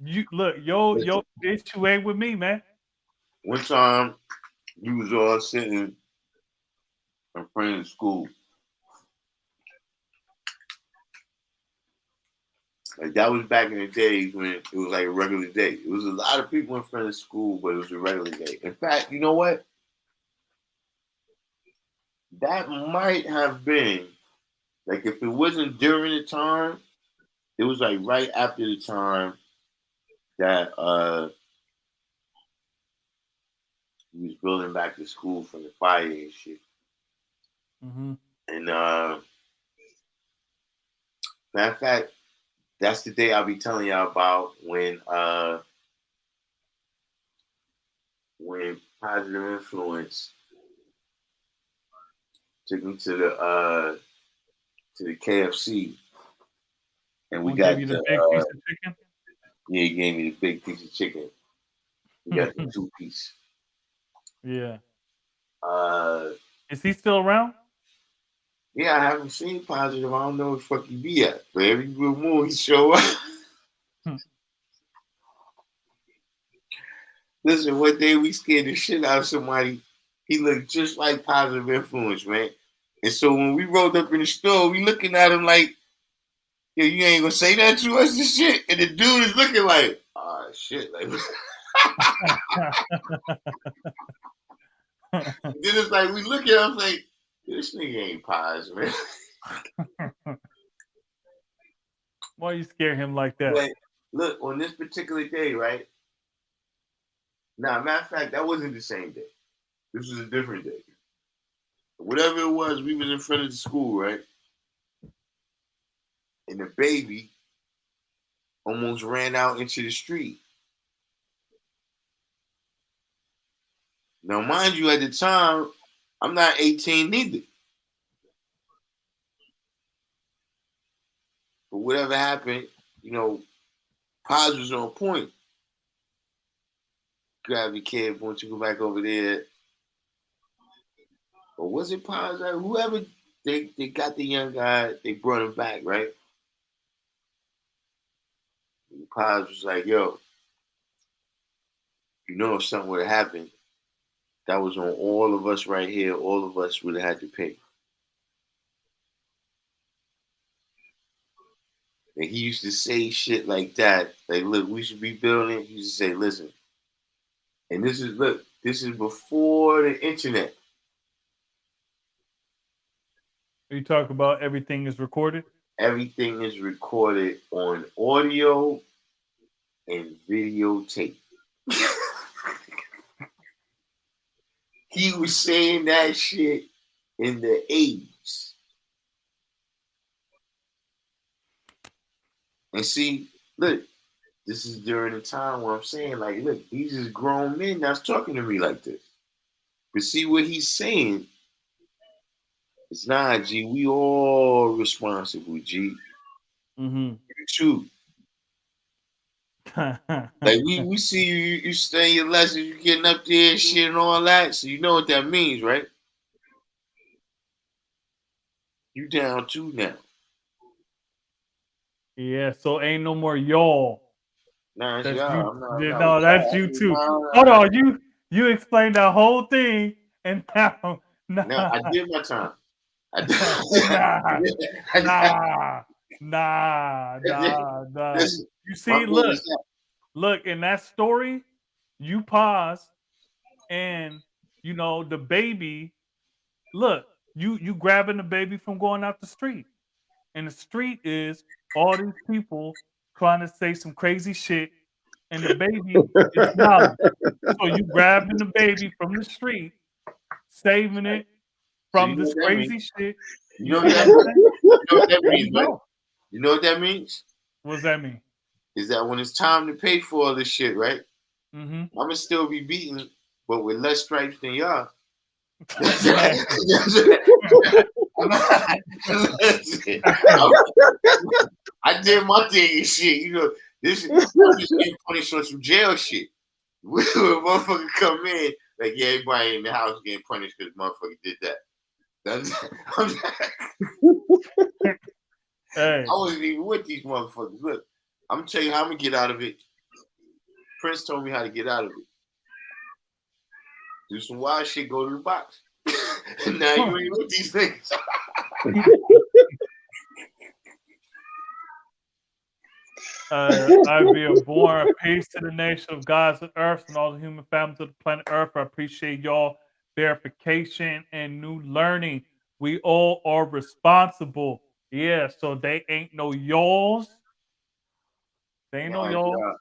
You look, yo issue ain't with me, man. One time, We was all sitting in front of the school. Like that was back in the days when it was like a regular day. It was a lot of people in front of school, but it was a regular day. In fact, you know what? That might have been like if it wasn't during the time, it was like right after the time that he was building back the school from the fire and shit. Mm-hmm. And matter of fact, that's the day I'll be telling y'all about when Positive Influence took me to the KFC, and we got Give you the big piece of chicken. Yeah, he gave me the big piece of chicken. We got the 2-piece. Yeah. Is he still around? Yeah, I haven't seen Positive. I don't know where the fuck he be at, but every blue moon he show up. Listen, one day we scared the shit out of somebody. He looked just like Positive Influence, man. And so when we rolled up in the store, we looking at him like, yo, you ain't gonna say that to us and shit. And the dude is looking like, oh shit. Like then it's like we look at him like, this nigga ain't Paz, man. Why you scare him like that? But look, on this particular day, right? Now, matter of fact, that wasn't the same day. This was a different day. Whatever it was, we was in front of the school, right? And the baby almost ran out into the street. Now, mind you, at the time, I'm not 18 neither. But whatever happened, you know, Paz was on point. Grab the kid, won't you go back over there? Or was it Paz? Whoever they got the young guy, they brought him back, right? And Paz was like, yo, you know if something would have happened, that was on all of us right here, all of us would have had to pay. And he used to say shit like that. Like, look, we should be building. He used to say, listen, and this is before the internet. You talk about everything is recorded? Everything is recorded on audio and videotape. He was saying that shit in the 80s. And see, look, this is during the time where I'm saying, like, look, these is grown men that's talking to me like this. But see what he's saying. It's not, G. We all responsible, G. Mm-hmm. You too. Like we see you studying your lessons, you getting up there and shit and all that. So you know what that means, right? You down too now. Yeah, so ain't no more y'all. Nah, it's That's y'all. you. No, that's you too. Hold on, you explained that whole thing, and now, No, I did my time. Nah. Listen, You see, look, in that story, you pause, and you know the baby. Look, you grabbing the baby from going out the street, and the street is all these people trying to say some crazy shit, and the baby is knowledge. So you grabbing the baby from the street, saving it from this crazy shit. You know what that means, right? Go. You know what that means? What does that mean? Is that when it's time to pay for all this shit, right? Mm-hmm. I'm gonna still be beaten, but with less stripes than y'all. I did my thing and shit. You know, this is I'm just getting punished on some jail shit. When motherfucker come in, like, yeah, everybody in the house getting punished because motherfucker did that. Hey. I wasn't even with these motherfuckers. Look, I'm gonna tell you how I'm gonna get out of it. Prince told me how to get out of it. do some wild shit, go to the box. Now you ain't with these things. I be born. Peace to the nation of gods of earth and all the human families of the planet Earth. I appreciate y'all verification and new learning. We all are responsible. Yeah, so they ain't no y'alls. They ain't no y'all.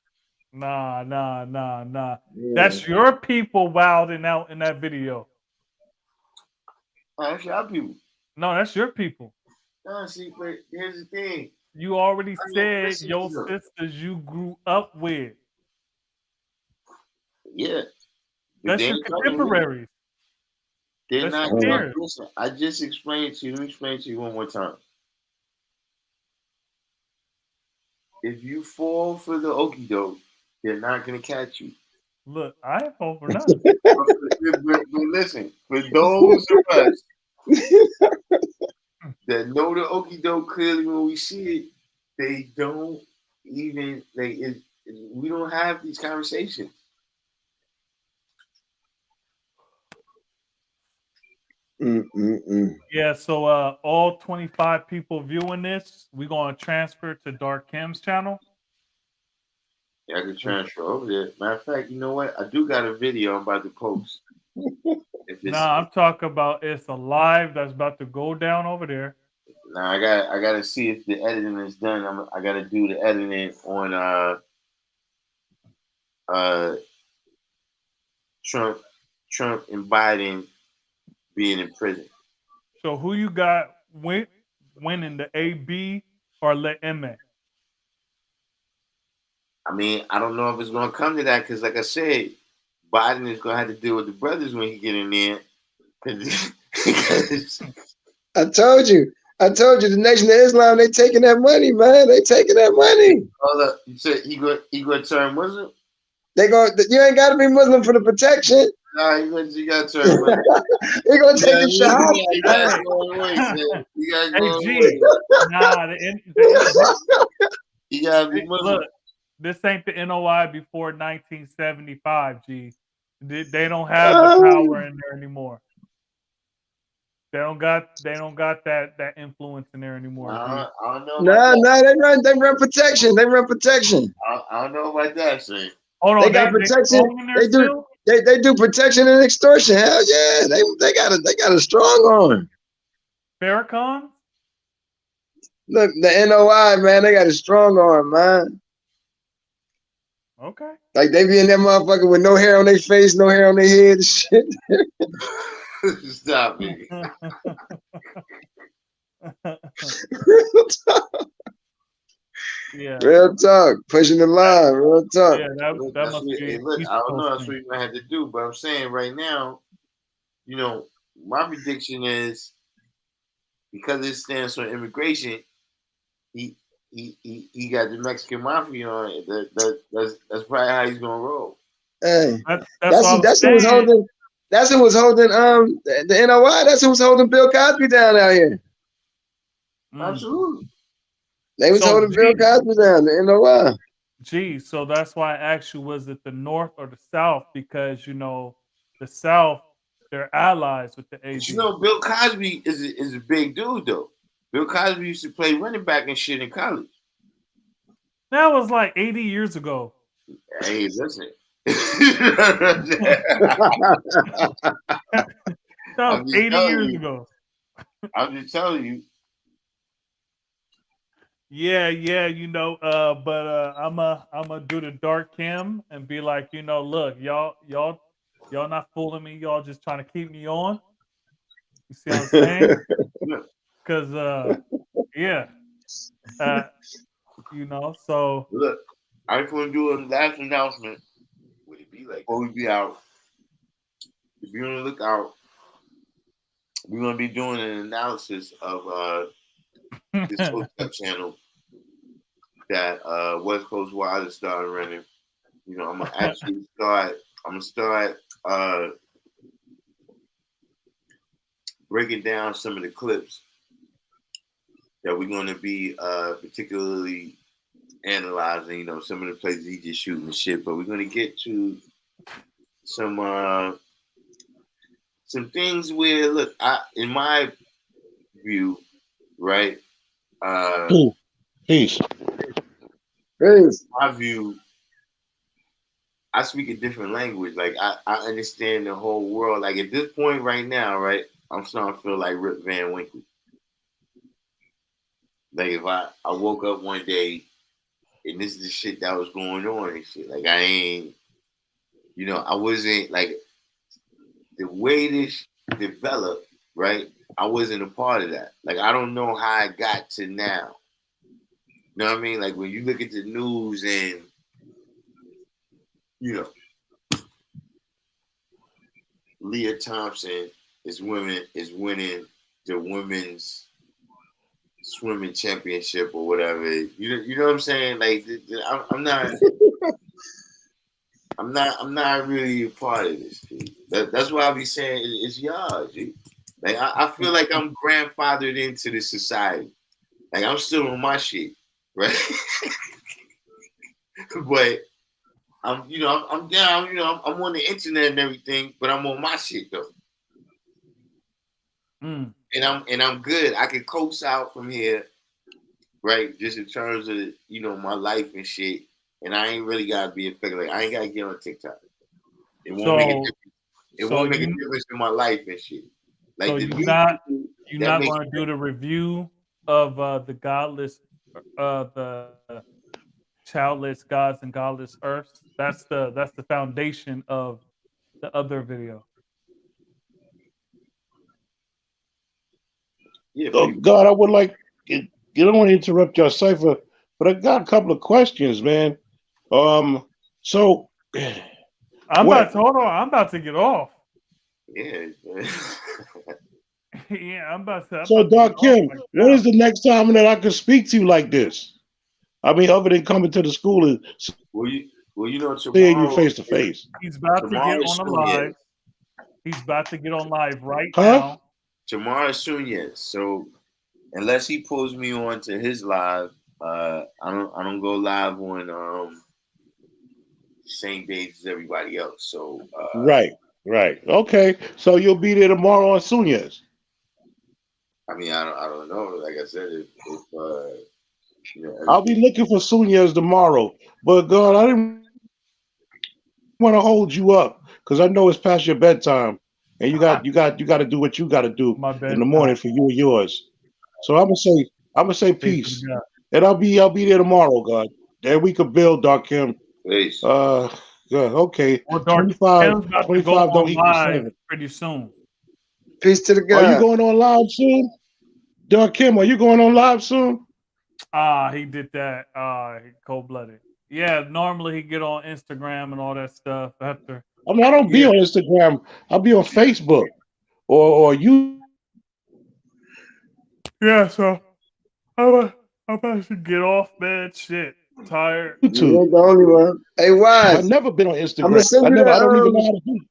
Nah. Yeah. That's your people wilding out in that video. That's y'all people. No, that's your people. No, see, but here's the thing. You already I mean, said listen your to them. sisters you grew up with. Yeah. But That's they your ain't coming to me. contemporaries. They're That's not your coming. peers. Listen, I just explained to you. Let me explain to you one more time. If you fall for the okie doke, they're not gonna catch you. Look, I ain't fall for nothing. But listen, for those of us that know the okie doke clearly when we see it, they don't even we don't have these conversations. Yeah, so all 25 people viewing this, we're gonna transfer to Dark Kim's channel. Yeah, I can transfer over there. Matter of fact, you know what? I do got a video I'm about to post. Nah, I'm talking about it's a live that's about to go down over there. Now I gotta see if the editing is done. I gotta do the editing on Trump and Biden being in prison. So who you got winning, the AB or let MA? I mean, I don't know if it's gonna come to that because, like I said, Biden is gonna have to deal with the brothers when he get in there. I told you the Nation of Islam, they taking that money, man. They taking that money. Hold up, you said he gonna turn Muslim? You ain't gotta be Muslim for the protection. Nah, you gotta turn Muslim. They gonna take the shahada. You gotta go away, man. You gotta go away. Nah, you gotta be Muslim. Look, this ain't the NOI before 1975, G. They don't have the power in there anymore. They don't got that influence in there anymore. I don't know. Nah, they run protection. They run protection. I don't know about that, son. Hold on, they got protection. They do protection and extortion. Hell yeah, they got a strong arm. Farrakhan? Look, the NOI, man, they got a strong arm, man. Okay. Like they be in that motherfucker with no hair on their face, no hair on their head and shit. Stop it. Yeah. Real talk. Pushing the line. Real talk. Yeah, that must be. Look, I don't know. That's what you're gonna have to do. But I'm saying right now, you know, my prediction is because it stands for immigration, he got the Mexican mafia on it. That's probably how he's gonna roll. Hey, that's who was holding. That's who was holding the NOI. That's who was holding Bill Cosby down out here. Absolutely. They was holding Bill Cosby down, the NOI. Gee, so that's why I asked you, was it the North or the South? Because you know, the South, they're allies with the AB. You know, Bill Cosby is a big dude though. Bill Cosby used to play running back and shit in college. That was like 80 years ago. Hey, listen. That was 80 years ago. I'm just telling you. Yeah, you know, but I'm a do the Dark Kim and be like, you know, look, y'all not fooling me. Y'all just trying to keep me on. You see what I'm saying? Because yeah, you know. So look, I just want to do a last announcement. Would it be like before we be out? If you're gonna look out, we're gonna be doing an analysis of this hotel channel that West Coast Wild is starting running. You know, I'm gonna actually start breaking down some of the clips that we're gonna be particularly analyzing, you know, some of the places he just shooting and shit, but we're gonna get to some some things where look, in my view, right? Peace. Peace. My view, I speak a different language. Like I understand the whole world. Like at this point right now, right? I'm starting to feel like Rip Van Winkle. Like if I woke up one day and this is the shit that was going on and shit. Like I ain't, I wasn't like the way this developed, right? I wasn't a part of that. Like I don't know how I got to now. You know what I mean? Like when you look at the news and Leah Thompson is winning the women's swimming championship or whatever. You know what I'm saying? Like I'm not really a part of this. Dude. That's why I be saying it's y'all, G. Like I feel like I'm grandfathered into this society. Like I'm still on my shit, right? But I'm down. I'm on the internet and everything, but I'm on my shit though. And I'm good. I can coast out from here, right? Just in terms of my life and shit. And I ain't really gotta be affected. Like I ain't gotta get on TikTok. It won't make a difference. It won't make a difference in my life and shit. Like so you're not going to do the review of the godless, the childless gods and godless earths. That's the foundation of the other video. Yeah, Oh God, I would like. You don't want to interrupt your cipher, but I got a couple of questions, man. So I'm about to get off. Yeah. Yeah, I'm about to. So, Doc Kim, when is the next time that I can speak to you like this? I mean, other than coming to the school and seeing you face to face. He's about to get on a live. He's about to get on live right now. Tomorrow soon, yes. So unless he pulls me on to his live, I don't go live on same days as everybody else. So right. Okay. So you'll be there tomorrow on Sunez. I mean, I don't know. Like I said, if I'll be looking for Sunez tomorrow. But God, I didn't want to hold you up because I know it's past your bedtime, and you got to do what you got to do in the morning for you and yours. So I'm gonna say peace, and I'll be there tomorrow, God. Then we could build, Doc Kim. Peace. Yeah, okay. Well, 25 don't equal 7. Pretty soon. Peace to the God. Are you going on live soon? Doc Kim, are you going on live soon? He did that. Cold-blooded. Yeah, normally he get on Instagram and all that stuff after. I mean, I don't be on Instagram. I'll be on Facebook or you. Yeah, so I'm about to get off, man. Shit, tired. YouTube. You ain't the only one. Hey, Wise. I've never been on Instagram. I'm gonna send you that. I don't even know how to do it.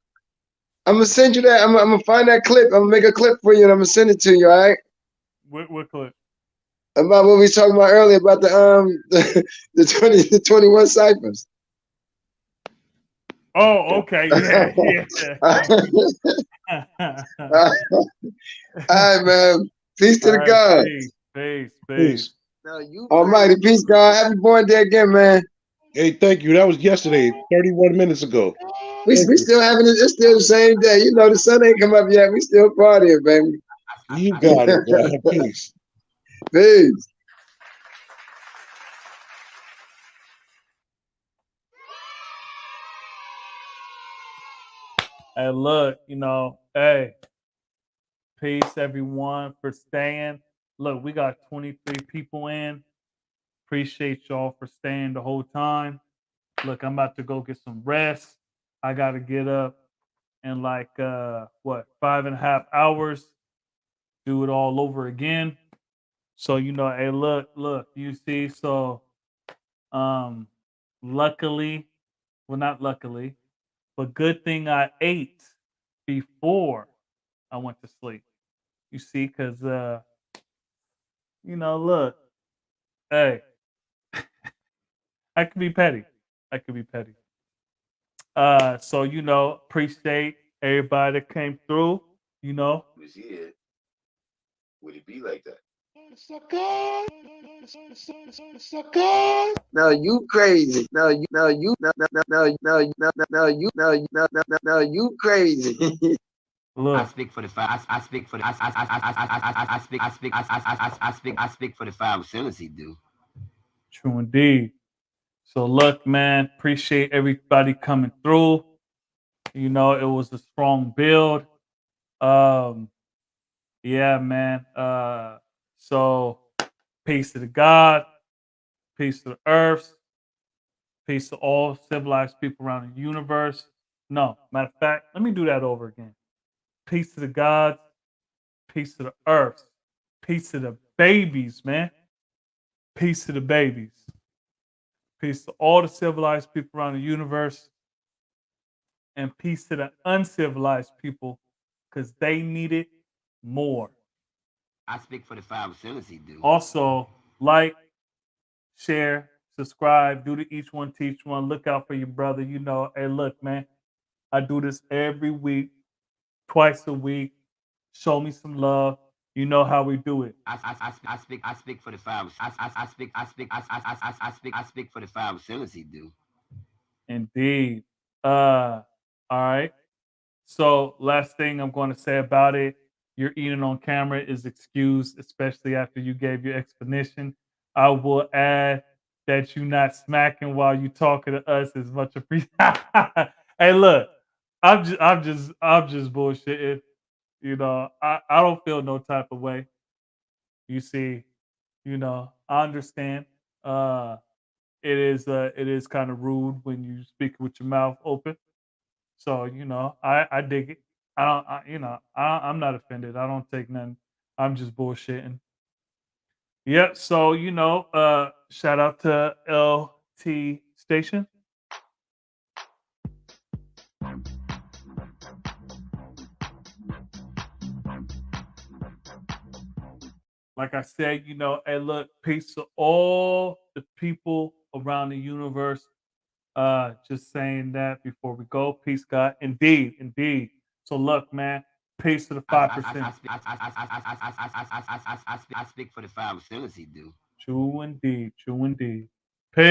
I'm gonna send you that. I'm gonna find that clip. I'm gonna make a clip for you and I'm gonna send it to you. All right? What clip? About what we was talking about earlier about the 21 ciphers. Oh, okay. Yeah. All right, man. Peace to the God. Peace. Almighty, peace, God. Happy born day again, man. Hey, thank you. That was yesterday, 31 minutes ago. We still having it. It's still the same day. The sun ain't come up yet. We still partying, baby. You got it, God. Peace. Peace. Hey, look, hey, peace everyone for staying. Look, we got 23 people in. Appreciate y'all for staying the whole time. Look, I'm about to go get some rest. I got to get up in 5.5 hours, do it all over again. So, hey, look, you see, so luckily, well, not luckily, but good thing I ate before I went to sleep. You see, because, look, hey, I could be petty. So, appreciate everybody that came through. You know, Was here, would it be like that? No, you crazy. No, you crazy. I look, speak for the five. I speak for the. I speak for the five facility, dude. true indeed. So look, man, appreciate everybody coming through. You know, it was a strong build. Yeah, man. So peace to the God, peace to the earth, peace to all civilized people around the universe. No, matter of fact, let me do that over again. Peace to the gods, peace to the earth, peace to the babies, man. Peace to the babies. Peace to all the civilized people around the universe, and peace to the uncivilized people because they need it more. I speak for the five facility, dude. Also, like, share, subscribe, do the each one teach one. Look out for your brother. You know, hey, look, man, I do this every week, twice a week. Show me some love. You know how we do it. I speak for the five. I speak for the five facility, dude. Indeed. All right. So last thing I'm going to say about it, your eating on camera is excused, especially after you gave your explanation. I will add that you not smacking while you talking to us is much appreciated. Hey, look, I'm just bullshitting. You know, I don't feel no type of way. You see, you know, I understand. It is kind of rude when you speak with your mouth open. So, you know, I dig it. I'm not offended. I don't take nothing. I'm just bullshitting. Yep. So, you know, shout out to LT Station. Like I said, you know, hey, look, peace to all the people around the universe. Just saying that before we go. Peace, God. Indeed, indeed. So look, man, peace to the 5%. I speak for the five facility, dude. True indeed. True indeed. Peace.